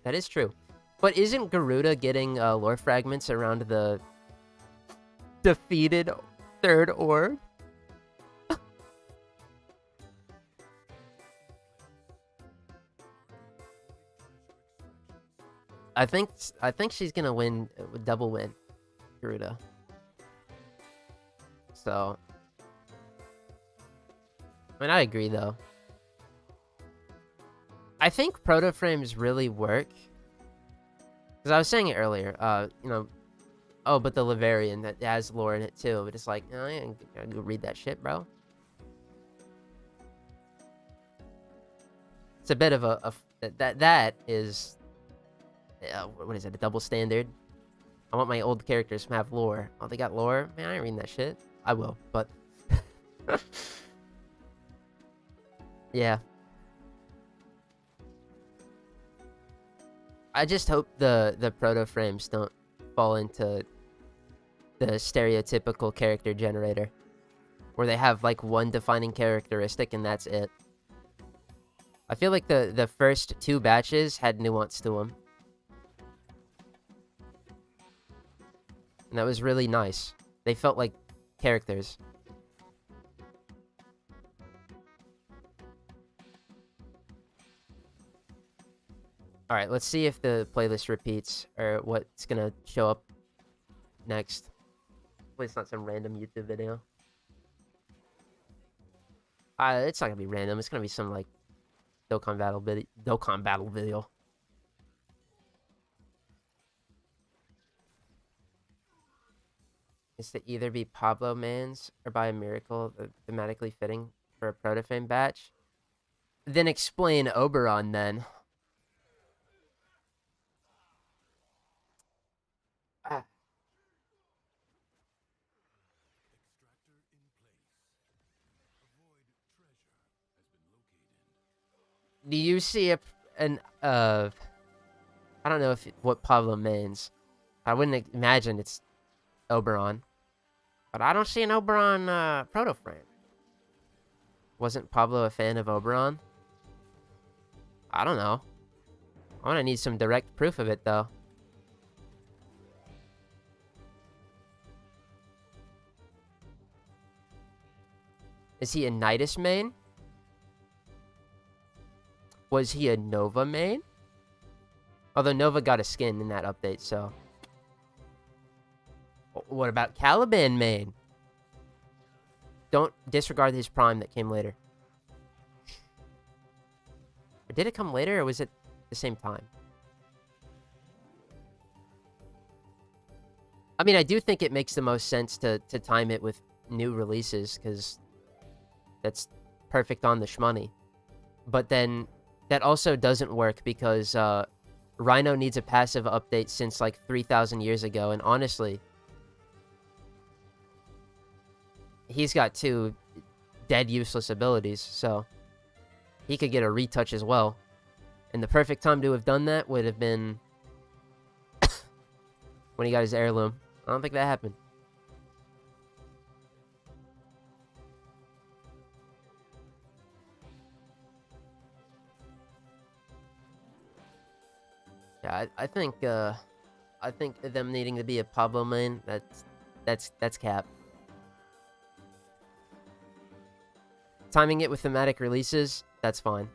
That is true. But isn't Garuda getting lore fragments around the defeated third orb? I think she's gonna win, double win, Garuda. So, I mean, I agree though. I think proto frames really work. Because I was saying it earlier, you know, oh, but the Laverian, that has lore in it too. But it's like, oh, I ain't gotta go read that shit, bro. It's a bit of that is, what is it, a double standard? I want my old characters to have lore. Oh, they got lore? Man, I ain't reading that shit. I will, but... yeah. I just hope the proto frames don't fall into the stereotypical character generator, where they have like one defining characteristic and that's it. I feel like the first 2 batches had nuance to them, and that was really nice. They felt like characters. Alright, let's see if the playlist repeats, or what's gonna show up next. Hopefully it's not some random YouTube video. It's not gonna be random, it's gonna be some, like, Dokkan battle video. It's to either be Pablo Man's, or by a miracle, thematically fitting for a proto-fame batch. Then explain Oberon, then. Do you see I don't know what Pablo means. I wouldn't imagine it's Oberon. But I don't see an Oberon proto frame. Wasn't Pablo a fan of Oberon? I don't know. I'm gonna need some direct proof of it though. Is he a Nidus main? Was he a Nova main? Although Nova got a skin in that update, so... What about Caliban main? Don't disregard his prime that came later. Or did it come later, or was it the same time? I mean, I do think it makes the most sense to time it with new releases, because that's perfect on the shmoney. But then... that also doesn't work because Rhino needs a passive update since like 3,000 years ago, and honestly, he's got 2 dead useless abilities, so he could get a retouch as well. And the perfect time to have done that would have been when he got his heirloom. I don't think that happened. Yeah, I think them needing to be a Pablo main, that's cap. Timing it with thematic releases, that's fine.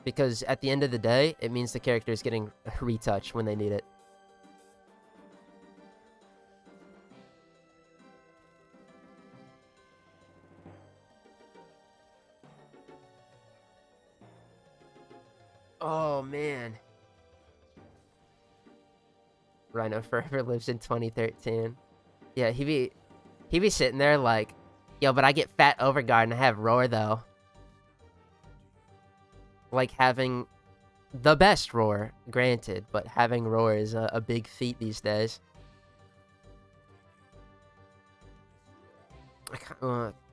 Because at the end of the day, it means the character is getting a retouch when they need it. Oh, man. Rhino forever lives in 2013. Yeah, he be sitting there like, yo, but I get fat Overguard and I have Roar, though. Like, having the best Roar, granted, but having Roar is a big feat these days.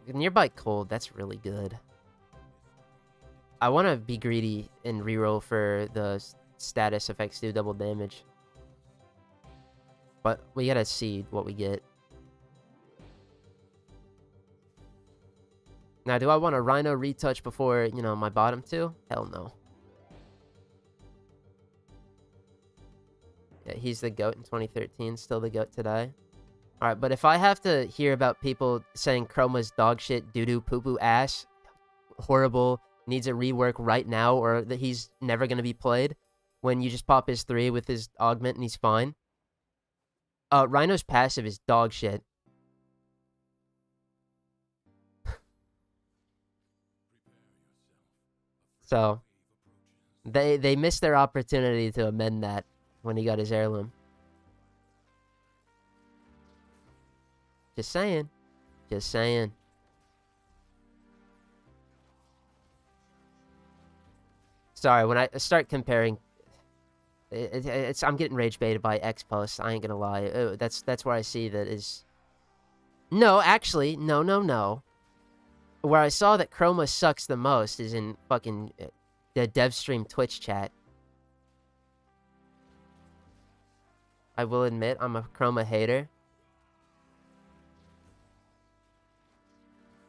Nearby cold, that's really good. I want to be greedy and reroll for the status effects do double damage. But we gotta see what we get. Now, do I want a Rhino retouch before, you know, my bottom two? Hell no. Yeah, he's the GOAT in 2013, still the GOAT today. Alright, but if I have to hear about people saying Chroma's dog shit, doo-doo, poo-poo, ass, horrible, needs a rework right now, or that he's never going to be played, when you just pop his 3 with his augment and he's fine. Rhino's passive is dog shit. So, they missed their opportunity to amend that when he got his heirloom. Just saying. Just saying. Sorry, when I start comparing, I'm getting rage baited by X posts. I ain't gonna lie. That's where I see that is. No, actually, no. Where I saw that Chroma sucks the most is in fucking the dev stream Twitch chat. I will admit I'm a Chroma hater.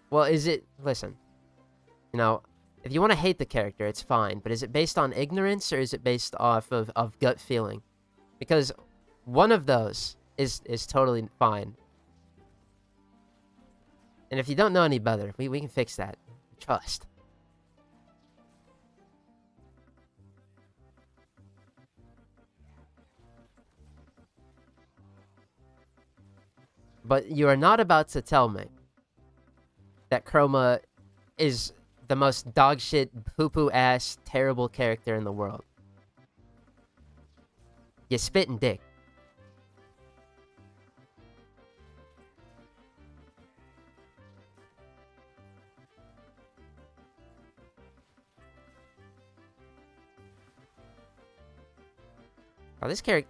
Well, is it... Listen. You know, if you want to hate the character, it's fine. But is it based on ignorance or is it based off of gut feeling? Because one of those is totally fine. And if you don't know any better, we can fix that. Trust. But you are not about to tell me that Chroma is the most dogshit, poo-poo ass, terrible character in the world. You spitting dick. Oh, this character...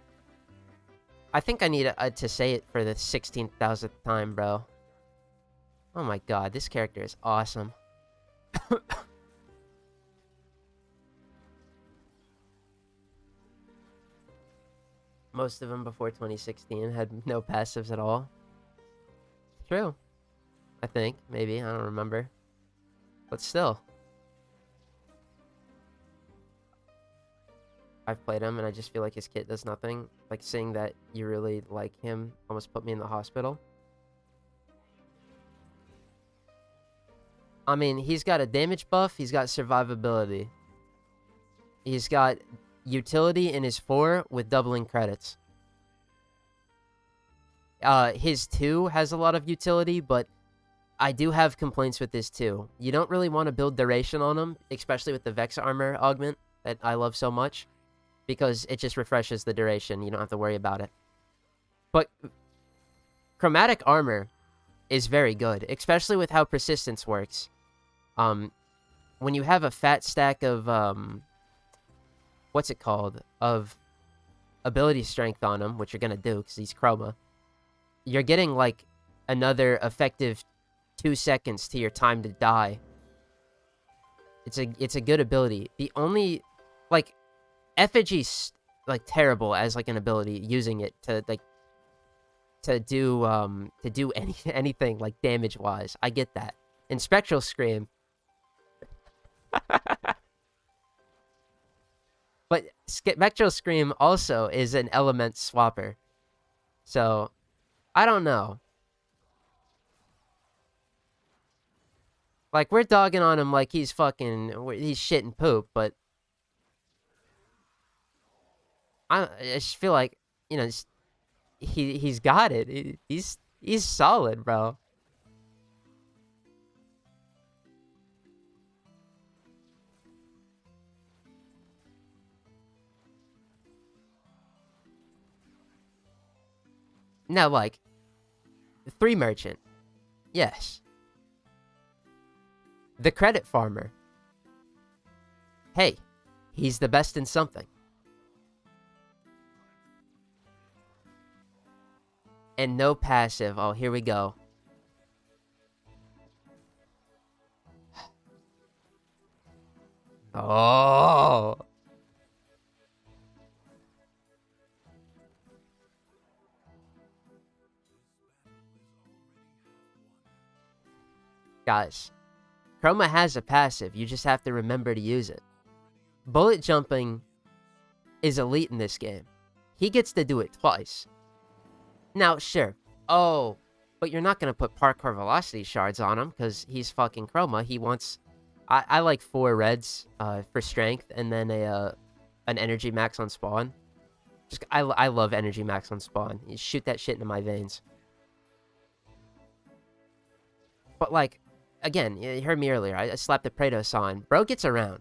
I think I need to say it for the 16,000th time, bro. Oh my god, this character is awesome. Most of them before 2016 had no passives at all. True. I think, maybe, I don't remember. But still. I've played him and I just feel like his kit does nothing. Like, seeing that you really like him almost put me in the hospital. I mean, he's got a damage buff, he's got survivability. He's got utility in his 4 with doubling credits. His 2 has a lot of utility, but I do have complaints with this too. You don't really want to build duration on him, especially with the Vex armor augment that I love so much. Because it just refreshes the duration. You don't have to worry about it. But chromatic armor is very good, especially with how persistence works. When you have a fat stack of, what's it called? Of ability strength on him, which you're gonna do because he's chroma, you're getting, like, another effective 2 seconds to your time to die. It's a good ability. The only, like... Effigy's, like, terrible as, like, an ability, using it to, like, to do anything, like, damage-wise. I get that. And Spectral Scream... But Spectral Scream also is an element swapper. So, I don't know. Like, we're dogging on him like he's he's shit and poop, but... I just feel like, you know, he's got it. He's solid, bro. Now, like, 3 merchant, yes. The credit farmer, hey, he's the best in something. And no passive. Oh, here we go. Oh. Guys, Chroma has a passive. You just have to remember to use it. Bullet jumping is elite in this game. He gets to do it twice. Now, sure. Oh, but you're not going to put parkour velocity shards on him because he's fucking Chroma. He wants... I like 4 reds for strength and then an energy max on spawn. Just I love energy max on spawn. You shoot that shit into my veins. But like, again, you heard me earlier. I slapped the Praetos on. Bro gets around.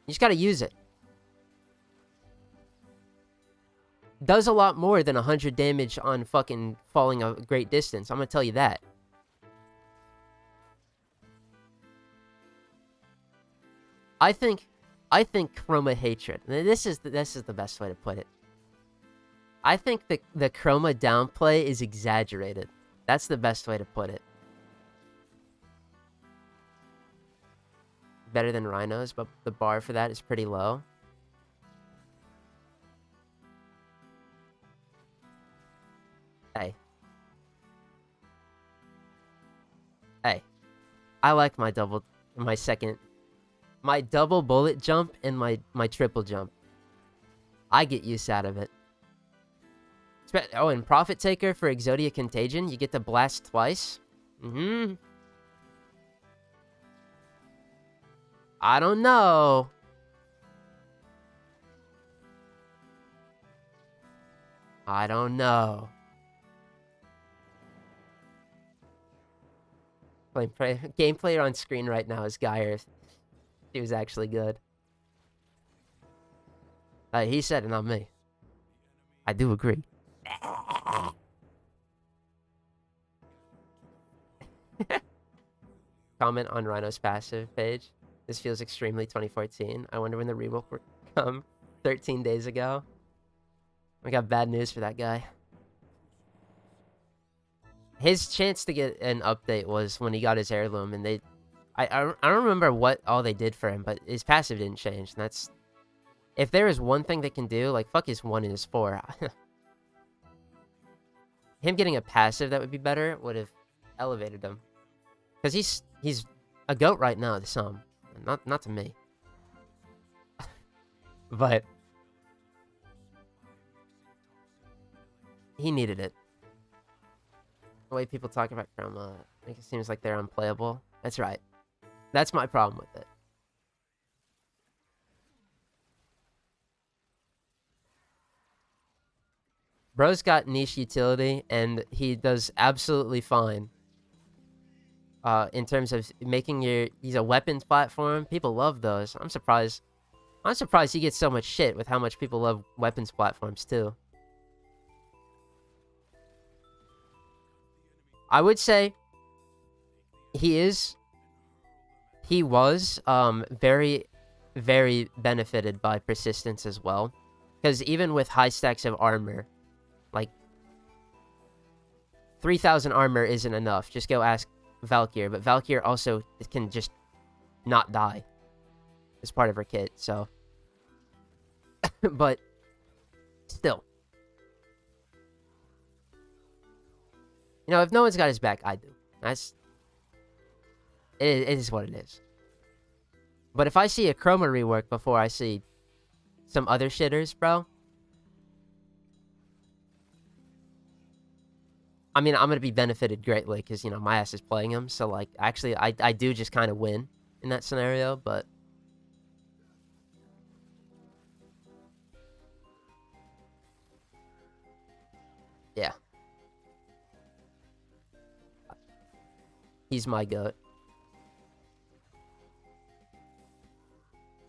You just gotta use it. Does a lot more than 100 damage on fucking falling a great distance. I'm gonna tell you that. I think Chroma hatred. This is the best way to put it. I think the Chroma downplay is exaggerated. That's the best way to put it. Better than Rhinos, but the bar for that is pretty low. Hey. Hey. I like my double bullet jump and my triple jump. I get use out of it. Oh, and Profit Taker for Exodia Contagion, you get to blast twice. I don't know. I don't know. Gameplay on screen right now is Geyer. He was actually good. He said it, not me. I do agree. Comment on Rhino's passive page. This feels extremely 2014. I wonder when the rework will come. 13 days ago. I got bad news for that guy. His chance to get an update was when he got his heirloom, and I don't remember what all they did for him, but his passive didn't change. And that's, if there is one thing they can do, like fuck his 1 and his 4. Him getting a passive that would be better would have elevated him, because he's a goat right now to some, not to me. But he needed it. The way people talk about Chroma, I think it seems like they're unplayable. That's right. That's my problem with it. Bro's got niche utility, and he does absolutely fine. In terms of making he's a weapons platform. People love those. I'm surprised he gets so much shit with how much people love weapons platforms too. I would say he was very, very benefited by persistence as well. Because even with high stacks of armor, like 3,000 armor isn't enough. Just go ask Valkyr, but Valkyr also can just not die as part of her kit, so. But still. You know, if no one's got his back, I do. It is what it is. But if I see a Chroma rework before I see some other shitters, bro, I mean, I'm going to be benefited greatly because, you know, my ass is playing him. So, like, actually, I do just kind of win in that scenario, but yeah. He's my goat.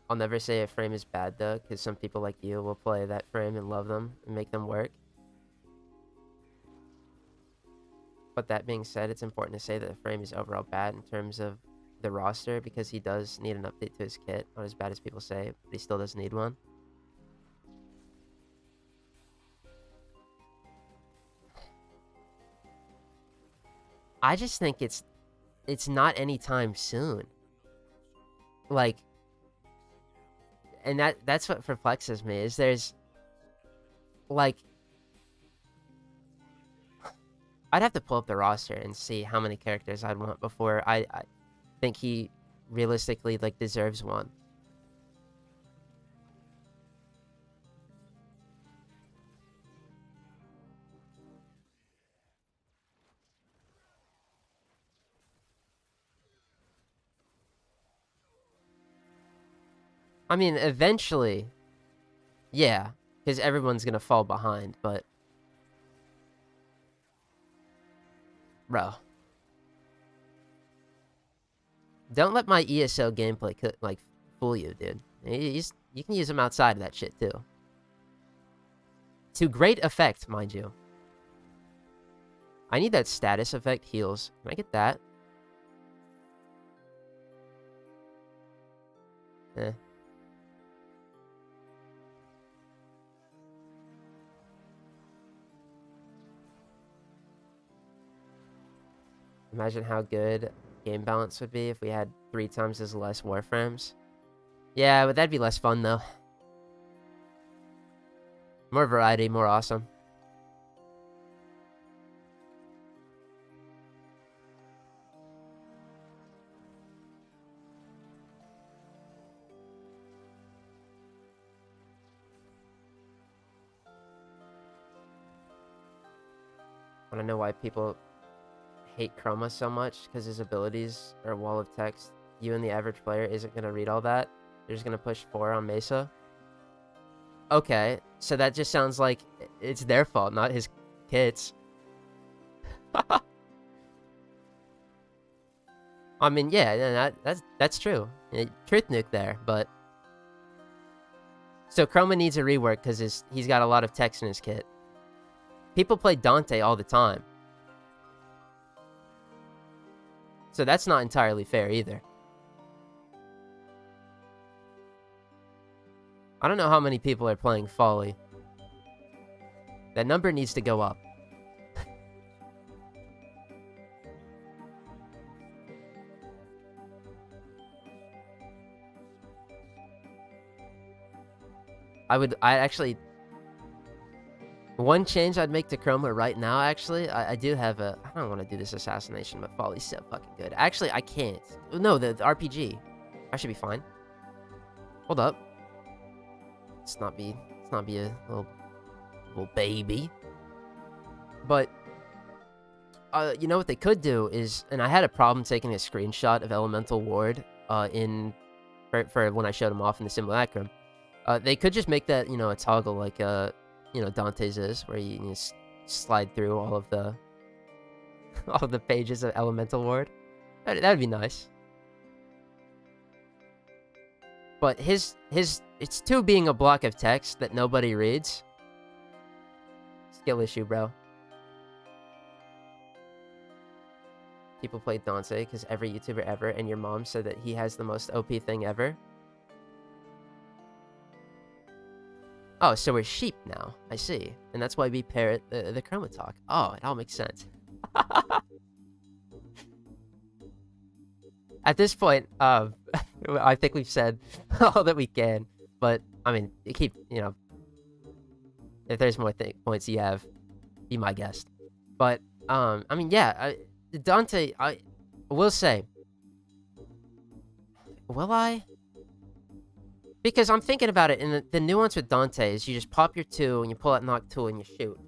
I'll never say a frame is bad, though, because some people like you will play that frame and love them and make them work. But that being said, it's important to say that the frame is overall bad in terms of the roster, because he does need an update to his kit. Not as bad as people say, but he still does need one. I just think it's not anytime soon. like, and that's what perplexes me, is there's, like, I'd have to pull up the roster and see how many characters I'd want before I think he realistically, like, deserves one. I mean, eventually, yeah, because everyone's gonna fall behind, but... Bro. Don't let my ESO gameplay, like, fool you, dude. You can use them outside of that shit, too. To great effect, mind you. I need that status effect heals. Can I get that? Eh. Imagine how good game balance would be if we had 3 times as less Warframes. Yeah, but that'd be less fun, though. More variety, more awesome. I don't know why people hate Chroma so much, because his abilities are a wall of text. You and the average player isn't going to read all that. They're just going to push 4 on Mesa. Okay, so that just sounds like it's their fault, not his kits. I mean, yeah, that's true. Truth nuke there, but... So Chroma needs a rework because he's got a lot of text in his kit. People play Dante all the time. So that's not entirely fair either. I don't know how many people are playing Folly. That number needs to go up. I actually... One change I'd make to Chroma right now, actually, I do have a... I don't want to do this assassination, but Folly's so fucking good. Actually, I can't. No, the RPG. I should be fine. Hold up. Let's not be a little baby. But, you know what they could do is... And I had a problem taking a screenshot of Elemental Ward for when I showed him off in the Simulacrum. They could just make that, you know, a toggle like, you know, Dante's is, where you slide through all of the all of the pages of Elemental Ward. That'd be nice. But it's too being a block of text that nobody reads. Skill issue, bro. People play Dante because every YouTuber ever and your mom said that he has the most OP thing ever. Oh, so we're sheep now. I see. And that's why we parrot the Chroma talk. Oh, it all makes sense. At this point, I think we've said all that we can. But, I mean, you know... If there's more points you have, be my guest. But, I mean, yeah. Dante, I will say... Will I? Because I'm thinking about it, and the nuance with Dante is you just pop your 2, and you pull out knock 2, and you shoot.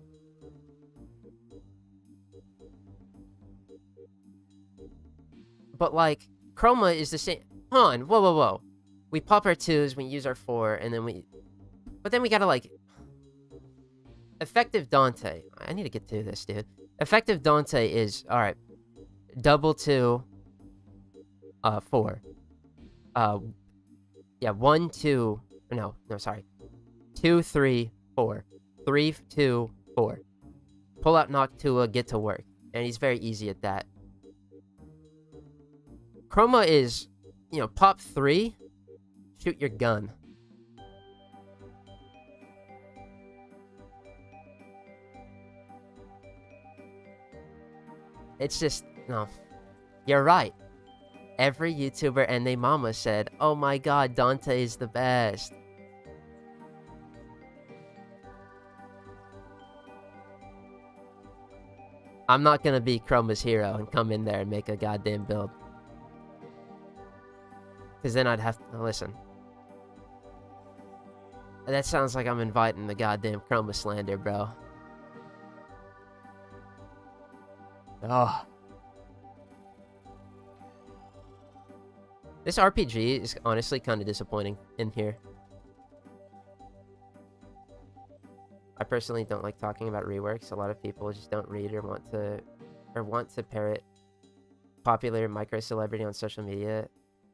But, like, Chroma is the same... Hold on, whoa. We pop our 2s, we use our 4, and then we... But then we gotta, like... Effective Dante... I need to get through this, dude. Effective Dante is... Alright. Double 2... 4. Yeah, 1, 2... No, sorry. 2, 3, 4. 3, 2, 4. Pull out knock 2, get to work. And he's very easy at that. Chroma is, you know, pop 3, shoot your gun. It's just, no. You're right. Every YouTuber and their mama said, "Oh my god, Dante is the best." I'm not gonna be Chroma's hero and come in there and make a goddamn build. Because then I'd have to... Listen. That sounds like I'm inviting the goddamn Chroma slander, bro. Oh. This RPG is honestly kind of disappointing in here. I personally don't like talking about reworks. A lot of people just don't read or want to parrot popular micro celebrity on social media.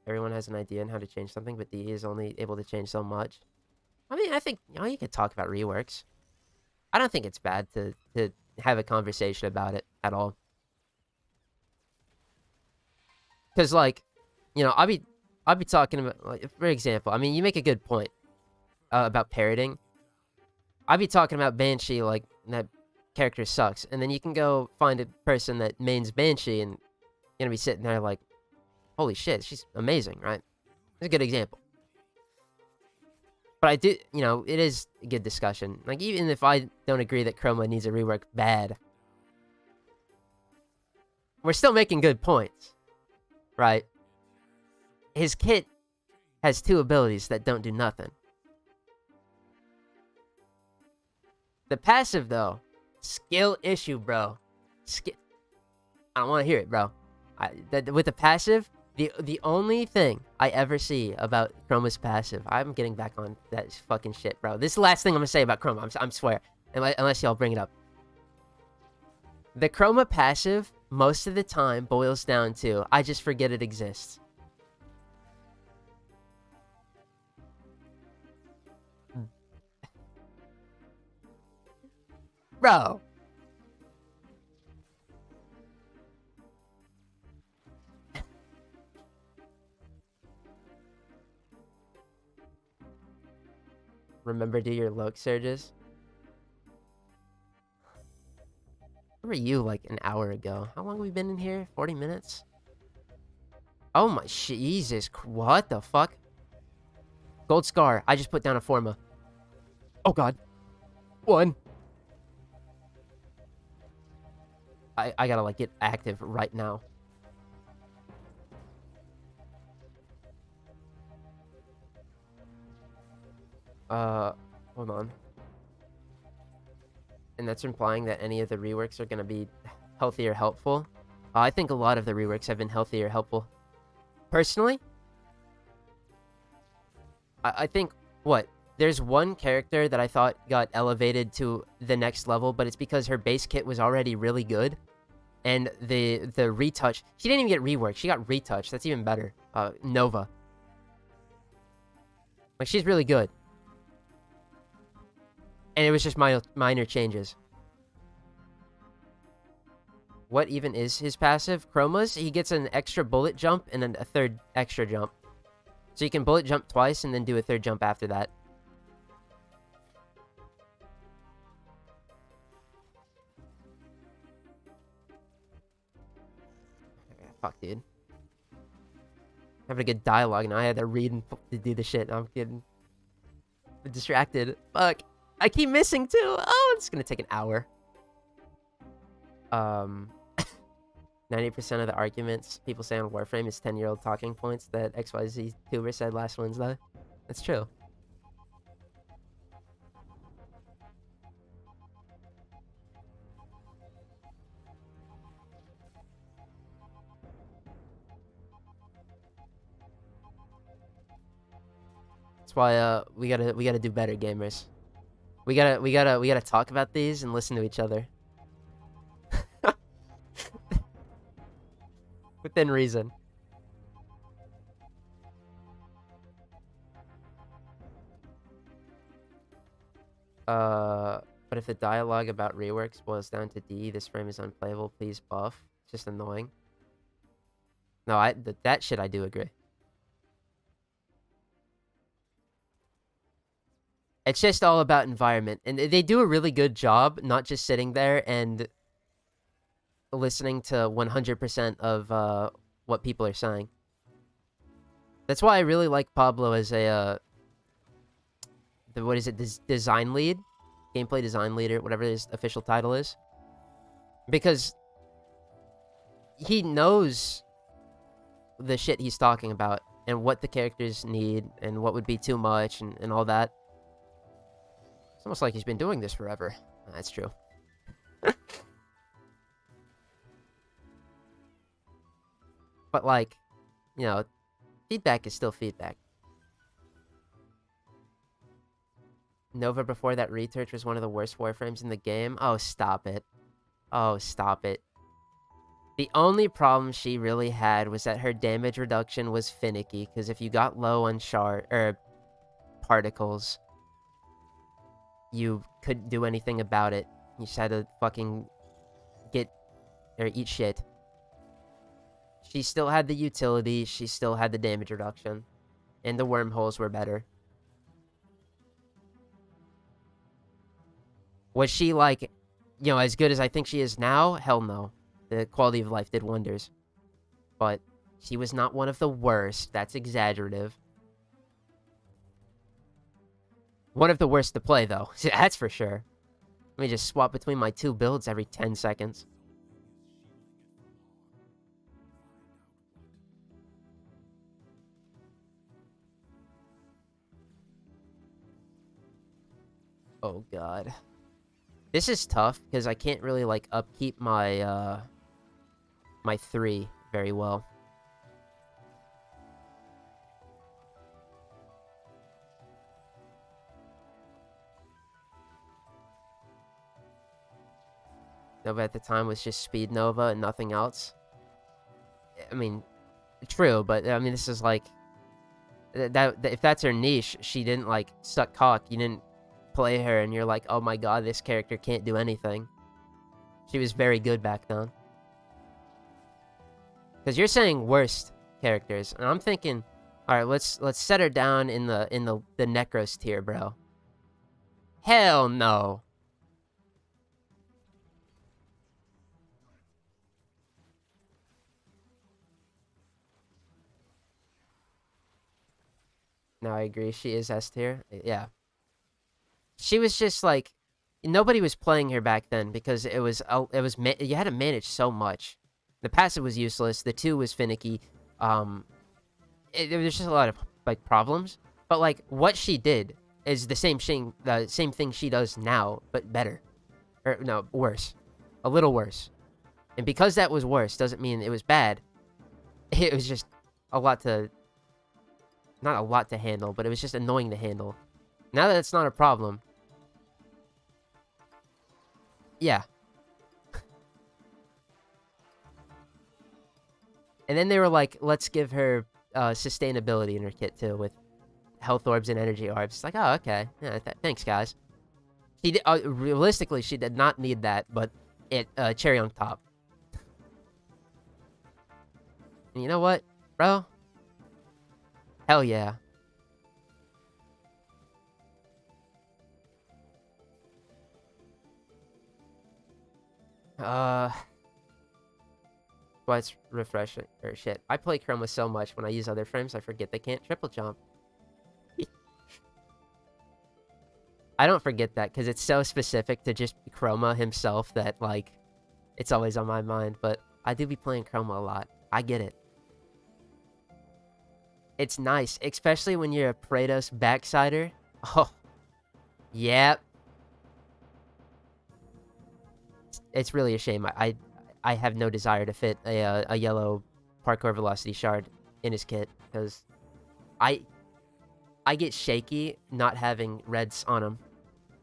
Everyone has an idea on how to change something, but DE is only able to change so much. I mean, I think, you know, you could talk about reworks. I don't think it's bad to have a conversation about it at all. Because, like, you know, I'll be talking about, like, for example, I mean, you make a good point about parroting. I'd be talking about Banshee like that character sucks, and then you can go find a person that mains Banshee and you're gonna be sitting there like, holy shit, she's amazing, right? It's a good example. But I do, you know, it is a good discussion. Like, even if I don't agree that Chroma needs a rework bad, we're still making good points, right? His kit has 2 abilities that don't do nothing. The passive, though, skill issue, bro. I don't want to hear it, bro. With the passive, the only thing I ever see about Chroma's passive, I'm getting back on that fucking shit, bro. This is the last thing I'm gonna say about Chroma. I swear, unless y'all bring it up. The Chroma passive, most of the time, boils down to I just forget it exists. Bro. Remember, do your Loke surges? Where were you like an hour ago? How long have we been in here? 40 minutes? Oh my Jesus. What the fuck? Gold Scar. I just put down a Forma. Oh god. 1. I gotta, like, get active right now. Hold on. And that's implying that any of the reworks are gonna be healthy or helpful. I think a lot of the reworks have been healthy or helpful. Personally, I think, what? There's one character that I thought got elevated to the next level, but it's because her base kit was already really good. And the retouch, she didn't even get reworked. She got retouched. That's even better. Nova. Like, she's really good. And it was just minor changes. What even is his passive? Chroma's, he gets an extra bullet jump and then a 3rd extra jump. So you can bullet jump twice and then do a 3rd jump after that. Fuck, dude. Having a good dialogue, and I had to read and to do the shit. I'm getting distracted. Fuck. I keep missing, too. Oh, it's gonna take an hour. 90% of the arguments people say on Warframe is 10-year-old talking points that XYZ tuber said last Wednesday. That's true. That's why we gotta do better, gamers. We gotta talk about these and listen to each other. Within reason. But if the dialogue about reworks boils down to D, this frame is unplayable, please buff. It's just annoying. No, that shit I do agree. It's just all about environment. And they do a really good job not just sitting there and listening to 100% of what people are saying. That's why I really like Pablo as a, what is it, design lead? Gameplay design leader, whatever his official title is. Because he knows the shit he's talking about and what the characters need and what would be too much and all that. It's almost like he's been doing this forever. That's true. But, like, you know, feedback is still feedback. Nova before that research was one of the worst Warframes in the game. Oh, stop it. Oh, stop it. The only problem she really had was that her damage reduction was finicky, because if you got low on particles, you couldn't do anything about it. You just had to fucking eat shit. She still had the utility, she still had the damage reduction, and the wormholes were better. Was she, like, you know, as good as I think she is now? Hell no. The quality of life did wonders. But she was not one of the worst. That's exaggerative. One of the worst to play, though. That's for sure. Let me just swap between my two builds every 10 seconds. Oh, God. This is tough, because I can't really, like, upkeep my, my 3 very well. Nova at the time was just Speed Nova and nothing else. I mean, true, but, I mean, this is, like... if that's her niche, she didn't, like, suck cock. You didn't play her and you're like, oh my god, this character can't do anything. She was very good back then. Because you're saying worst characters, and I'm thinking, alright, let's set her down in the Necros tier, bro. Hell no. No, I agree. She is S tier. Yeah. She was just like, nobody was playing her back then because you had to manage so much. The passive was useless. The 2 was finicky. There was just a lot of like problems. But like what she did is the same thing she does now, but better, or no, worse, a little worse. And because that was worse doesn't mean it was bad. It was just a lot to, not a lot to handle, but it was just annoying to handle. Now that it's not a problem. Yeah. And then they were like, let's give her sustainability in her kit too, with health orbs and energy orbs. It's like, oh, okay. Yeah, thanks, guys. She did, realistically, she did not need that, but it cherry on top. And you know what, bro? Hell yeah. Why it's refreshing, or shit. I play Chroma so much when I use other frames, I forget they can't triple jump. I don't forget that, because it's so specific to just Chroma himself that, like, it's always on my mind, but I do be playing Chroma a lot. I get it. It's nice, especially when you're a Praetos backsider. Oh, yep. It's really a shame. I have no desire to fit a yellow parkour velocity shard in his kit, because I get shaky not having reds on him.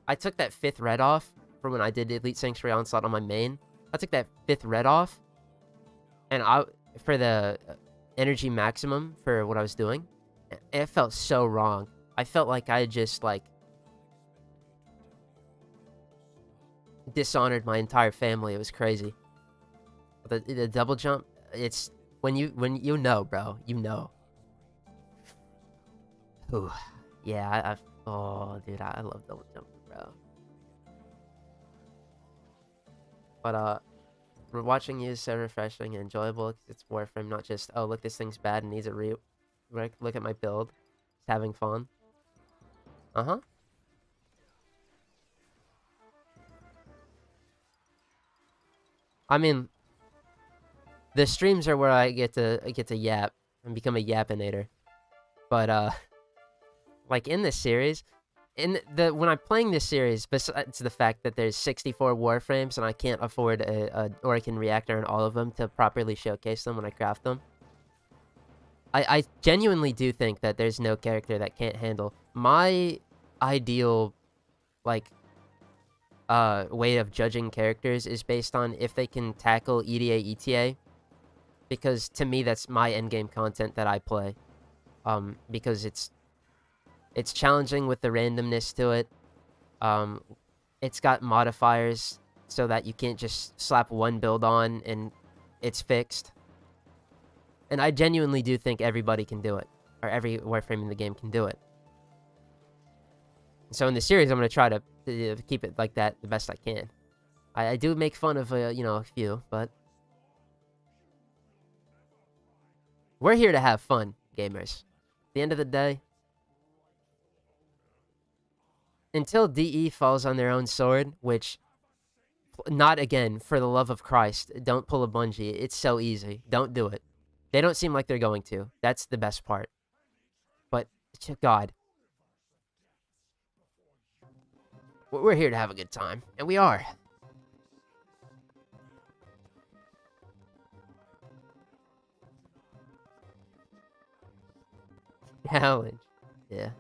I took that 5th red off for when I did Elite Sanctuary Onslaught on my main. I took that 5th red off, and for the energy maximum for what I was doing, it felt so wrong. I felt like I just, like, dishonored my entire family. It was crazy. The double jump, it's when you know, bro, you know. Ooh, yeah, oh, dude, I love double jumping, bro. But watching you is so refreshing and enjoyable. It's Warframe, not just, oh, look, this thing's bad and needs a re. Look at my build. Just having fun. Uh-huh. I mean, the streams are where I get to yap and become a yapinator. But like in this series, when I'm playing this series, besides the fact that there's 64 Warframes and I can't afford a Oricon reactor in all of them to properly showcase them when I craft them, I genuinely do think that there's no character that can't handle my ideal, like, way of judging characters is based on if they can tackle EDA ETA, because to me that's my endgame content that I play, because it's challenging with the randomness to it. It's got modifiers so that you can't just slap one build on and it's fixed. And I genuinely do think everybody can do it, or every Warframe in the game can do it. So in the series, I'm going to try to keep it like that the best I can. I do make fun of, you know, a few, but we're here to have fun, gamers. At the end of the day, until DE falls on their own sword, which, not again, for the love of Christ, don't pull a Bungie. It's so easy. Don't do it. They don't seem like they're going to. That's the best part. But, God. We're here to have a good time. And we are. Challenge. Yeah.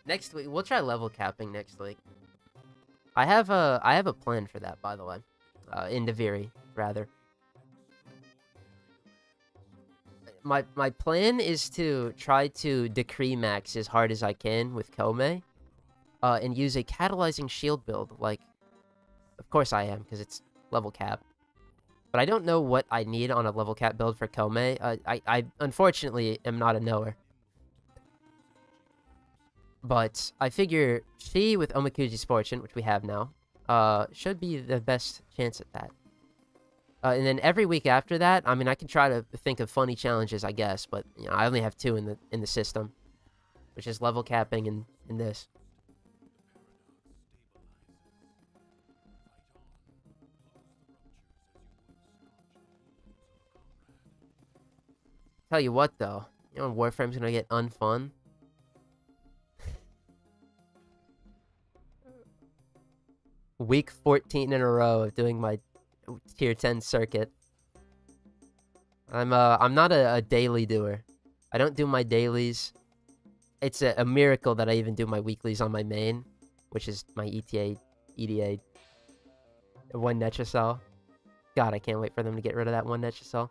Next week, we'll try level capping next week. I have a plan for that, by the way. In Deviri, rather. My plan is to try to decree max as hard as I can with Kome, and use a catalyzing shield build. Like, of course I am, because it's level cap. But I don't know what I need on a level cap build for Kome. I unfortunately am not a knower. But I figure she with Omakuji's Fortune, which we have now, should be the best chance at that. And then every week after that, I mean, I can try to think of funny challenges, I guess, but you know, I only have 2 in the system, which is level capping and this. Tell you what, though, you know, Warframe's gonna get unfun. Week 14 in a row of doing my tier 10 circuit. I'm not a daily doer. I don't do my dailies. It's a miracle that I even do my weeklies on my main, which is my EDA 1 Netracell. God, I can't wait for them to get rid of that 1 Netracell.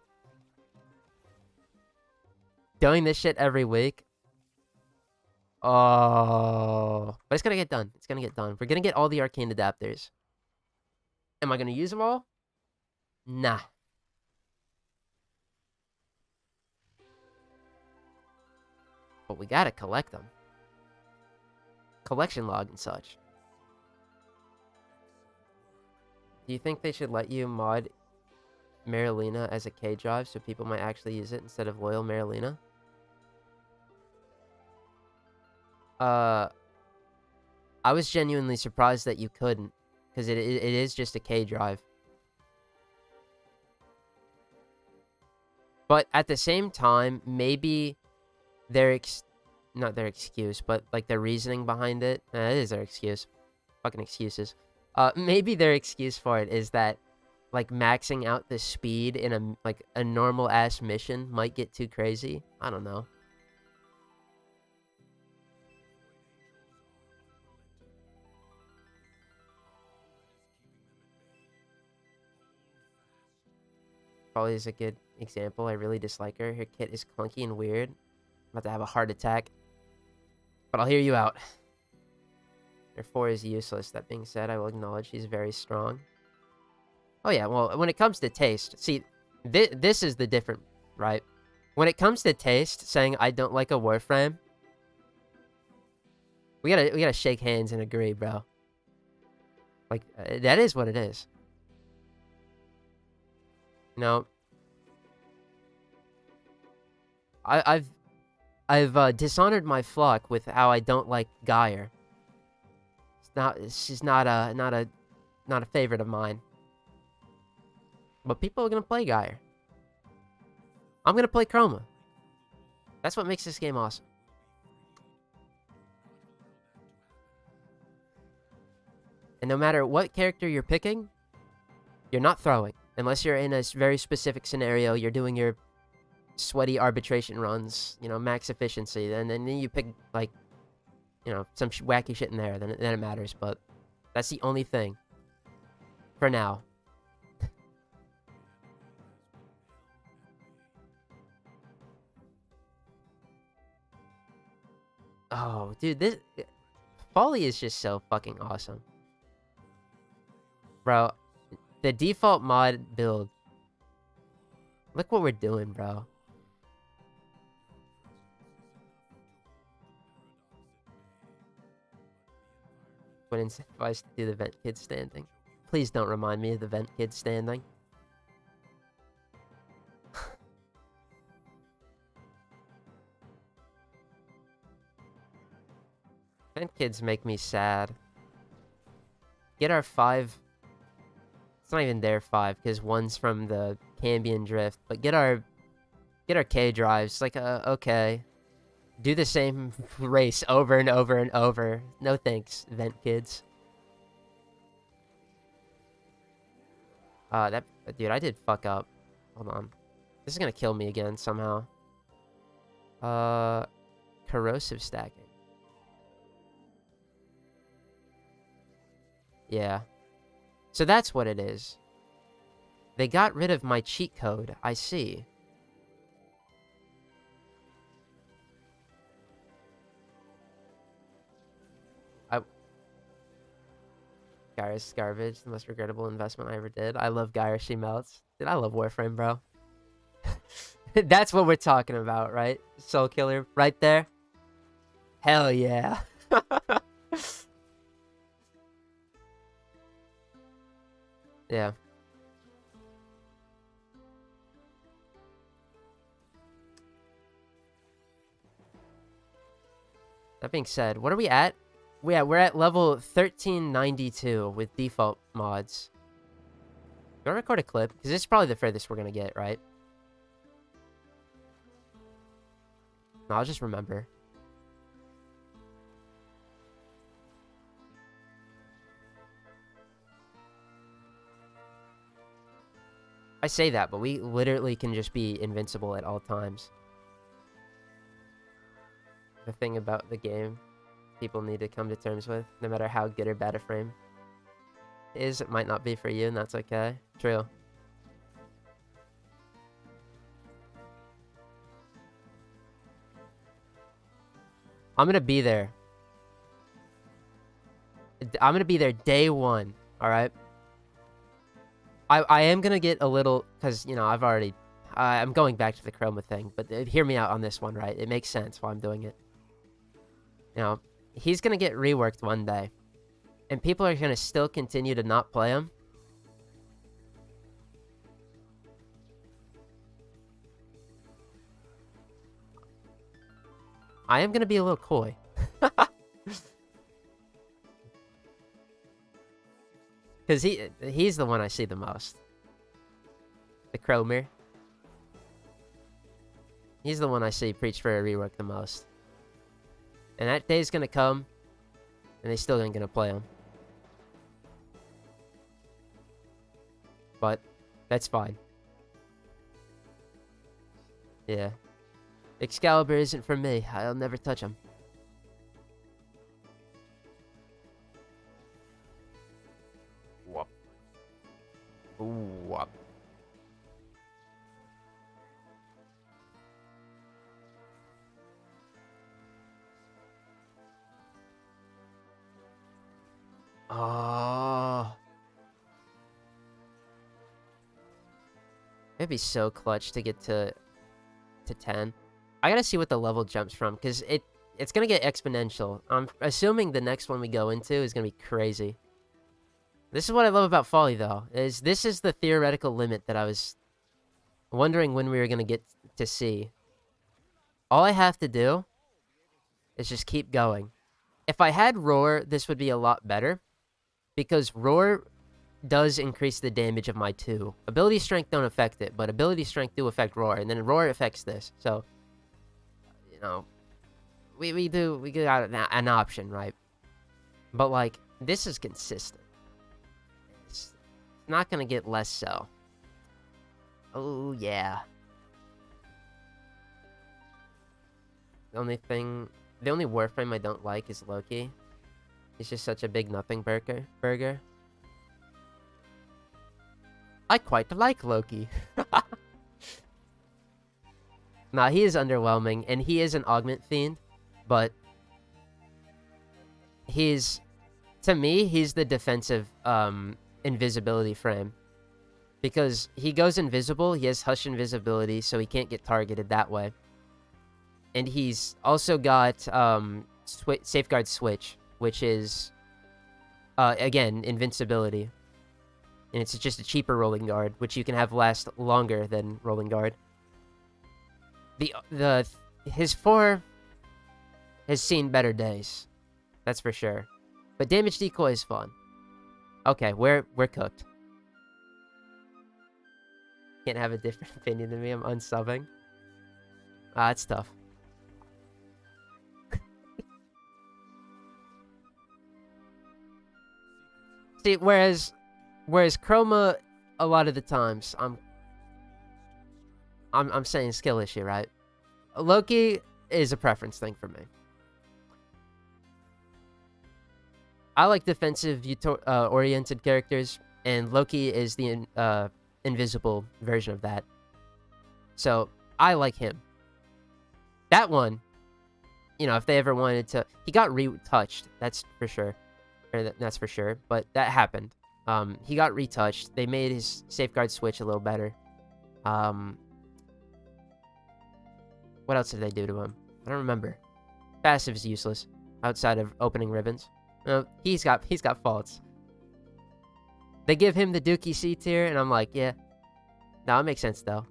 Doing this shit every week. Oh, but it's gonna get done. It's gonna get done. We're gonna get all the arcane adapters. Am I gonna use them all? Nah. But we gotta collect them. Collection log and such. Do you think they should let you mod Marilena as a K drive so people might actually use it instead of loyal Marilena? I was genuinely surprised that you couldn't, because it is just a K drive. But at the same time, maybe not their excuse, but like their reasoning behind it. It is their excuse. Fucking excuses. Maybe their excuse for it is that, like, maxing out the speed in a normal ass mission might get too crazy. I don't know. Probably is a good example. I really dislike her. Her kit is clunky and weird. I'm about to have a heart attack. But I'll hear you out. Her 4 is useless. That being said, I will acknowledge she's very strong. Oh yeah, well, when it comes to taste, see, this is the different, right? When it comes to taste, saying I don't like a Warframe, we gotta shake hands and agree, bro. Like, that is what it is. You know, I've dishonored my flock with how I don't like Geyer. She's not a favorite of mine. But people are gonna play Geyer. I'm gonna play Chroma. That's what makes this game awesome. And no matter what character you're picking, you're not throwing. Unless you're in a very specific scenario, you're doing your sweaty arbitration runs, you know, max efficiency, and then you pick, like, you know, some wacky shit in there, then it matters, but that's the only thing. For now. Oh, dude, this... Folly is just so fucking awesome. Bro, the default mod build. Look what we're doing, bro. Would incentivize to do the vent kid standing. Please don't remind me of the vent kid standing. Vent kids make me sad. Get our 5. It's not even their 5 because one's from the Cambion Drift, but get our K drives. Like, okay. Do the same race over and over and over. No thanks, vent kids. Dude, I did fuck up. Hold on. This is gonna kill me again somehow. Corrosive stacking. Yeah. So that's what it is. They got rid of my cheat code. I see. Gyrus garbage, the most regrettable investment I ever did. I love Gyrus, she melts. Dude, I love Warframe, bro. That's what we're talking about, right? Soul Killer, right there. Hell yeah. Yeah. That being said, what are we at? Yeah, we're at level 1392 with default mods. Do I record a clip? Because this is probably the furthest we're going to get, right? No, I'll just remember. I say that, but we literally can just be invincible at all times. The thing about the game people need to come to terms with, no matter how good or bad a frame is, it might not be for you, and that's okay. True. I'm gonna be there. I'm gonna be there day one, alright? I am gonna get a little, because, you know, I've already... I'm going back to the Chroma thing, but hear me out on this one, right? It makes sense why I'm doing it. You know, he's gonna get reworked one day, and people are gonna still continue to not play him. I am gonna be a little coy. Because he's the one I see the most. The Chromer. He's the one I see preach for a rework the most. And that day's gonna come, and they still ain't gonna play him. But, that's fine. Yeah. Excalibur isn't for me. I'll never touch him. Whoop. Whoop. Oh. It'd be so clutch to get to 10. I gotta see what the level jumps from, because it's gonna get exponential. I'm assuming the next one we go into is gonna be crazy. This is what I love about Folly, though, is this is the theoretical limit that I was wondering when we were gonna get to see. All I have to do is just keep going. If I had Roar, this would be a lot better. Because Roar does increase the damage of my 2. Ability Strength don't affect it, but Ability Strength do affect Roar. And then Roar affects this. So, you know, we got an option, right? But, like, this is consistent. It's not going to get less so. Oh, yeah. The only Warframe I don't like is Loki. He's just such a big nothing burger. I quite like Loki. Nah, he is underwhelming, and he is an augment fiend, but to me, he's the defensive invisibility frame. Because he goes invisible, he has Hush invisibility, so he can't get targeted that way. And he's also got Safeguard Switch, which is, again, invincibility. And it's just a cheaper Rolling Guard, which you can have last longer than Rolling Guard. His 4 has seen better days. That's for sure. But Damage Decoy is fun. Okay, we're cooked. Can't have a different opinion than me. I'm unsubbing. It's tough. See, whereas Chroma, a lot of the times, I'm saying skill issue, right? Loki is a preference thing for me. I like defensive oriented characters, and Loki is the invisible version of that. So I like him. That one, you know, if they ever wanted to, he got retouched. That's for sure. That's for sure. But that happened. He got retouched. They made his Safeguard Switch a little better. What else did they do to him? I don't remember. Passive is useless outside of opening ribbons. He's got faults. They give him the Dookie C tier, and I'm like, yeah. No, it makes sense though.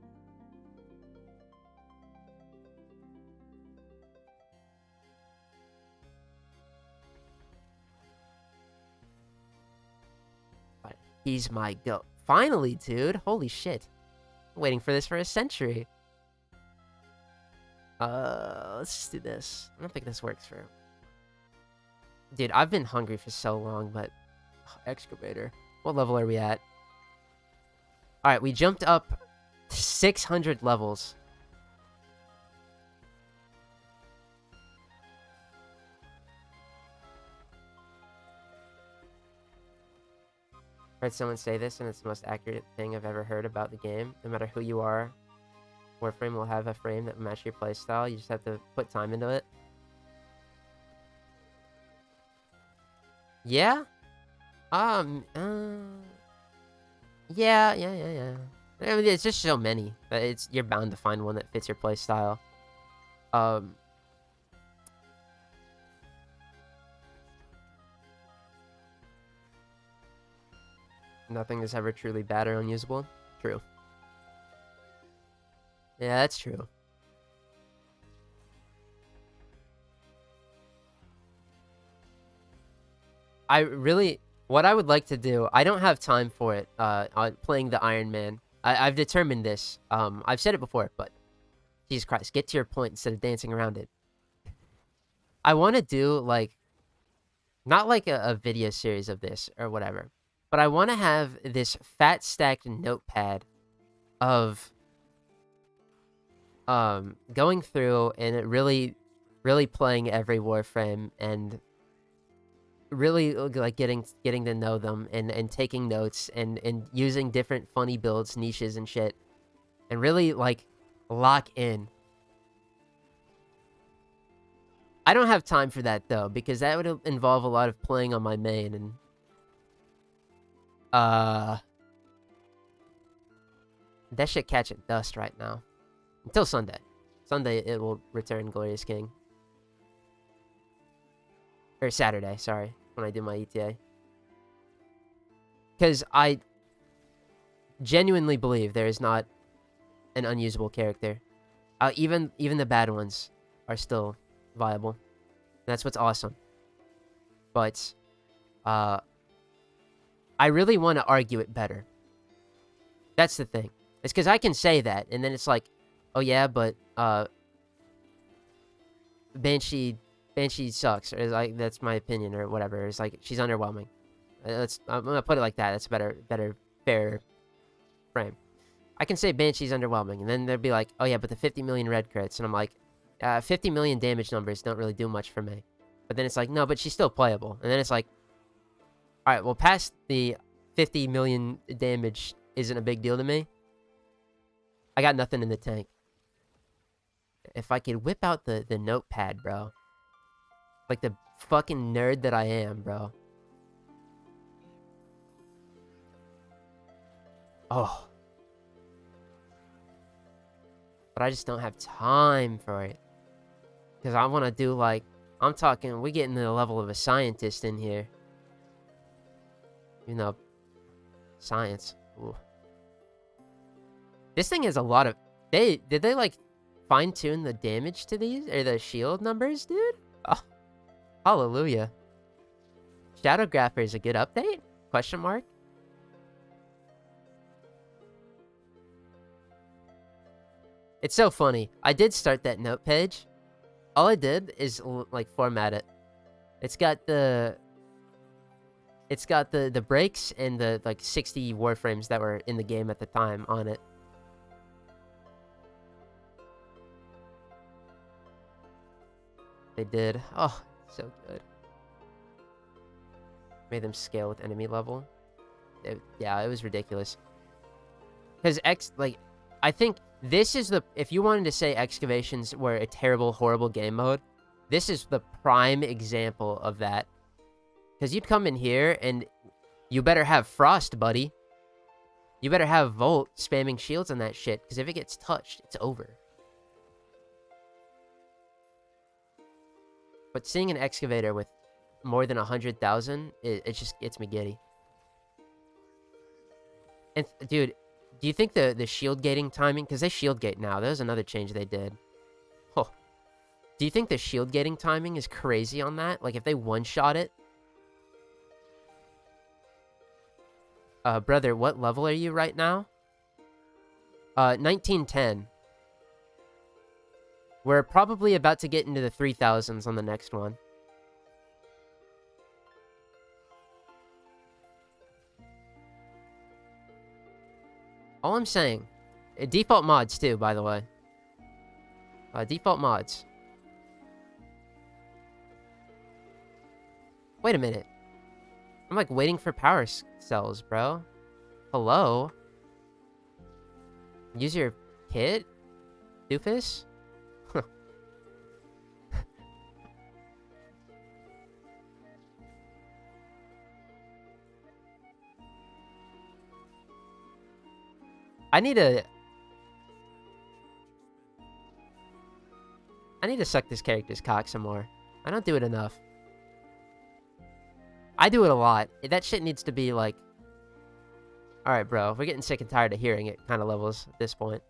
He's my go. Finally, dude. Holy shit. I'm waiting for this for a century. Let's just do this. I don't think this works for... Dude, I've been hungry for so long, but... Excavator. What level are we at? Alright, we jumped up 600 levels. Heard someone say this, and it's the most accurate thing I've ever heard about the game. No matter who you are, Warframe will have a frame that will match your playstyle. You just have to put time into it. Yeah? Yeah. I mean, it's just so many that you're bound to find one that fits your playstyle. Nothing is ever truly bad or unusable. True. Yeah, that's true. What I would like to do, I don't have time for it, on playing the Iron Man. I've determined this. I've said it before, but Jesus Christ, get to your point instead of dancing around it. I want to do, like, not like a video series of this or whatever, but I want to have this fat stacked notepad of going through and really playing every Warframe and really like getting to know them and taking notes and using different funny builds, niches and shit, and really like lock in. I don't have time for that though, because that would involve a lot of playing on my main, and that shit catching dust right now. Until Sunday. Sunday it will return Glorious King. Or Saturday, sorry, when I do my ETA. Because I genuinely believe there is not an unusable character. Even the bad ones are still viable. That's what's awesome. But I really want to argue it better. That's the thing. It's because I can say that, and then it's like, oh yeah, but Banshee sucks, or like that's my opinion, or whatever. It's like she's underwhelming. I'm gonna put it like that. That's a better, fair frame. I can say Banshee's underwhelming, and then they'll be like, oh yeah, but the 50 million red crits, and I'm like, 50 million damage numbers don't really do much for me. But then it's like, no, but she's still playable. And then it's like, all right, well, past the 50 million damage isn't a big deal to me. I got nothing in the tank. If I could whip out the notepad, bro. Like the fucking nerd that I am, bro. Oh. But I just don't have time for it. Because I want to do, like, I'm talking, we get into the level of a scientist in here. You know, science. Ooh. This thing has a lot of... Did they, like, fine-tune the damage to these? Or the shield numbers, dude? Oh, hallelujah. Shadowgrapher is a good update? Question mark? It's so funny. I did start that note page. All I did is, like, format it. It's got the breaks and the, like, 60 Warframes that were in the game at the time on it. They did. Oh, so good. Made them scale with enemy level. Yeah, it was ridiculous. Because I think this is the... If you wanted to say excavations were a terrible, horrible game mode, this is the prime example of that. Because you'd come in here, and you better have Frost, buddy. You better have Volt spamming shields on that shit, because if it gets touched, it's over. But seeing an excavator with more than 100,000, it just gets me giddy. And, dude, do you think the shield gating timing... Because they shield gate now. That was another change they did. Oh. Do you think the shield gating timing is crazy on that? Like, if they one-shot it... brother, what level are you right now? 1910. We're probably about to get into the 3000s on the next one. All I'm saying... default mods, too, by the way. Default mods. Wait a minute. I'm, like, waiting for power cells, bro. Hello? Use your kit? Doofus? I need to suck this character's cock some more. I don't do it enough. I do it a lot. That shit needs to be like... Alright, bro. We're getting sick and tired of hearing it kind of levels at this point.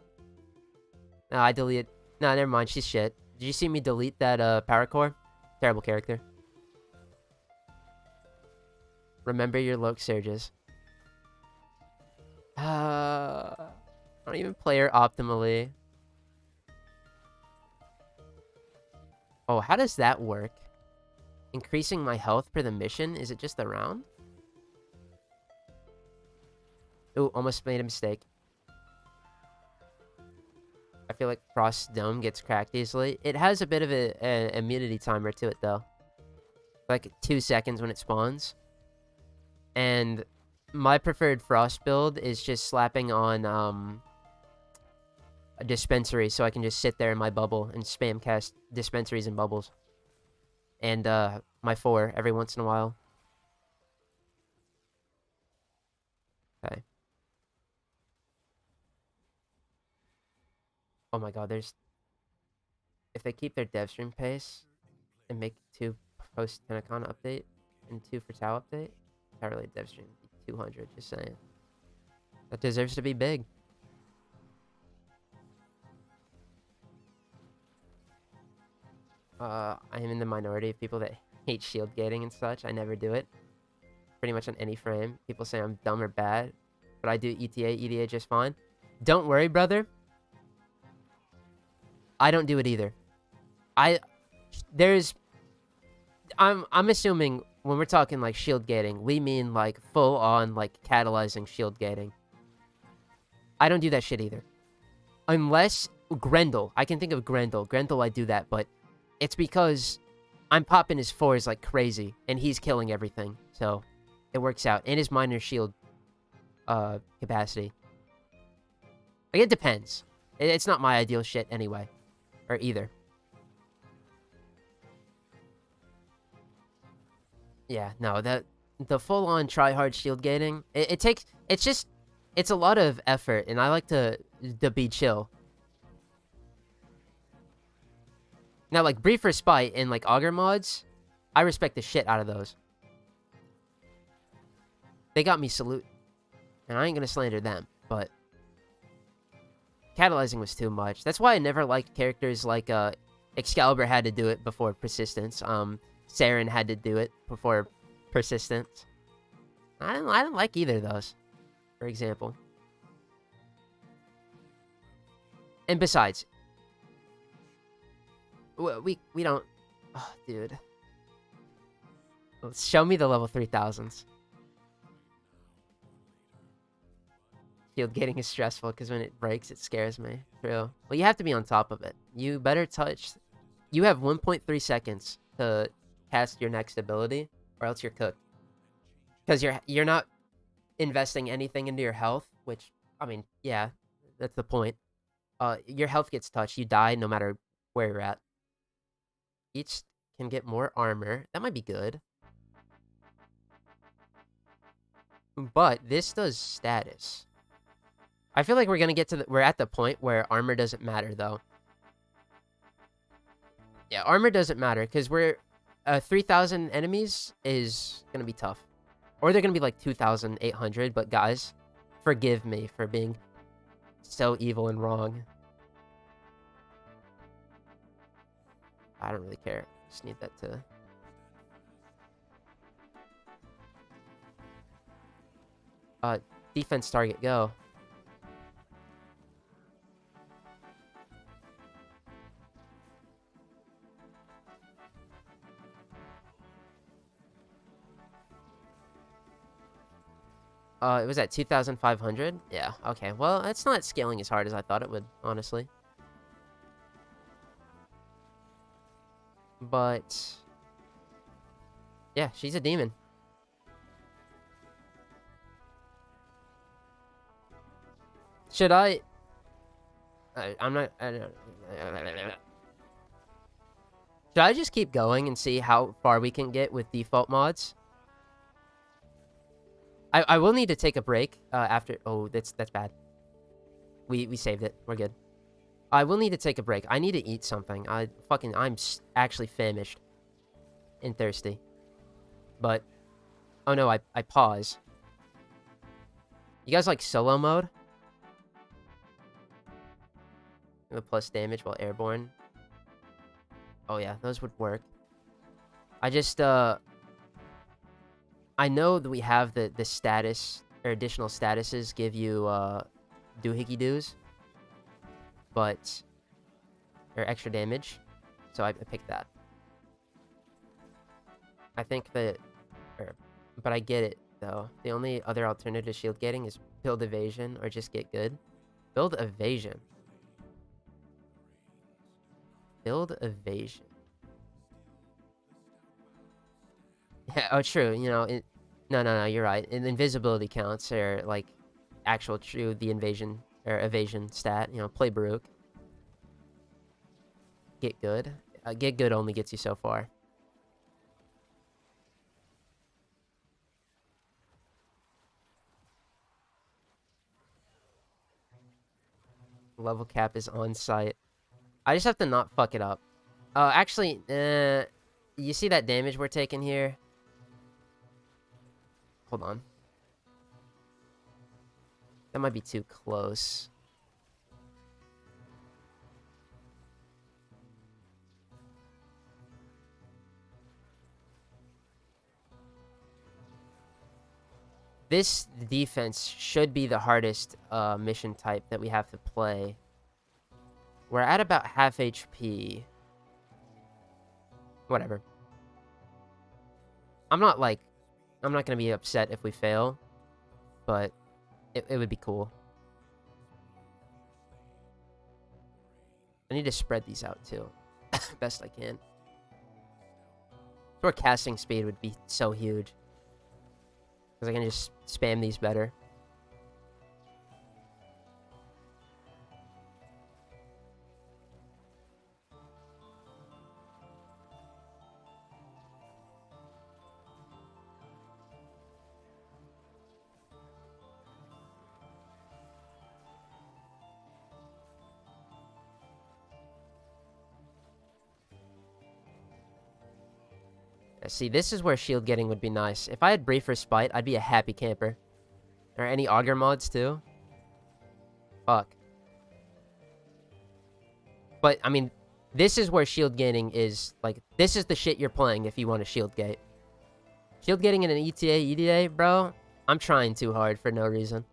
No, I delete... No, never mind. She's shit. Did you see me delete that power core? Terrible character. Remember your Loke surges. I don't even play her optimally. Oh, how does that work? Increasing my health per the mission? Is it just the round? Ooh, almost made a mistake. I feel like Frost's Dome gets cracked easily. It has a bit of an immunity timer to it, though. Like 2 seconds when it spawns. And my preferred Frost build is just slapping on a dispensary, so I can just sit there in my bubble and spam cast dispensaries and bubbles. And my 4 every once in a while. Okay. Oh my god, there's... If they keep their dev stream pace and make 2 post Tenacon update and 2 for Tau update, not really dev stream, 200, just saying. That deserves to be big. I am in the minority of people that hate shield gating and such. I never do it. Pretty much on any frame. People say I'm dumb or bad, but I do EDA just fine. Don't worry, brother. I don't do it either. I'm assuming when we're talking like shield gating, we mean like full on like catalyzing shield gating. I don't do that shit either. Unless Grendel. I can think of Grendel. Grendel, I do that, but it's because I'm popping his 4s like crazy, and he's killing everything. So it works out. And his minor shield capacity. Like, it depends. It's not my ideal shit anyway. Or either. Yeah, no, the full-on try-hard shield gating, it's a lot of effort, and I like to be chill. Now, like, Brief Respite and, like, Augur mods, I respect the shit out of those. They got me salute. And I ain't gonna slander them, but catalyzing was too much. That's why I never liked characters like, Excalibur had to do it before Persistence. Saren had to do it before Persistence. I don't like either of those, for example. And besides, we don't... Oh, dude. Show me the level 3000s. Shield gating is stressful because when it breaks, it scares me. True. Well, you have to be on top of it. You better touch... You have 1.3 seconds to cast your next ability, or else you're cooked. Because you're not investing anything into your health, which, I mean, yeah, that's the point. Your health gets touched. You die no matter where you're at. Each can get more armor. That might be good. But this does status. I feel like we're gonna get to we're at the point where armor doesn't matter, though. Yeah, armor doesn't matter, because we're... 3,000 enemies is gonna be tough. Or they're gonna be like 2,800, but guys, forgive me for being so evil and wrong. I don't really care. Just need that to... defense target, go. It was at 2,500? Yeah, okay. Well, it's not scaling as hard as I thought it would, honestly. But... yeah, she's a demon. Should I... I'm not... Should I just keep going and see how far we can get with default mods? I will need to take a break after... Oh, that's bad. We saved it. We're good. I will need to take a break. I need to eat something. I'm actually famished. And thirsty. But... oh no, I pause. You guys like solo mode? The plus damage while airborne. Oh yeah, those would work. I just, I know that we have the status, or additional statuses give you, doohickey doos. But, or extra damage. So I picked that. I think that, but I get it, though. The only other alternative to shield gating is build evasion, or just get good. Build evasion. Build evasion. Yeah, oh, true. You know, no, you're right. Invisibility counts, or, like, actual true, the invasion, or evasion stat. You know, play Baruch. Get good. Get good only gets you so far. Level cap is on site. I just have to not fuck it up. Actually, you see that damage we're taking here? Hold on. That might be too close. This defense should be the hardest mission type that we have to play. We're at about half HP. Whatever. I'm not gonna be upset if we fail, but it would be cool. I need to spread these out too, best I can. Our casting speed would be so huge, because I can just spam these better. See, this is where shield getting would be nice. If I had Brief Respite, I'd be a happy camper. Or any Augur mods, too. Fuck. But, I mean, this is where shield gaining is, like, this is the shit you're playing if you want a shield gate. Shield getting in an ETA, EDA, bro? I'm trying too hard for no reason.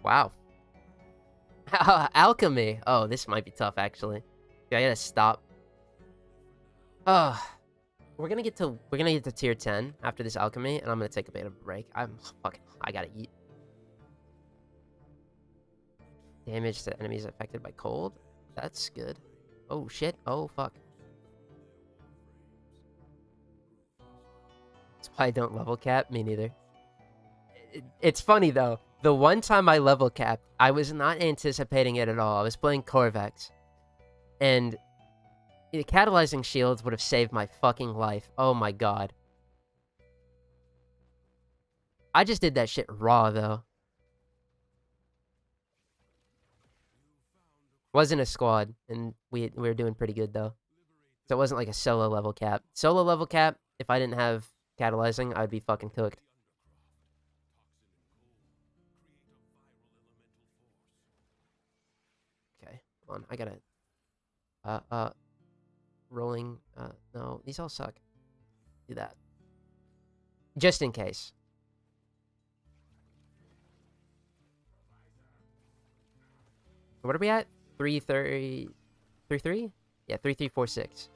Wow. Alchemy. Oh, this might be tough, actually. Yeah, I gotta stop. We're gonna get to tier 10 after this alchemy, and I'm gonna take a bit of a break. I gotta eat. Damage to enemies affected by cold. That's good. Oh shit. Oh fuck. That's why I don't level cap. Me neither. It's funny though. The one time I level capped, I was not anticipating it at all. I was playing Corvex, and the catalyzing shields would have saved my fucking life. Oh my god. I just did that shit raw though. Wasn't a squad, and we were doing pretty good though. So it wasn't like a solo level cap. Solo level cap, if I didn't have catalyzing, I'd be fucking cooked. Okay, hold on. I gotta rolling no, these all suck. Do that. Just in case. What are we at? 330 33? Yeah, 3346.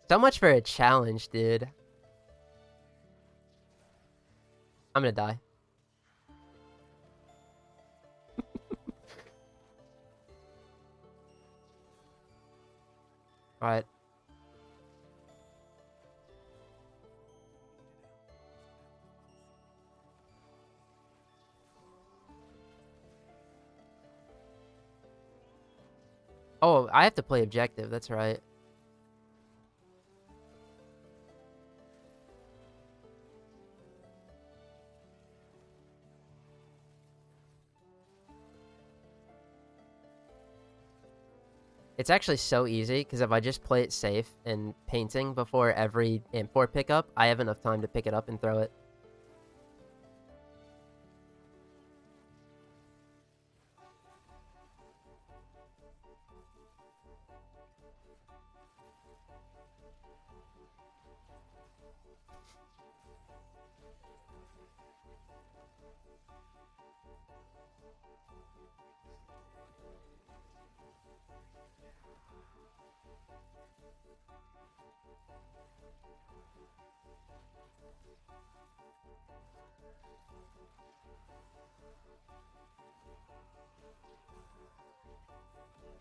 So much for a challenge, dude. I'm gonna die. Alright. Oh, I have to play objective. That's right. It's actually so easy, because if I just play it safe and painting before every import pickup, I have enough time to pick it up and throw it.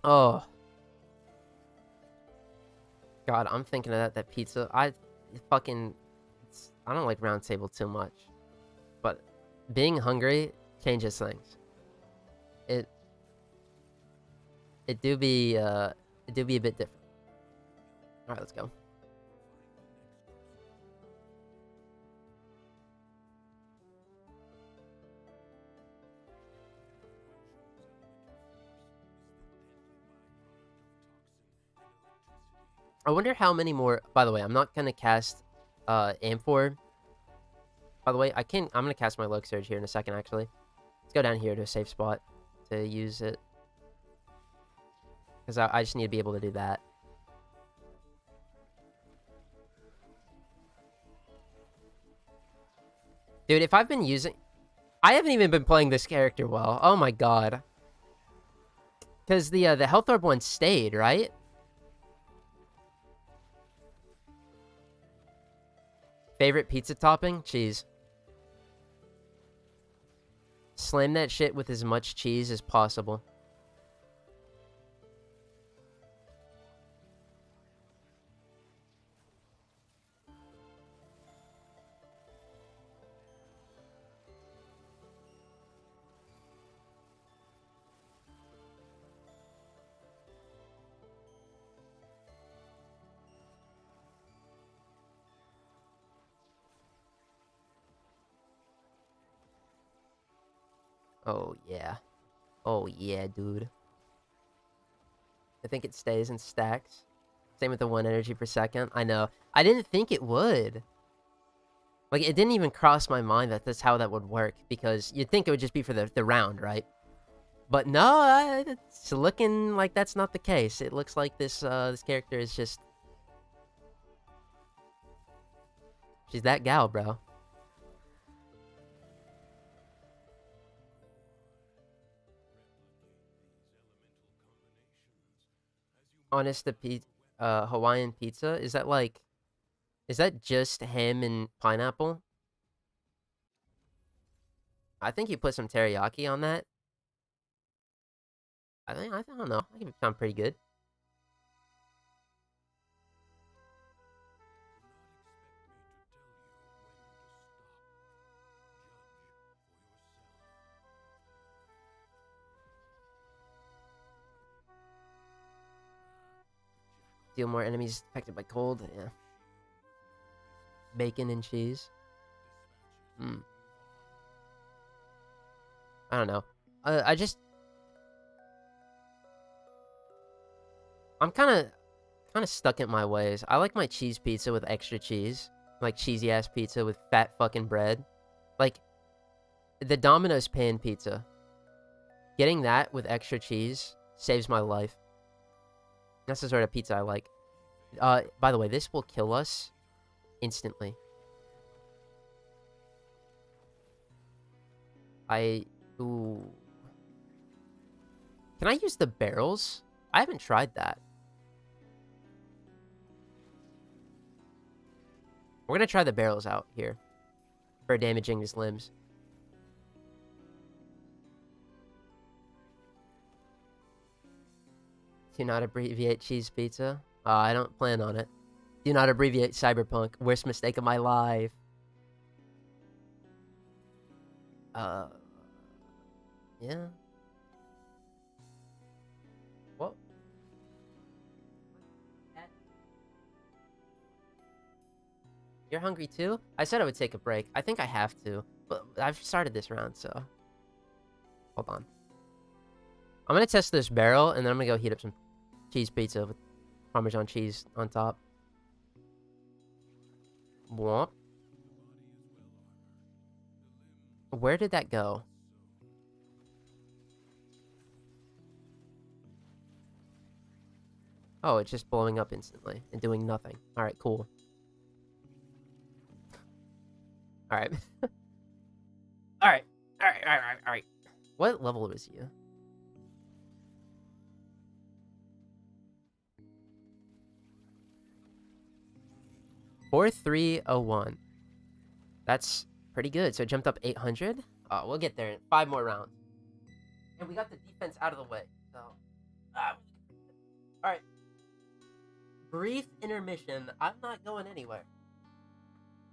Oh. God, I'm thinking of that pizza. I don't like Round Table too much. But being hungry changes things. It do be a bit different. Alright, let's go. I wonder how many more... By the way, I'm not gonna cast Amphor. By the way, I'm gonna cast my Log Surge here in a second, actually. Let's go down here to a safe spot to use it. Because I just need to be able to do that. Dude, if I've been using... I haven't even been playing this character well. Oh my god. Because the Health Orb one stayed, right? Favorite pizza topping? Cheese. Slam that shit with as much cheese as possible. Oh, yeah. Oh, yeah, dude. I think it stays and stacks. Same with the 1 energy per second. I know. I didn't think it would. Like, it didn't even cross my mind that that's how that would work. Because you'd think it would just be for the round, right? But no, it's looking like that's not the case. It looks like this character is just... She's that gal, bro. Honest to Hawaiian pizza? Is that like... Is that just ham and pineapple? I think you put some teriyaki on that. I don't know. I think it sound pretty good. Deal more enemies affected by cold. Yeah. Bacon and cheese. Hmm. I don't know. I'm kind of stuck in my ways. I like my cheese pizza with extra cheese. Like cheesy ass pizza with fat fucking bread. Like the Domino's pan pizza. Getting that with extra cheese saves my life. That's the sort of pizza I like. By the way, this will kill us instantly. Ooh. Can I use the barrels? I haven't tried that. We're gonna try the barrels out here for damaging his limbs. Do not abbreviate cheese pizza. I don't plan on it. Do not abbreviate cyberpunk. Worst mistake of my life. Yeah. What? You're hungry too? I said I would take a break. I think I have to. But I've started this round, so... Hold on. I'm gonna test this barrel, and then I'm gonna go heat up some cheese pizza with Parmesan cheese on top. Womp. Where did that go? Oh, it's just blowing up instantly and doing nothing. Alright, cool. Alright. Alright. What level was you? $4,301. That's pretty good. So it jumped up 800. We'll get there in 5 more rounds. And we got the defense out of the way. So, alright. Brief intermission. I'm not going anywhere.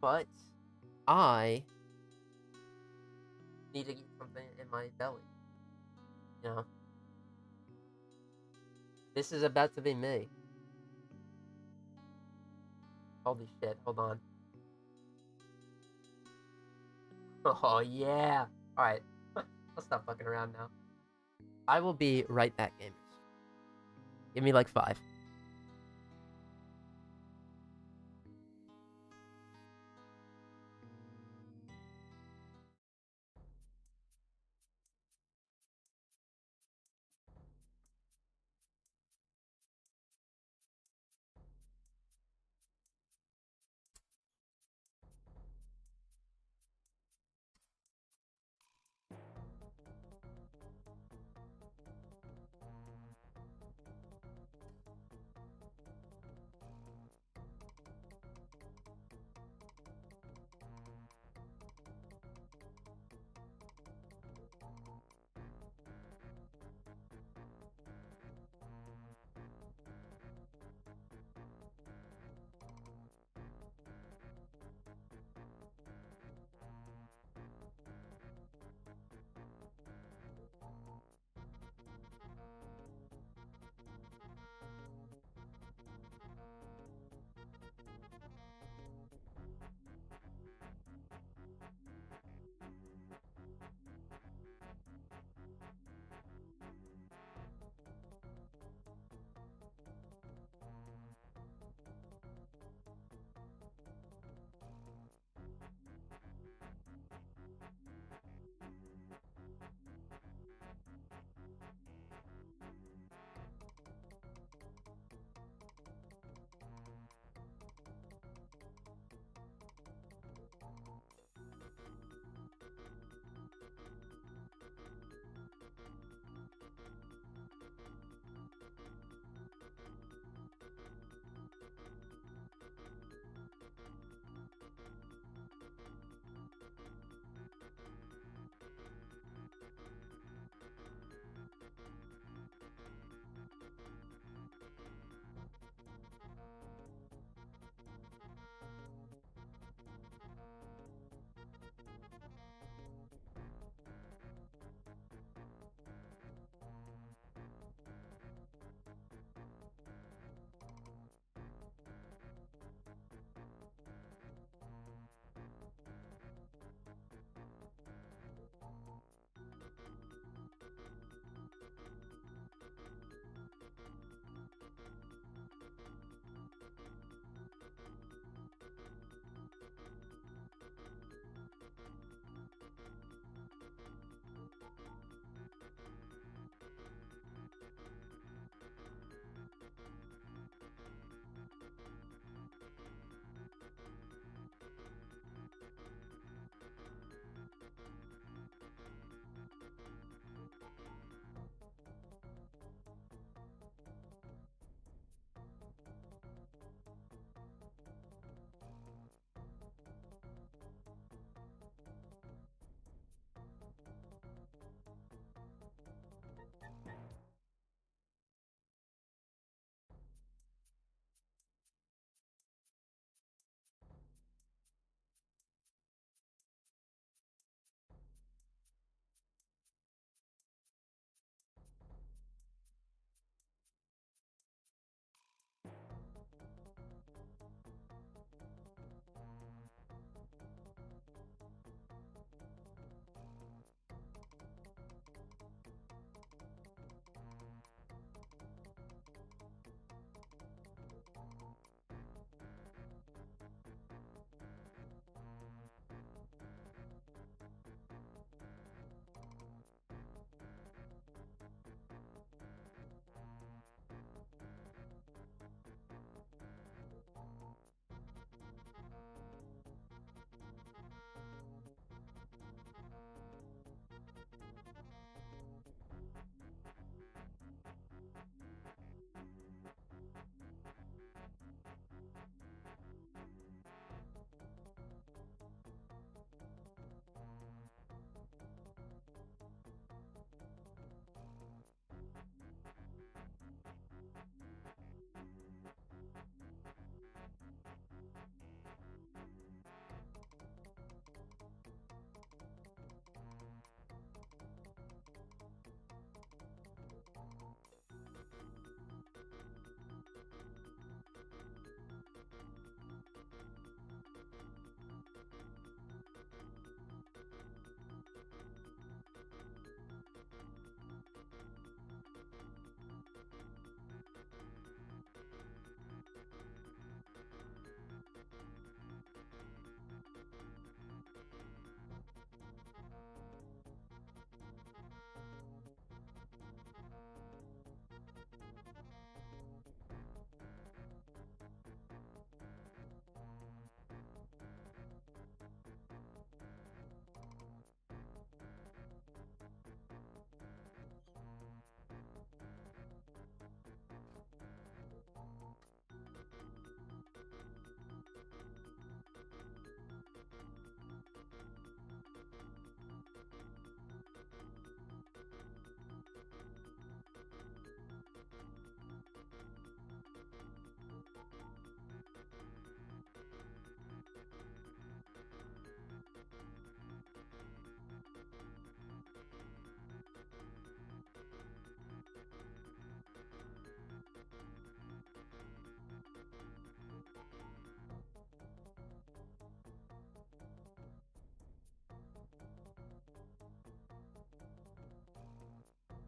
But I need to get something in my belly. You know? This is about to be me. Holy shit, hold on. Oh, yeah. Alright. I'll stop fucking around now. I will be right back, gamers. Give me like 5.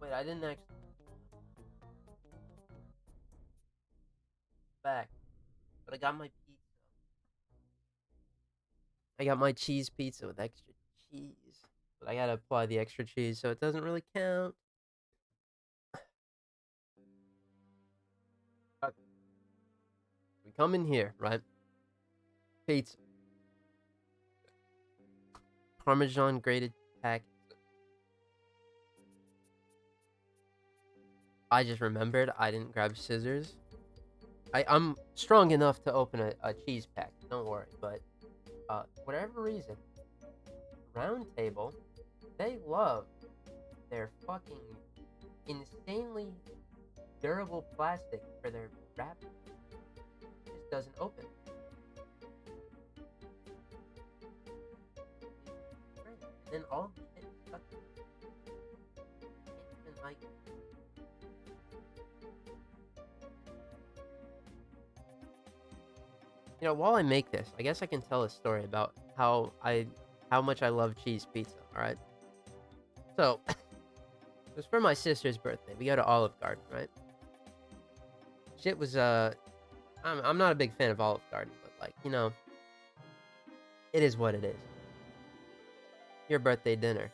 Wait, I didn't actually back, but I got my pizza. I got my cheese pizza with extra cheese, but I gotta apply the extra cheese, so it doesn't really count. Okay. We come in here, right? Pizza, Parmesan grated pack. I just remembered I didn't grab scissors. I'm strong enough to open a cheese pack. Don't worry, but whatever reason, Round Table, they love their fucking insanely durable plastic for their wrap. It just doesn't open. And then all the shit is stuck. Can't even like. You know, while I make this, I guess I can tell a story about how much I love cheese pizza. All right. So it was for my sister's birthday. We go to Olive Garden, right? Shit was I'm not a big fan of Olive Garden, but like, you know, it is what it is. Your birthday dinner,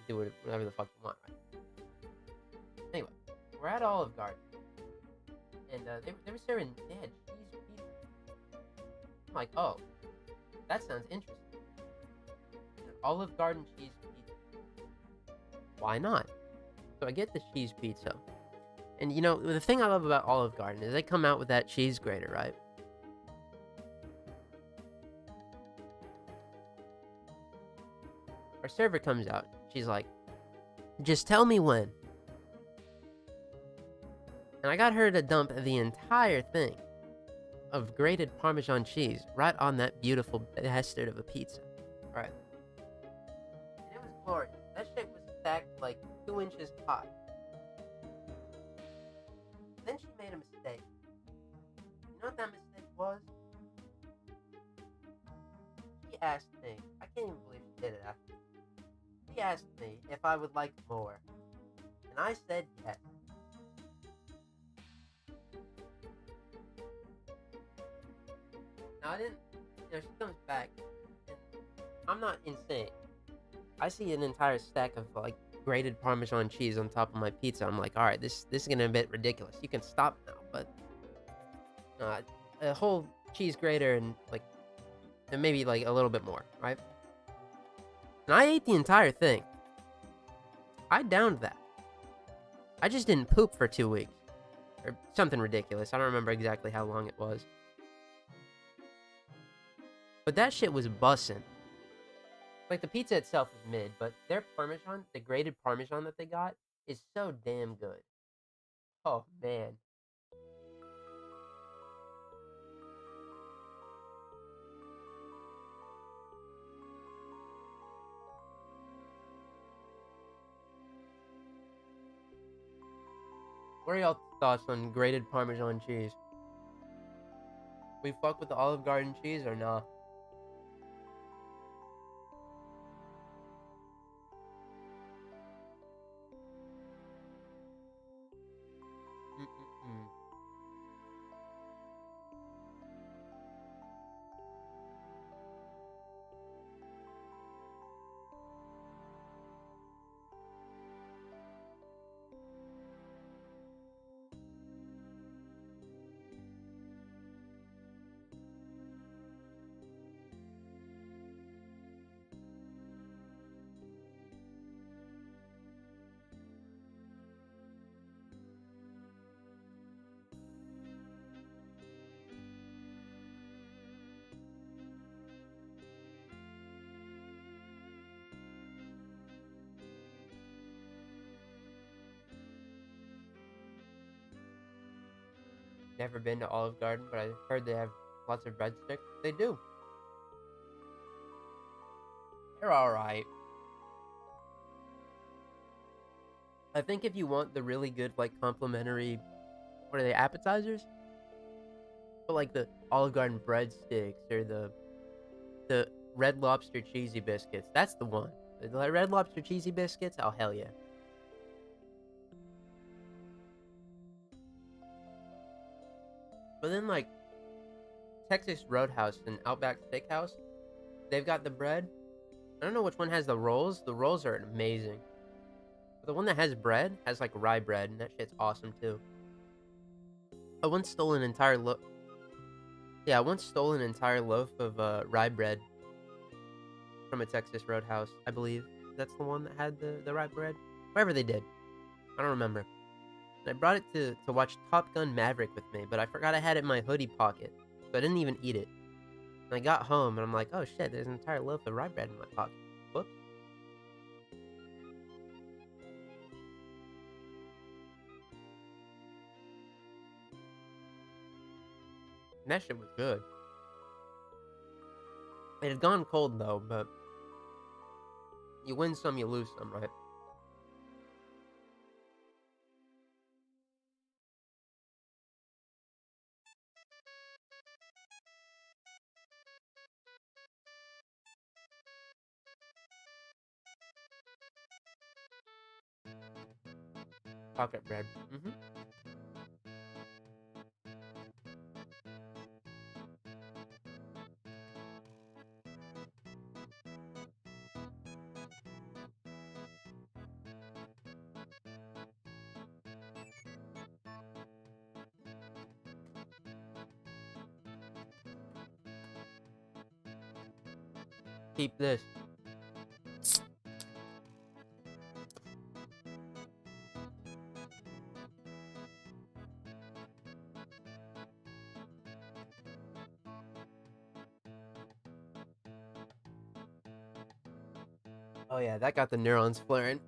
do whatever the fuck you want, right? Anyway, we're at Olive Garden, and they were serving, they had cheese pizza. I'm like, oh, that sounds interesting. An Olive Garden cheese pizza. Why not? So I get the cheese pizza. And you know, the thing I love about Olive Garden is they come out with that cheese grater, right? Our server comes out. She's like, just tell me when. And I got her to dump the entire thing of grated Parmesan cheese right on that beautiful bastard of a pizza. Right. And it was glorious. That shit was stacked like 2 inches high. Then she made a mistake. You know what that mistake was? She asked me, I can't even believe she did it after. She asked me if I would like more. And I said yes. Now I didn't, you know, she comes back, and I'm not insane. I see an entire stack of like grated Parmesan cheese on top of my pizza. I'm like, all right, this is getting a bit ridiculous. You can stop now, but a whole cheese grater and like, and maybe like a little bit more, right? And I ate the entire thing. I downed that. I just didn't poop for 2 weeks, or something ridiculous. I don't remember exactly how long it was. But that shit was bussin'. Like, the pizza itself is mid, but their Parmesan, the grated Parmesan that they got, is so damn good. Oh, man. What are y'all thoughts on grated Parmesan cheese? We fuck with the Olive Garden cheese or nah? Mm-mm-mm. Never been to Olive Garden, but I heard they have lots of breadsticks. They do. They're alright. I think if you want the really good, like, complimentary, what are they, appetizers? But like the Olive Garden breadsticks or the Red Lobster cheesy biscuits, that's the one. The Red Lobster cheesy biscuits, oh hell yeah. But then, like, Texas Roadhouse and Outback Steakhouse, they've got the bread. I don't know which one has the rolls. The rolls are amazing. But the one that has bread has, like, rye bread, and that shit's awesome, too. I once stole an entire loaf. Yeah, I once stole an entire loaf of rye bread from a Texas Roadhouse, I believe. That's the one that had the rye bread. Whatever they did. I don't remember. And I brought it to watch Top Gun Maverick with me, but I forgot I had it in my hoodie pocket. So I didn't even eat it. And I got home, and I'm like, oh shit, there's an entire loaf of rye bread in my pocket. Whoops. And that shit was good. It had gone cold, though, but you win some, you lose some, right? Pocket bread. Mm-hmm. Keep this. Oh yeah, that got the neurons flaring.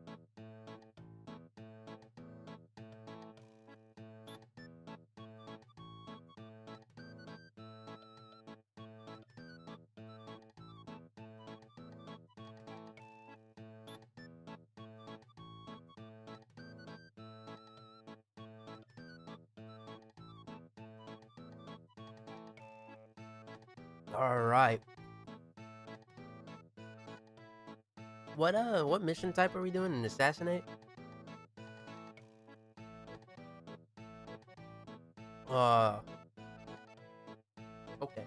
Alright. What mission type are we doing? An assassinate? Uh, okay.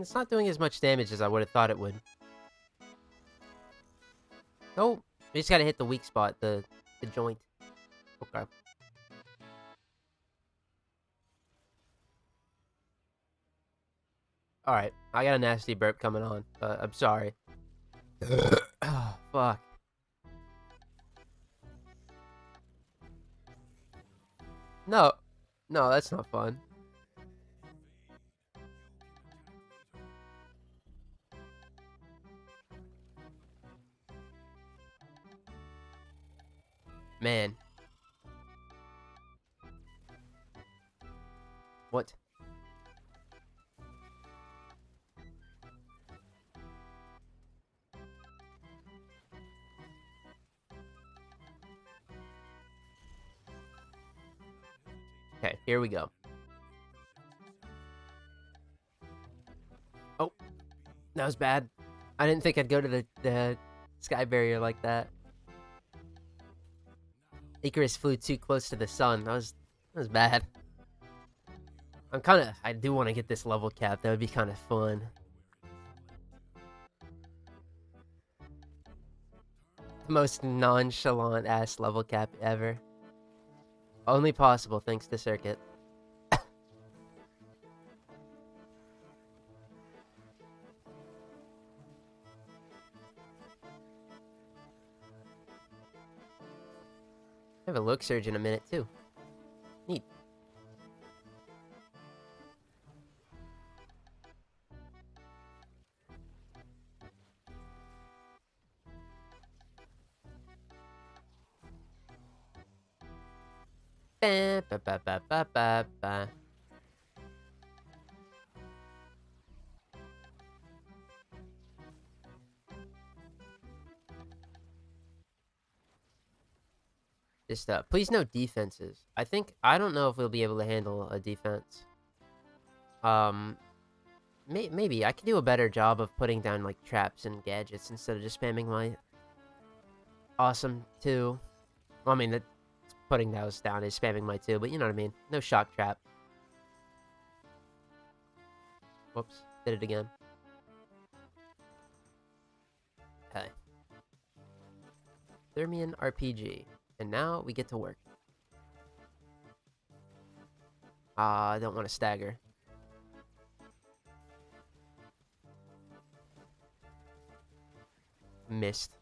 It's not doing as much damage as I would have thought it would. Oh, we just gotta hit the weak spot, the joint. Okay. Alright, I got a nasty burp coming on. I'm sorry. Oh, fuck. No. No, that's not fun. Man. What? Okay, here we go. Oh, that was bad. I didn't think I'd go to the sky barrier like that. Icarus flew too close to the sun. That was bad. I do want to get this level cap. That would be kind of fun. Most nonchalant ass level cap ever. Only possible thanks to Circuit. I have a look surge in a minute too. Neat. Ba, ba, ba, ba, ba, ba, ba. Just, please no defenses. I don't know if we'll be able to handle a defense. Maybe I could do a better job of putting down, like, traps and gadgets instead of just spamming my awesome 2. Well, I mean, putting those down is spamming my 2, but you know what I mean. No shock trap. Whoops, did it again. Okay. Thermian RPG. And now we get to work. I don't want to stagger. Missed.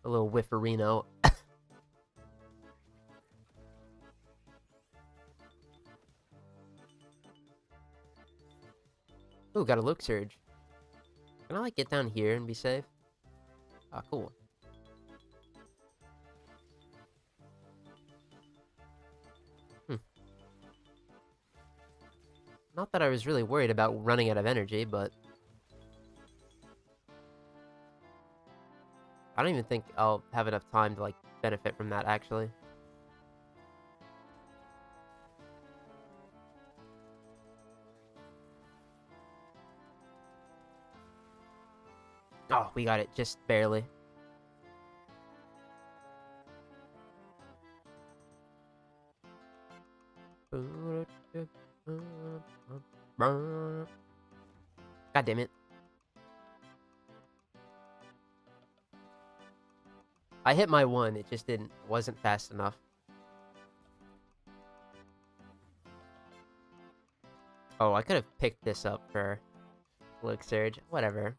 A little whifferino. Ooh, got a Luke Surge. Can I, like, get down here and be safe? Ah, cool. Not that I was really worried about running out of energy, but... I don't even think I'll have enough time to, like, benefit from that, actually. Oh, we got it, just barely. God damn it. I hit my 1, it just wasn't fast enough. Oh, I could have picked this up for Luke Surge. Whatever.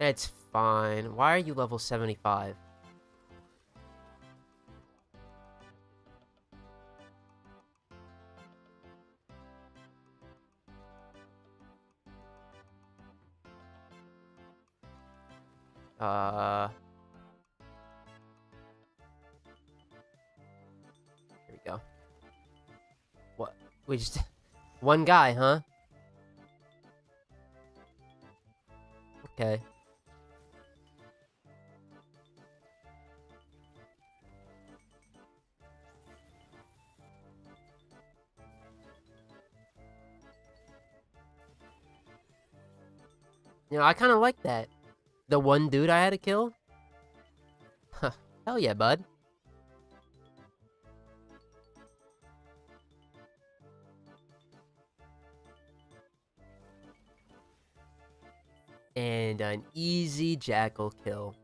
It's fine. Why are you level 75? Here we go. What? We just... One guy, huh? Okay. You know, I kind of like that. The one dude I had to kill? Huh. Hell yeah, bud. And an easy jackal kill.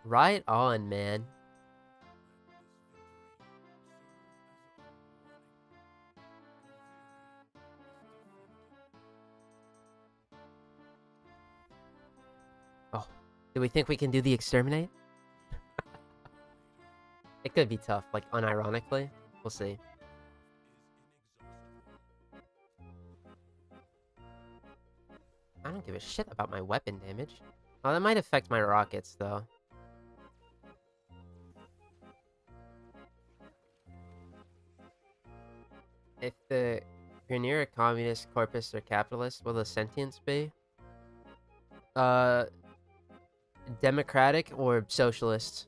Right on, man. Oh, do we think we can do the exterminate? It could be tough, like, unironically. We'll see. I don't give a shit about my weapon damage. Oh, that might affect my rockets, though. If you're near a communist, corpus, or capitalist, will the sentience be? Democratic or socialist?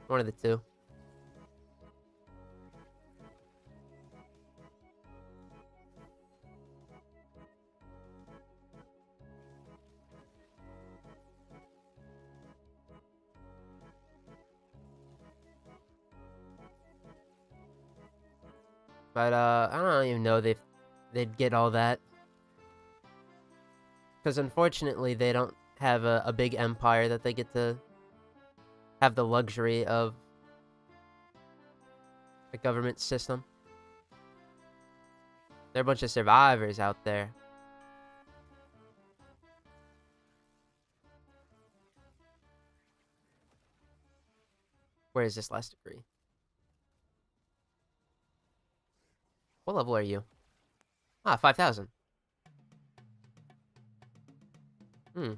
One of the two. But, I don't even know they'd get all that. Because unfortunately, they don't have a big empire that they get to have the luxury of a government system. They're a bunch of survivors out there. Where is this last degree? What level are you? Ah, 5,000. Hmm.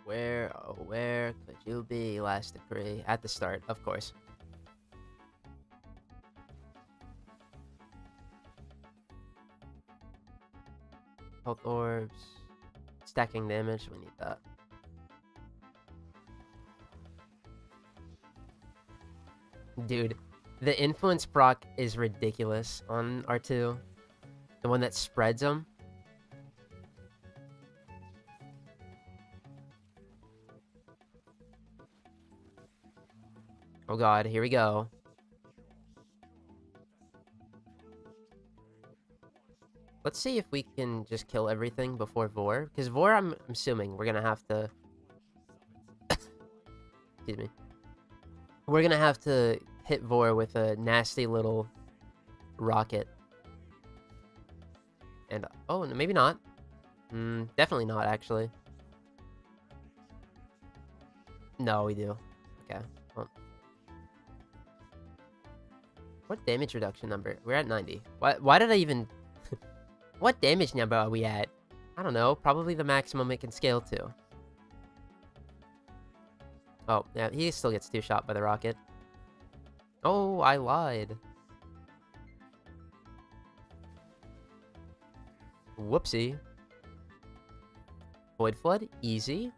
Where, oh, where could you be, last decree? At the start, of course. Health orbs. Stacking damage, we need that. Dude, the influence proc is ridiculous on R2. The one that spreads them. Oh god, here we go. Let's see if we can just kill everything before Vor. Because Vor, I'm assuming we're gonna have to... Excuse me. We're gonna have to hit Vor with a nasty little rocket. And, oh, maybe not. Definitely not, actually. No, we do. Okay. Well. What damage reduction number? We're at 90. Why did I even... What damage number are we at? I don't know. Probably the maximum it can scale to. Oh, yeah, he still gets 2-shot by the rocket. Oh, I lied. Whoopsie. Void Flood, easy.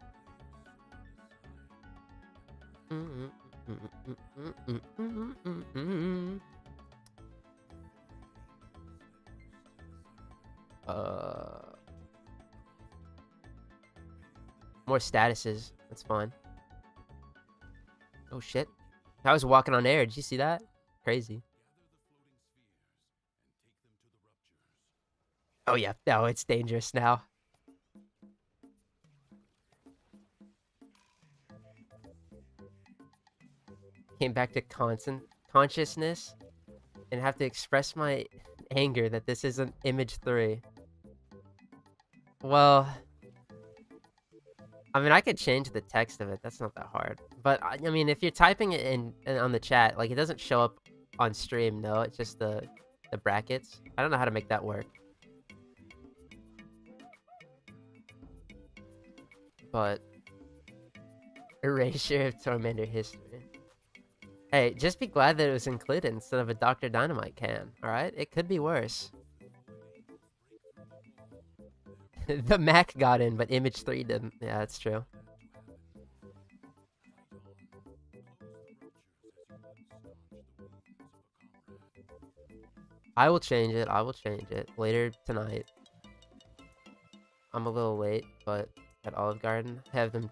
More statuses. That's fine. Oh shit. I was walking on air. Did you see that? Crazy. Oh yeah. No, it's dangerous now. Came back to consciousness and have to express my anger that this isn't Image 3. Well, I mean, I could change the text of it. That's not that hard. But, I mean, if you're typing it in on the chat, like, it doesn't show up on stream, no? It's just the brackets. I don't know how to make that work. But, erasure of Tormentor history. Hey, just be glad that it was included instead of a Dr. Dynamite can, alright? It could be worse. The Mac got in, but Image 3 didn't. Yeah, that's true. I will change it. I will change it later tonight. I'm a little late, but at Olive Garden, have them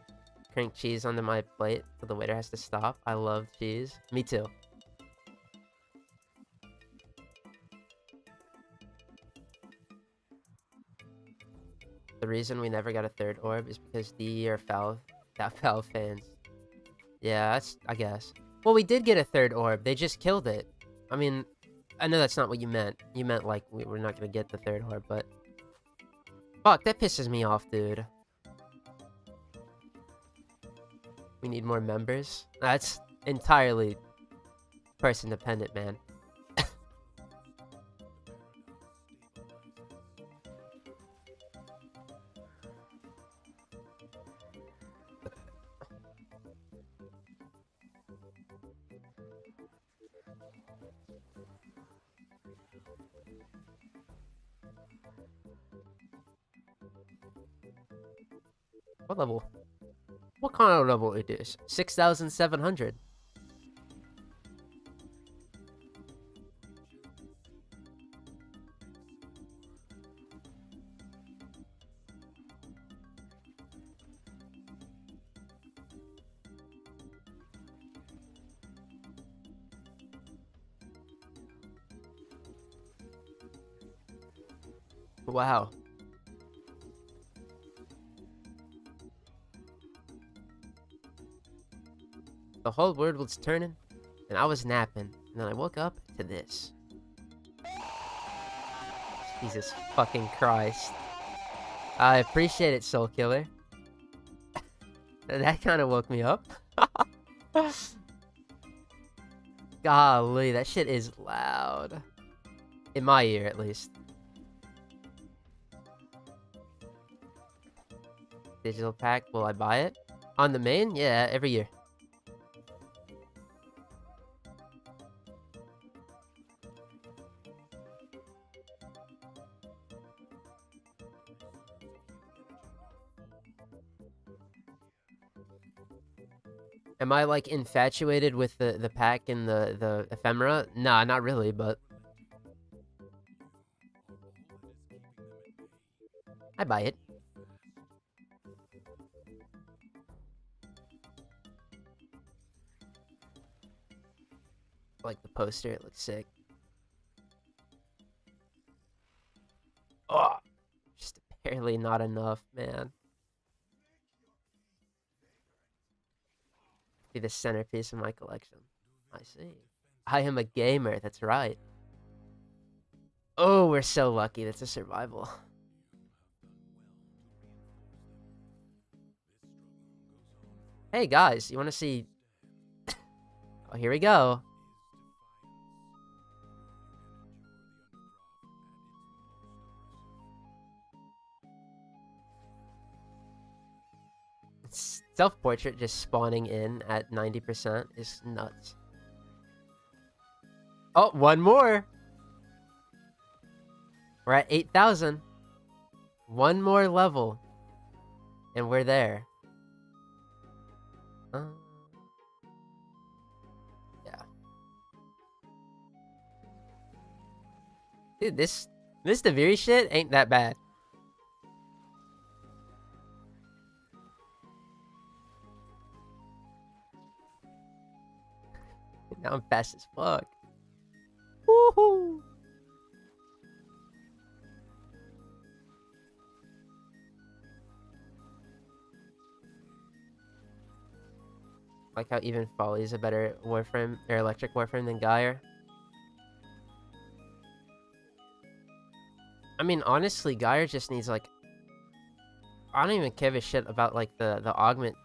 crank cheese onto my plate so the waiter has to stop. I love cheese. Me too. The reason we never got a third orb is because DE are foul fans. Yeah, that's, I guess. Well, we did get a third orb. They just killed it. I mean, I know that's not what you meant. You meant, like, we're not gonna get the third orb, but... Fuck, that pisses me off, dude. We need more members? That's entirely person-dependent, man. What level? What kind of level it is? 6,700. Wow. The whole world was turning, and I was napping, and then I woke up to this. Jesus fucking Christ. I appreciate it, Soul Killer. That kind of woke me up. Golly, that shit is loud. In my ear, at least. Digital pack, will I buy it? On the main? Yeah, every year. Am I, like, infatuated with the pack and the ephemera? Nah, not really, but... I buy it. I like the poster, it looks sick. Oh! Just barely not enough, man. Be the centerpiece of my collection. I see. I am a gamer, that's right. Oh, we're so lucky. That's a survival. Hey, guys, you want to see... Oh, here we go. Self-portrait just spawning in at 90% is nuts. Oh, one more! We're at 8,000. One more level. And we're there. Yeah. Dude, this Deviri shit ain't that bad. Now I'm fast as fuck. Woohoo! Like how even Folly is a better Warframe or electric Warframe than Gyre. I mean, honestly, Gyre just needs like... I don't even give a shit about like the augment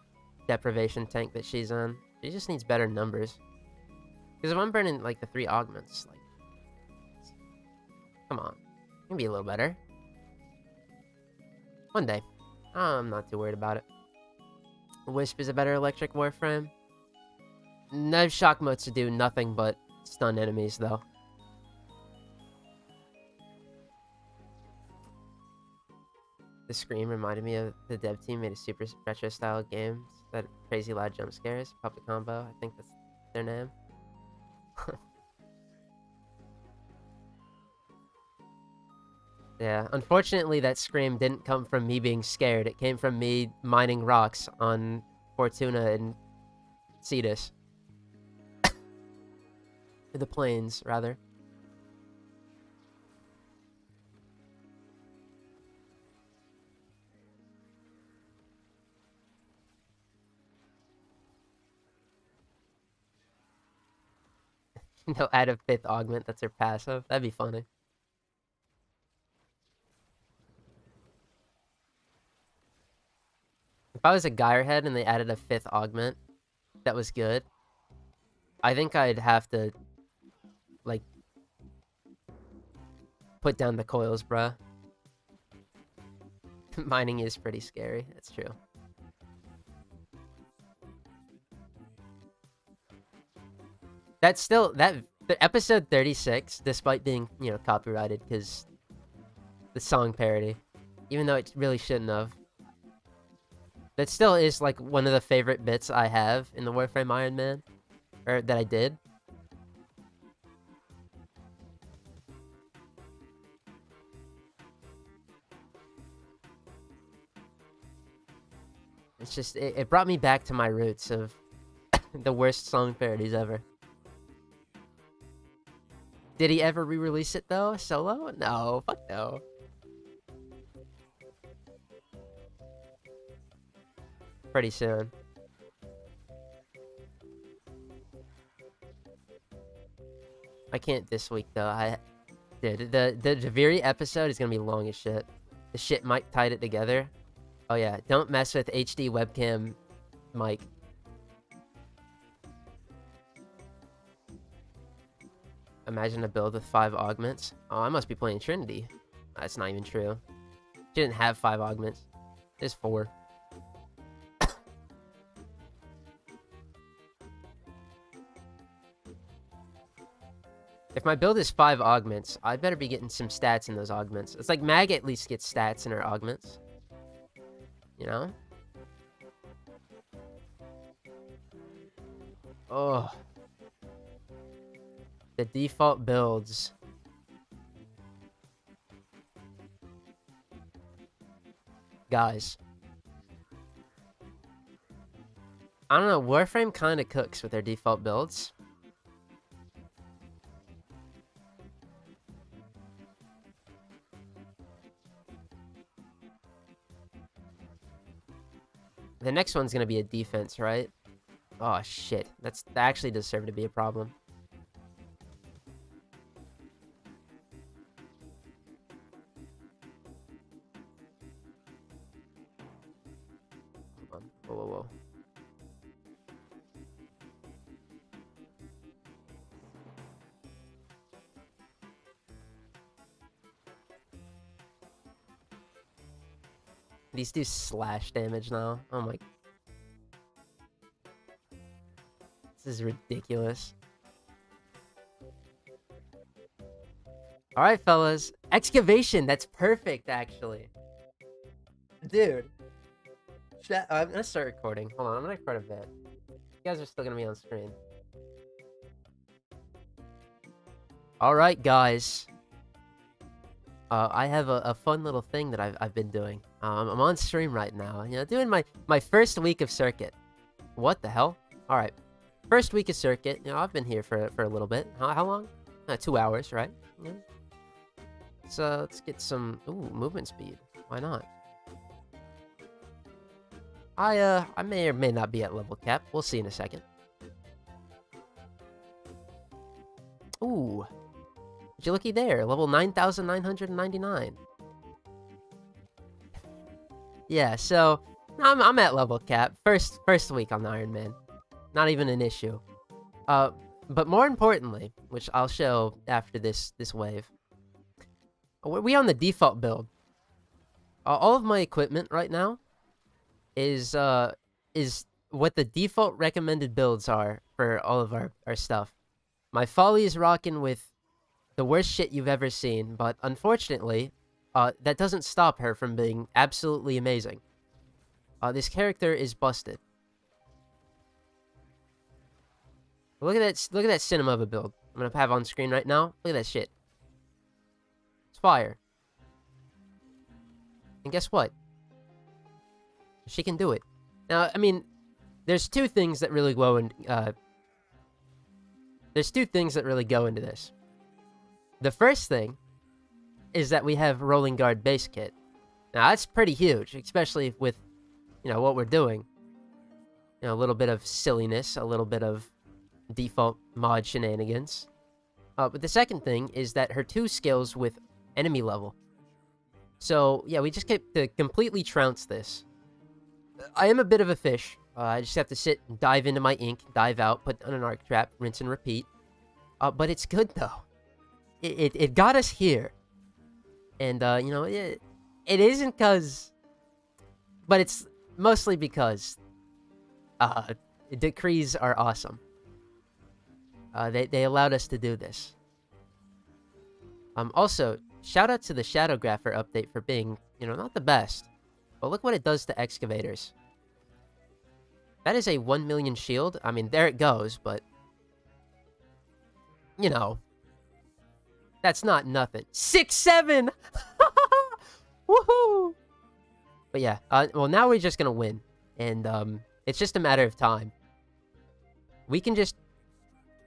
deprivation tank that she's on. She just needs better numbers. Because if I'm burning like the 3 augments, like... Come on. It can be a little better. One day. I'm not too worried about it. Wisp is a better electric Warframe. No shock modes to do nothing but stun enemies, though. The scream reminded me of the dev team made a super retro style game that crazy loud jump scares. Puppet Combo, I think that's their name. Yeah, unfortunately that scream didn't come from me being scared. It came from me mining rocks on Fortuna and Cetus. The plains, rather. They'll add a 5th augment that's their passive. That'd be funny. If I was a Gyrehead and they added a 5th augment that was good, I think I'd have to, like, put down the coils, bruh. Mining is pretty scary. That's true. That's still... The episode 36, despite being, you know, copyrighted, because the song parody, even though it really shouldn't have, that still is, like, one of the favorite bits I have in the Warframe Iron Man, or that I did. It's just, it brought me back to my roots of the worst song parodies ever. Did he ever re-release it, though? Solo? No, fuck no. Pretty soon. I can't this week, though. Dude, the Deviri episode is gonna be long as shit. The shit Mike tied it together. Oh yeah, don't mess with HD webcam Mike. Imagine a build with 5 augments. Oh, I must be playing Trinity. That's not even true. She didn't have 5 augments. There's 4. If my build is 5 augments, I better be getting some stats in those augments. It's like Mag at least gets stats in her augments. You know? Oh. The default builds. Guys. I don't know, Warframe kind of cooks with their default builds. The next one's gonna be a defense, right? Oh, shit. That actually does serve to be a problem. Hold on. Whoa, whoa, whoa. These do slash damage now. Oh my. This is ridiculous. Alright, fellas. Excavation. That's perfect, actually. Dude. I'm gonna start recording. Hold on, I'm gonna record a bit. You guys are still gonna be on screen. Alright, guys. I have a fun little thing that I've been doing. I'm on stream right now, you know, doing my first week of circuit. What the hell? Alright. First week of circuit, you know, I've been here for a little bit. How long? 2 hours, right? Yeah. So let's get some movement speed. Why not? I may or may not be at level cap. We'll see in a second. Ooh. Would you looky there? Level 9,999. Yeah, so I'm at level cap. First week on the Iron Man. Not even an issue. But more importantly, which I'll show after this wave, we on the default build. All of my equipment right now is what the default recommended builds are for all of our stuff. My Folly is rocking with the worst shit you've ever seen, but unfortunately, that doesn't stop her from being absolutely amazing. This character is busted. Look at that cinema of a build I'm gonna have on screen right now. Look at that shit. It's fire. And guess what? She can do it. Now, I mean, there's two things that really go into this. The first thing is that we have Rolling Guard base kit. Now, that's pretty huge, especially with, you know, what we're doing. You know, a little bit of silliness, a little bit of default mod shenanigans. But the second thing is that her 2 skills with enemy level. So, yeah, we just get to completely trounce this. I am a bit of a fish. I just have to sit and dive into my ink, dive out, put on an arc trap, rinse and repeat. But it's good, though. It got us here. And, you know, it isn't because... But it's mostly because... decrees are awesome. They allowed us to do this. Also, shout out to the Shadowgrapher update for being, you know, not the best. But look what it does to excavators. That is a 1 million shield. I mean, there it goes, but... You know... That's not nothing. 6-7! Woohoo! But yeah, well, now we're just gonna win. And, it's just a matter of time. We can just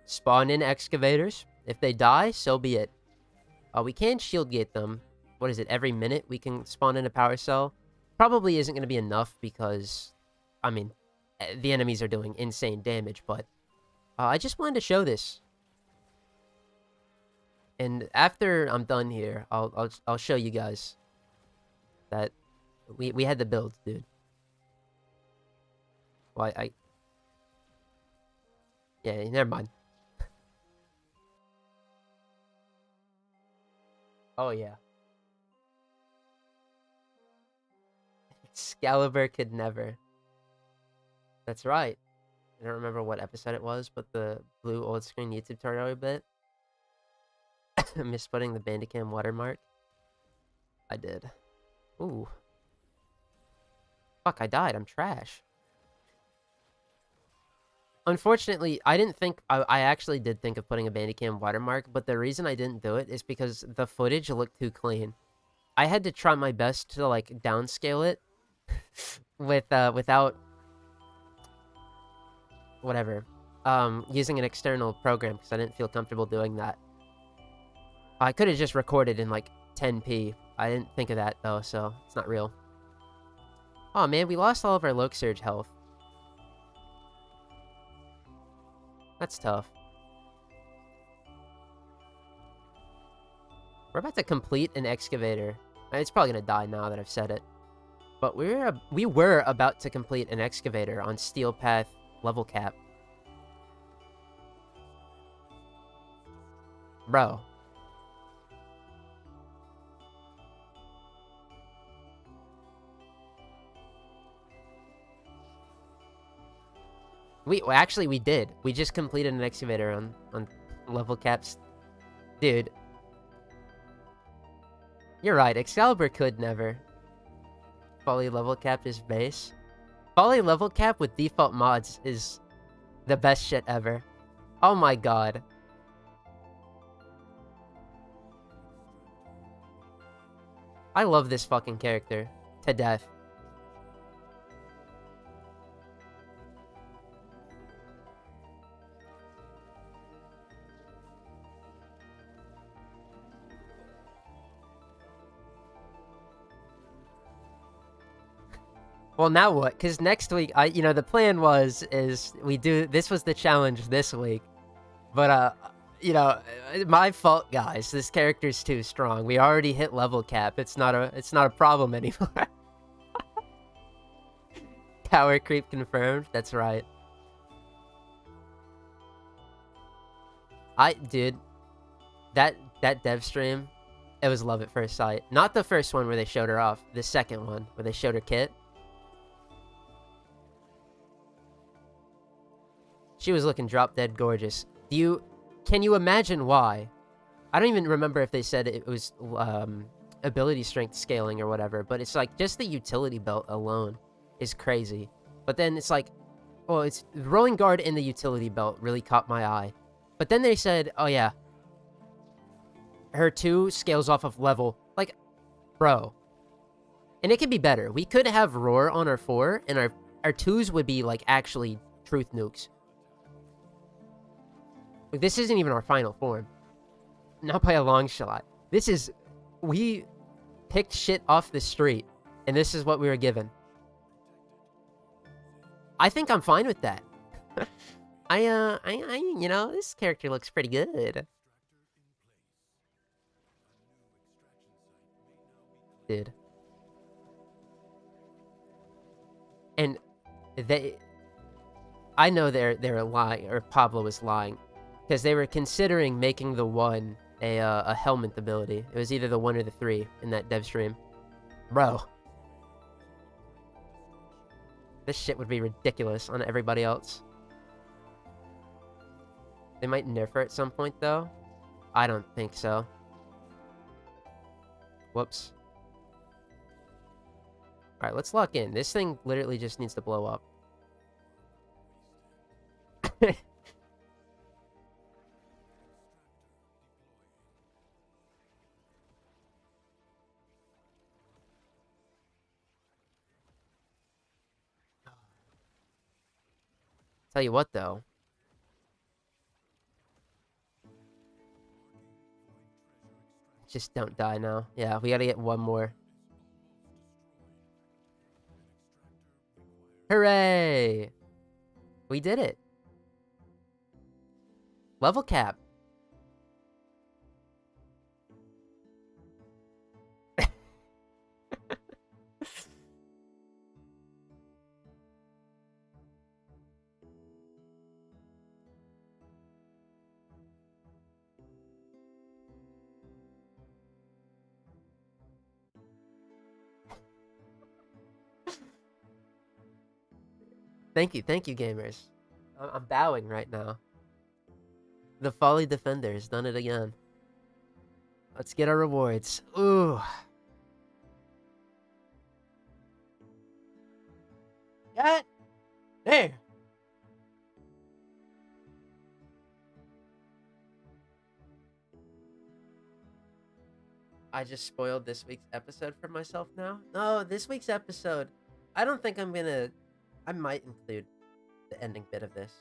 spawn in excavators. If they die, so be it. We can shield gate them. What is it, every minute we can spawn in a power cell? Probably isn't gonna be enough because, I mean, the enemies are doing insane damage, but I just wanted to show this. And after I'm done here, I'll show you guys that we had the build, dude. Well, yeah, never mind. Oh yeah. Excalibur could never. That's right. I don't remember what episode it was, but the blue old screen YouTube tutorial bit. Misputting the Bandicam watermark. I did. Ooh. Fuck, I died. I'm trash. Unfortunately, I didn't think... I actually did think of putting a Bandicam watermark, but the reason I didn't do it is because the footage looked too clean. I had to try my best to, like, downscale it without... whatever. Using an external program, because I didn't feel comfortable doing that. I could have just recorded in, like, 10p. I didn't think of that, though, so it's not real. Oh man, we lost all of our Loke Surge health. That's tough. We're about to complete an excavator. It's probably gonna die now that I've said it. But we were about to complete an excavator on Steel Path level cap. Bro. Actually, we did. We just completed an excavator on level caps. Dude. You're right, Excalibur could never. Fully level cap his base. Fully level cap with default mods is the best shit ever. Oh my god. I love this fucking character. To death. Well, now what? Because next week, the plan this was the challenge this week. But, my fault, guys. This character's too strong. We already hit level cap. It's not a problem anymore. Tower creep confirmed. That's right. Dude, that dev stream, it was love at first sight. Not the first one where they showed her off. The second one where they showed her kit. She was looking drop dead gorgeous. Can you imagine why? I don't even remember if they said it was ability strength scaling or whatever, but it's like just the utility belt alone is crazy. But then it's like, well, it's rolling guard and the utility belt really caught my eye. But then they said, oh yeah, her 2 scales off of level. Like, bro. And it could be better. We could have roar on our 4, and our 2s would be like actually truth nukes. This isn't even our final form. Not by a long shot. We picked shit off the street, and this is what we were given. I think I'm fine with that. This character looks pretty good. Dude. And I know they're lying, or Pablo was lying. Because they were considering making the 1 a helmet ability. It was either the 1 or the 3 in that dev stream. Bro. This shit would be ridiculous on everybody else. They might nerf her at some point, though. I don't think so. Whoops. Alright, let's lock in. This thing literally just needs to blow up. Tell you what, though. Just don't die now. Yeah, we gotta get 1 more. Hooray! We did it. Level cap. Thank you, gamers. I'm bowing right now. The Folly Defender has done it again. Let's get our rewards. Ooh. Got there. I just spoiled this week's episode for myself now. No, this week's episode, I don't think I'm gonna. I might include the ending bit of this.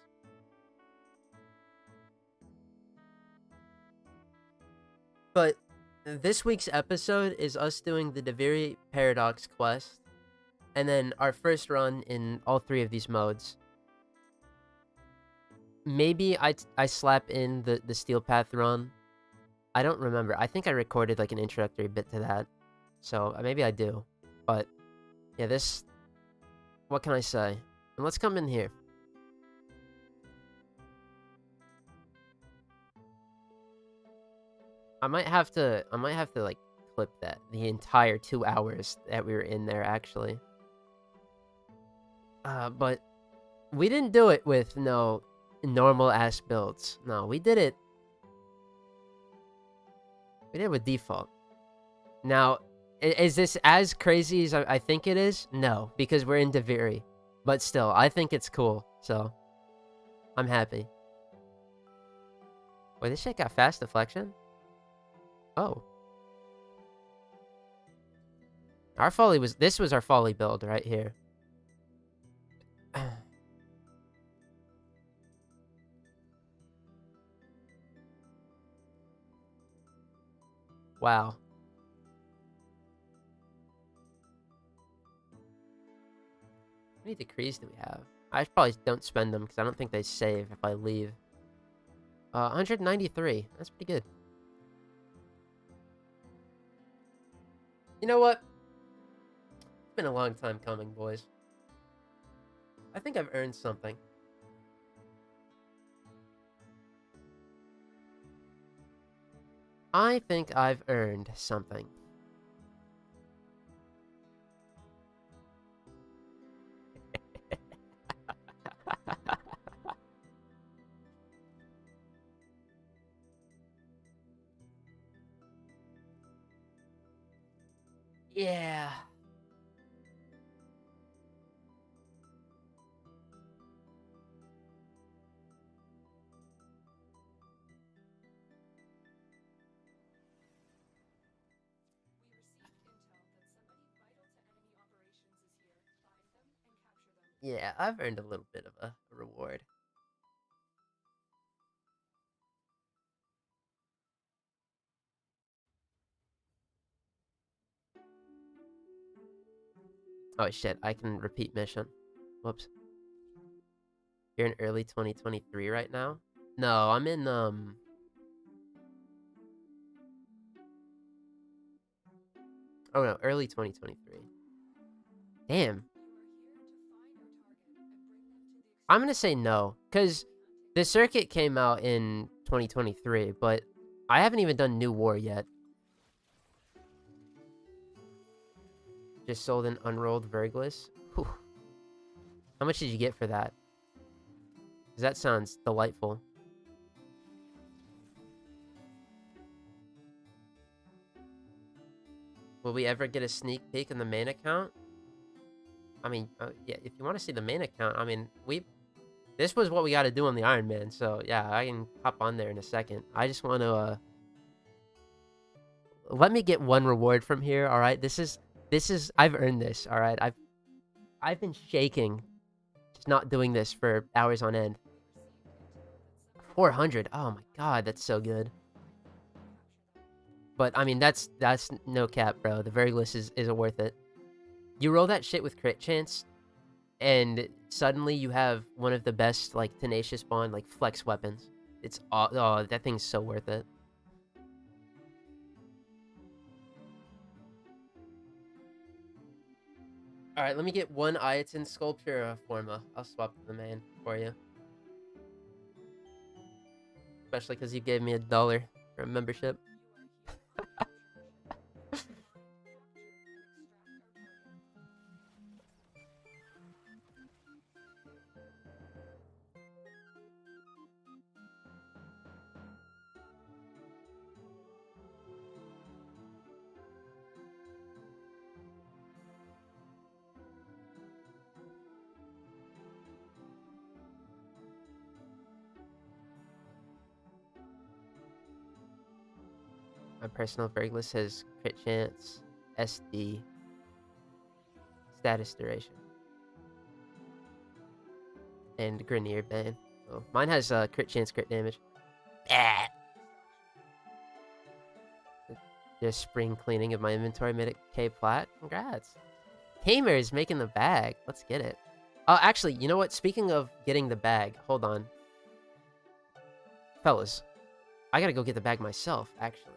But this week's episode is us doing the Deviri Paradox quest, and then our first run in all 3 of these modes. Maybe I slap in the Steel Path run. I don't remember. I think I recorded like an introductory bit to that. So maybe I do. But yeah, this... What can I say? And let's come in here. I might have to like clip that. The entire 2 hours that we were in there, actually. But we didn't do it with no normal ass builds. No, we did it with default. Now, is this as crazy as I think it is? No, because we're in Deviri. But still, I think it's cool, so I'm happy. Wait, this shit got fast deflection? Oh. Our folly was... This was our folly build right here. Wow. How many decrees do we have? I probably don't spend them because I don't think they save if I leave. 193. That's pretty good. You know what? It's been a long time coming, boys. I think I've earned something. I think I've earned something. Yeah. Yeah, I've earned a little bit of a reward. Oh shit, I can repeat mission. Whoops. You're in early 2023 right now? No, I'm in, Oh no, early 2023. Damn. I'm gonna say no, because the circuit came out in 2023, but I haven't even done New War yet. Just sold an unrolled Verglis. Whew. How much did you get for that? Because that sounds delightful. Will we ever get a sneak peek in the main account? I mean, yeah, if you want to see the main account, I mean, this was what we got to do on the Iron Man, so yeah, I can hop on there in a second. I just want to, let me get one reward from here, alright? This is, I've earned this, alright? I've been shaking just not doing this for hours on end. 400, oh my god, that's so good. But, I mean, that's no cap, bro. The Verglis isn't worth it. You roll that shit with crit chance, and suddenly you have one of the best, like, Tenacious Bond, like, flex weapons. It's, oh, that thing's so worth it. Alright, let me get one Ayatin Sculpture Forma. I'll swap to the main for you. Especially because you gave me $1 for a membership. My personal Burgless has crit chance, SD, status duration, and Grenier Bane. Oh, mine has crit chance, crit damage. Ah! Just spring cleaning of my inventory made it K plat. Congrats. Tamer is making the bag. Let's get it. Oh, actually, you know what? Speaking of getting the bag, hold on. Fellas, I gotta go get the bag myself, actually.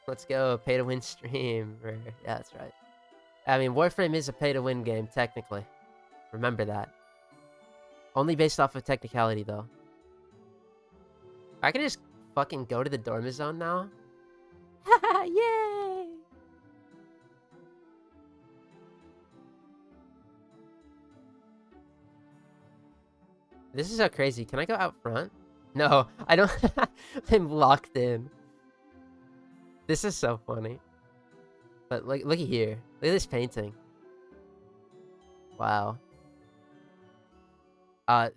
Let's go. Pay to win stream. Yeah, that's right. I mean, Warframe is a pay to win game, technically. Remember that. Only based off of technicality, though. I can just fucking go to the Dorma Zone now. Haha, yay! This is so crazy. Can I go out front? No, I don't. I'm locked in. This is so funny. But look at here. Look at this painting. Wow.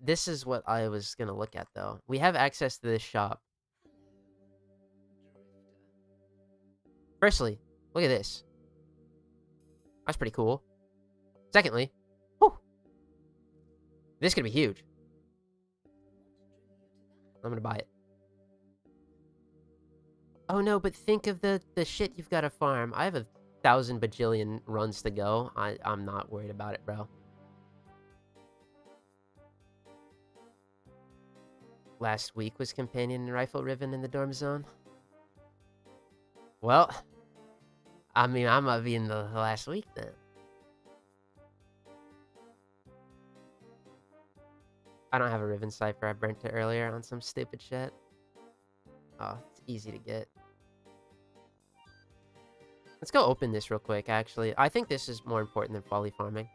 This is what I was gonna look at, though. We have access to this shop. Firstly, look at this. That's pretty cool. Secondly, whew, this could be huge. I'm gonna buy it. Oh no, but think of the shit you've got to farm. I have 1,000 bajillion runs to go. I'm not worried about it, bro. Last week was companion and rifle riven in the dorm zone. Well, I mean, I'm gonna be in the last week then. I don't have a riven cipher. I burnt it earlier on some stupid shit. Oh, it's easy to get. Let's go open this real quick, actually. I think this is more important than folly farming.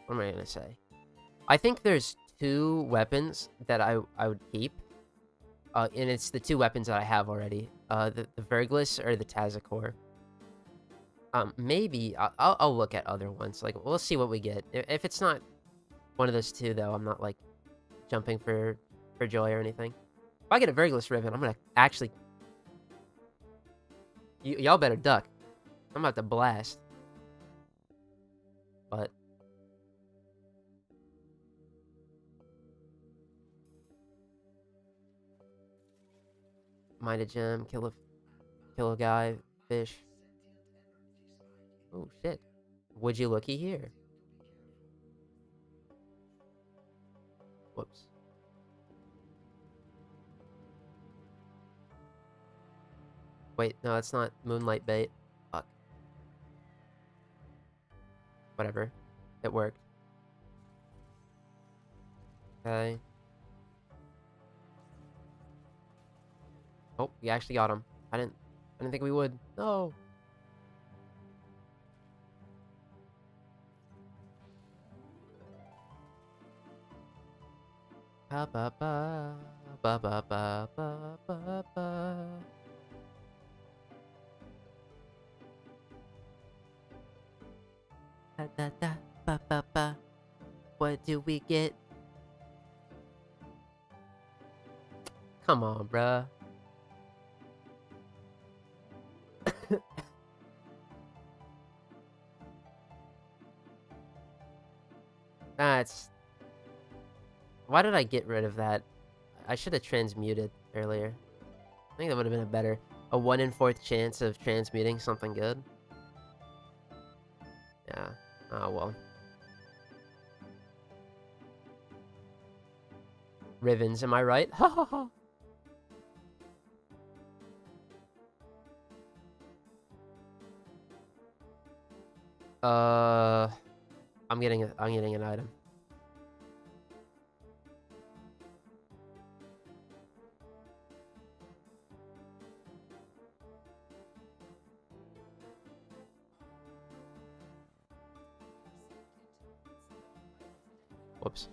What am I gonna say? I think there's 2 weapons that I would keep. And it's the 2 weapons that I have already. The Vergless or the Tazakor. Maybe I'll look at other ones. Like, we'll see what we get. If it's not one of those 2, though, I'm not like jumping for joy or anything. If I get a Vergless Riven, I'm gonna actually. Y'all better duck. I'm about to blast. But Might a gem, kill a guy, fish. Oh shit. Would you looky here? Whoops. Wait, no, that's not moonlight bait. Fuck. Whatever. It worked. Okay. Oh, we actually got him. I didn't think we would. No. Ba ba ba ba ba ba ba ba ba. Da da da ba ba ba. What do we get? Come on, bruh. That's... Why did I get rid of that? I should have transmuted earlier. I think that would have been a 1 in 4th chance of transmuting something good. Yeah. Oh, well. Rivens, am I right? Ha ha ha. I'm getting an item. Whoops.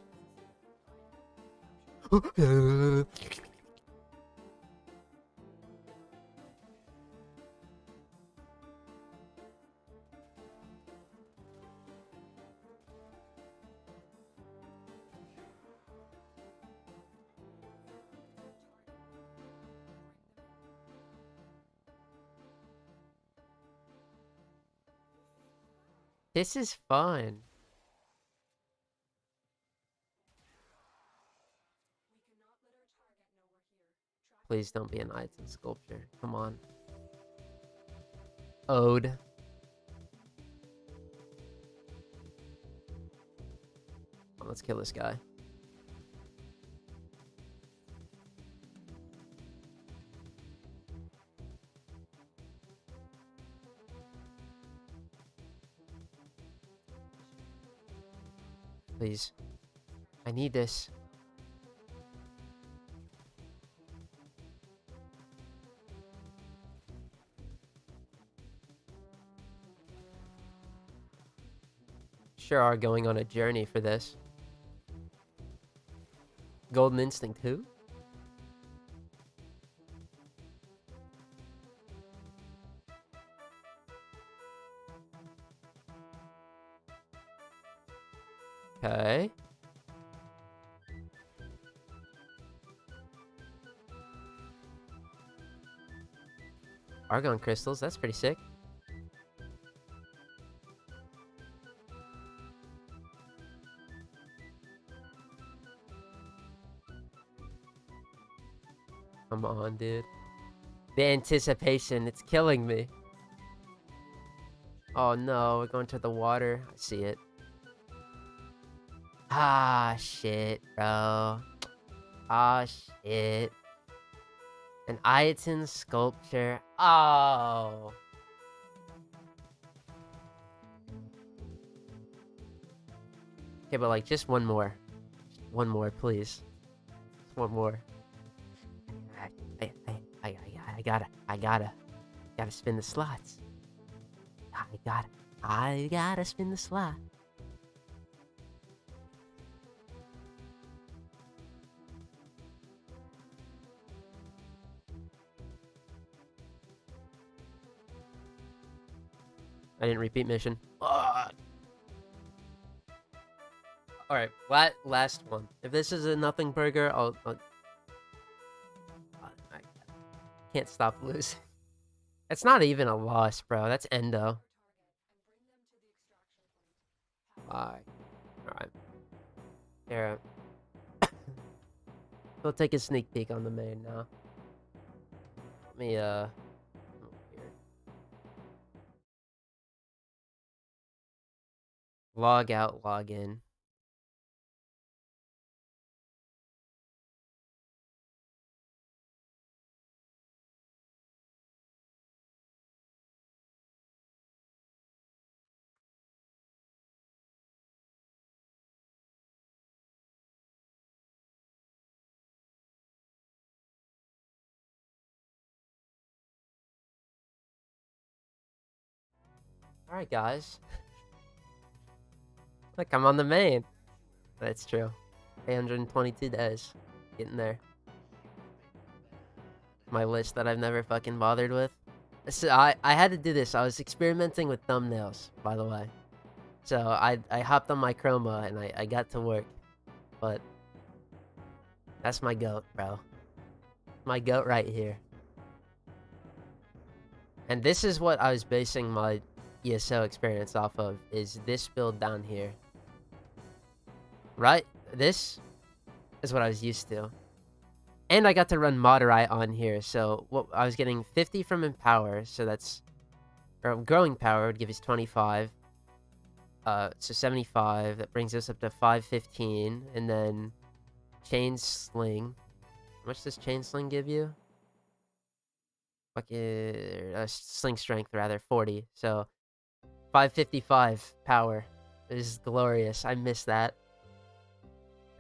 This is fun. Please don't be an item sculpture. Come on. Ode. Let's kill this guy. Please. I need this. Sure are going on a journey for this. Golden Instinct who? Okay. Argon crystals, that's pretty sick. Come on, dude. The anticipation, it's killing me. Oh no, we're going to the water. I see it. Ah, shit, bro. Ah, shit. An item sculpture. Oh. Okay, but like, just one more. One more, please. Just one more. I gotta spin the slots. I gotta spin the slot. I didn't repeat mission. Alright, last one. If this is a nothing burger, I can't stop losing. It's not even a loss, bro. That's endo. Alright. Here. We'll take a sneak peek on the main now. Let me, here. Log out, log in. Alright, guys. Look, I'm on the main. That's true. 822 days. Getting there. My list that I've never fucking bothered with. So I had to do this. I was experimenting with thumbnails, by the way. So I hopped on my chroma and I got to work. But that's my goat, bro. My goat right here. And this is what I was basing my ESO experience off of, is this build down here. Right? This is what I was used to. And I got to run Moderite on here, so what I was getting 50 from Empower, so that's... Or Growing Power would give us 25. So 75, that brings us up to 515, and then Chain Sling. How much does Chain Sling give you? Sling Strength, rather, 40, so 555 Power. It is glorious, I miss that.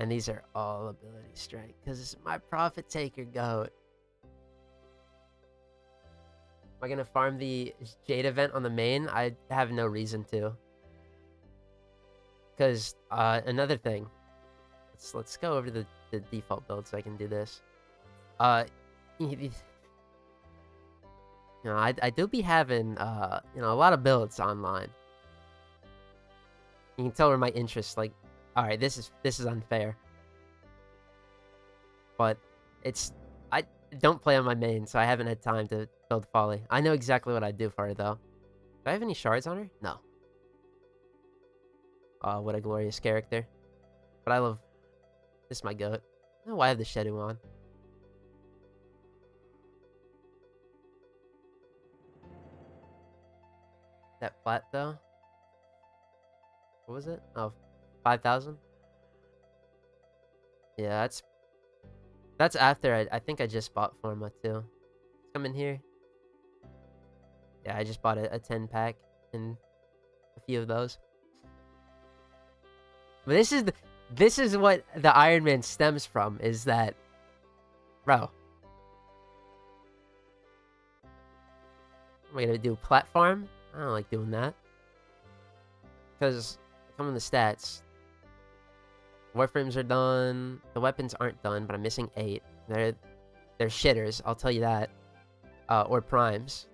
And these are all ability strength, because it's my Profit Taker goat. Am I gonna farm the Jade event on the main? I have no reason to. Because, another thing. Let's go over to the default build so I can do this. You know, I do be having, you know, a lot of builds online. You can tell where my interests, like, alright, this is unfair. But I don't play on my main, so I haven't had time to build Folly. I know exactly what I'd do for her, though. Do I have any shards on her? No. What a glorious character. But I love... This is my goat. I don't know why I have the Shedu on. That flat, though? What was it? Oh, 5,000? Yeah, that's after I think I just bought Forma, too. Come in here. Yeah, I just bought a 10-pack and a few of those. But this is what the Iron Man stems from, is that, bro. Am I gonna do platform? I don't like doing that. Because come in the stats. Warframes are done. The weapons aren't done, but I'm missing 8. They're shitters, I'll tell you that. Or primes.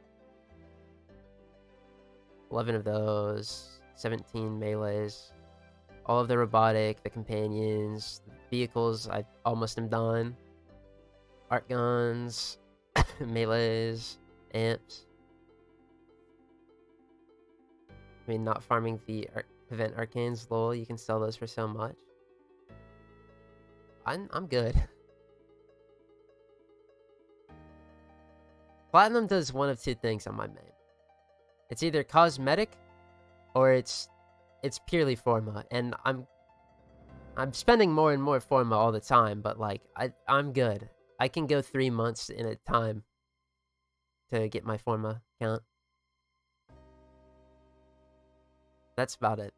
11 of those. 17 melees. All of the robotic, the companions, the vehicles, I almost am done. Art guns, melees, amps. I mean, not farming the event arcanes, lol, you can sell those for so much. I'm good. Platinum does one of two things on my main. It's either cosmetic or it's purely Forma, and I'm spending more and more Forma all the time, but like I'm good. I can go 3 months in a time to get my Forma count. That's about it.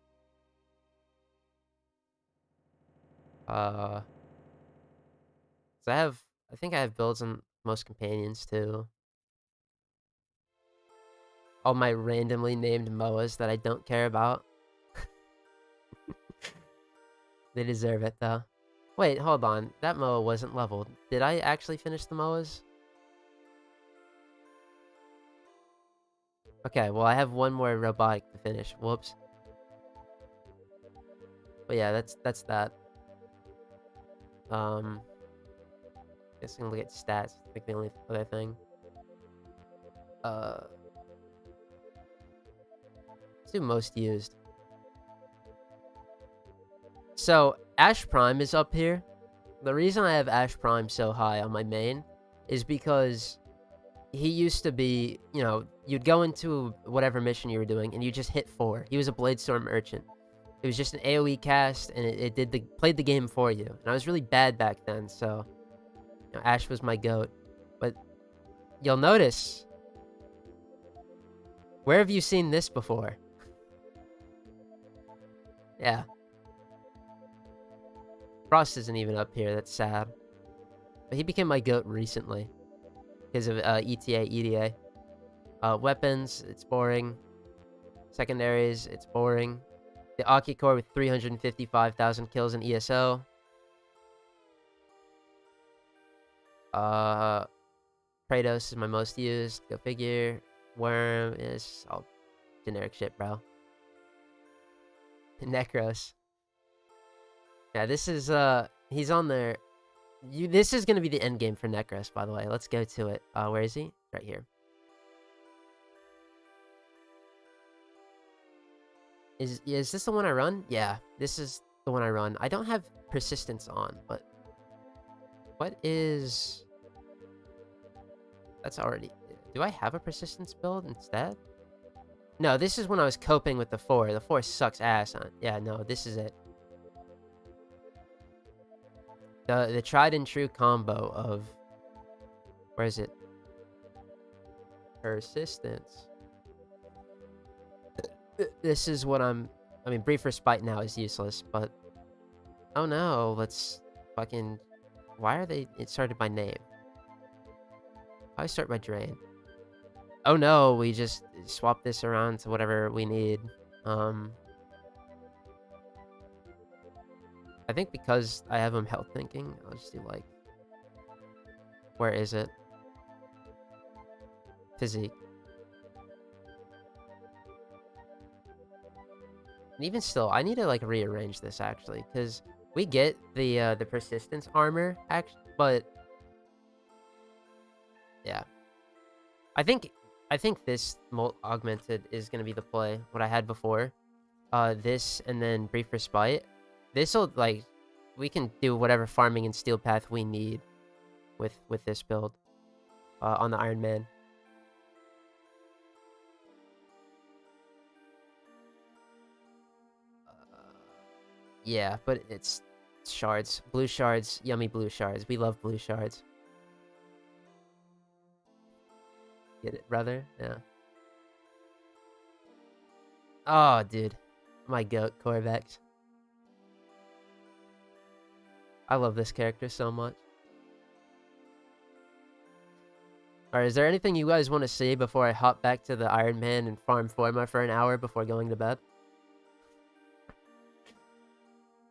So I think I have builds on most companions too. All my randomly named MOAs that I don't care about. They deserve it though. Wait, hold on. That MOA wasn't leveled. Did I actually finish the MOAs? Okay, well I have one more robotic to finish. Whoops. But yeah, that's that. Guess I'm gonna look at stats. I think the only other thing. Let's do most used. So Ash Prime is up here. The reason I have Ash Prime so high on my main is because he used to be, you know, you'd go into whatever mission you were doing and you just hit 4. He was a Bladestorm Urchin. It was just an AoE cast, and it played the game for you. And I was really bad back then, so you know, Ash was my goat. But you'll notice, where have you seen this before? Yeah. Frost isn't even up here, that's sad. But he became my goat recently. Because of ETA, EDA. Weapons, it's boring. Secondaries, it's boring. The Aki Core with 355,000 kills in ESO. Kratos is my most used. Go figure. Worm is all generic shit, bro. Necros. Yeah, this is he's on there. This is gonna be the end game for Necros, by the way. Let's go to it. Where is he? Right here. Is this the one I run? Yeah, this is the one I run. I don't have persistence on, but what is... That's already... Do I have a persistence build instead? No, this is when I was coping with the 4. The 4 sucks ass on. Yeah, no, this is it. The tried and true combo of... Where is it? Persistence. This is what I'm... I mean, Brief Respite now is useless, but... Oh no, let's fucking... Why are they... It started by name. I start by drain. Oh no, we just swap this around to whatever we need. I think because I have him health thinking, I'll just do like... Where is it? Physique. And even still, I need to like rearrange this actually, because we get the persistence armor, but yeah, I think this augmented is gonna be the play. What I had before, this and then Brief Respite. This'll, like, we can do whatever farming and steel path we need with this build on the Iron Man. Yeah, but it's shards. Blue shards. Yummy blue shards. We love blue shards. Get it, brother? Yeah. Oh, dude. My goat, Corvex. I love this character so much. Alright, is there anything you guys want to see before I hop back to the Iron Man and farm Forma for an hour before going to bed?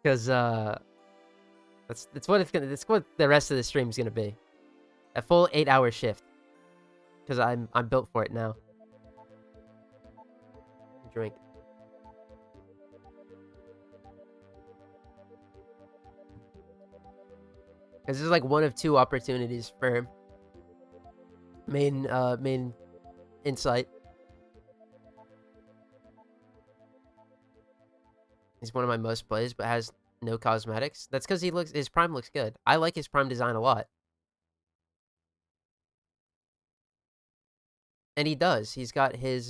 Because, that's what the rest of the stream's gonna be. A full 8-hour shift. Because I'm built for it now. Drink. Because this is like one of two opportunities for main insight. He's one of my most plays, but has no cosmetics. That's because his prime looks good. I like his prime design a lot. And he does. He's got his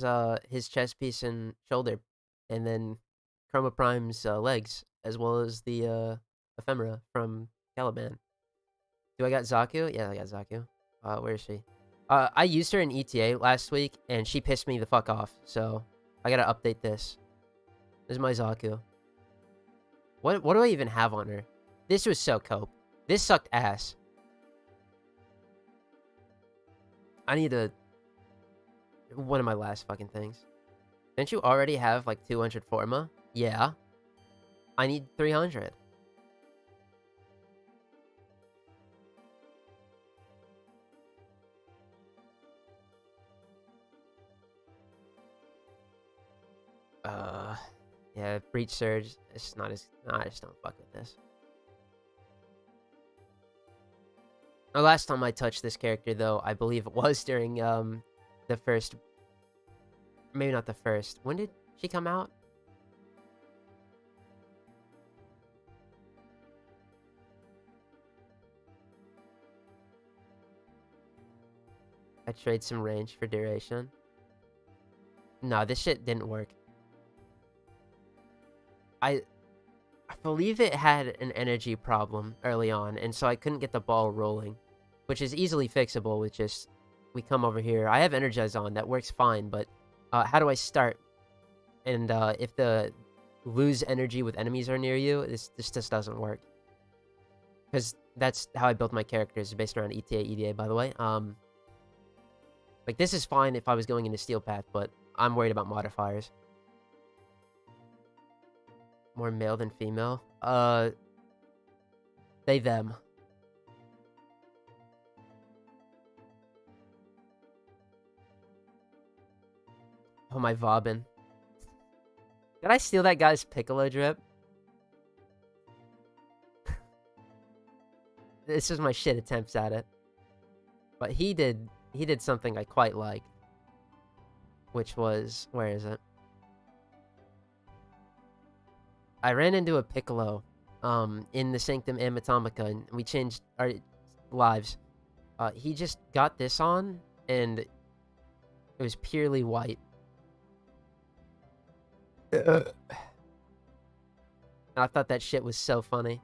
chest piece and shoulder, and then Chroma Prime's legs, as well as the ephemera from Caliban. Do I got Zaku? Yeah, I got Zaku. Where is she? I used her in ETA last week, and she pissed me the fuck off. So I gotta update this. This is my Zaku. What do I even have on her? This was so cope. This sucked ass. I need to... One of my last fucking things. Didn't you already have like 200 Forma? Yeah. I need 300. Yeah, Breach Surge. It's not as... Nah, I just don't fuck with this. The last time I touched this character, though, I believe it was during, the first... Maybe not the first. When did she come out? I trade some range for duration. No, this shit didn't work. I believe it had an energy problem early on, and so I couldn't get the ball rolling, which is easily fixable with just... We come over here. I have Energize on. That works fine, but how do I start? And if the lose energy with enemies are near you, this just doesn't work. Because that's how I built my characters, based around ETA, EDA, by the way. Like, this is fine if I was going into Steel Path, but I'm worried about modifiers. More male than female? They, them. Oh, my Vauban. Did I steal that guy's Piccolo drip? This is my shit attempts at it. But he did something I quite liked. Which was... Where is it? I ran into a Piccolo in the Sanctum Amatomica, and we changed our lives. He just got this on, and it was purely white. I thought that shit was so funny.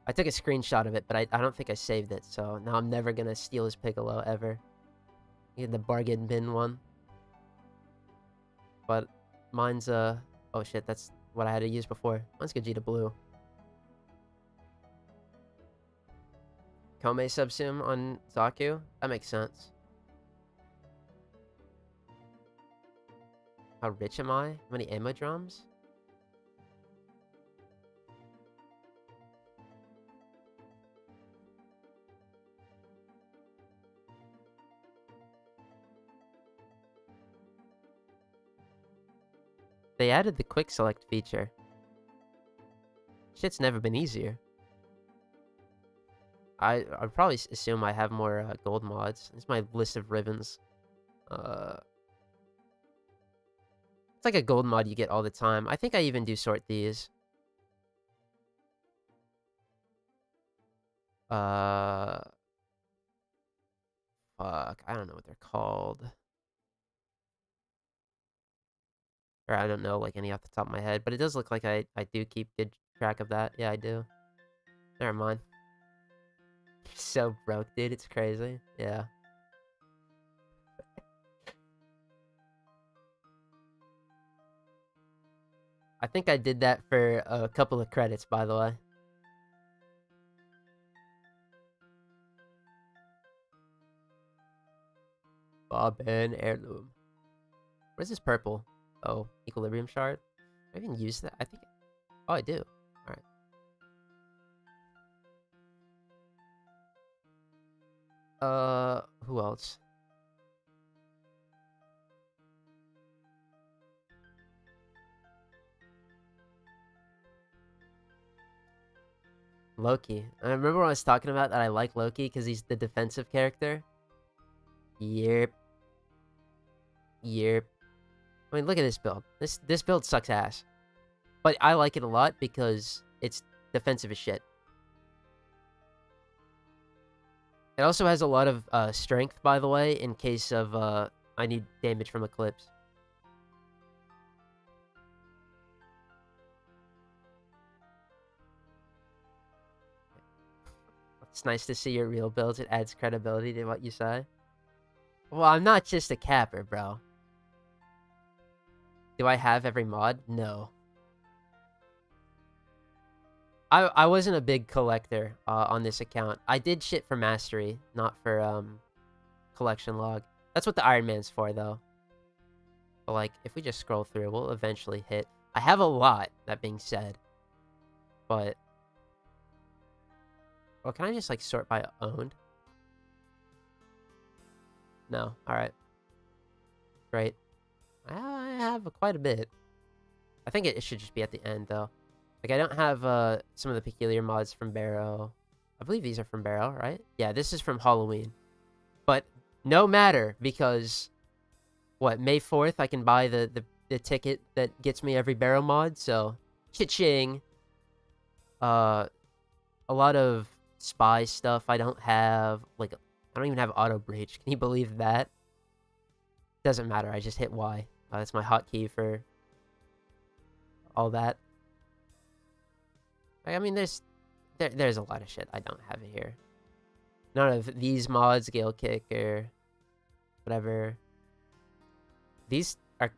I took a screenshot of it, but I don't think I saved it, so now I'm never gonna steal his Piccolo, ever. Get the bargain bin one. But mine's, oh shit, that's what I had to use before. Mine's Gogeta Blue. Kome subsume on Zaku? That makes sense. How rich am I? How many ammo drums? They added the quick select feature. Shit's never been easier. I'd probably assume I have more gold mods. This is my list of ribbons. It's like a gold mod you get all the time. I think I even do sort these. Fuck, I don't know what they're called. Or I don't know, like, any off the top of my head, but it does look like I do keep good track of that. Yeah, I do. Never mind. So broke, dude. It's crazy. Yeah. I think I did that for a couple of credits, by the way. Bob and Heirloom. Where's this purple? Oh, Equilibrium Shard. I even use that? I think... Oh, I do. Alright. Who else? Loki. I remember when I was talking about that I like Loki because he's the defensive character. Yep. Yep. I mean, look at this build. This build sucks ass. But I like it a lot because it's defensive as shit. It also has a lot of strength, by the way, in case of I need damage from Eclipse. It's nice to see your real builds. It adds credibility to what you say. Well, I'm not just a capper, bro. Do I have every mod? No. I wasn't a big collector on this account. I did shit for mastery, not for collection log. That's what the Iron Man's for, though. But, like, if we just scroll through, we'll eventually hit... I have a lot, that being said. But... Well, can I just, like, sort by owned? No. Alright. Great. I have quite a bit. I think it should just be at the end, though. Like, I don't have some of the peculiar mods from Barrow. I believe these are from Barrow, right? Yeah, this is from Halloween. But no matter, because... What, May 4th, I can buy the ticket that gets me every Barrow mod, so... Cha-ching! A lot of spy stuff I don't have. Like, I don't even have auto breach. Can you believe that? Doesn't matter, I just hit Y. That's my hotkey for... all that. I mean, there's a lot of shit I don't have here. None of these mods, Gale Kick or whatever. These are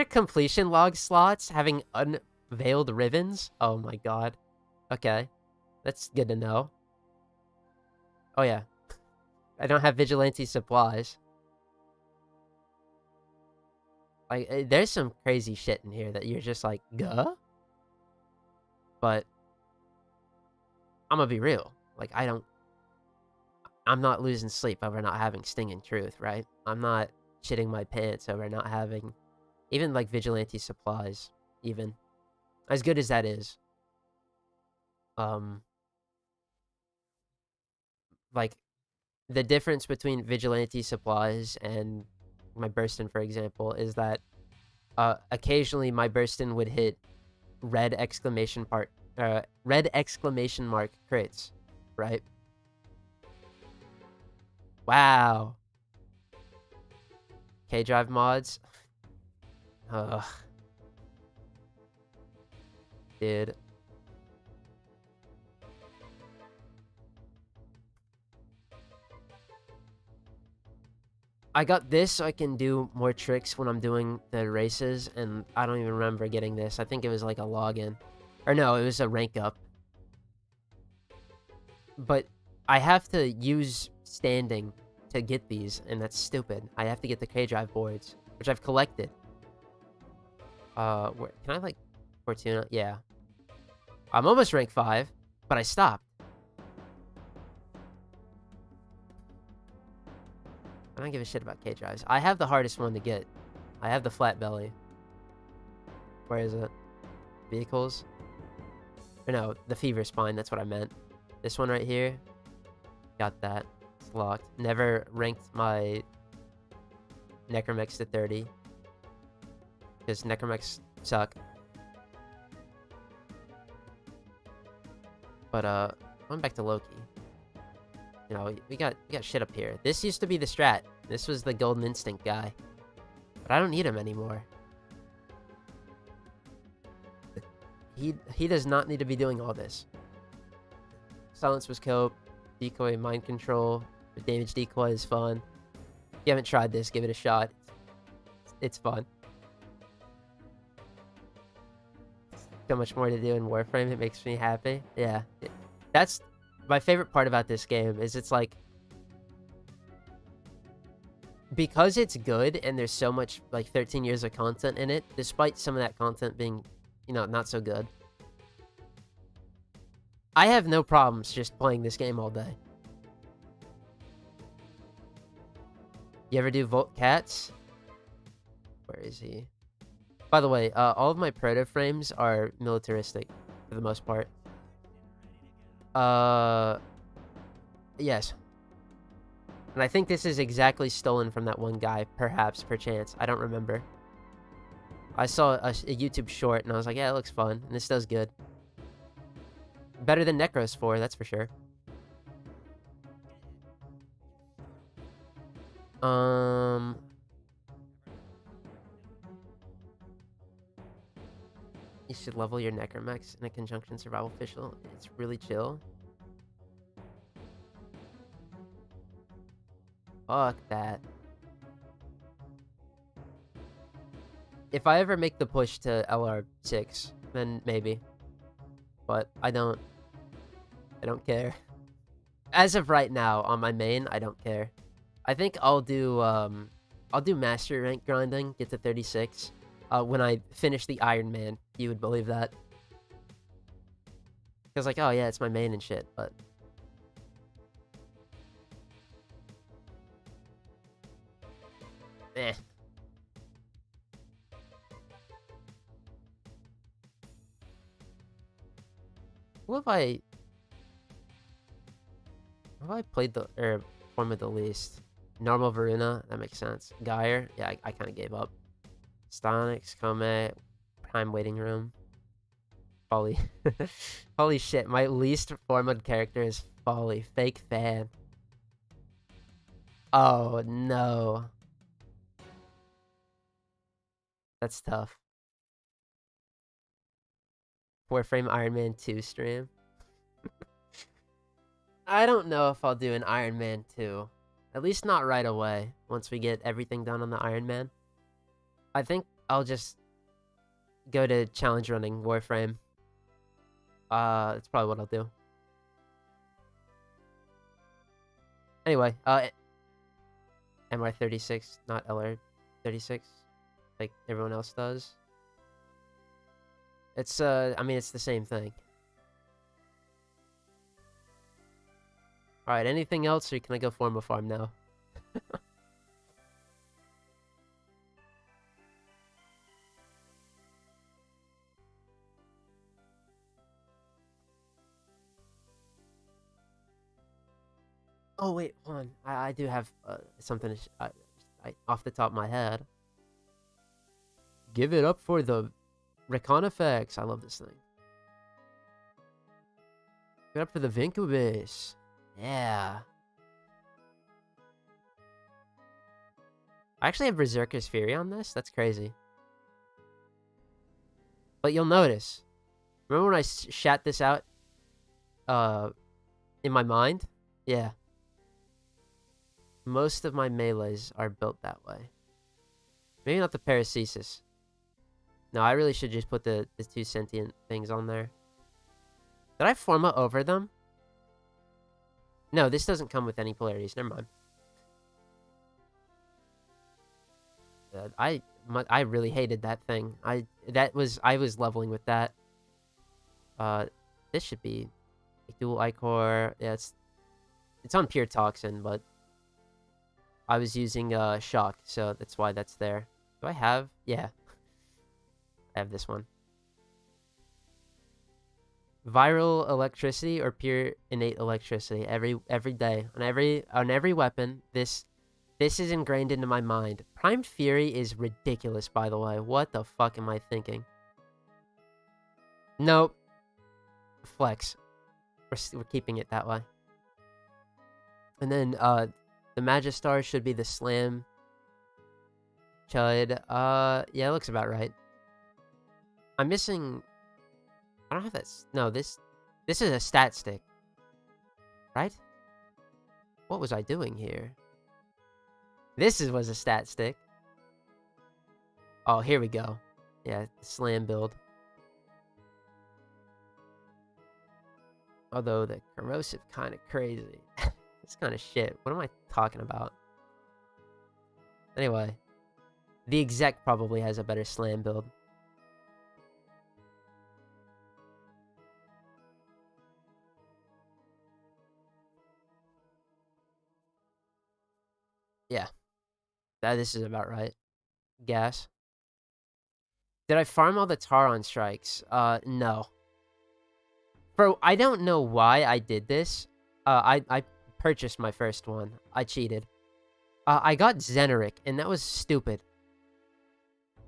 completion log slots having unveiled ribbons. Oh my god. Okay, that's good to know. Oh yeah, I don't have vigilante supplies. Like, there's some crazy shit in here that you're just like, guh? But I'm gonna be real. Like, I'm not losing sleep over not having Stinging Truth, right? I'm not shitting my pants over not having even, like, vigilante supplies, even. As good as that is. Like, the difference between vigilante supplies and my Burstin, for example, is that occasionally my Burstin would hit red exclamation mark crits, right? Wow. K-Drive mods. Ugh. Dude. I got this so I can do more tricks when I'm doing the races, and I don't even remember getting this. I think it was like a login. Or no, it was a rank up. But I have to use standing to get these, and that's stupid. I have to get the K-Drive boards, which I've collected. Can I, like, Fortuna? Yeah. I'm almost rank 5, but I stopped. I don't give a shit about K-Drives. I have the hardest one to get. I have the flat belly. Where is it? Vehicles? Or no, the Fever Spine, that's what I meant. This one right here. Got that. It's locked. Never ranked my Necromex to 30. because necromechs suck. But going back to Loki. You know, we got shit up here. This used to be the strat. This was the golden instinct guy. But I don't need him anymore. He does not need to be doing all this. Silence was cope. Decoy mind control. The damage decoy is fun. If you haven't tried this, give it a shot. It's fun. So much more to do in Warframe. It makes me happy. Yeah. That's my favorite part about this game is it's like, because it's good and there's so much, like 13 years of content in it, despite some of that content being, you know, not so good, I have no problems just playing this game all day. You ever do Volt Cats? Where is he? By the way, all of my proto frames are militaristic for the most part. Yes. And I think this is exactly stolen from that one guy, perhaps, perchance. I don't remember. I saw a YouTube short, and I was like, yeah, it looks fun. And this does good. Better than Necros 4, that's for sure. You should level your necromechs in a conjunction survival official. It's really chill. Fuck that. If I ever make the push to LR6, then maybe. But I don't care. As of right now, on my main, I don't care. I think I'll do master rank grinding, get to 36. When I finish the Iron Man, you would believe that. Because like, oh yeah, it's my main and shit, but eh. What have I played the form of the least? Normal Varuna, that makes sense. Geyer, yeah, I kind of gave up. Stonix, Comet, Prime Waiting Room. Folly. Holy shit, my least formed character is Folly. Fake fan. Oh no. That's tough. Warframe Iron Man 2 stream. I don't know if I'll do an Iron Man 2. At least not right away, once we get everything done on the Iron Man. I think I'll just go to challenge running Warframe. That's probably what I'll do. Anyway, MR36, not LR36, like everyone else does. It's, I mean, it's the same thing. Alright, anything else, or can I go form a farm now? Oh, wait, hold on. I do have something off the top of my head. Give it up for the Recon effects. I love this thing. Give it up for the Vincubus. Yeah. I actually have Berserker's Fury on this? That's crazy. But you'll notice. Remember when I shat this out? In my mind? Yeah. Most of my melees are built that way. Maybe not the Paracesis. No, I really should just put the two sentient things on there. Did I forma over them? No, this doesn't come with any polarities. Never mind. I really hated that thing. I was leveling with that. This should be like dual ichor. Yeah, it's on pure toxin, but I was using shock, so that's why that's there. Do I have? Yeah. I have this one. Viral electricity or pure innate electricity every day on every weapon. This This is ingrained into my mind. Prime Fury is ridiculous, by the way. What the fuck am I thinking? Nope. Flex. We're keeping it that way. And then, the Magistar should be the Slam. Chud. Yeah, it looks about right. I'm missing... I don't have that... No, this is a stat stick. Right? What was I doing here? This was a stat stick. Oh, here we go. Yeah, the Slam build. Although the corrosive kind of crazy. It's kind of shit. What am I talking about? Anyway. The exec probably has a better Slam build. Yeah. This is about right. Gas. Did I farm all the Taron strikes? No. Bro, I don't know why I did this. I purchased my first one. I cheated. I got Zeneric, and that was stupid.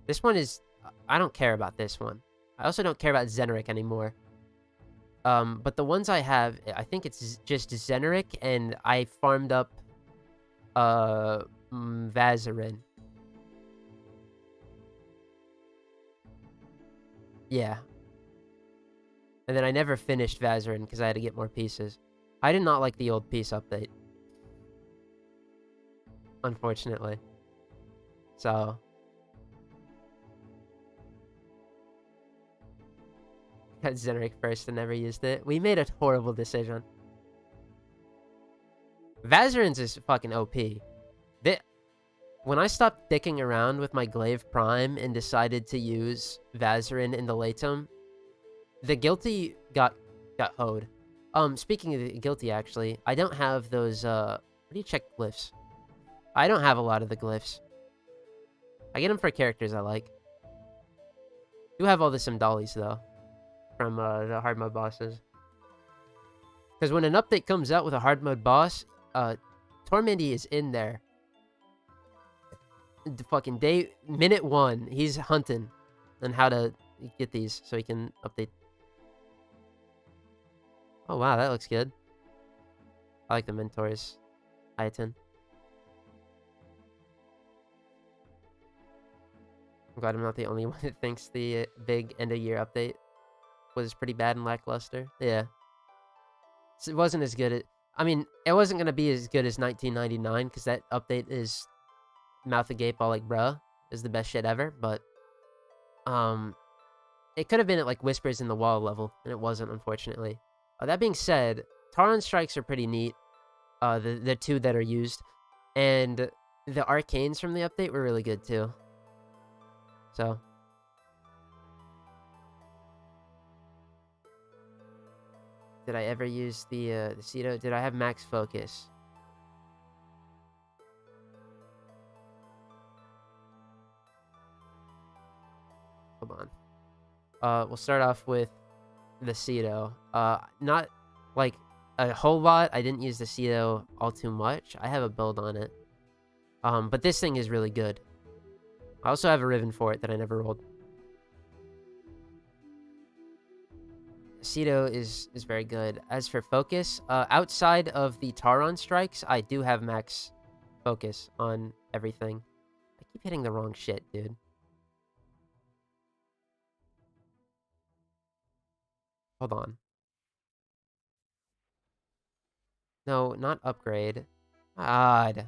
This one is... I don't care about this one. I also don't care about Zeneric anymore. But the ones I have, I think it's just Zeneric, and I farmed up... Vazarin. Yeah. And then I never finished Vazarin because I had to get more pieces. I did not like the old piece update. Unfortunately. So. Got Zeneric first and never used it. We made a horrible decision. Vazarin's is fucking OP. When I stopped dicking around with my Glaive Prime and decided to use Vazarin in the Latum, the Guilty got hoed. Speaking of the Guilty, actually, I don't have those, where do you check glyphs? I don't have a lot of the glyphs. I get them for characters I like. Do have all the Simdalis, though, from, the hard mode bosses. Because when an update comes out with a hard mode boss, Tormandee is in there. The fucking minute 1, he's hunting on how to get these so he can update. Oh wow, that looks good. I like the Mentors. Iton. I'm glad I'm not the only one that thinks the big end-of-year update was pretty bad and lackluster. Yeah. So it wasn't as good. I mean, it wasn't going to be as good as 1999 because that update is... mouth agape all like bruh is the best shit ever, but it could have been at like Whispers in the Wall level, and it wasn't, unfortunately. That being said, Taron strikes are pretty neat, the two that are used, and the arcanes from the update were really good too. So did I ever use the Cedo? Did I have max focus? Hold on. We'll start off with the Cedo. Not like a whole lot. I didn't use the Cedo all too much. I have a build on it. But this thing is really good. I also have a Riven for it that I never rolled. Cedo is very good. As for focus, outside of the Taron strikes, I do have max focus on everything. I keep hitting the wrong shit, dude. Hold on. No, not upgrade. Odd.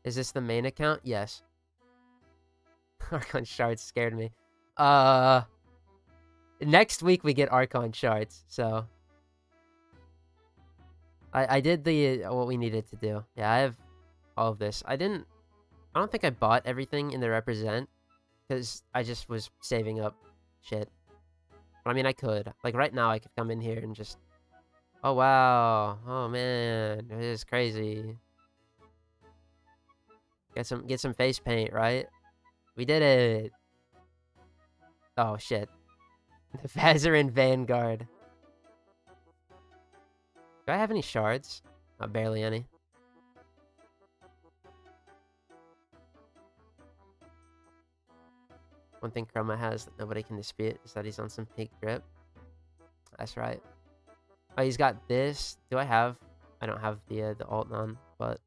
Is this the main account? Yes. Archon shards scared me. Next week we get Archon shards, so... I did the what we needed to do. Yeah, I have all of this. I don't think I bought everything in the represent, because I just was saving up shit. But I mean, I could. Like, right now, I could come in here and just... Oh, wow. Oh, man. This is crazy. Get some face paint, right? We did it. Oh, shit. The Vazarin Vanguard. Do I have any shards? Not barely any. One thing Chroma has that nobody can dispute is that he's on some peak drip. That's right. Oh, he's got this. Do I have? I don't have the alt on, but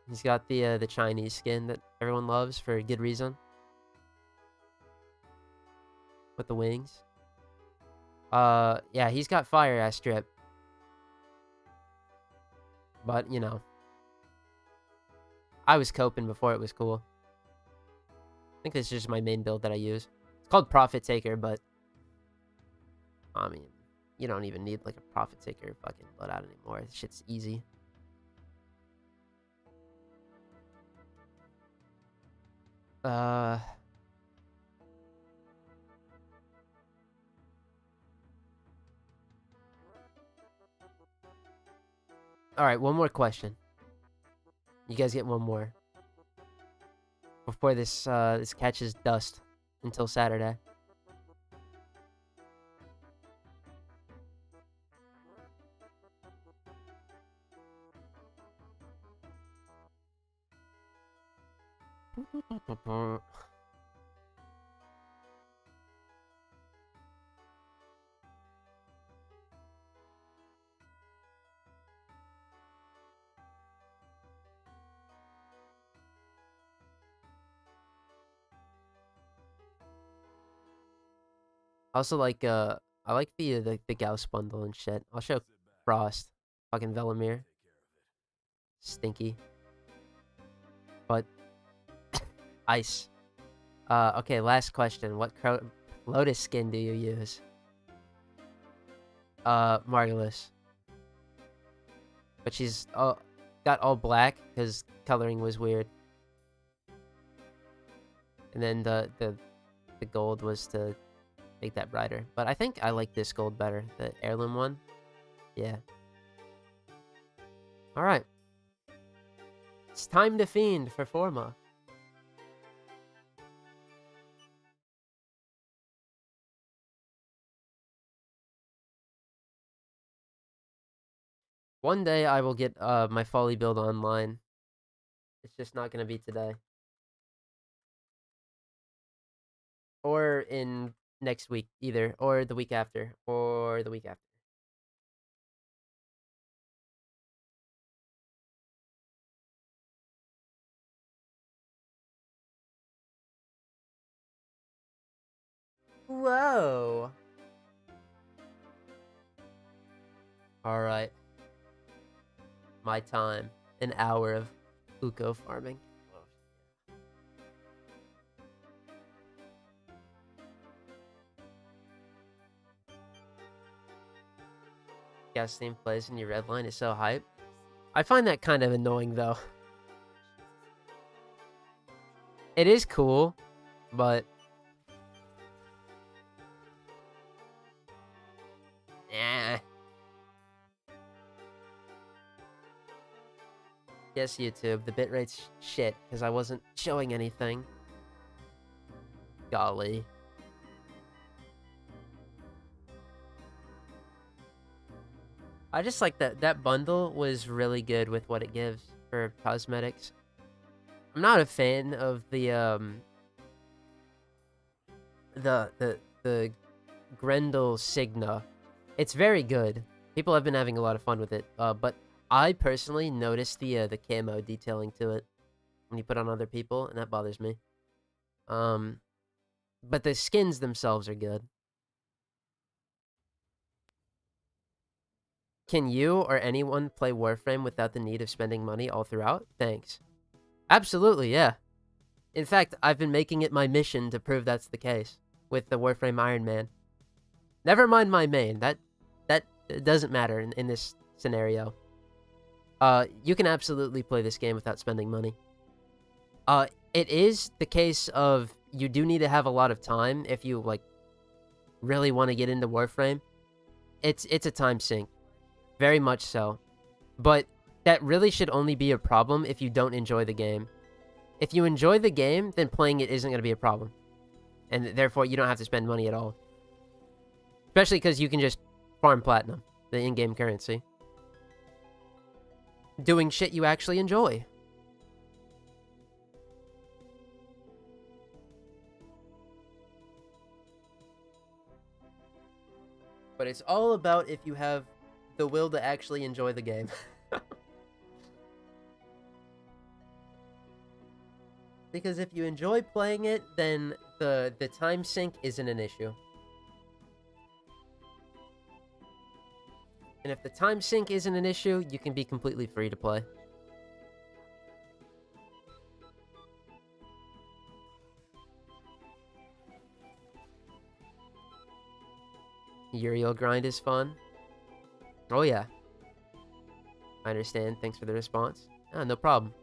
he's got the Chinese skin that everyone loves for a good reason. With the wings. Yeah, he's got fire ass drip. But, you know, I was coping before it was cool. I think this is just my main build that I use. It's called Profit Taker, but I mean, you don't even need like a Profit Taker fucking loadout anymore. This shit's easy. Alright, one more question. You guys get one more. Before this this catches dust until Saturday. I also like I like the Gauss bundle and shit. I'll show Frost, fucking Velimir, stinky, but ice. Okay, last question. What Lotus skin do you use? Margulis, but she's got all black because coloring was weird, and then the gold was to make that brighter. But I think I like this gold better, the heirloom one. Yeah. Alright. It's time to fiend for Forma. One day I will get my Folly build online. It's just not going to be today. Or in next week, either. Or the week after. Or the week after. Whoa. Alright. My time. An hour of Uko farming. Gas theme plays in your red line is so hype. I find that kind of annoying though. It is cool, but yes, YouTube, the bitrate's shit because I wasn't showing anything. Golly. I just like that bundle was really good with what it gives for cosmetics. I'm not a fan of the Grendel Signa. It's very good. People have been having a lot of fun with it. But I personally noticed the camo detailing to it when you put on other people, and that bothers me. But the skins themselves are good. Can you or anyone play Warframe without the need of spending money all throughout? Thanks. Absolutely, yeah. In fact, I've been making it my mission to prove that's the case with the Warframe Iron Man. Never mind my main. That doesn't matter in this scenario. You can absolutely play this game without spending money. It is the case of you do need to have a lot of time if you like really want to get into Warframe. It's a time sink. Very much so. But that really should only be a problem if you don't enjoy the game. If you enjoy the game, then playing it isn't going to be a problem. And therefore, you don't have to spend money at all. Especially because you can just farm platinum, the in-game currency. Doing shit you actually enjoy. But it's all about if you have the will to actually enjoy the game. Because if you enjoy playing it, then the time sink isn't an issue. And if the time sink isn't an issue, you can be completely free to play. Uriel grind is fun. Oh yeah. I understand. Thanks for the response. Ah, no problem.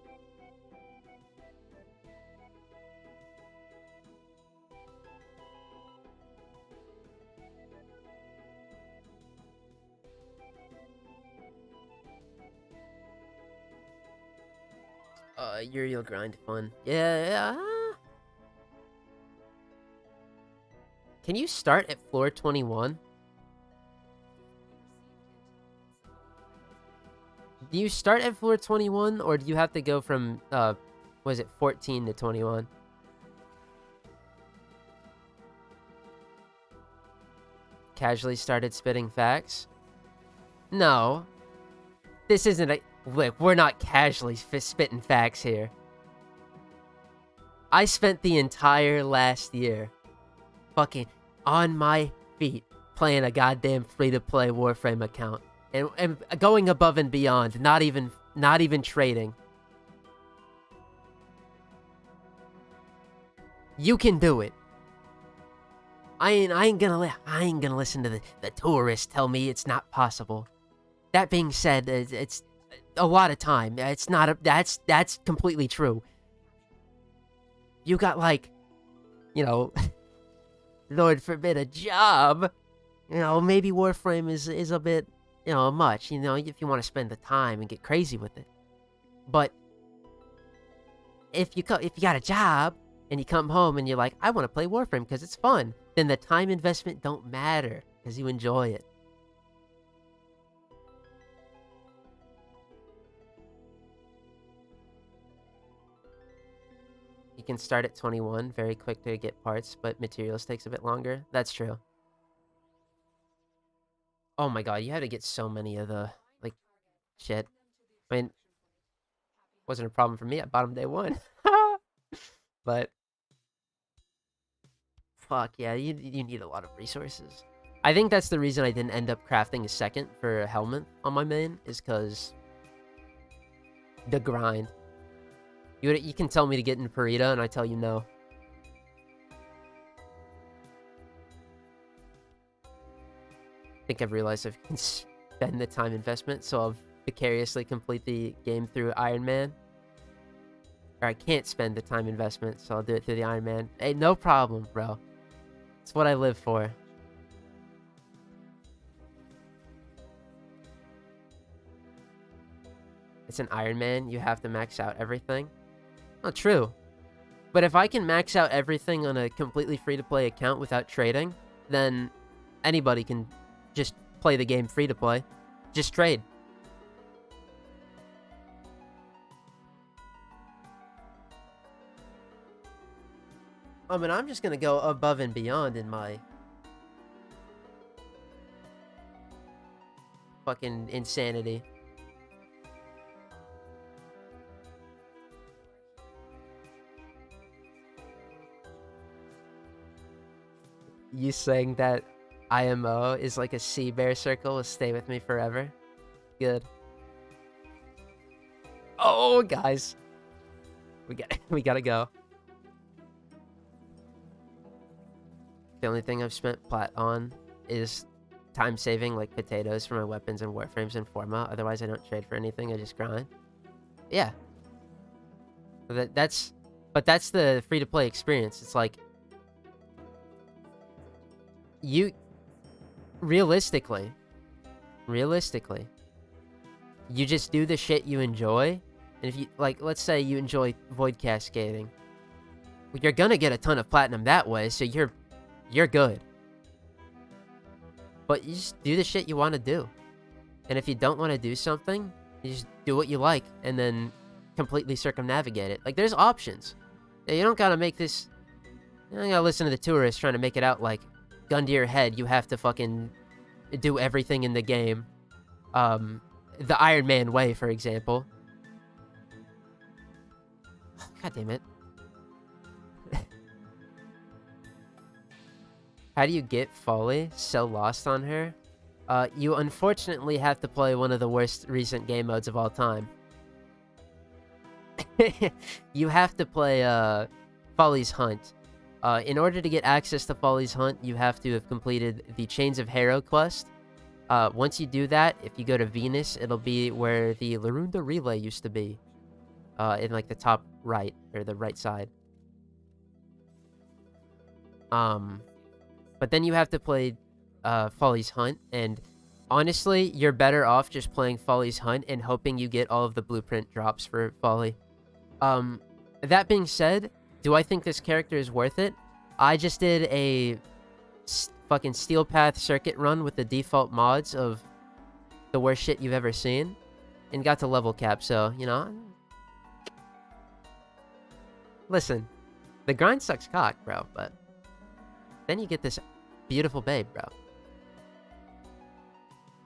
Uriel grind fun. Yeah. Can you start at floor 21? Do you start at floor 21, or do you have to go from, was it 14 to 21? Casually started spitting facts? No. This isn't a... Look, we're not casually spitting facts here. I spent the entire last year fucking on my feet playing a goddamn free-to-play Warframe account. And going above and beyond, not even trading. You can do it. I ain't gonna listen to the tourists tell me it's not possible. That being said, it's a lot of time. It's not that's completely true. You got, like, you know, Lord forbid, a job. You know, maybe Warframe is a bit, you know, much, you know, if you want to spend the time and get crazy with it. But if you got a job and you come home and you're like, I want to play Warframe because it's fun, then the time investment don't matter because you enjoy it. You can start at 21, very quick to get parts, but materials takes a bit longer. That's true. Oh my god, you had to get so many of the, like, shit. I mean, wasn't a problem for me. I bought them day one. But, fuck, yeah, you need a lot of resources. I think that's the reason I didn't end up crafting a second for a helmet on my main, is because the grind. You can tell me to get in Purita, and I tell you no. I think I've realized I can spend the time investment, so I'll vicariously complete the game through Iron Man. Or I can't spend the time investment, so I'll do it through the Iron Man. Hey, no problem, bro. It's what I live for. It's an Iron Man, you have to max out everything. Not true. But if I can max out everything on a completely free-to-play account without trading, then anybody can just play the game free-to-play. Just trade. I mean, I'm just gonna go above and beyond in my fucking insanity. You saying that IMO is like a sea bear circle will stay with me forever? Good. Oh, guys. We gotta go. The only thing I've spent plat on is time saving, like potatoes for my weapons and Warframes and Forma. Otherwise, I don't trade for anything. I just grind. Yeah. But that's the free-to-play experience. It's like, you realistically, you just do the shit you enjoy. And if you, like, let's say you enjoy void cascading, well, you're gonna get a ton of platinum that way, so you're good. But you just do the shit you want to do. And if you don't want to do something, you just do what you like and then completely circumnavigate it. Like, there's options. You don't gotta make this, you don't gotta listen to the tourists trying to make it out like, gun to your head, you have to fucking do everything in the game. The Iron Man way, for example. God damn it. How do you get Folly? So lost on her? You unfortunately have to play one of the worst recent game modes of all time. You have to play Folly's Hunt. In order to get access to Folly's Hunt, you have to have completed the Chains of Harrow quest. Once you do that, if you go to Venus, it'll be where the Larunda Relay used to be. In like the top right, or the right side. But then you have to play Folly's Hunt, and honestly, you're better off just playing Folly's Hunt and hoping you get all of the blueprint drops for Folly. That being said, do I think this character is worth it? I just did a fucking Steel Path circuit run with the default mods of the worst shit you've ever seen, and got to level cap, so, you know. Listen, the grind sucks cock, bro, but then you get this beautiful babe, bro.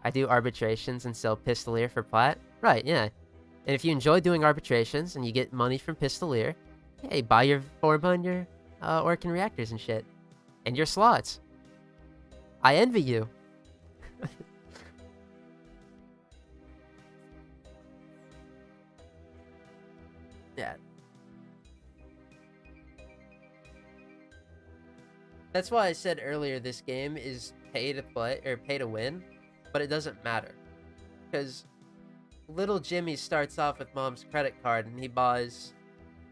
I do arbitrations and sell Pistolier for plat. Right, yeah. And if you enjoy doing arbitrations and you get money from Pistolier, hey, buy your form on your Orkin reactors and shit. And your slots. I envy you. Yeah. That's why I said earlier this game is pay to play, or pay to win, but it doesn't matter. Because little Jimmy starts off with mom's credit card and he buys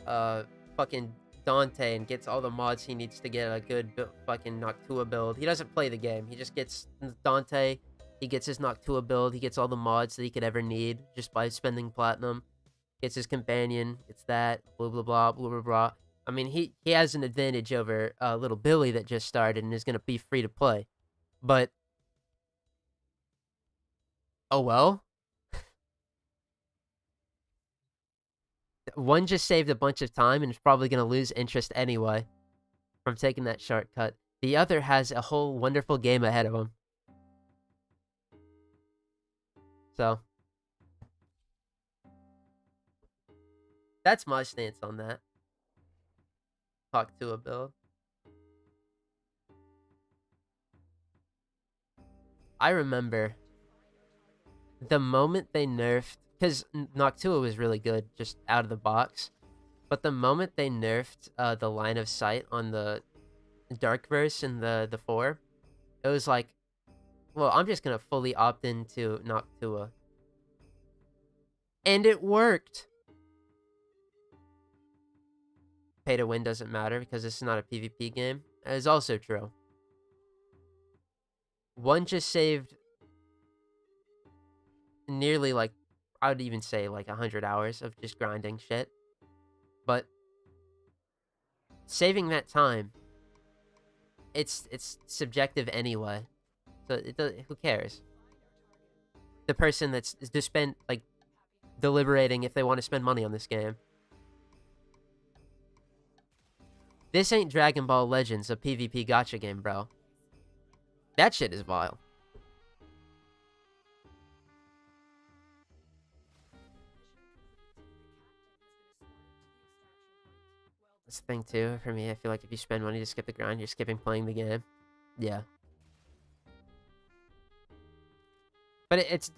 fucking Dante and gets all the mods he needs to get a good fucking Noctua build. He doesn't play the game. He just gets Dante, he gets his Noctua build, he gets all the mods that he could ever need just by spending platinum. Gets his companion, gets that, blah blah blah, blah blah blah. I mean, he has an advantage over little Billy that just started and is going to be free to play. But, oh well. One just saved a bunch of time and is probably going to lose interest anyway from taking that shortcut. The other has a whole wonderful game ahead of him. So, that's my stance on that. Talk to a build. I remember the moment they nerfed, because Noctua was really good just out of the box, but the moment they nerfed the line of sight on the Darkverse in the 4, it was like, well, I'm just gonna fully opt into Noctua. And it worked! Pay to win doesn't matter because this is not a PvP game. That is also true. One just saved nearly, like, I would even say like 100 hours of just grinding shit. But saving that time, it's subjective anyway. So who cares? The person that's just spent like deliberating if they want to spend money on this game. This ain't Dragon Ball Legends, a PvP gacha game, bro. That shit is vile. That's the thing, too, for me. I feel like if you spend money to skip the grind, you're skipping playing the game. Yeah. But it's...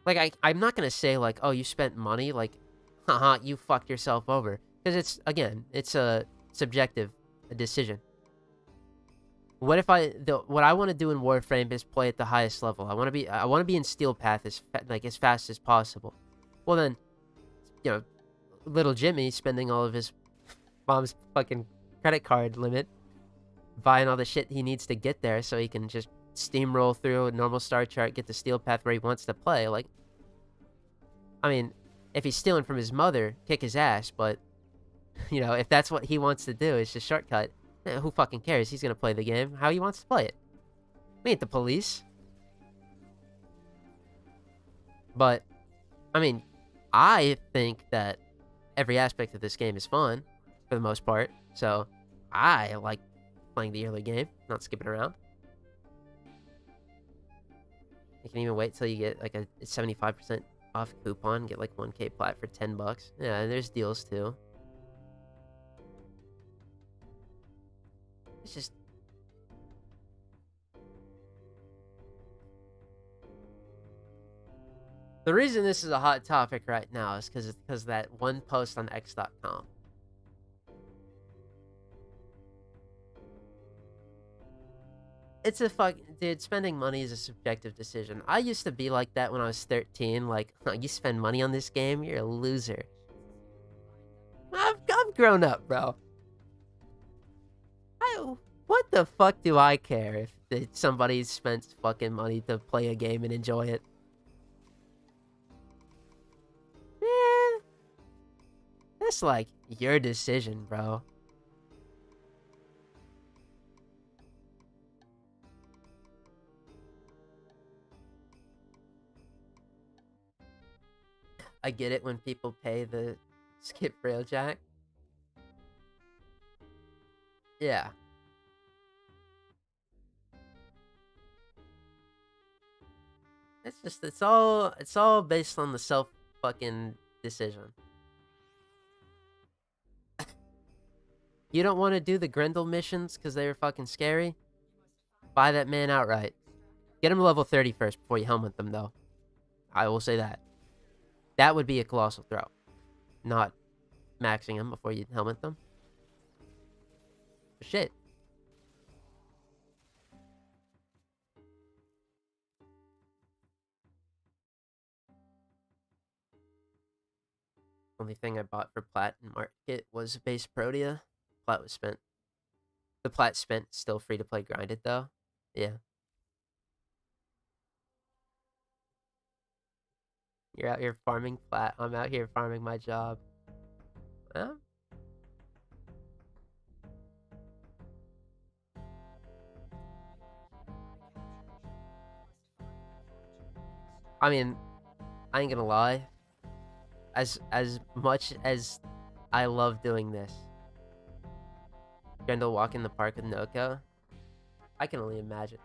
Like, I'm not gonna say, like, oh, you spent money, like, haha, you fucked yourself over. Because it's, again, it's a subjective decision. What if what I want to do in Warframe is play at the highest level. I want to be in Steel Path as fast as possible. Well then, you know, little Jimmy spending all of his mom's fucking credit card limit buying all the shit he needs to get there so he can just steamroll through a normal star chart, get the Steel Path where he wants to play. Like, I mean, if he's stealing from his mother, kick his ass, but you know, if that's what he wants to do, it's just shortcut. Who fucking cares? He's gonna play the game how he wants to play it. We ain't the police. But, I mean, I think that every aspect of this game is fun, for the most part. So, I like playing the early game, not skipping around. You can even wait till you get like a 75% off coupon, get like 1K plat for 10 bucks. Yeah, and there's deals too. It's just... The reason this is a hot topic right now is because of that one post on X.com. It's a dude, spending money is a subjective decision. I used to be like that when I was 13. Like, you spend money on this game, you're a loser. I've grown up, bro. What the fuck do I care if somebody spent fucking money to play a game and enjoy it? That's like your decision, bro. I get it when people pay the skip railjack. Yeah. It's all based on the self fucking decision. You don't want to do the Grendel missions because they were fucking scary? Buy that man outright. Get him level 30 first before you helmet them, though. I will say that. That would be a colossal throw. Not maxing them before you helmet them. Shit. Only thing I bought for plat and market was base Protea. Plat was spent. The plat spent, still free to play grinded though. Yeah. You're out here farming plat. I'm out here farming my job. Huh? I mean, I ain't gonna lie. As much as I love doing this, Grendel walk in the park with Noko, I can only imagine.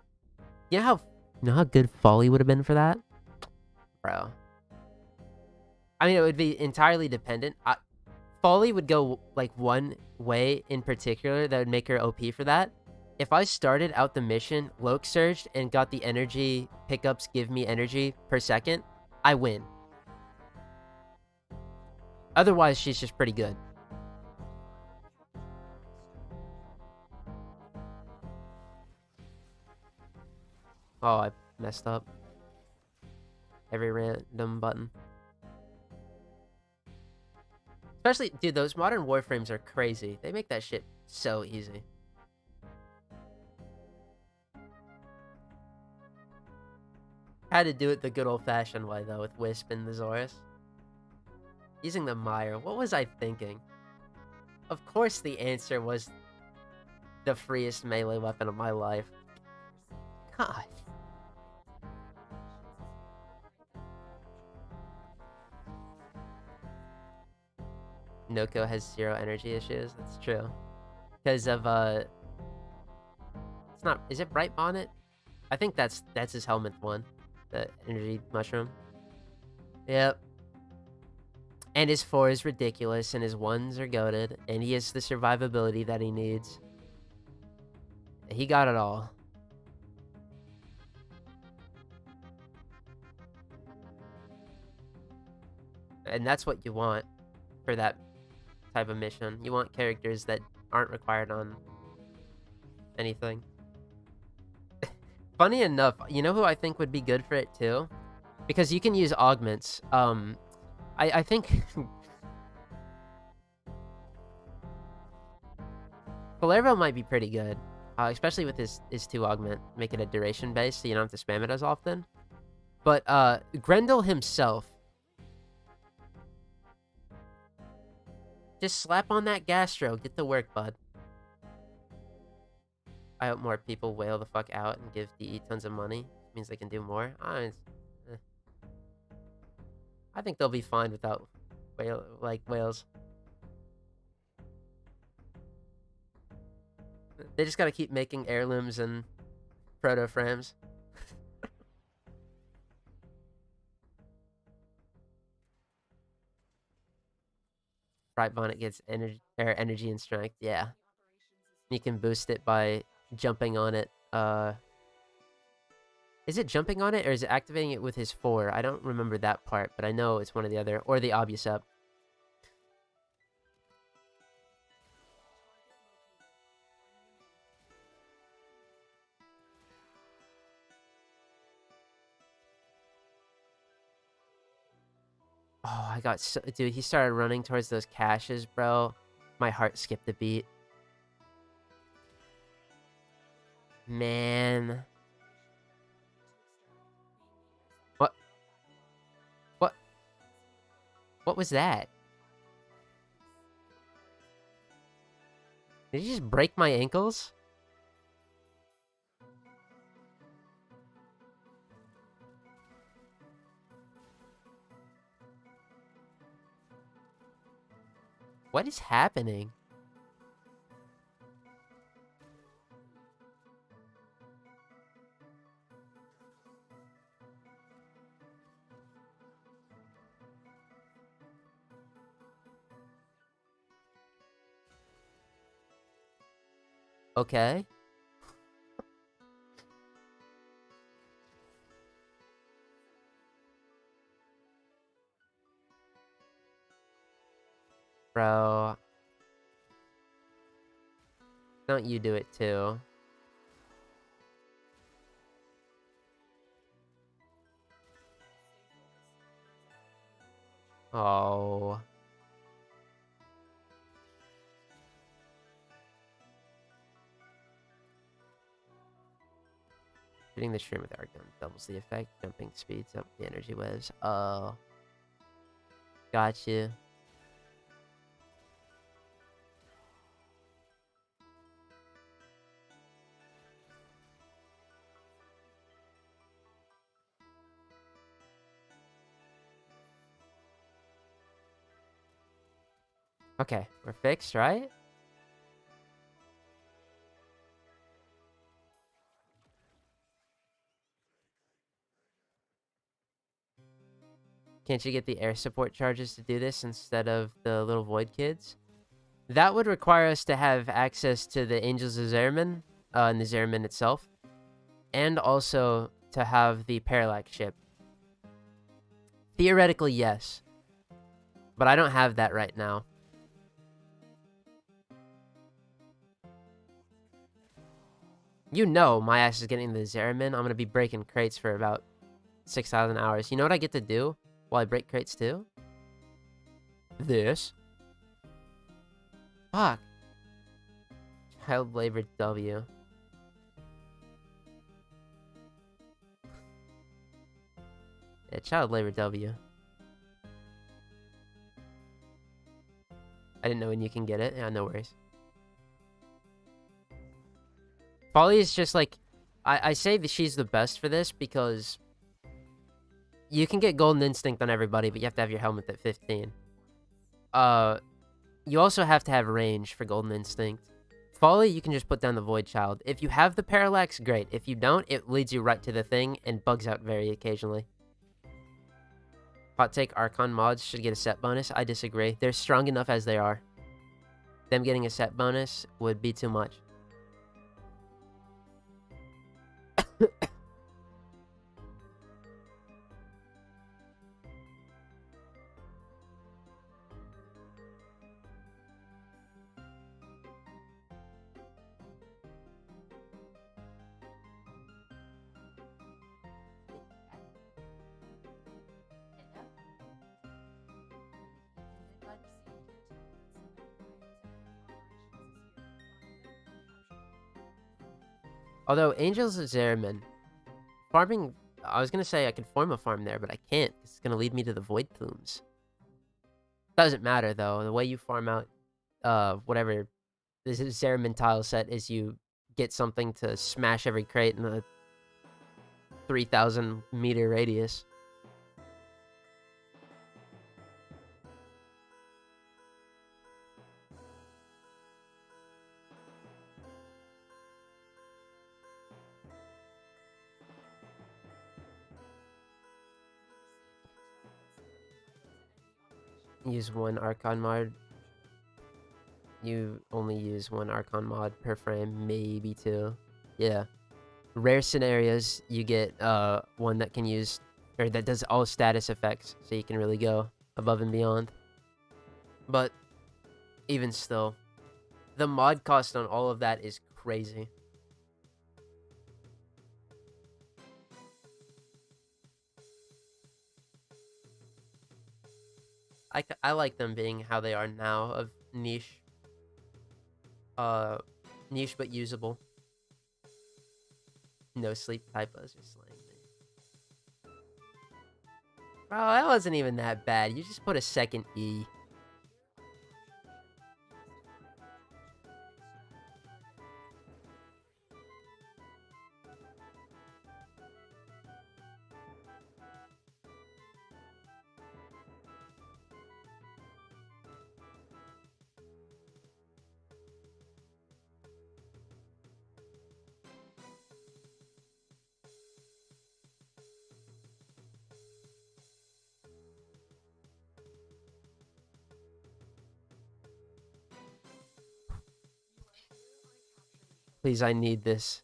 You know how good Folly would have been for that? Bro. I mean, it would be entirely dependent. Folly would go like one way in particular that would make her OP for that. If I started out the mission, Loke surged, and got the energy pickups give me energy per second, I win. Otherwise, she's just pretty good. Oh, I messed up. Every random button. Especially, dude, those modern Warframes are crazy. They make that shit so easy. Had to do it the good old-fashioned way, though, with Wisp and the Zorus. Using the Mire, what was I thinking? Of course the answer was the freest melee weapon of my life. God. Noko has 0 energy issues. That's true. Because of it's not. Is it Bright Bonnet? I think that's his helmet one. The energy mushroom. Yep. And his 4 is ridiculous, and his 1s are goated, and he has the survivability that he needs. He got it all. And that's what you want for that type of mission. You want characters that aren't required on anything. Funny enough, you know who I think would be good for it too? Because you can use augments. I think Palermo might be pretty good. Especially with his 2 augment. Make it a duration base so you don't have to spam it as often. But Grendel himself, just slap on that gastro. Get to work, bud. I hope more people whale the fuck out and give DE tons of money. It means they can do more. I think they'll be fine without whales. They just gotta keep making heirlooms and proto frames. Bright Bonnet gets energy and strength. Yeah. You can boost it by jumping on it. Is it jumping on it, or is it activating it with his 4? I don't remember that part, but I know it's one or the other. Or the obvious up. Oh, I got so... Dude, he started running towards those caches, bro. My heart skipped a beat. Man. What? What? What was that? Did he just break my ankles? What is happening? Okay. Bro. Don't you do it too. Oh. Shooting the shroom with archon doubles the effect. Jumping speeds up the energy waves. Oh. Gotcha. Okay, we're fixed, right? Can't you get the air support charges to do this instead of the little void kids? That would require us to have access to the Angels of Zariman, and the Zariman itself, and also to have the Parallax ship. Theoretically, yes. But I don't have that right now. You know my ass is getting the Zariman. I'm going to be breaking crates for about 6,000 hours. You know what I get to do while I break crates too? This. Fuck. Child labor W. Yeah, child labor W. I didn't know when you can get it. Yeah, no worries. Polly is just like... I say that she's the best for this because... You can get Golden Instinct on everybody, but you have to have your helmet at 15. You also have to have range for Golden Instinct. Folly, you can just put down the Void Child. If you have the Parallax, great. If you don't, it leads you right to the thing and bugs out very occasionally. Hot take, Archon mods should get a set bonus. I disagree. They're strong enough as they are. Them getting a set bonus would be too much. Although, Angels of Zariman, farming... I was going to say I could form a farm there, but I can't. It's going to lead me to the Void Plumes. Doesn't matter, though. The way you farm out whatever this Zariman tile set is you get something to smash every crate in a 3,000 meter radius. Use one Archon mod. you only use one archon mod per frame, maybe two. Yeah. Rare scenarios, you get one that can use, or that does all status effects, so you can really go above and beyond. But even still, the mod cost on all of that is crazy. I like them being how they are now, of niche. Niche but usable. No sleep typos are slaying me. Bro, that wasn't even that bad. You just put a second E. Please, I need this.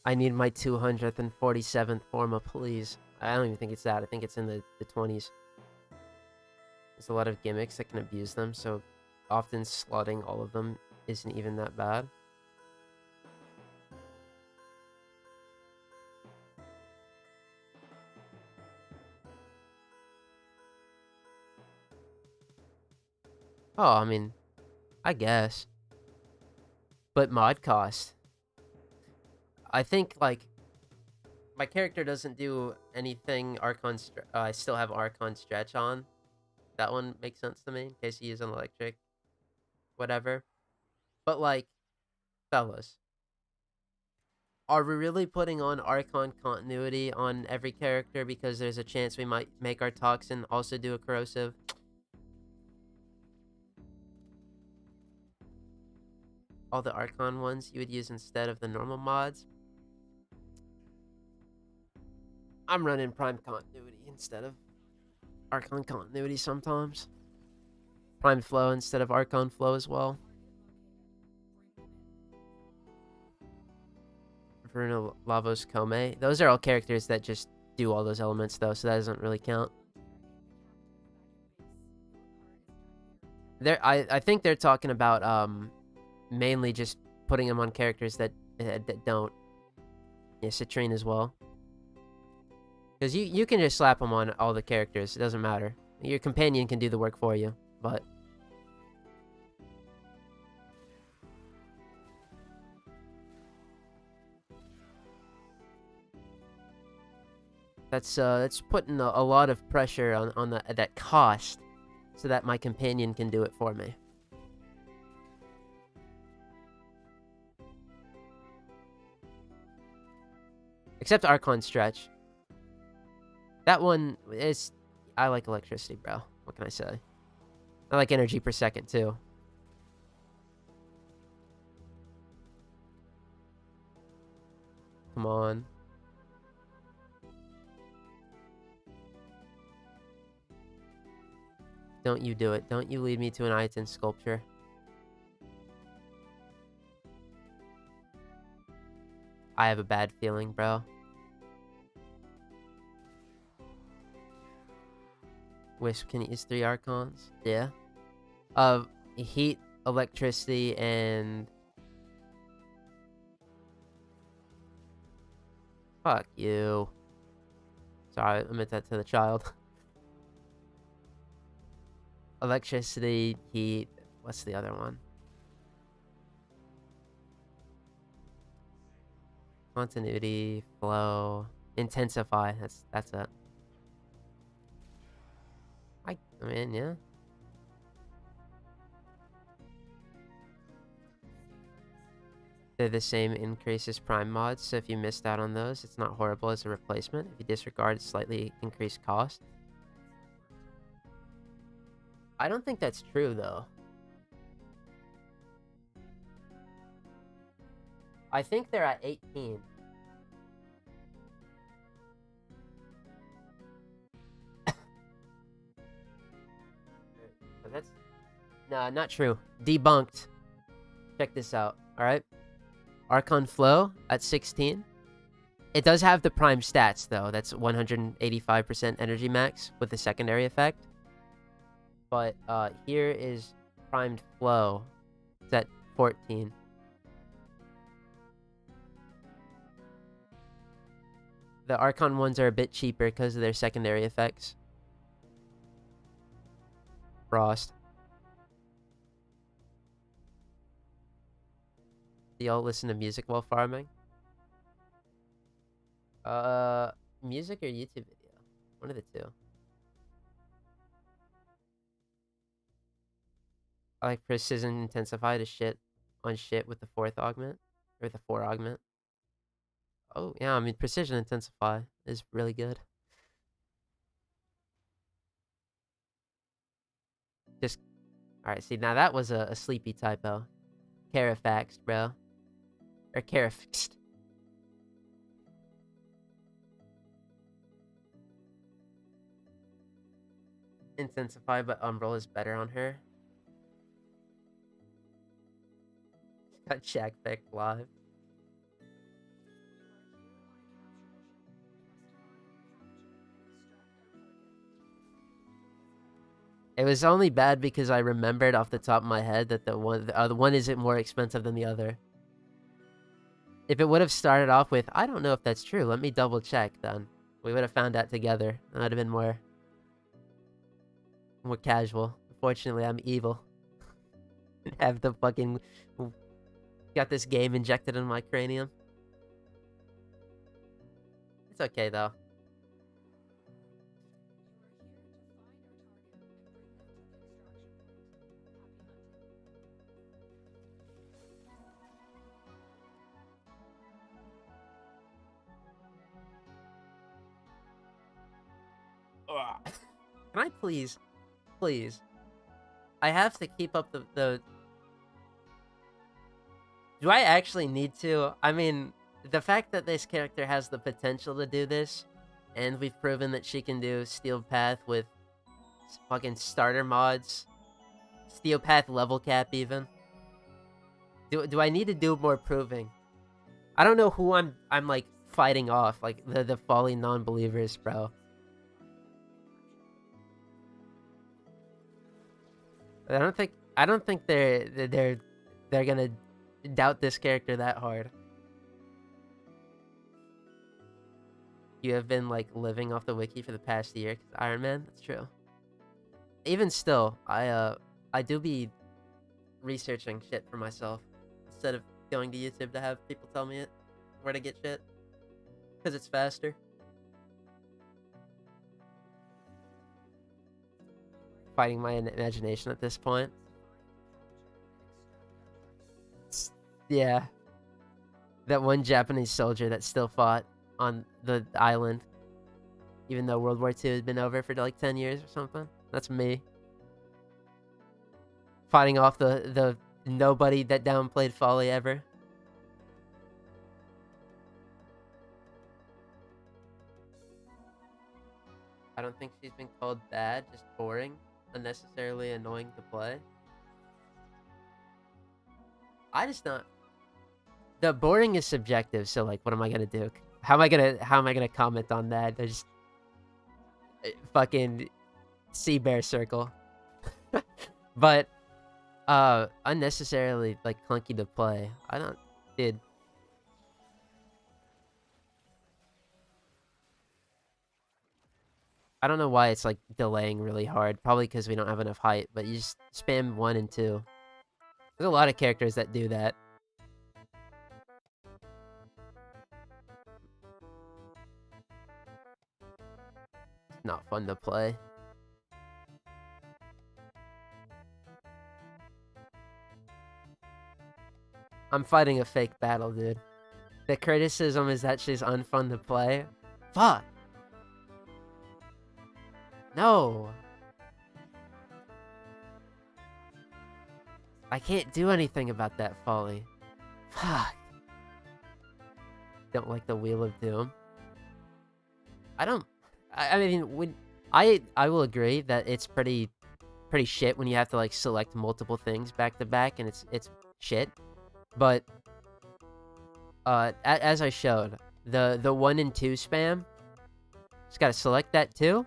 I need my 247th forma, please. I don't even think it's that. I think it's in the 20s. There's a lot of gimmicks that can abuse them, so often slotting all of them isn't even that bad. Oh, I mean, I guess. But mod cost. I think, like, my character doesn't do anything Archon... I still have Archon stretch on. That one makes sense to me, in case you use an electric. Whatever. But, like, fellas, are we really putting on Archon continuity on every character because there's a chance we might make our Toxin also do a corrosive? All the Archon ones you would use instead of the normal mods? I'm running Prime continuity instead of Archon continuity sometimes. Prime flow instead of Archon flow as well. Veruna Lavos Kome. Those are all characters that just do all those elements though, so that doesn't really count. I think they're talking about mainly just putting them on characters that don't. Yeah, Citrine as well. Because you can just slap them on all the characters. It doesn't matter. Your companion can do the work for you, but... That's putting a lot of pressure on that cost, so that my companion can do it for me. Except Archon Stretch. That one is... I like electricity, bro. What can I say? I like energy per second, too. Come on. Don't you do it. Don't you lead me to an Iton sculpture. I have a bad feeling, bro. Wisp can use 3 Archons. Yeah. Heat, electricity, and... Fuck you. Sorry, I meant that to the child. Electricity, heat... What's the other one? Continuity, flow, intensify. That's it. I mean, yeah. They're the same increase as Prime mods, so if you missed out on those, it's not horrible as a replacement. If you disregard slightly increased cost. I don't think that's true, though. I think they're at 18. But that's... Nah, not true. Debunked. Check this out, alright? Archon Flow at 16. It does have the prime stats, though. That's 185% energy max with the secondary effect. But here is primed flow. It's at 14. The Archon ones are a bit cheaper because of their secondary effects. Frost. Do y'all listen to music while farming? Music or YouTube video? One of the two. I like precision intensify to shit on shit with the 4th augment. Or the 4 augment. Oh, yeah, I mean, precision intensify is really good. Just, alright, see, now that was a sleepy typo. Carafaxed, bro. Or Carafaxed. Intensify, but Umbral is better on her. Got Shaq picked live. It was only bad because I remembered off the top of my head that the one isn't more expensive than the other. If it would have started off with, I don't know if that's true, let me double check, then we would have found out together. That would have been more casual. Unfortunately, I'm evil. Have the fucking... Got this game injected in my cranium. It's okay, though. Can I please? Please. I have to keep up the... Do I actually need to? I mean, the fact that this character has the potential to do this, and we've proven that she can do Steel Path with fucking starter mods, Steel Path level cap even. Do I need to do more proving? I don't know who I'm like fighting off, like the folly non-believers, bro. I don't think they're gonna doubt this character that hard. You have been like living off the wiki for the past year. Iron Man, that's true. Even still, I do be researching shit for myself instead of going to YouTube to have people tell me where to get shit, because it's faster. Fighting my imagination at this point. Yeah. That one Japanese soldier that still fought on the island, even though World War II had been over for like 10 years or something. That's me. Fighting off the nobody that downplayed folly ever. I don't think she's been called bad, just boring, unnecessarily annoying to play. I just don't... The boring is subjective, so like, what am I gonna do? How am I gonna comment on that? There's fucking sea bear circle. But unnecessarily like clunky to play. I don't, dude. I don't know why it's like delaying really hard. Probably because we don't have enough height. But you just spam 1 and 2. There's a lot of characters that do that. It's not fun to play. I'm fighting a fake battle, dude. The criticism is that she's unfun to play. Fuck. No. I can't do anything about that folly. Fuck. Don't like the Wheel of Doom. I mean, I will agree that it's pretty pretty shit when you have to like select multiple things back to back, and it's shit. But as I showed, the 1 and 2 spam, just gotta select that too,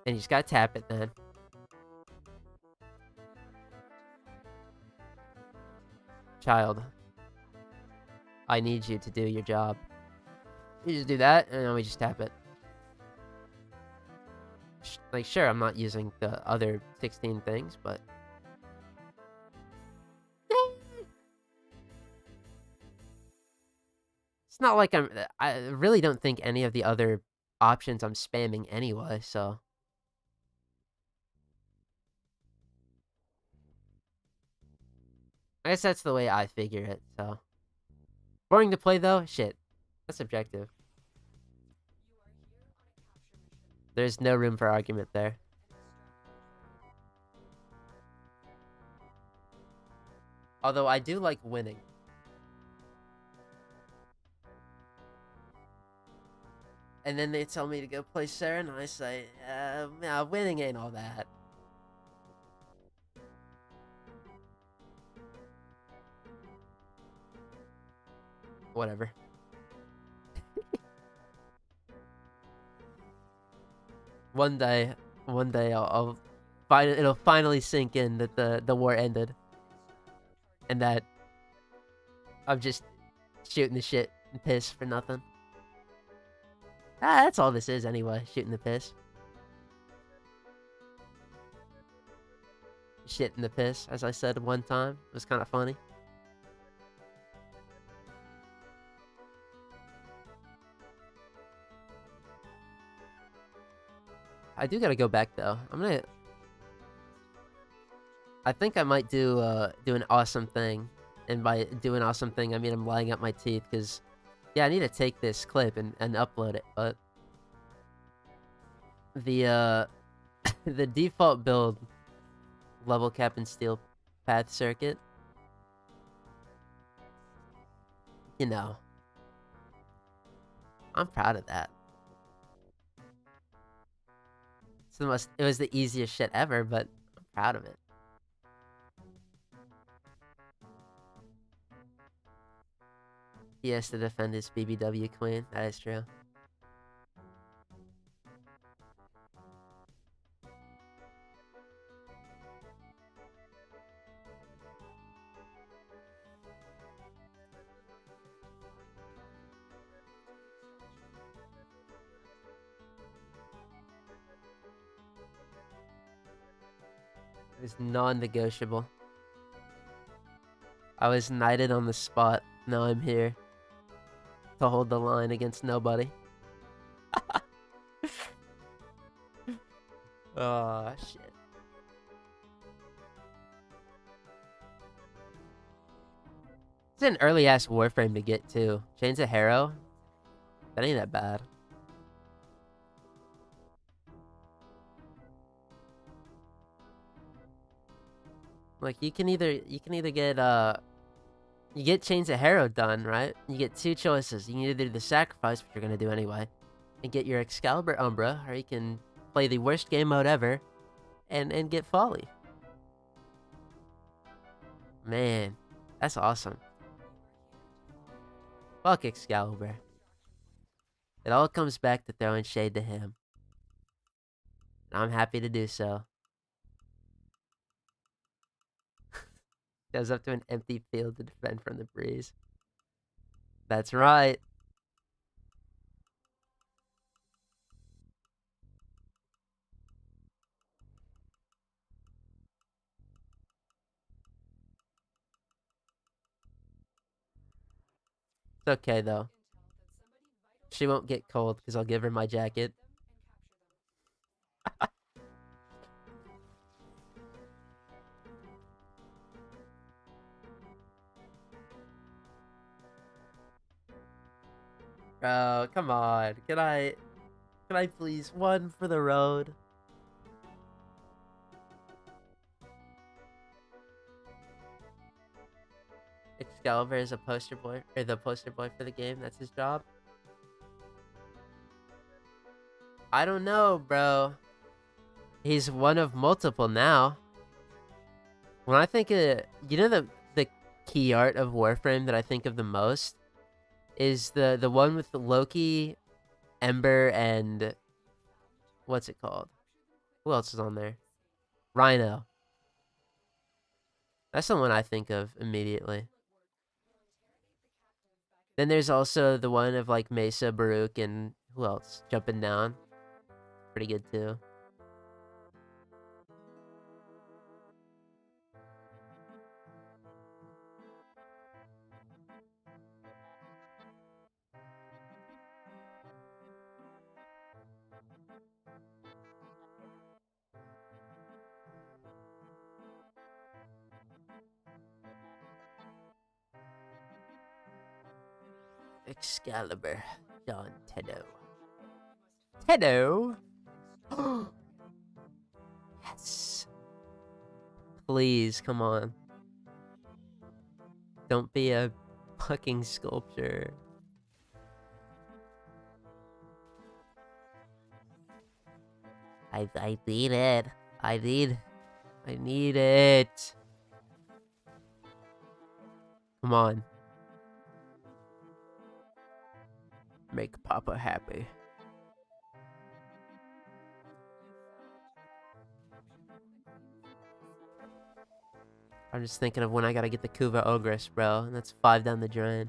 and you just gotta tap it then. Child, I need you to do your job. You just do that, and then we just tap it. Like, sure, I'm not using the other 16 things, but... It's not like I really don't think any of the other options I'm spamming anyway, so... I guess that's the way I figure it, so... Boring to play, though? Shit. That's subjective. There's no room for argument there. Although I do like winning. And then they tell me to go play Sarah, and I say, nah, winning ain't all that. Whatever. One day I'll it'll finally sink in that the war ended. And that I'm just shooting the shit and piss for nothing. That's all this is anyway, shooting the piss. Shit in the piss, as I said one time. It was kind of funny. I do gotta go back though. I think I might do an awesome thing. And by doing awesome thing, I mean I'm lying up my teeth, because yeah, I need to take this clip and upload it, but the the default build level cap and steel path circuit, you know, I'm proud of that. It was the easiest shit ever, but I'm proud of it. He has to defend his BBW queen. That is true. It's non-negotiable. I was knighted on the spot. Now I'm here to hold the line against nobody. Oh, shit. It's an early-ass Warframe to get, too. Chains of Harrow? That ain't that bad. Like, you can either get, you get Chains of Harrow done, right? You get two choices. You can either do the sacrifice, which you're gonna do anyway, and get your Excalibur Umbra, or you can play the worst game mode ever and get Folly. Man, that's awesome. Fuck Excalibur. It all comes back to throwing shade to him. And I'm happy to do so. Goes up to an empty field to defend from the breeze. That's right. It's okay, though. She won't get cold, because I'll give her my jacket. Bro, come on. Can I please one for the road? Excalibur is a poster boy, or the poster boy for the game. That's his job. I don't know, bro. He's one of multiple now. When I think of, you know, the key art of Warframe that I think of the most is the one with the Loki, Ember, and what's it called? Who else is on there? Rhino. That's the one I think of immediately. Then there's also the one of like Mesa, Baruch, and who else? Jumping down. Pretty good too. Excalibur. John Tedo. Tedo? Yes. Please, come on. Don't be a fucking sculpture. I need it. I need it. Come on. Make Papa happy. I'm just thinking of when I gotta get the Kuva Ogress, bro. And that's 5 down the drain.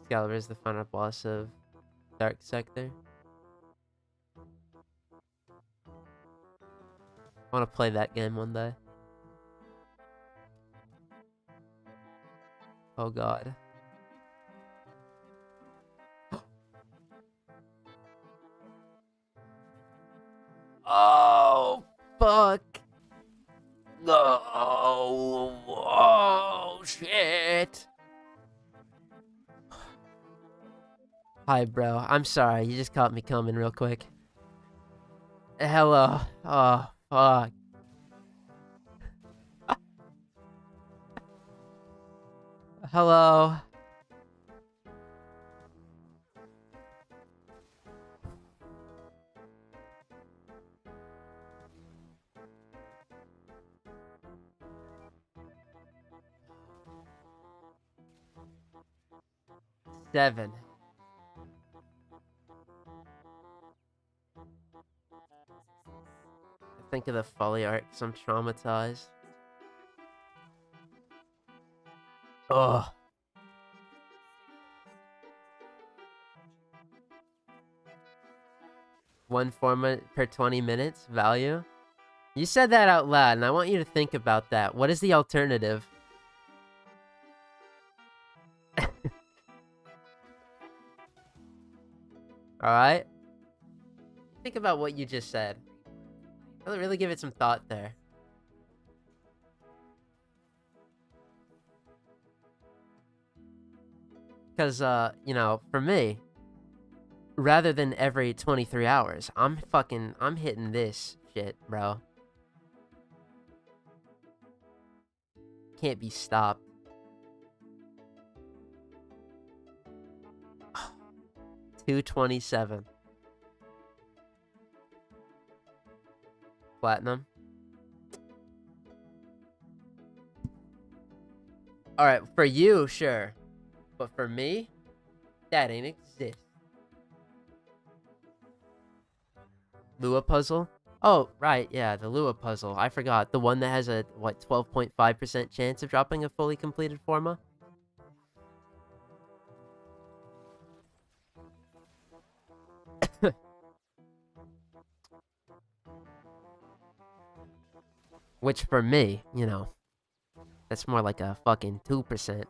Excalibur is the final boss of Dark Sector. I want to play that game one day. Oh god. Oh, fuck. No. Oh, shit. Hi, bro. I'm sorry. You just caught me coming real quick. Hello. Oh, fuck. Hello. Seven. I think of the Folly art because I'm traumatized. Ugh. One format per 20 minutes value? You said that out loud, and I want you to think about that. What is the alternative? Alright? Think about what you just said. Really give it some thought there. Because, you know, for me, rather than every 23 hours, I'm hitting this shit, bro. Can't be stopped. $227. Platinum. Alright, for you, sure. But for me, that ain't exist. Lua puzzle? Oh, right, yeah, the Lua puzzle. I forgot. The one that has a, what, 12.5% chance of dropping a fully completed Forma? Which for me, you know, that's more like a fucking 2%.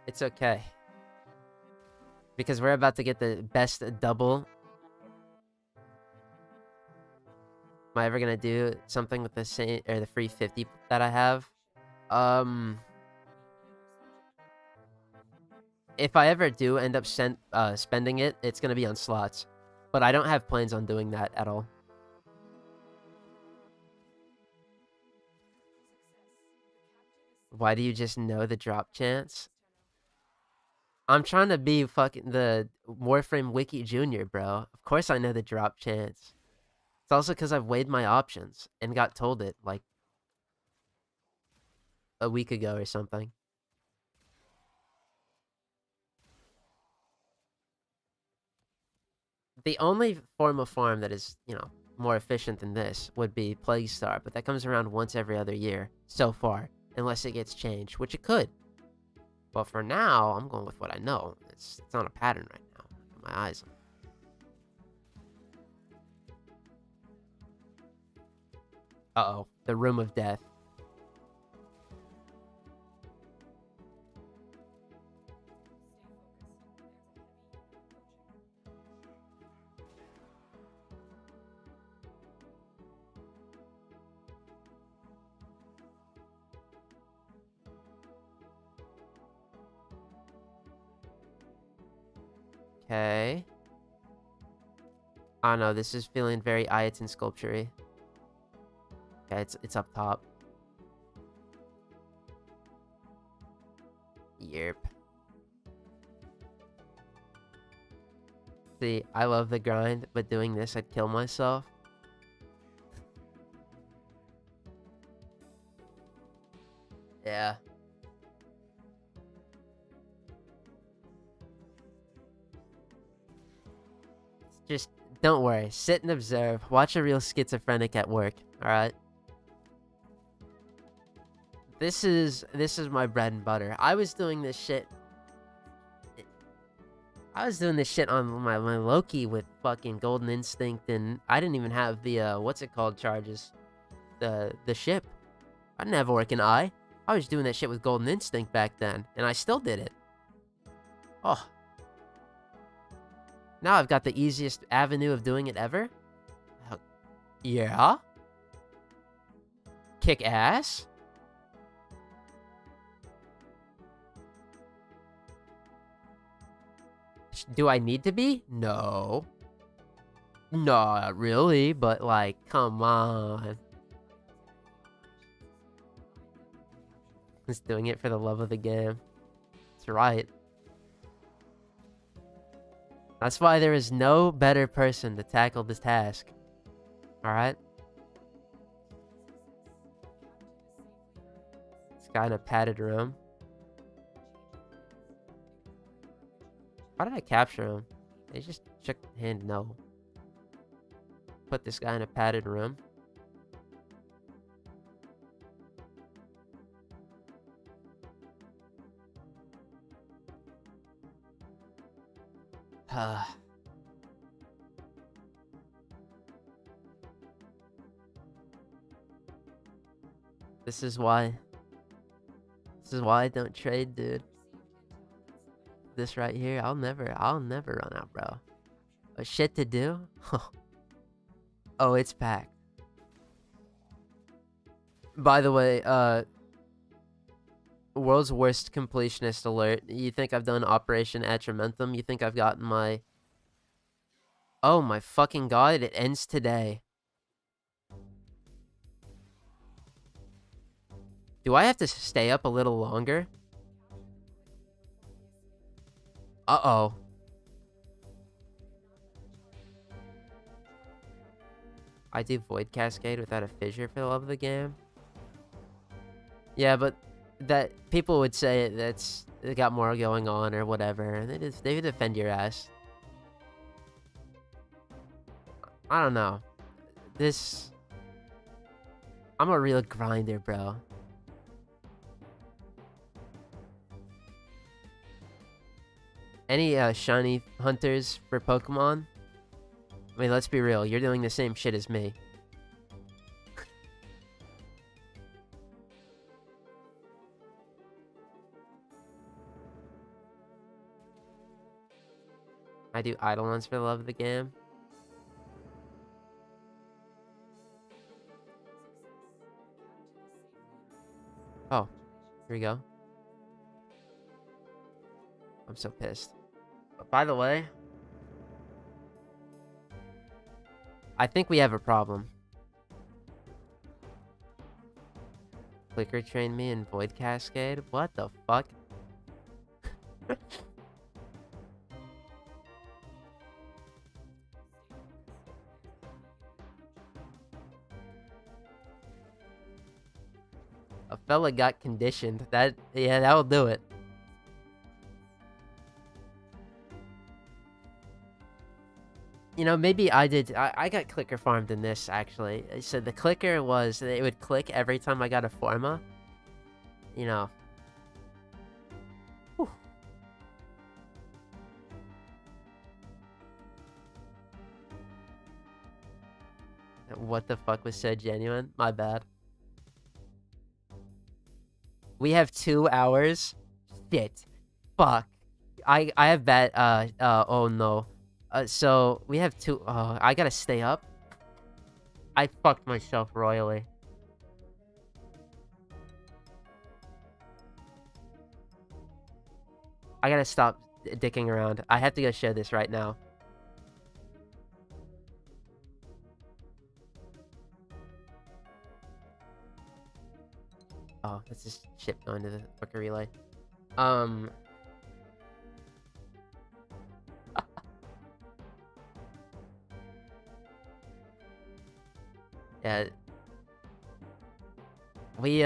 It's okay. Because we're about to get the best double. Am I ever gonna do something with the same, or the free 50 that I have? If I ever do end up spending it, it's gonna be on slots. But I don't have plans on doing that at all. Why do you just know the drop chance? I'm trying to be fucking the Warframe Wiki Junior, bro. Of course I know the drop chance. It's also because I've weighed my options and got told it, like, a week ago or something. The only form of farm that is, more efficient than this would be Plague Star, but that comes around once every other year, so far, unless it gets changed, which it could. But for now, I'm going with what I know. It's on a pattern right now. My eyes on. Uh-oh. The Room of Death. Okay. I don't know, this is feeling very Ayaton sculpture-y. Okay, it's up top. Yerp. See, I love the grind, but doing this, I'd kill myself. Yeah. Just, don't worry. Sit and observe. Watch a real schizophrenic at work, alright? This is my bread and butter. I was doing this shit on my Loki with fucking Golden Instinct, and I didn't even have the, what's it called, charges. The ship. I didn't have a working eye. I was doing that shit with Golden Instinct back then, and I still did it. Oh. Now I've got the easiest avenue of doing it ever? Yeah? Kick ass? Do I need to be? No. Not really, but like, come on. Just doing it for the love of the game. That's right. That's why there is no better person to tackle this task. Alright? This guy in a padded room. How did I capture him? They just shook the hand no. Put this guy in a padded room. This is why I don't trade, dude. This right here, I'll never run out, bro. But shit to do? Oh, it's packed. By the way, world's worst completionist alert. You think I've done Operation Atramentum? You think I've gotten my... Oh my fucking god, it ends today. Do I have to stay up a little longer? Uh-oh. I do Void Cascade without a fissure for the love of the game? Yeah, but that people would say that's they got more going on or whatever, and they defend your ass. I don't know. I'm a real grinder, bro. Any shiny hunters for Pokemon? I mean, let's be real. You're doing the same shit as me. I do Eidolons for the love of the game. Oh, here we go. I'm so pissed. But by the way, I think we have a problem. Clicker train me in Void Cascade? What the fuck? A fella got conditioned. Yeah, that'll do it. You know, maybe I did. I got clicker farmed in this, actually. So the clicker was, it would click every time I got a forma. You know. Whew. What the fuck was so genuine? My bad. We have 2 hours? Shit. Fuck. I have bad, oh no. So, we have 2, I gotta stay up? I fucked myself royally. I gotta stop dicking around. I have to go show this right now. Oh, this is shit going to the fucker relay. Yeah. We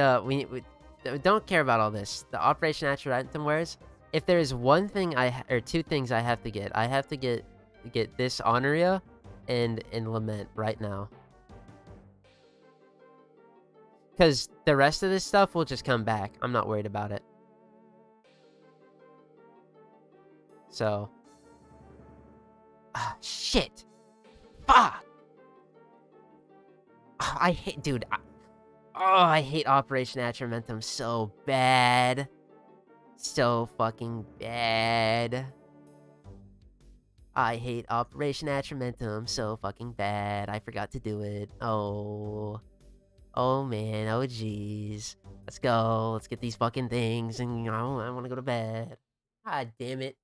don't care about all this. The Operation Attrimentum wares. If there is one thing or 2 things I have to get this Honoria and Lament right now. Because the rest of this stuff will just come back. I'm not worried about it. So. Ah, shit. Fuck. Oh, I hate, dude. I hate Operation Attrimentum so bad. So fucking bad. I hate Operation Attrimentum so fucking bad. I forgot to do it. Oh. Oh man, oh jeez. Let's go. Let's get these fucking things, and I want to go to bed. God damn it.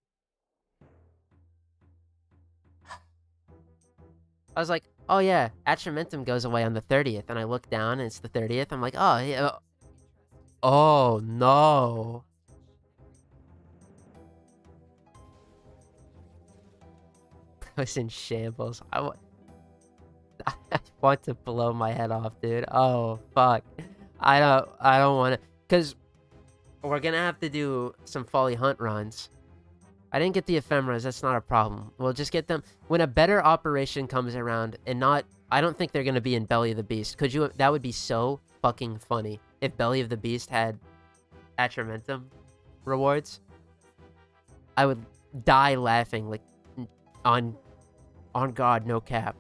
I was like, oh yeah, Attrimentum goes away on the 30th, and I look down and it's the 30th. I'm like, oh yeah. Oh no. I was in shambles. I want to blow my head off, dude. Oh fuck. I don't want to, because we're gonna have to do some Folly Hunt runs. I didn't get the ephemeras, that's not a problem. We'll just get them when a better operation comes around, and not, I don't think they're gonna be in Belly of the Beast. That would be so fucking funny if Belly of the Beast had Attrimentum rewards. I would die laughing, like, on God, no cap.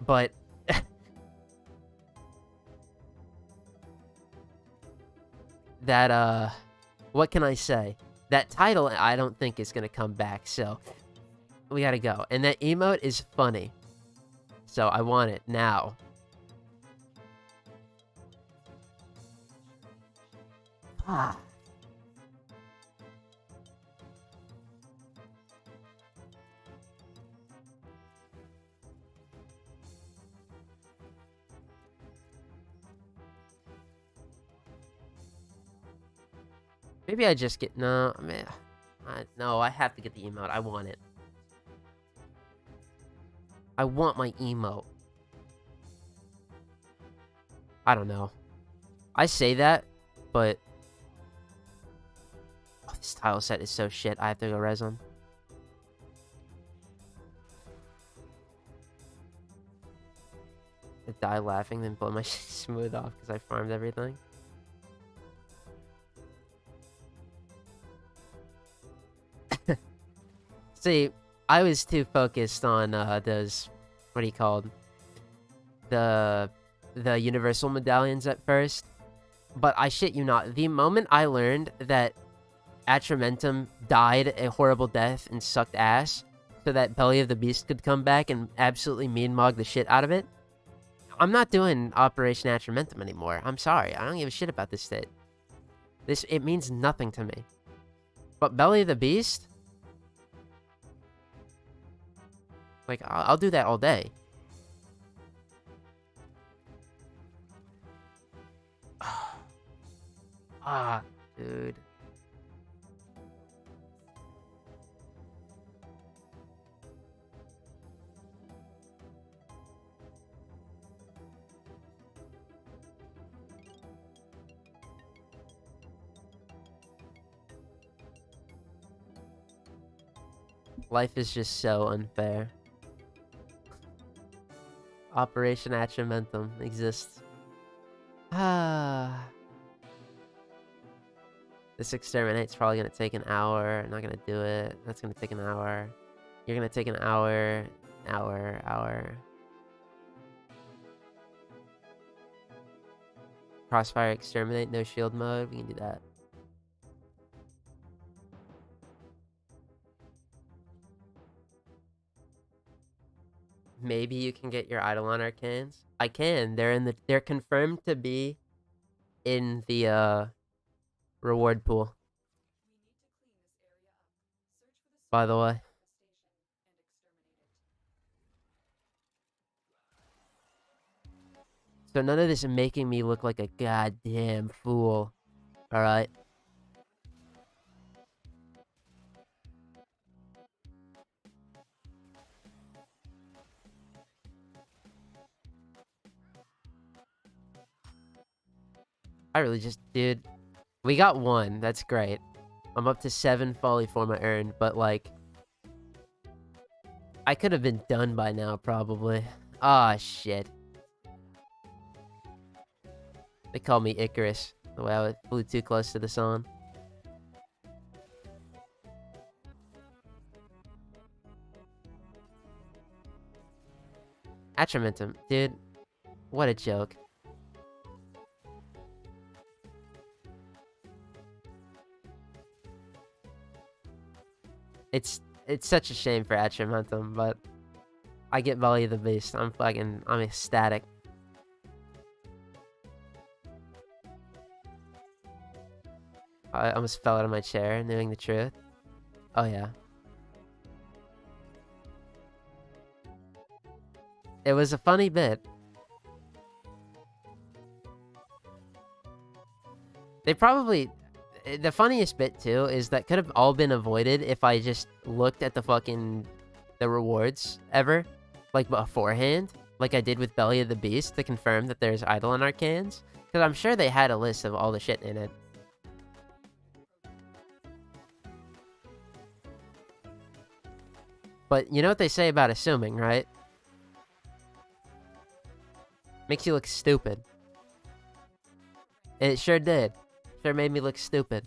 But that, what can I say? That title, I don't think is gonna come back, so we gotta go. And that emote is funny, so I want it now. Ah. Maybe I just get... No, man. No, I have to get the emote. I want it. I want my emote. I don't know. I say that, but... Oh, this tile set is so shit. I have to go res them. I die laughing, then blow my shit smooth off because I farmed everything. See, I was too focused on those, what do you call them? The universal medallions at first. But I shit you not, the moment I learned that Attrimentum died a horrible death and sucked ass, so that Belly of the Beast could come back and absolutely mean mog the shit out of it, I'm not doing Operation Attrimentum anymore. I'm sorry, I don't give a shit about this state. It means nothing to me. But Belly of the Beast? Like, I'll do that all day. Ah, dude. Life is just so unfair. Operation Atramentum exists. Ah. This exterminate's probably gonna take an hour. I'm not gonna do it. That's gonna take an hour. You're gonna take an hour. Hour. Crossfire exterminate, no shield mode. We can do that. Maybe you can get your Eidolon Arcanes. I can. They're confirmed to be in the reward pool. By the way. So none of this is making me look like a goddamn fool. Alright. I really just, dude. We got one. That's great. I'm up to 7 Folly Forma earned, but like, I could have been done by now, probably. Ah, shit. They call me Icarus, the way I flew too close to the sun. Atramentum, dude. What a joke. It's such a shame for Atramentum, but I get Belly of the Beast. I'm ecstatic. I almost fell out of my chair knowing the truth. Oh yeah. It was a funny bit. They probably... The funniest bit, too, is that could have all been avoided if I just looked at the rewards ever. Like, beforehand. Like I did with Belly of the Beast to confirm that there's Eidolon Arcanes. Because I'm sure they had a list of all the shit in it. But you know what they say about assuming, right? Makes you look stupid. It sure did. Sure made me look stupid.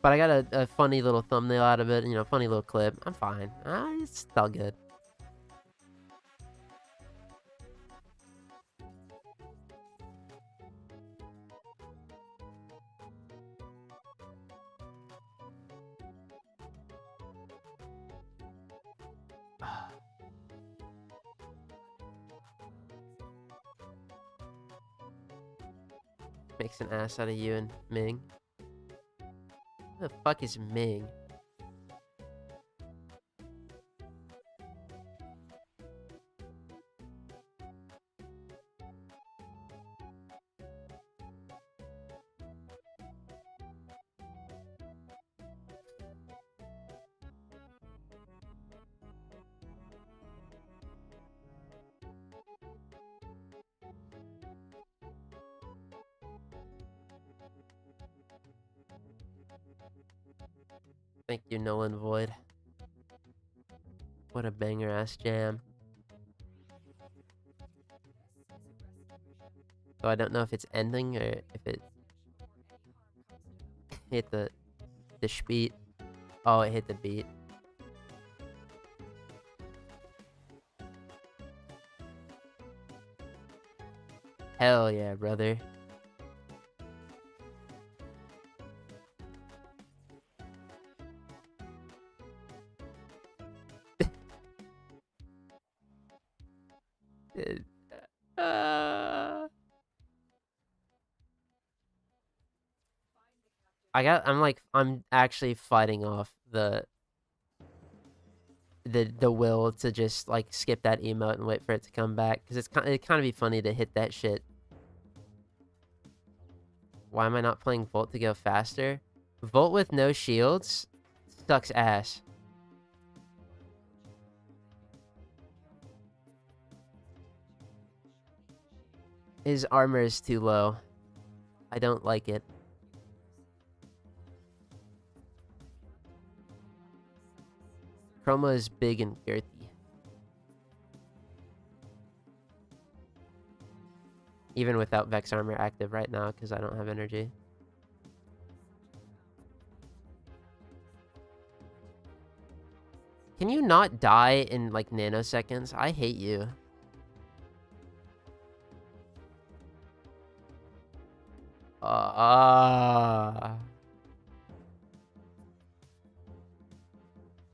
But I got a funny little thumbnail out of it, you know, funny little clip. I'm fine. It's all good. Makes an ass out of you and Ming. Who the fuck is Ming? Thank you, Nolan Void. What a banger ass jam. So I don't know if it's ending or if it hit the beat. Oh, it hit the beat. Hell yeah, brother. I'm actually fighting off the will to just like skip that emote and wait for it to come back because it kind of be funny to hit that shit. Why am I not playing Volt to go faster? Volt with no shields sucks ass. His armor is too low. I don't like it. Chroma is big and girthy. Even without Vex armor active right now, because I don't have energy. Can you not die in, like, nanoseconds? I hate you.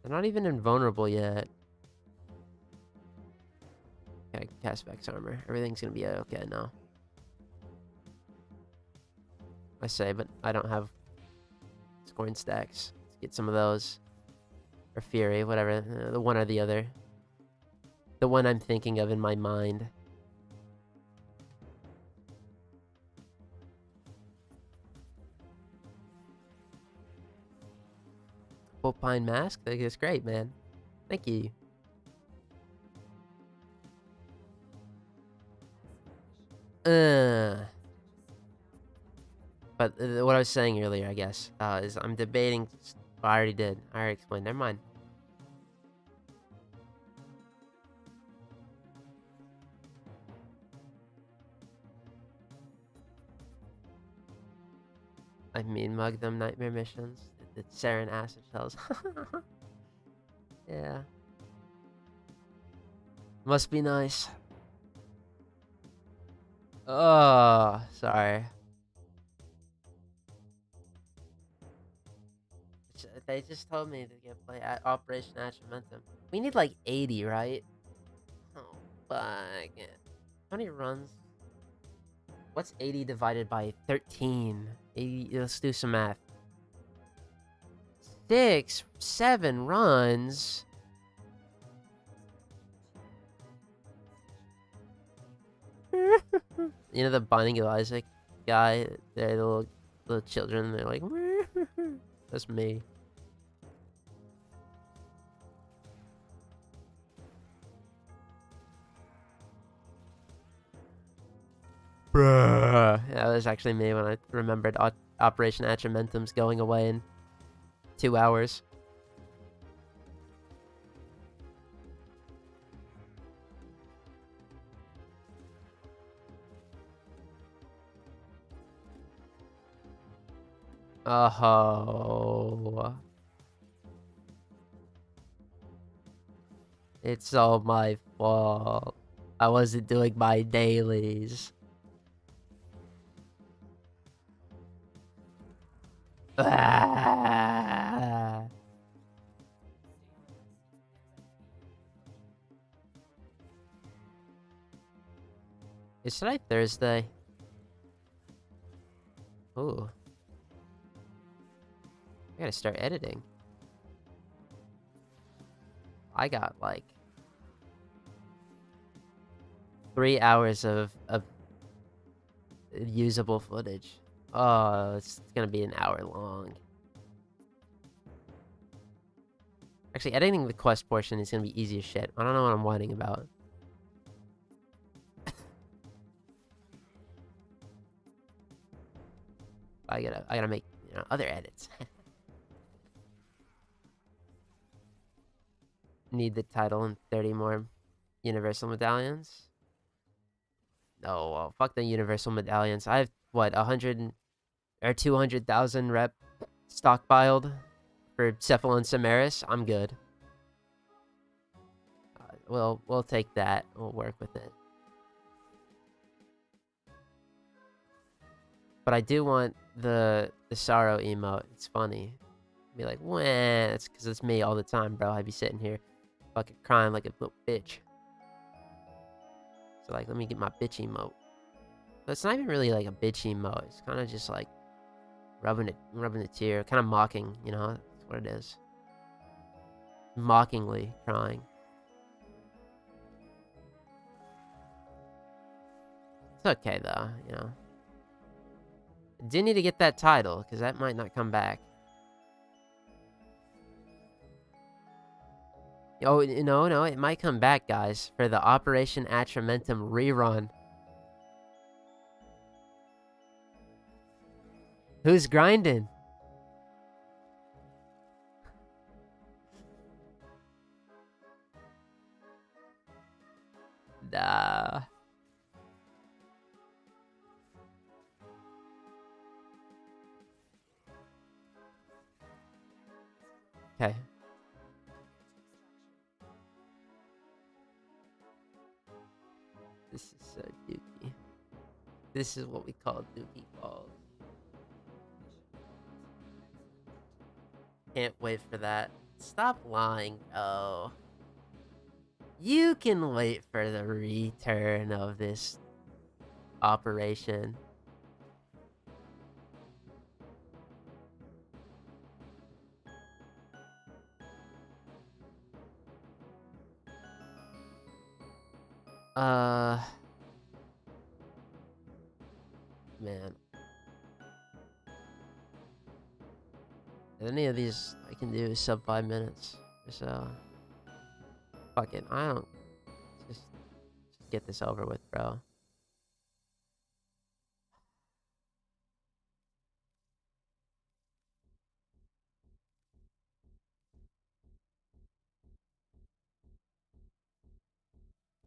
They're not even invulnerable yet. Okay, cast Vex armor. Everything's gonna be okay now. I say, but I don't have scoring stacks. Let's get some of those. Or Fury, whatever. The one or the other. The one I'm thinking of in my mind. Full Pine Mask? That's great, man. Thank you. But what I was saying earlier, I guess, is I'm debating... I already did. I already explained. Never mind. I mean, mug them nightmare missions. The Saren acid shells. Yeah. Must be nice. Oh, sorry. They just told me to get play at Operation Achimentum. We need like 80, right? Oh, fuck it. How many runs? What's 80 divided by 13? 80, let's do some math. 7 runs? You know the Binding of Isaac guy? They're the little children. They're like, that's me. Bruh. Yeah, that was actually me when I remembered Operation Achimentum's going away in 2 hours. Oh. It's all my fault. I wasn't doing my dailies. Ah. Is today Thursday? Ooh. I gotta start editing. I got like 3 hours of usable footage. Oh, it's gonna be an hour long. Actually, editing the quest portion is gonna be easy as shit. I don't know what I'm whining about. I gotta make, you know, other edits. Need the title and 30 more universal medallions. No, well, fuck the universal medallions. I have what, 100 or 200,000 rep stockpiled for Cephalon Samaris. I'm good. We'll take that. We'll work with it. But I do want the sorrow emote. It's funny. Be like, wah, it's because it's me all the time, bro. I'd be sitting here fucking crying like a little bitch. So like, let me get my bitch emote. But it's not even really like a bitch emote. It's kind of just like rubbing a tear, kind of mocking, you know. That's what it is. Mockingly crying. It's okay though, you know. I do need to get that title, because that might not come back. Oh, no, it might come back, guys, for the Operation Atramentum rerun. Who's grinding? Nah. Okay. This is so dookie. This is what we call dookie balls. Can't wait for that. Stop lying. Oh. You can wait for the return of this operation. Man. Any of these I can do is sub 5 minutes. So, fuck it. I don't. Just get this over with, bro.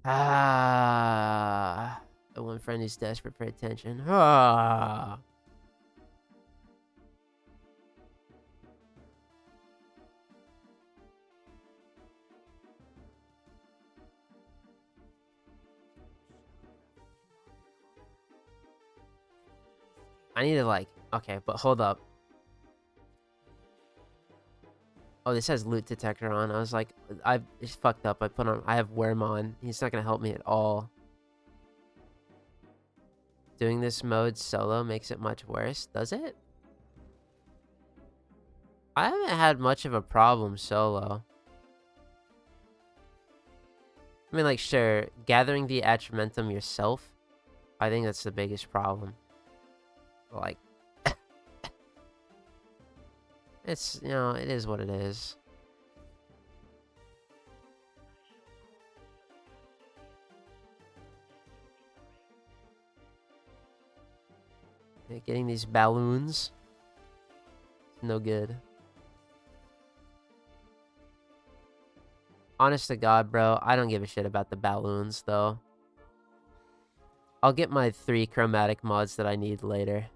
Ah. The one friend who's desperate for attention. Ah. I need to, like, okay, but hold up. Oh, this has loot detector on. I was like, it's fucked up. I have worm on. He's not gonna help me at all. Doing this mode solo makes it much worse, does it? I haven't had much of a problem solo. I mean, like, sure, gathering the Atramentum yourself, I think that's the biggest problem. Like, it's, it is what it is. Getting these balloons, no good. Honest to God, bro, I don't give a shit about the balloons, though. I'll get my 3 chromatic mods that I need later.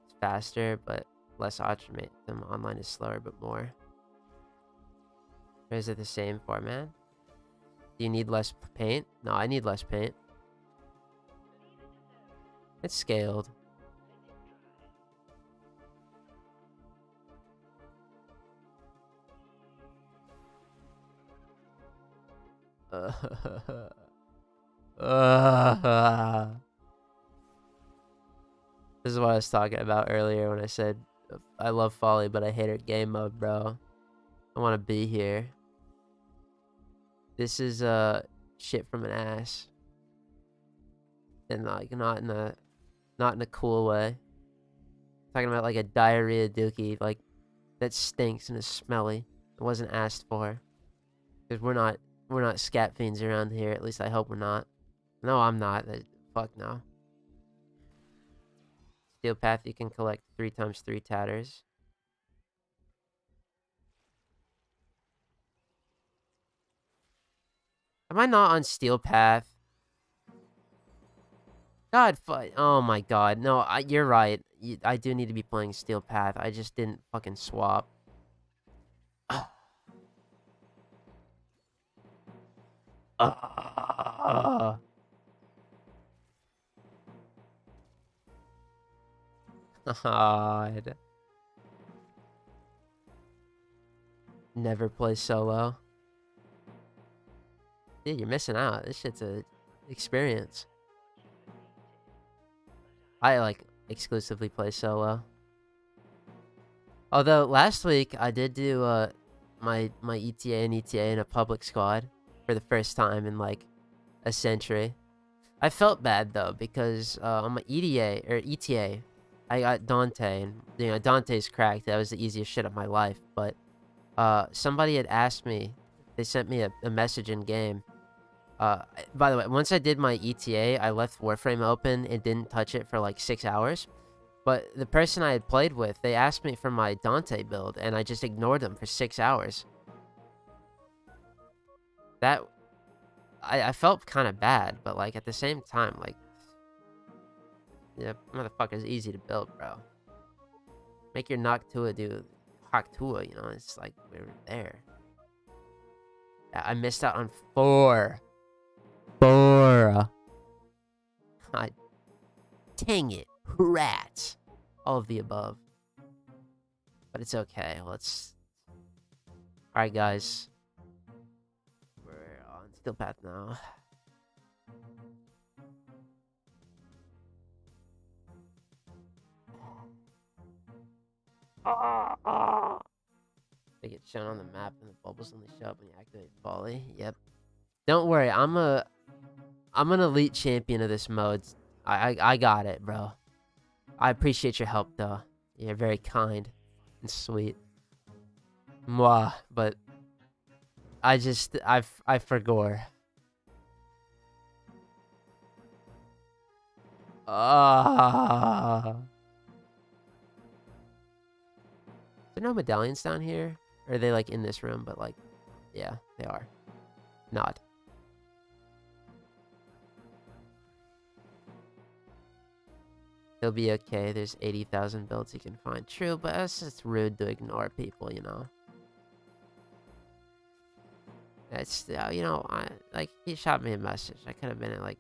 It's faster, but less automated. Online is slower, but more. Or is it the same format? Do you need less paint? No, I need less paint. It's scaled. This is what I was talking about earlier when I said I love Folly, but I hate her game mode, bro. I want to be here. This is shit from an ass, and like not in a cool way. Talking about like a diarrhea dookie, like that stinks and is smelly. It wasn't asked for, because we're not scat fiends around here. At least I hope we're not. No, I'm not. Fuck no. Steel path, you can collect 3 times 3 tatters. Am I not on steel path? God, oh my god. No, you're right. I do need to be playing steel path. I just didn't fucking swap. God. Never play solo. Dude, you're missing out. This shit's a experience. I like exclusively play solo. Although last week I did do my ETA and ETA in a public squad for the first time in like a century. I felt bad though because on my EDA or ETA, I got Dante, and you know Dante's cracked. That was the easiest shit of my life. But somebody had asked me. They sent me a message in game. By the way, once I did my ETA, I left Warframe open and didn't touch it for like 6 hours. But the person I had played with, they asked me for my Dante build, and I just ignored them for 6 hours. That I felt kind of bad, but like at the same time, like, yeah, motherfucker's easy to build, bro. Make your Noctua do Noctua, you know? It's like we were there. Yeah, I missed out on 4. 4. God dang it. Rats. All of the above. But it's okay. Let's... Alright, guys. We're on skill path now. They get shown on the map and the bubbles only show up when you activate volley. Yep. Don't worry, I'm an elite champion of this mode. I got it, bro. I appreciate your help though. You're very kind and sweet. Mwah, but I forgore. Is there no medallions down here? Or are they like in this room? But like, yeah, they are. Not. He'll be okay. There's 80,000 builds you can find. True, but it's just rude to ignore people, you know. It's you know, he shot me a message. I could have been like,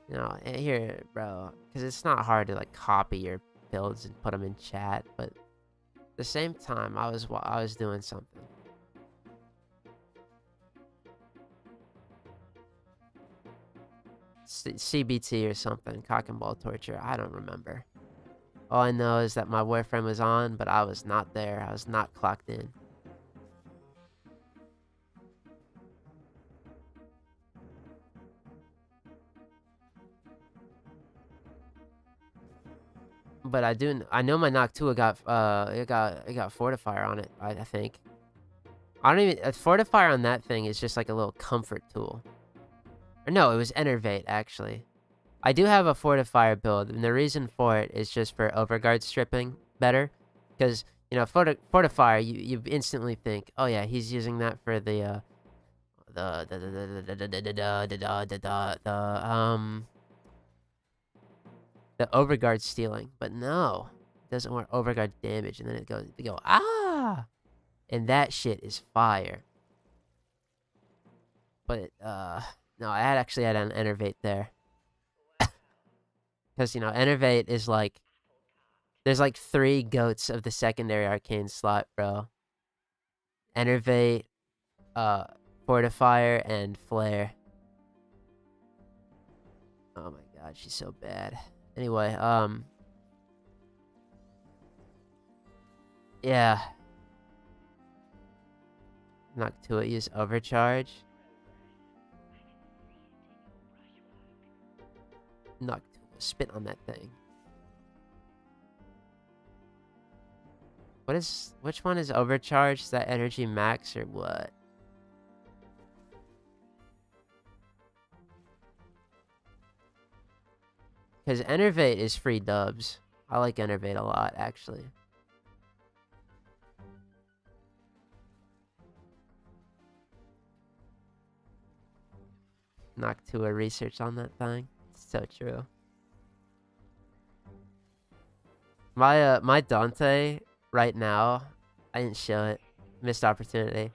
you know, here, bro, because it's not hard to like copy your builds and put them in chat, but at the same time, I was doing something. CBT or something, cock and ball torture. I don't remember. All I know is that my Warframe was on, but I was not there. I was not clocked in. But I know my Noctua got it got fortifier on it. I think. I don't even a fortifier on that thing is just like a little comfort tool. Or no, it was enervate actually. I do have a fortifier build, and the reason for it is just for overguard stripping better, because you know fortifier you instantly think, oh yeah, he's using that for the overguard stealing, but no, it doesn't want overguard damage, and then they go ah, and that shit is fire. But no, I actually had an enervate there, because you know enervate is like there's like 3 goats of the secondary arcane slot, bro. Enervate, fortifier, and flare. Oh my god, she's so bad. Anyway, yeah. Noctua use overcharge. Noctua, spit on that thing. Which one is overcharge? Is that energy max or what? Because enervate is free dubs. I like enervate a lot, actually. Noctua research on that thing. It's so true. My Dante right now, I didn't show it. Missed opportunity.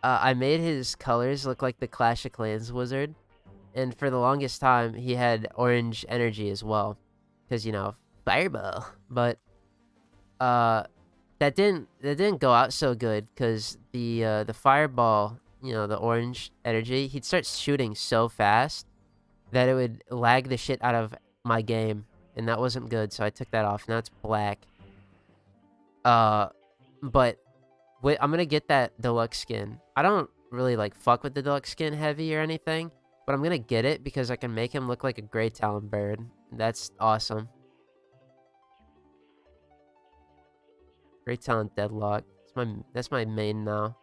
I made his colors look like the Clash of Clans wizard. And for the longest time, he had orange energy as well, because you know fireball. But that didn't go out so good, because the fireball, you know, the orange energy, he'd start shooting so fast that it would lag the shit out of my game, and that wasn't good. So I took that off. Now it's black. But I'm gonna get that deluxe skin. I don't really like fuck with the deluxe skin heavy or anything. But I'm gonna get it because I can make him look like a Grey Talon bird. That's awesome. Grey Talon Deadlock. That's my main now.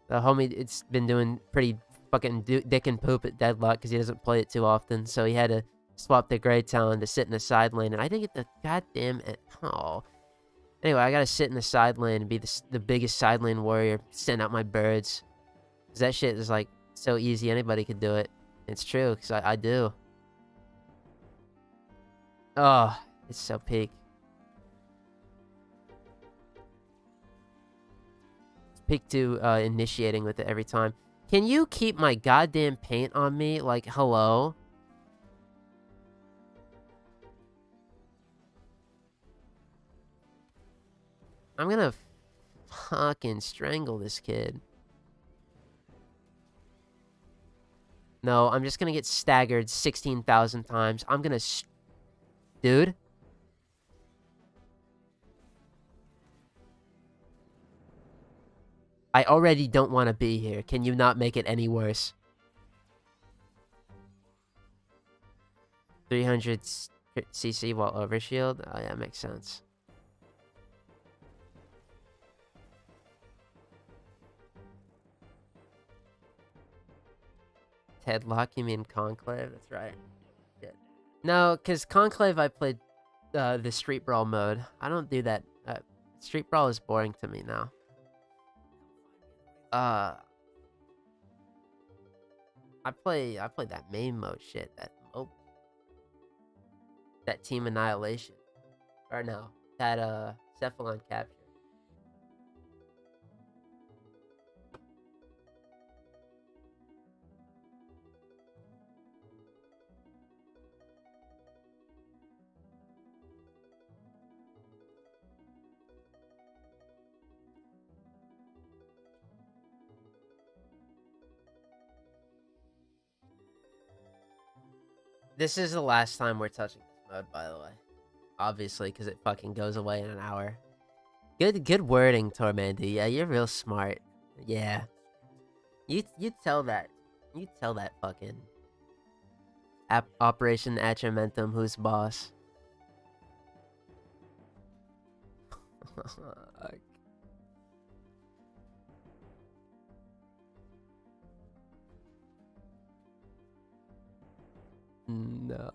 The homie, it's been doing pretty fucking dick and poop at Deadlock because he doesn't play it too often. So he had to swap the Grey Talon to sit in the side lane, and I didn't get the goddamn. Oh. Anyway, I gotta sit in the side lane and be the biggest side lane warrior, send out my birds. Cause that shit is like so easy, anybody could do it. It's true, cause I do. Oh, it's so peak. It's peak to initiating with it every time. Can you keep my goddamn paint on me? Like, hello? I'm gonna fucking strangle this kid. No, I'm just gonna get staggered 16,000 times. I'm gonna... Dude? I already don't want to be here. Can you not make it any worse? 300 CC while overshield? Oh, yeah, makes sense. Headlock, you mean Conclave? That's right. Shit. No, because Conclave I played the Street Brawl mode. I don't do that. Street Brawl is boring to me now. I play that main mode shit. That Team Annihilation. Or no, that Cephalon Capture. This is the last time we're touching this mode, by the way. Obviously, because it fucking goes away in an hour. Good wording, Tormandee. Yeah, you're real smart. Yeah. You tell that. You tell that fucking... Operation Atramentum, who's boss. No.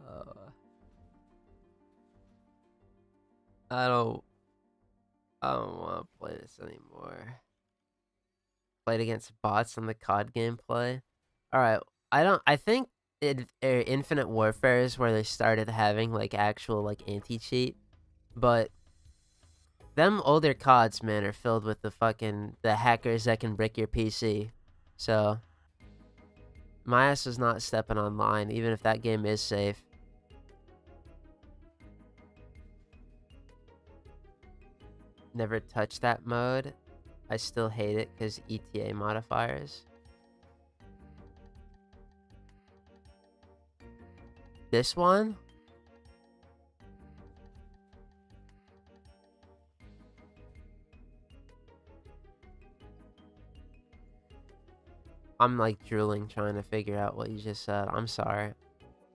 I don't want to play this anymore. Played against bots on the COD gameplay. Alright, I think Infinite Warfare is where they started having, like, actual, like, anti-cheat. But them older CODs, man, are filled with the hackers that can brick your PC. So, my ass is not stepping online, even if that game is safe. Never touched that mode. I still hate it because ETA modifiers. This one? I'm like drooling trying to figure out what you just said. I'm sorry.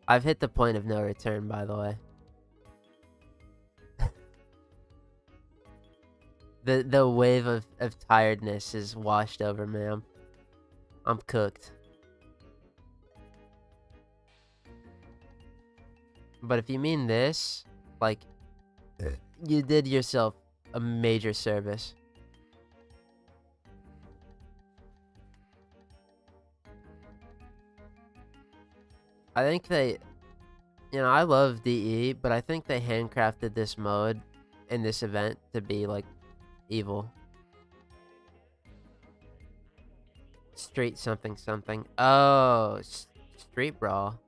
I've hit the point of no return, by the way. The wave of tiredness is washed over me. I'm cooked. But if you mean this, like, you did yourself a major service. I think they, I love DE, but I think they handcrafted this mode in this event to be, like, evil. Street something something. Oh, Street Brawl.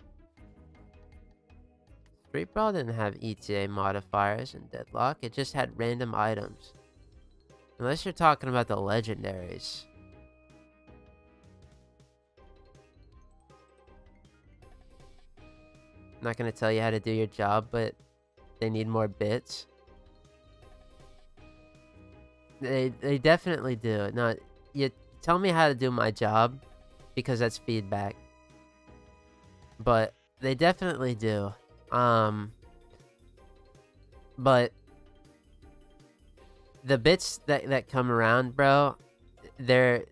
Street Brawl didn't have ETA modifiers and Deadlock. It just had random items. Unless you're talking about the legendaries. I'm not going to tell you how to do your job, but they need more bits. They definitely do. No, you tell me how to do my job, because that's feedback. But they definitely do. But the bits that come around, bro, they're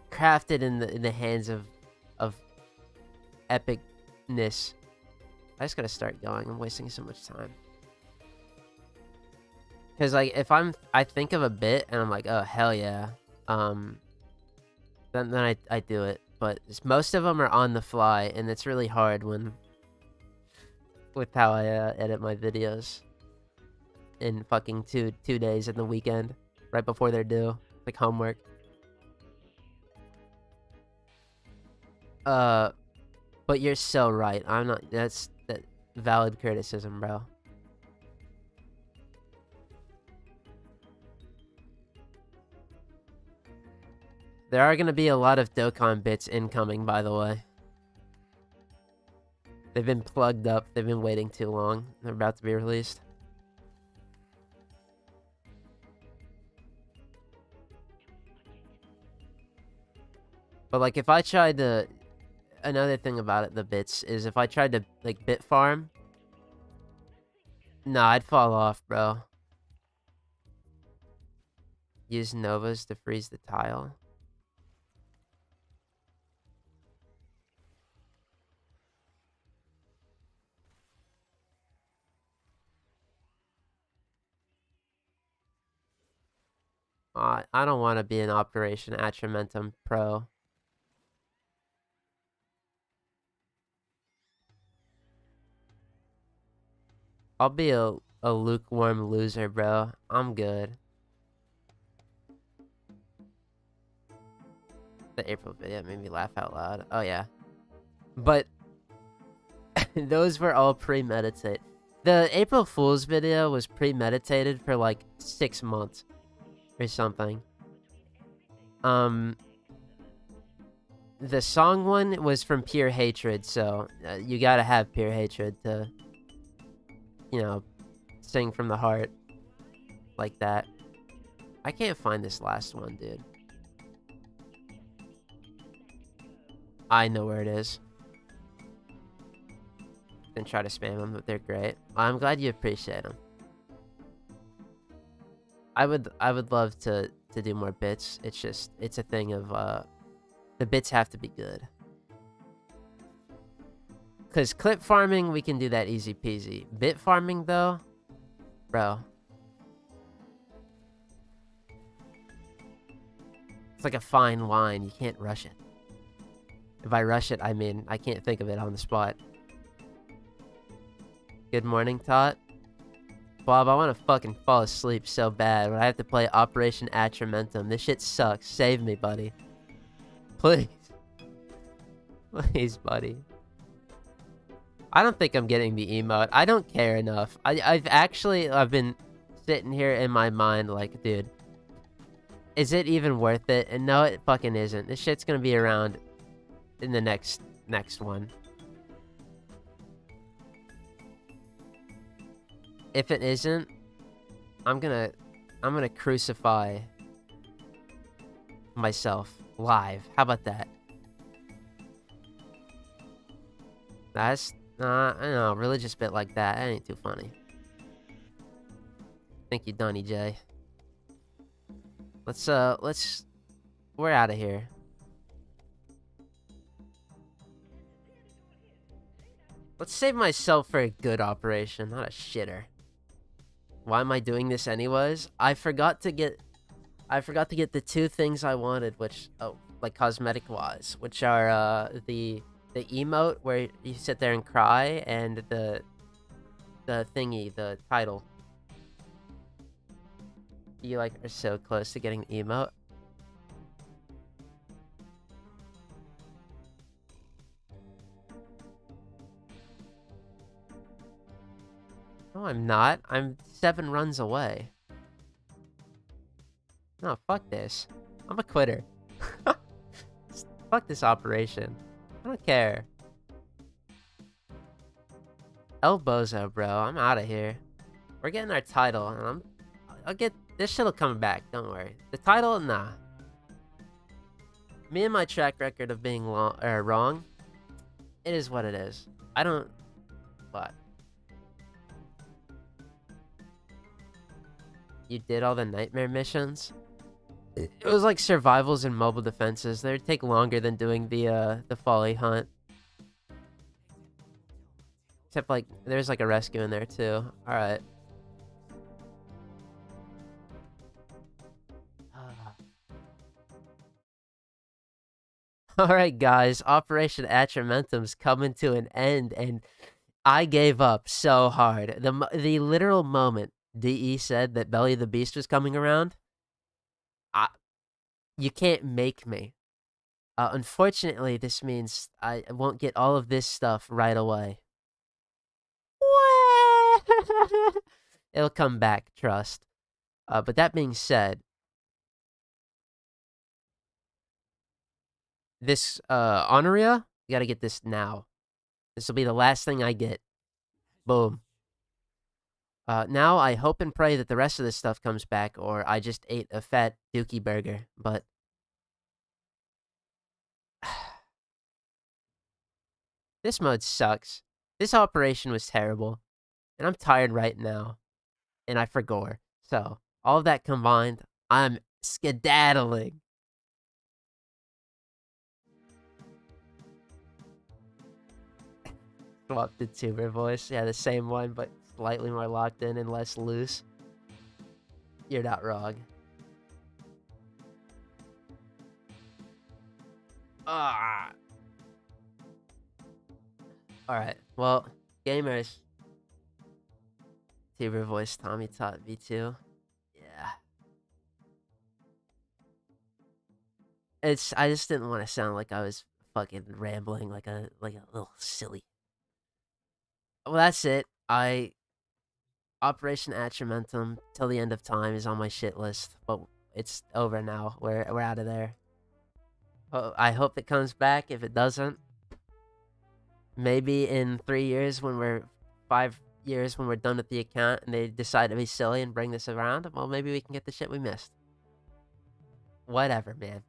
crafted in the hands of epicness. I just gotta start going. I'm wasting so much time. Cause like if I think of a bit and I'm like, oh hell yeah, then I do it. But most of them are on the fly, and it's really hard with how I edit my videos in fucking two days in the weekend, right before they're due, like homework. But you're so right. I'm not. That's valid criticism, bro. There are gonna be a lot of Dokkan bits incoming, by the way. They've been plugged up. They've been waiting too long. They're about to be released. But like, if I tried to, another thing about it, the bits, is if I tried to like bit farm, nah, I'd fall off, bro. Use Novas to freeze the tile. I don't want to be an Operation Atramentum pro. I'll be a lukewarm loser, bro. I'm good. The April video made me laugh out loud. Oh, yeah. But those were all premeditated. The April Fool's video was premeditated for like 6 months or something. The song one was from pure hatred, so you gotta have pure hatred to, you know, sing from the heart like that. I can't find this last one, dude. I know where it is. And try to spam them, but they're great. I'm glad you appreciate them. I would love to do more bits. It's just, it's a thing of the bits have to be good. Cause clip farming, we can do that easy peasy. Bit farming though, bro. It's like a fine wine. You can't rush it. If I rush it, I mean, I can't think of it on the spot. Good morning, Tot. Bob, I want to fucking fall asleep so bad, but I have to play Operation Atramentum. This shit sucks. Save me, buddy. Please. Please, buddy. I don't think I'm getting the emote. I don't care enough. I've been sitting here in my mind like, dude, is it even worth it? And no, it fucking isn't. This shit's gonna be around in the next one. If it isn't, I'm gonna crucify myself live. How about that? That's I don't know, religious bit like that ain't too funny. Thank you, Donnie J. Let's we're out of here. Let's save myself for a good operation, not a shitter. Why am I doing this anyways? I forgot to get the 2 things I wanted, which, like cosmetic wise, which are the emote where you sit there and cry, and the thingy, the title. You like are so close to getting the emote. No, I'm not. I'm 7 runs away. No, fuck this. I'm a quitter. Fuck this operation. I don't care. El Bozo, bro. I'm out of here. We're getting our title, and I'll get This shit'll come back, don't worry. The title, nah. Me and my track record of being wrong, it is what it is. I don't... What? You did all the nightmare missions? It was like survivals and mobile defenses. They would take longer than doing the folly hunt. Except, like, there's like a rescue in there too. Alright. Alright, guys. Operation Atramentum's coming to an end, and I gave up so hard. The literal moment DE said that Belly of the Beast was coming around, you can't make me. Unfortunately, this means I won't get all of this stuff right away. It'll come back, trust. But that being said, this Honoria, you gotta get this now. This will be the last thing I get. Boom. Now I hope and pray that the rest of this stuff comes back, or I just ate a fat dookie burger, but... This mode sucks. This operation was terrible. And I'm tired right now. And I forgot. So, all of that combined, I'm skedaddling. Swap the tuber voice. Yeah, the same one, but slightly more locked in and less loose. You're not wrong. Ah. Alright, well, gamers. Tuber voice Tommy taught V2. Yeah. I just didn't want to sound like I was fucking rambling like a little silly. Well, that's it. Operation Atramentum till the end of time is on my shit list, but it's over now. We're out of there. I hope it comes back. If it doesn't, maybe in 3 years when we're 5 years when we're done with the account and they decide to be silly and bring this around, well, maybe we can get the shit we missed. Whatever, man.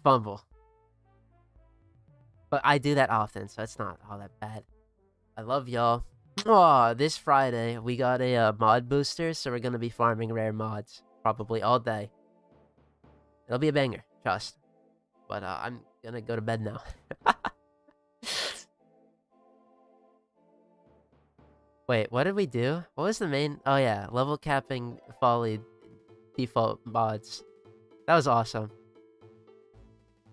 Fumble. But I do that often, so it's not all that bad. I love y'all. Oh, this Friday, we got a mod booster, so we're going to be farming rare mods. Probably all day. It'll be a banger, trust. But I'm going to go to bed now. Wait, what did we do? What was the main... Oh, yeah. Level capping folly default mods. That was awesome.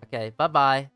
Okay, bye-bye.